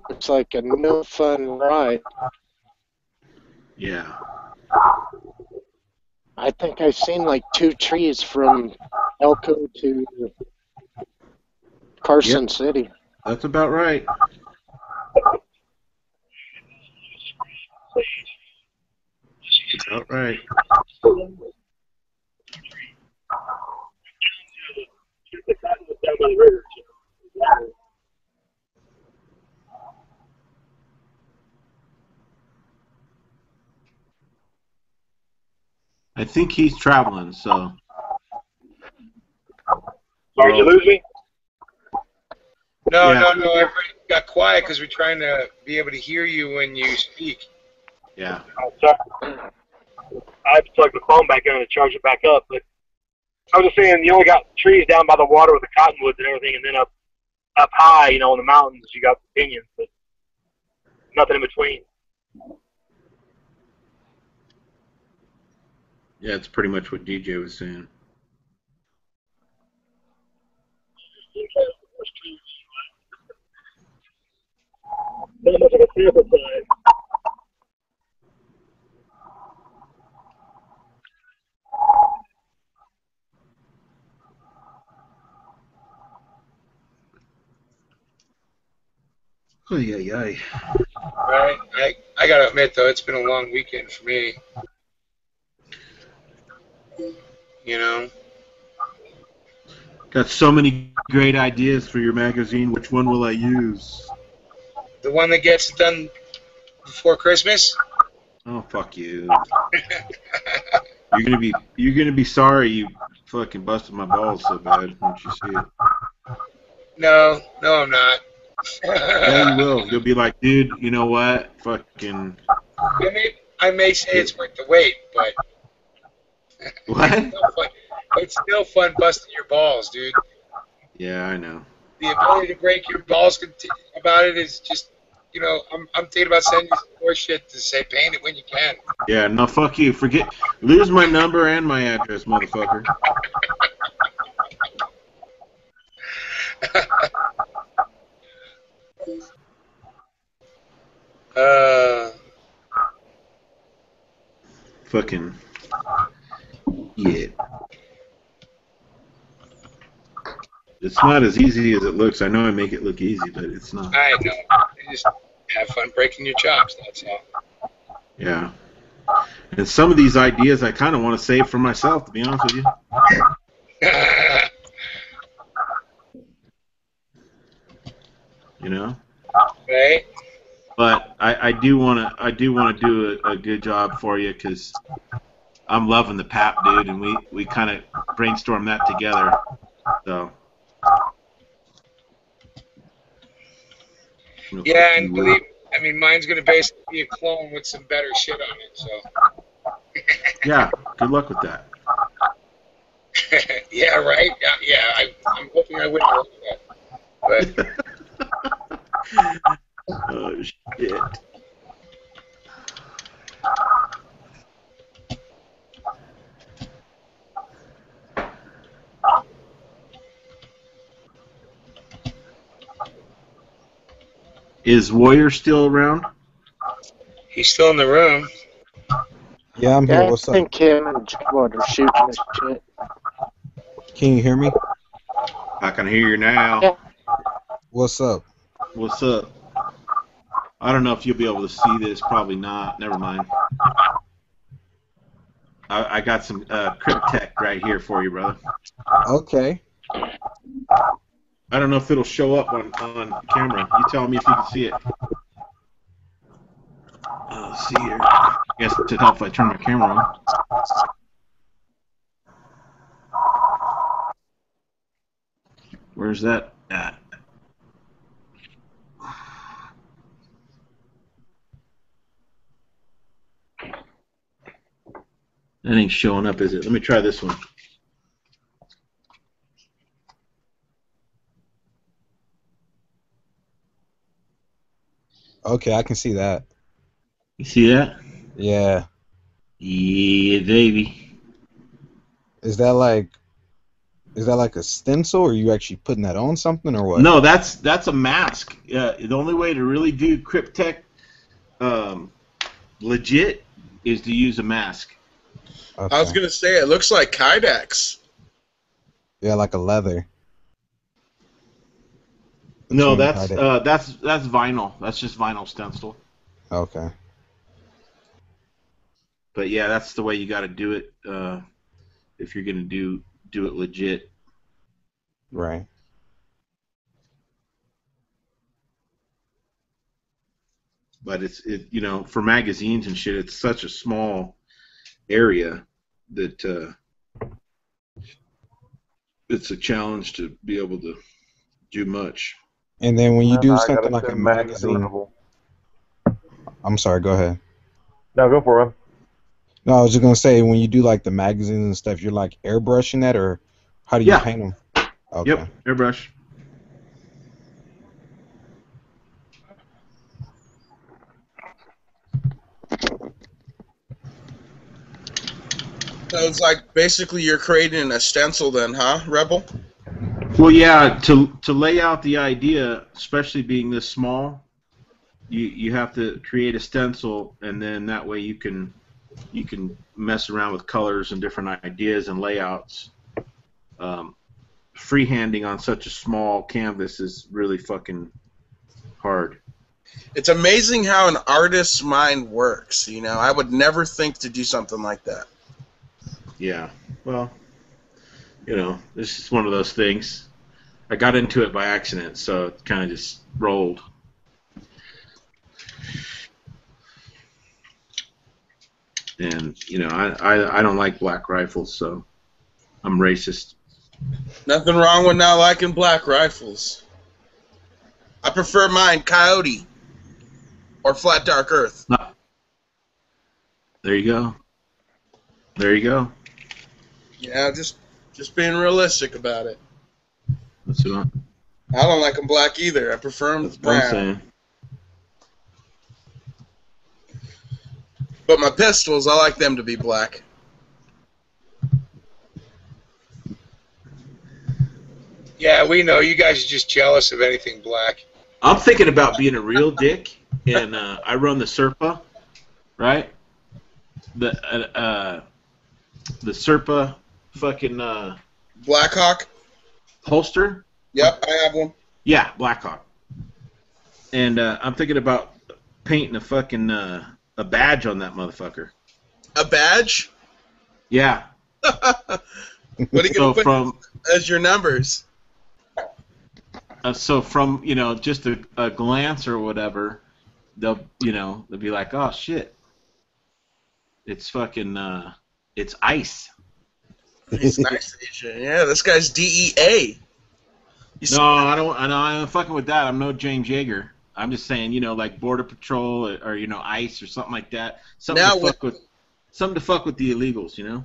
Speaker 4: it's like a no fun ride.
Speaker 2: Yeah.
Speaker 4: I think I've seen like 2 trees from Elko to Carson City.
Speaker 2: That's about right. That's about right. I think he's traveling, so.
Speaker 10: Sorry, did you lose me?
Speaker 1: No,
Speaker 2: Yeah.
Speaker 1: no, no. Everybody got quiet because we're trying to be able to hear you when you speak.
Speaker 2: Yeah.
Speaker 10: Sorry. I have to plug the phone back in and charge it back up. But I was just saying, you only got trees down by the water with the cottonwoods and everything, and then up high, you know, in the mountains, you got canyons, but nothing in between.
Speaker 2: Yeah, it's pretty much what DJ was saying.
Speaker 10: Not much of a sample size.
Speaker 2: Oh, yeah.
Speaker 1: Right? I gotta admit though, it's been a long weekend for me. You know?
Speaker 2: Got so many great ideas for your magazine. Which one will I use?
Speaker 1: The one that gets done before Christmas?
Speaker 2: Oh, fuck you. You're gonna be sorry you fucking busted my balls so bad once you see it.
Speaker 1: No, I'm not.
Speaker 2: Yeah, you will. You'll be like, dude, you know what? Fucking.
Speaker 1: I may say it's worth the wait, but
Speaker 2: What?
Speaker 1: it's still fun busting your balls, dude.
Speaker 2: Yeah, I know.
Speaker 1: The ability to break your balls about it is just, you know, I'm thinking about sending you some more shit to say paint it when you can.
Speaker 2: Yeah, no, fuck you. Lose my number and my address, motherfucker. Fucking. Yeah. It's not as easy as it looks. I know I make it look easy, but it's not.
Speaker 1: I know. You just have fun breaking your chops, that's all.
Speaker 2: Yeah. And some of these ideas I kind of want to save for myself, to be honest with you. You know?
Speaker 1: Right?
Speaker 2: But I do want to do a good job for you because I'm loving the PAP, dude, and we kind of brainstormed that together. So.
Speaker 1: Yeah, and mine's gonna basically be a clone with some better shit on it. So.
Speaker 2: Yeah. Good luck with that.
Speaker 1: Yeah. Right. Yeah. I'm hoping I win that. But.
Speaker 2: Oh shit. Is Warrior still around?
Speaker 1: He's still in the room.
Speaker 11: Yeah, I'm here. What's
Speaker 4: I
Speaker 11: up?
Speaker 4: think him and Jaguar are shooting this shit.
Speaker 11: Can you hear me?
Speaker 2: I can hear you now.
Speaker 4: Yeah.
Speaker 11: What's up?
Speaker 2: What's up? I don't know if you'll be able to see this. Probably not. Never mind. I got some Cryptech right here for you, brother.
Speaker 11: Okay.
Speaker 2: I don't know if it'll show up on camera. You tell me if you can see it. Let's see here. I guess it'd help if I turn my camera on. Where's that at? That ain't showing up, is it? Let me try this one.
Speaker 11: Okay, I can see that.
Speaker 2: You see that?
Speaker 11: Yeah.
Speaker 2: Yeah, baby.
Speaker 11: Is that like a stencil, or are you actually putting that on something, or what?
Speaker 2: No, that's a mask. The only way to really do Cryptech legit is to use a mask.
Speaker 11: Okay.
Speaker 12: I was gonna say it looks like Kydex.
Speaker 11: Yeah, like a leather.
Speaker 2: No,
Speaker 11: Between
Speaker 2: that's vinyl. That's just vinyl stencil.
Speaker 11: Okay.
Speaker 2: But yeah, that's the way you got to do it if you're gonna do it legit.
Speaker 11: Right.
Speaker 2: But it's for magazines and shit, it's such a small area that it's a challenge to be able to do much.
Speaker 11: And then when you do
Speaker 3: I
Speaker 11: something
Speaker 3: gotta
Speaker 11: like a
Speaker 3: send Max
Speaker 11: magazine,
Speaker 3: durable.
Speaker 11: I'm sorry, go ahead.
Speaker 3: No, go for it.
Speaker 11: No, I was just gonna say when you do like the magazines and stuff, you're like airbrushing that, or how do you paint them? Okay.
Speaker 2: Yep, airbrush.
Speaker 12: So it's like basically you're creating a stencil then, huh, Rebel?
Speaker 2: Well, yeah, to lay out the idea, especially being this small, you have to create a stencil, and then that way you can mess around with colors and different ideas and layouts. Freehanding on such a small canvas is really fucking hard.
Speaker 12: It's amazing how an artist's mind works. You know, I would never think to do something like that.
Speaker 2: Yeah, well, you know, this is one of those things. I got into it by accident, so it kind of just rolled. And, you know, I don't like black rifles, so I'm racist.
Speaker 12: Nothing wrong with not liking black rifles. I prefer mine Coyote or Flat Dark Earth.
Speaker 2: No. There you go. There you go.
Speaker 12: Yeah, just being realistic about it.
Speaker 2: That's what
Speaker 12: I don't like them black either. I prefer them brown.
Speaker 2: I'm saying.
Speaker 12: But my pistols, I like them to be black.
Speaker 1: Yeah, we know. You guys are just jealous of anything black.
Speaker 2: I'm thinking about being a real dick, and I run the Serpa, right? The Serpa fucking
Speaker 12: Blackhawk?
Speaker 2: holster.
Speaker 12: Yep, I have one.
Speaker 2: Yeah, Blackhawk. And I'm thinking about painting a fucking a badge on that motherfucker.
Speaker 12: A badge?
Speaker 2: Yeah.
Speaker 12: What are you going to put as your numbers?
Speaker 2: So from, you know, just a glance or whatever, they'll be like, oh shit, it's fucking it's ice.
Speaker 12: It's nice, yeah. This guy's DEA.
Speaker 2: No, I don't. I'm fucking with that. I'm no James Yeager. I'm just saying, you know, like Border Patrol or you know, ICE or something like that. Something to fuck with the illegals, you know.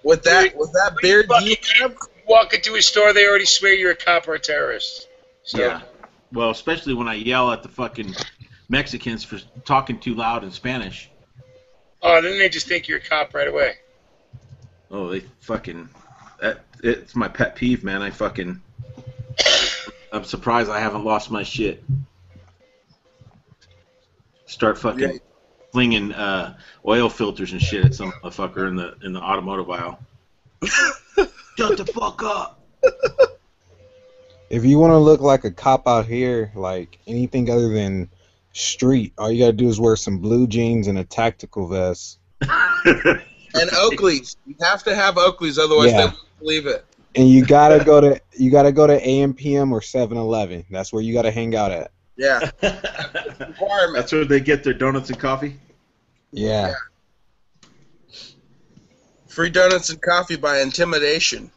Speaker 12: With that beard,
Speaker 1: you walk into a store, they already swear you're a cop or a terrorist. So.
Speaker 2: Yeah. Well, especially when I yell at the fucking Mexicans for talking too loud in Spanish.
Speaker 1: Oh, then they just think you're a cop right away.
Speaker 2: Oh, they fucking... It's my pet peeve, man. I'm surprised I haven't lost my shit. Start fucking flinging oil filters and shit at some motherfucker in the automotive aisle. Shut the fuck up!
Speaker 11: If you want to look like a cop out here, like anything other than street, all you gotta do is wear some blue jeans and a tactical vest.
Speaker 12: And Oakleys. You have to have Oakleys, otherwise they won't believe it.
Speaker 11: And you gotta go to AMPM or 7-Eleven. That's where you gotta hang out at.
Speaker 12: Yeah.
Speaker 2: That's where they get their donuts and coffee?
Speaker 11: Yeah.
Speaker 12: Free donuts and coffee by intimidation.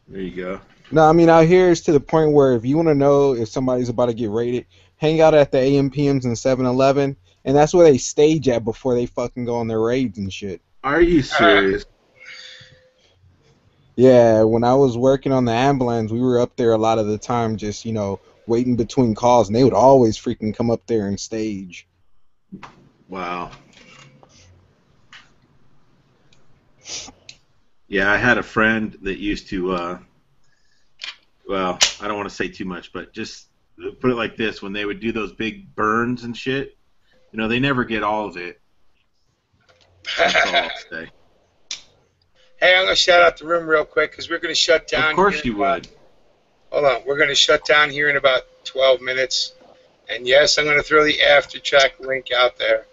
Speaker 2: There you go.
Speaker 11: No, I mean, out here it's to the point where if you want to know if somebody's about to get raided, hang out at the AMPMs and 7-Eleven, and that's where they stage at before they fucking go on their raids and shit.
Speaker 2: Are you serious?
Speaker 11: Yeah, when I was working on the ambulance, we were up there a lot of the time just, you know, waiting between calls, and they would always freaking come up there and stage.
Speaker 2: Wow. Yeah, I had a friend that used to, well, I don't want to say too much, but just put it like this, when they would do those big burns and shit, you know, they never get all of it. That's all I'll say.
Speaker 1: Hey, I'm going to shout out the room real quick because we're going to shut down.
Speaker 2: Of course you would.
Speaker 1: Hold on. We're going to shut down here in about 12 minutes. And yes, I'm going to throw the after track link out there.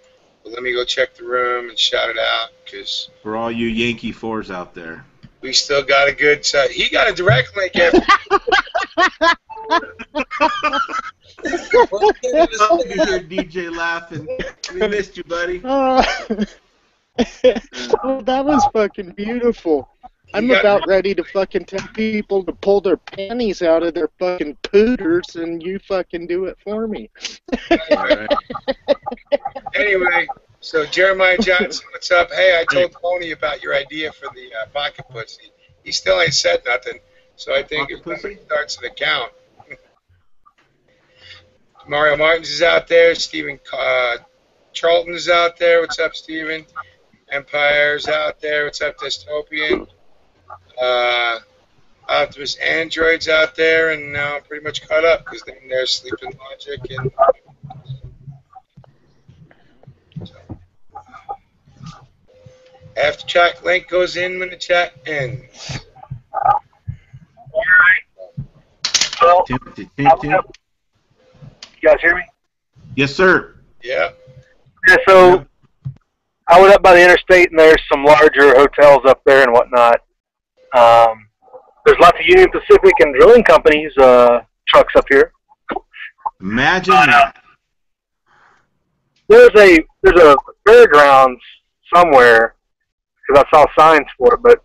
Speaker 1: But let me go check the room and shout it out because
Speaker 2: for all you Yankee 4s out there,
Speaker 1: we still got a good side. He got a direct link after.
Speaker 2: You hear DJ laughing. We missed you, buddy.
Speaker 4: Oh, that was fucking beautiful. I'm about ready to fucking tell people to pull their panties out of their fucking pooters, and you fucking do it for me.
Speaker 1: Anyway, so Jeremiah Johnson, what's up? Hey, I told Tony about your idea for the pocket pussy. He still ain't said nothing, so I think it starts an account. Mario Martins is out there. Stephen Charlton is out there. What's up, Stephen? Empire's out there. What's up, Dystopian? Optimus Android's out there, and now I'm pretty much caught up because then there's Sleeping Logic and. After chat link goes in when the chat ends.
Speaker 10: Well, you guys hear me?
Speaker 2: Yes, sir.
Speaker 1: Yeah.
Speaker 10: Yeah, so I was up by the interstate, and there's some larger hotels up there and whatnot. There's lots of Union Pacific and drilling companies trucks up here.
Speaker 2: Imagine that.
Speaker 10: There's a fairgrounds somewhere because I saw signs for it, but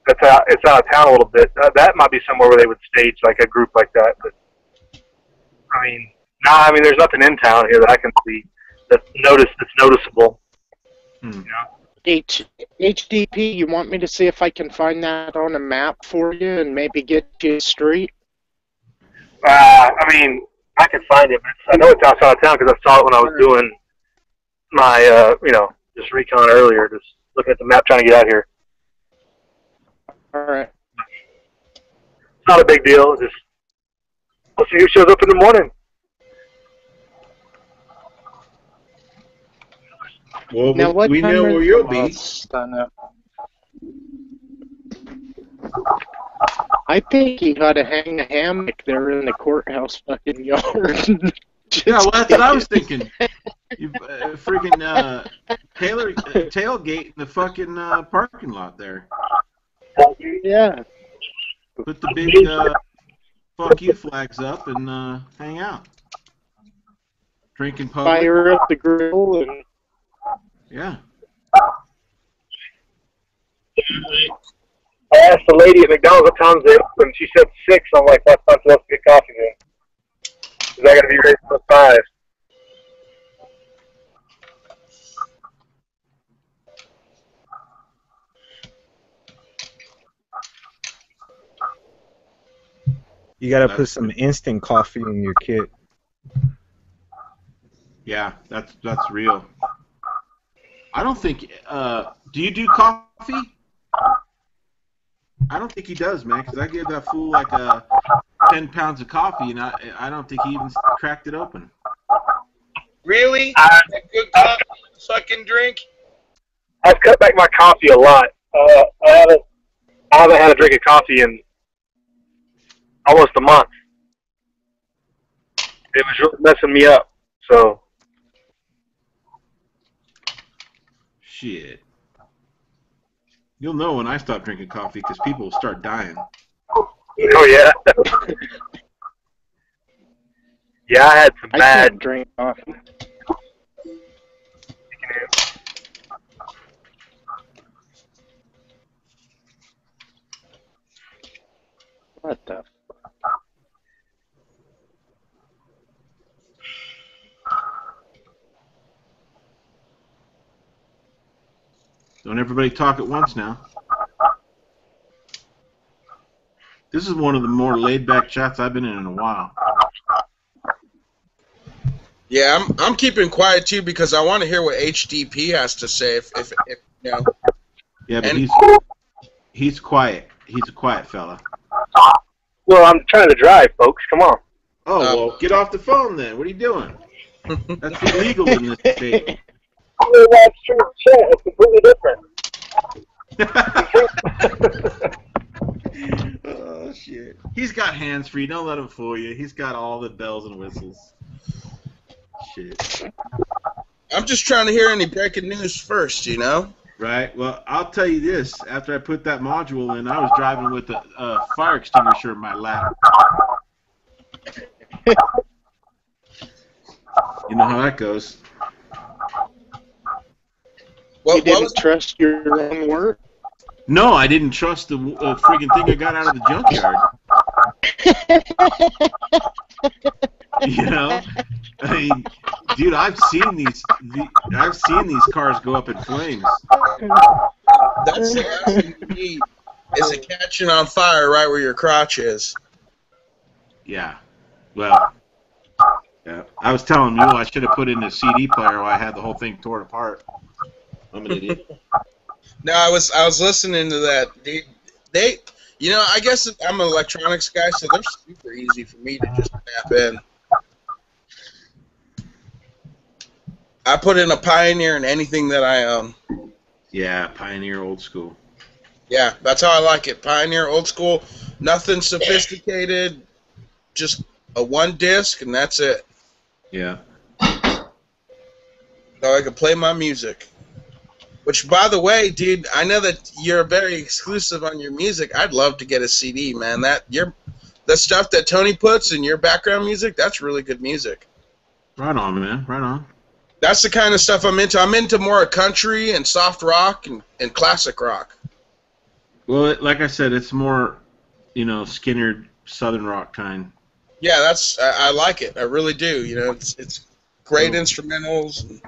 Speaker 10: it's out of town a little bit. That might be somewhere where they would stage like a group like that. But I mean, there's nothing in town here that I can see that's noticeable.
Speaker 2: Hmm.
Speaker 4: HDP, you want me to see if I can find that on a map for you and maybe get you a street?
Speaker 10: I mean, I can find it, but I know it's outside of town because I saw it when I was doing my, just recon earlier, just looking at the map trying to get out here.
Speaker 4: All right.
Speaker 10: It's not a big deal. Just we'll see who shows up in the morning.
Speaker 2: Well,
Speaker 4: Now, what
Speaker 2: we
Speaker 4: time
Speaker 2: know
Speaker 4: are
Speaker 2: where
Speaker 4: the
Speaker 2: you'll be.
Speaker 4: lots done up? I think you got to hang a hammock there in the courthouse fucking yard.
Speaker 2: Yeah, well, that's what I was thinking. You friggin' tailgate in the fucking parking lot there.
Speaker 4: Yeah.
Speaker 2: Put the big fuck you flags up and hang out. Drinking public.
Speaker 4: Fire up the grill and.
Speaker 2: Yeah.
Speaker 10: I asked the lady at McDonald's what time's they open. She said 6. I'm like, that's not supposed to get coffee then. Because I got to be ready for 5.
Speaker 11: You gotta put some instant coffee in your kit.
Speaker 2: Yeah, that's real. I don't think. Do you do coffee? I don't think he does, man. Because I gave that fool like 10 pounds of coffee, and I don't think he even cracked it open.
Speaker 1: Really? A good coffee fucking drink?
Speaker 10: I've cut back my coffee a lot. I haven't had a drink of coffee in almost a month. It was really messing me up. So.
Speaker 2: Shit. You'll know when I stop drinking coffee because people will start dying.
Speaker 10: Oh, yeah. Yeah, I had some
Speaker 4: I
Speaker 10: bad.
Speaker 4: can't drink coffee. What the?
Speaker 2: Don't everybody talk at once now. This is one of the more laid-back chats I've been in a while.
Speaker 12: Yeah, I'm keeping quiet too because I want to hear what HDP has to say. If you know.
Speaker 2: Yeah, but he's quiet. He's a quiet fella.
Speaker 10: Well, I'm trying to drive, folks. Come on.
Speaker 2: Oh, well, get off the phone then. What are you doing? That's illegal in this state.
Speaker 10: Oh, that's true. Shit, it's completely different.
Speaker 2: Oh, shit. He's got hands-free. Don't let him fool you. He's got all the bells and whistles. Shit.
Speaker 12: I'm just trying to hear any breaking news first, you know?
Speaker 2: Right. Well, I'll tell you this. After I put that module in, I was driving with a fire extinguisher in my lap. You know how that goes.
Speaker 12: What,
Speaker 4: You didn't trust your own word?
Speaker 2: No, I didn't trust the friggin' thing I got out of the junkyard. You know, I mean, dude, I've seen these cars go up in flames.
Speaker 12: That's the last thing you need is it catching on fire right where your crotch is.
Speaker 2: Yeah. Well, yeah. I was telling you I should have put in a CD player while I had the whole thing torn apart. I'm an idiot.
Speaker 12: No, I was listening to that. They, you know, I guess I'm an electronics guy, so they're super easy for me to just tap in. I put in a Pioneer in anything that I own.
Speaker 2: Yeah, Pioneer old school.
Speaker 12: Yeah, that's how I like it. Pioneer old school, nothing sophisticated, just a one disc, and that's it.
Speaker 2: Yeah.
Speaker 12: So I can play my music. Which, by the way, dude, I know that you're very exclusive on your music. I'd love to get a CD, man. The stuff that Tony puts in your background music, that's really good music.
Speaker 2: Right on, man. Right on.
Speaker 12: That's the kind of stuff I'm into. I'm into more country and soft rock and classic rock.
Speaker 2: Well, like I said, it's more, you know, Skinner Southern rock kind.
Speaker 12: Yeah, I like it. I really do. You know, it's great instrumentals.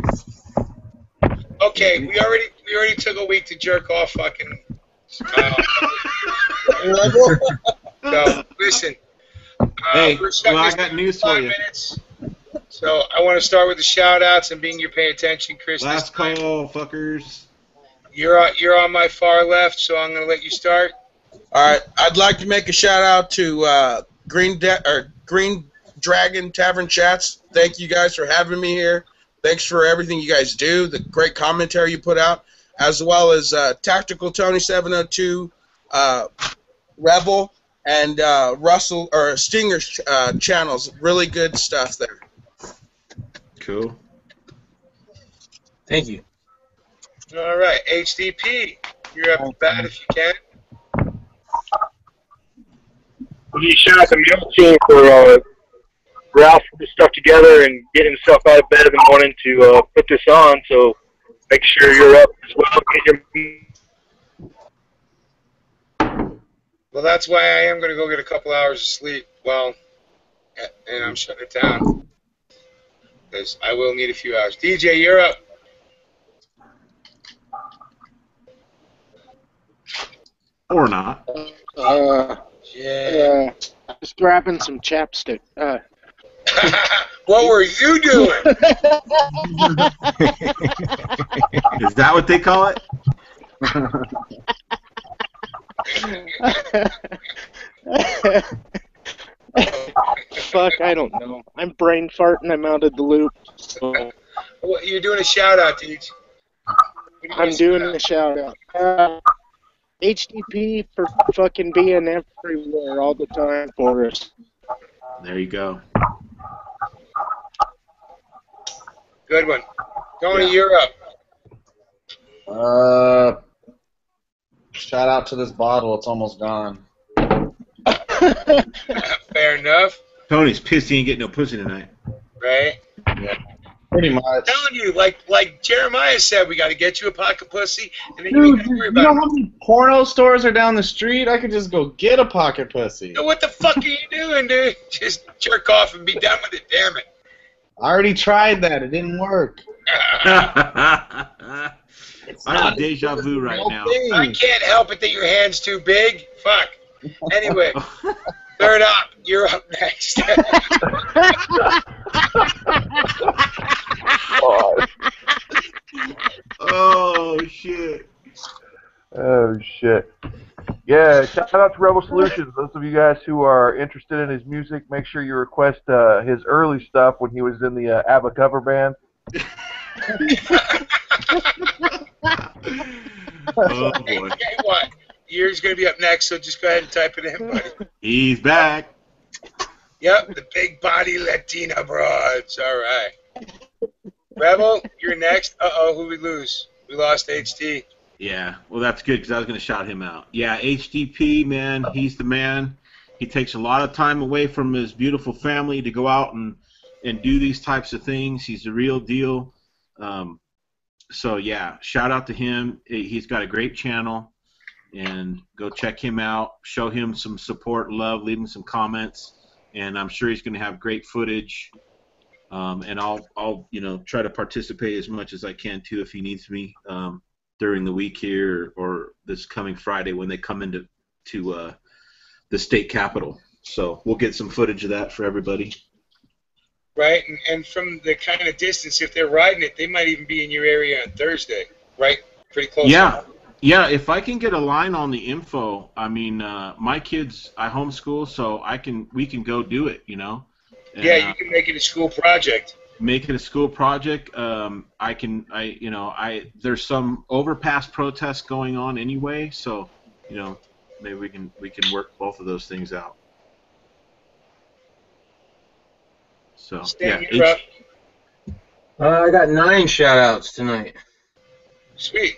Speaker 1: Okay, we already took a week to jerk off fucking. So listen.
Speaker 2: Hey, well, I got news for you.
Speaker 1: Minutes, so I want to start with the shout outs and being your pay attention, Chris.
Speaker 2: Last call, fuckers.
Speaker 1: You're on my far left, so I'm gonna let you start.
Speaker 12: All right, I'd like to make a shout out to Green Dragon Tavern Chats. Thank you guys for having me here. Thanks for everything you guys do, the great commentary you put out, as well as Tactical Tony 702, Rebel, and Russell or Stinger's channels. Really good stuff there.
Speaker 2: Cool.
Speaker 8: Thank you.
Speaker 1: All right, HDP, you're up and bat if you can.
Speaker 10: We need to shout out the Mule team for Ralph put this stuff together and getting himself out of bed in the morning to put this on. So make sure you're up as well.
Speaker 1: Well, that's why I am going to go get a couple hours of sleep. Well, and I'm shutting it down because I will need a few hours. DJ, you're up.
Speaker 2: Or not.
Speaker 1: Yeah.
Speaker 4: Just grabbing some chapstick.
Speaker 1: What were you doing?
Speaker 2: Is that what they call it?
Speaker 4: Fuck, I don't know. I'm brain farting. I'm out of the loop.
Speaker 1: Well, you're doing a shout out, dude.
Speaker 4: I'm doing a shout out. HDP for fucking being everywhere all the time for us.
Speaker 2: There you go.
Speaker 1: Good one. Tony, you're up.
Speaker 5: Shout out to this bottle. It's almost gone.
Speaker 1: Fair enough.
Speaker 2: Tony's pissed he ain't getting no pussy tonight.
Speaker 1: Right?
Speaker 5: Yeah. Pretty much.
Speaker 1: I'm telling you, like Jeremiah said, we got to get you a pocket pussy, and then
Speaker 5: Dude,
Speaker 1: you can worry
Speaker 5: you
Speaker 1: about
Speaker 5: know
Speaker 1: it.
Speaker 5: how many porno stores are down the street? I could just go get a pocket pussy.
Speaker 1: So what the fuck are you doing, dude? Just jerk off and be done with it, damn it.
Speaker 5: I already tried that. It didn't work.
Speaker 2: I have deja vu right now.
Speaker 1: I can't help it that your hand's too big. Fuck. Anyway, third up, you're up next.
Speaker 2: Oh, shit.
Speaker 3: Oh, shit. Yeah, shout out to Rebel Solutions. Those of you guys who are interested in his music, make sure you request his early stuff when he was in the ABBA cover band.
Speaker 2: Oh, boy.
Speaker 1: Hey, what? Yours going to be up next, so just go ahead and type it in, buddy.
Speaker 2: He's back.
Speaker 1: Yep, the big body Latina broads. All right. Rebel, you're next. Uh-oh, who we lose? We lost HT.
Speaker 2: Yeah, well, that's good because I was going to shout him out. Yeah, HDP, man, he's the man. He takes a lot of time away from his beautiful family to go out and do these types of things. He's the real deal. So yeah, shout out to him. He's got a great channel, and go check him out. Show him some support, love, leave him some comments, and I'm sure he's going to have great footage. And I'll try to participate as much as I can too if he needs me during the week here or this coming Friday when they come into the state capitol. So we'll get some footage of that for everybody.
Speaker 1: Right, and from the kind of distance, if they're riding it, they might even be in your area on Thursday, right? Pretty close.
Speaker 2: Yeah, yeah. If I can get a line on the info, I mean, my kids, I homeschool, so we can go do it, And,
Speaker 1: yeah, you can make it a school project.
Speaker 2: Make it a school project. There's some overpass protests going on anyway, so maybe we can work both of those things out. So
Speaker 1: Stan,
Speaker 2: yeah,
Speaker 1: you're up.
Speaker 8: I got 9 shout-outs tonight.
Speaker 1: Sweet.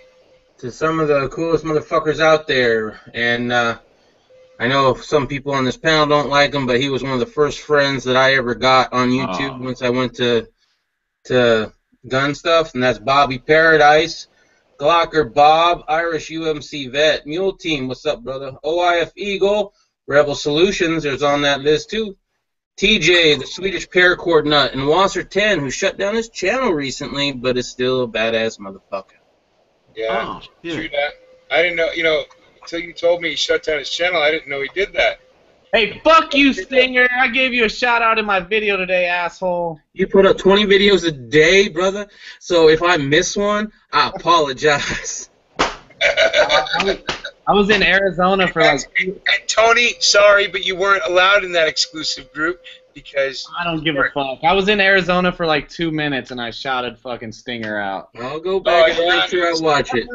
Speaker 8: To some of the coolest motherfuckers out there. And I know some people on this panel don't like him, but he was one of the first friends that I ever got on YouTube once I went to gun stuff, and that's Bobby Paradise, Glocker Bob, Irish UMC Vet, Mule Team, what's up, brother? OIF Eagle, Rebel Solutions, there's on that list too. TJ, the Swedish paracord nut, and Wasser 10, who shut down his channel recently, but is still a badass motherfucker.
Speaker 1: Yeah, true that. I didn't know, until you told me he shut down his channel, I didn't know he did that.
Speaker 5: Hey, fuck you, Stinger. I gave you a shout-out in my video today, asshole.
Speaker 8: You put up 20 videos a day, brother, so if I miss one, I apologize.
Speaker 5: I was in Arizona for like...
Speaker 1: And Tony, sorry, but you weren't allowed in that exclusive group because...
Speaker 5: I don't give a fuck. I was in Arizona for like 2 minutes and I shouted fucking Stinger out.
Speaker 8: I'll go back and make sure I watch it.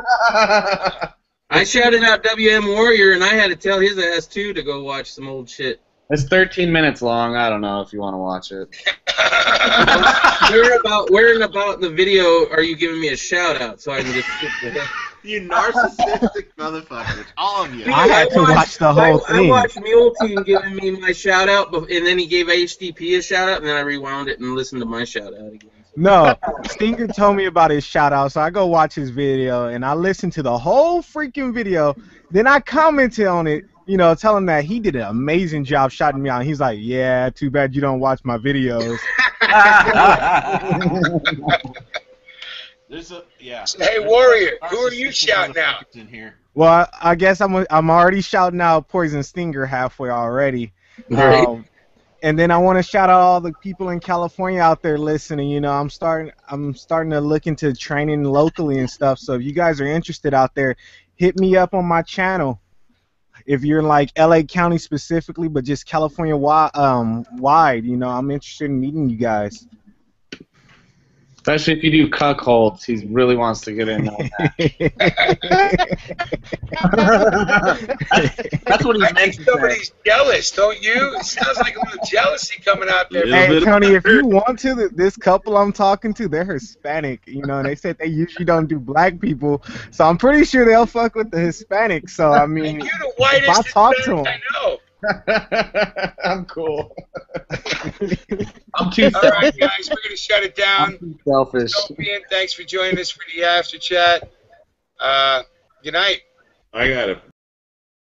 Speaker 8: I shouted out WM Warrior and I had to tell his ass too to go watch some old shit.
Speaker 5: It's 13 minutes long. I don't know if you want to watch it.
Speaker 8: Where and about in the video are you giving me a shout out so I can just skip the
Speaker 2: You narcissistic motherfuckers, all of you.
Speaker 11: I had to watch the whole thing.
Speaker 8: I watched Mule Team giving me my shout out, and then he gave HDP a shout out, and then I rewound it and listened to my shout out again.
Speaker 11: No, Stinger told me about his shout out, so I go watch his video and I listened to the whole freaking video. Then I commented on it, tell him that he did an amazing job shouting me out. He's like, yeah, too bad you don't watch my videos.
Speaker 1: Hey, Warrior, who are you shouting out?
Speaker 2: In here.
Speaker 11: Well, I guess I'm already shouting out Poison Stinger halfway already.
Speaker 8: Right.
Speaker 11: And then I want to shout out all the people in California out there listening. I'm starting to look into training locally and stuff. So if you guys are interested out there, hit me up on my channel. If you're in like LA County specifically, but just California wide, I'm interested in meeting you guys.
Speaker 5: Especially if you do cuckolds, he really wants to get in on that. That's what he meant to say.
Speaker 1: Somebody's jealous, don't you? It sounds like a little jealousy coming out there.
Speaker 11: Hey, Tony, if you want to, this couple I'm talking to, they're Hispanic, and they said they usually don't do black people, so I'm pretty sure they'll fuck with the Hispanics. So I mean,
Speaker 1: you're the whitest
Speaker 11: if I talk to them,
Speaker 1: I know.
Speaker 5: I'm cool. I'm too
Speaker 1: All right, guys, we're gonna shut it down.
Speaker 5: I'm too selfish.
Speaker 1: Sophie, thanks for joining us for the after chat. Good night.
Speaker 2: I gotta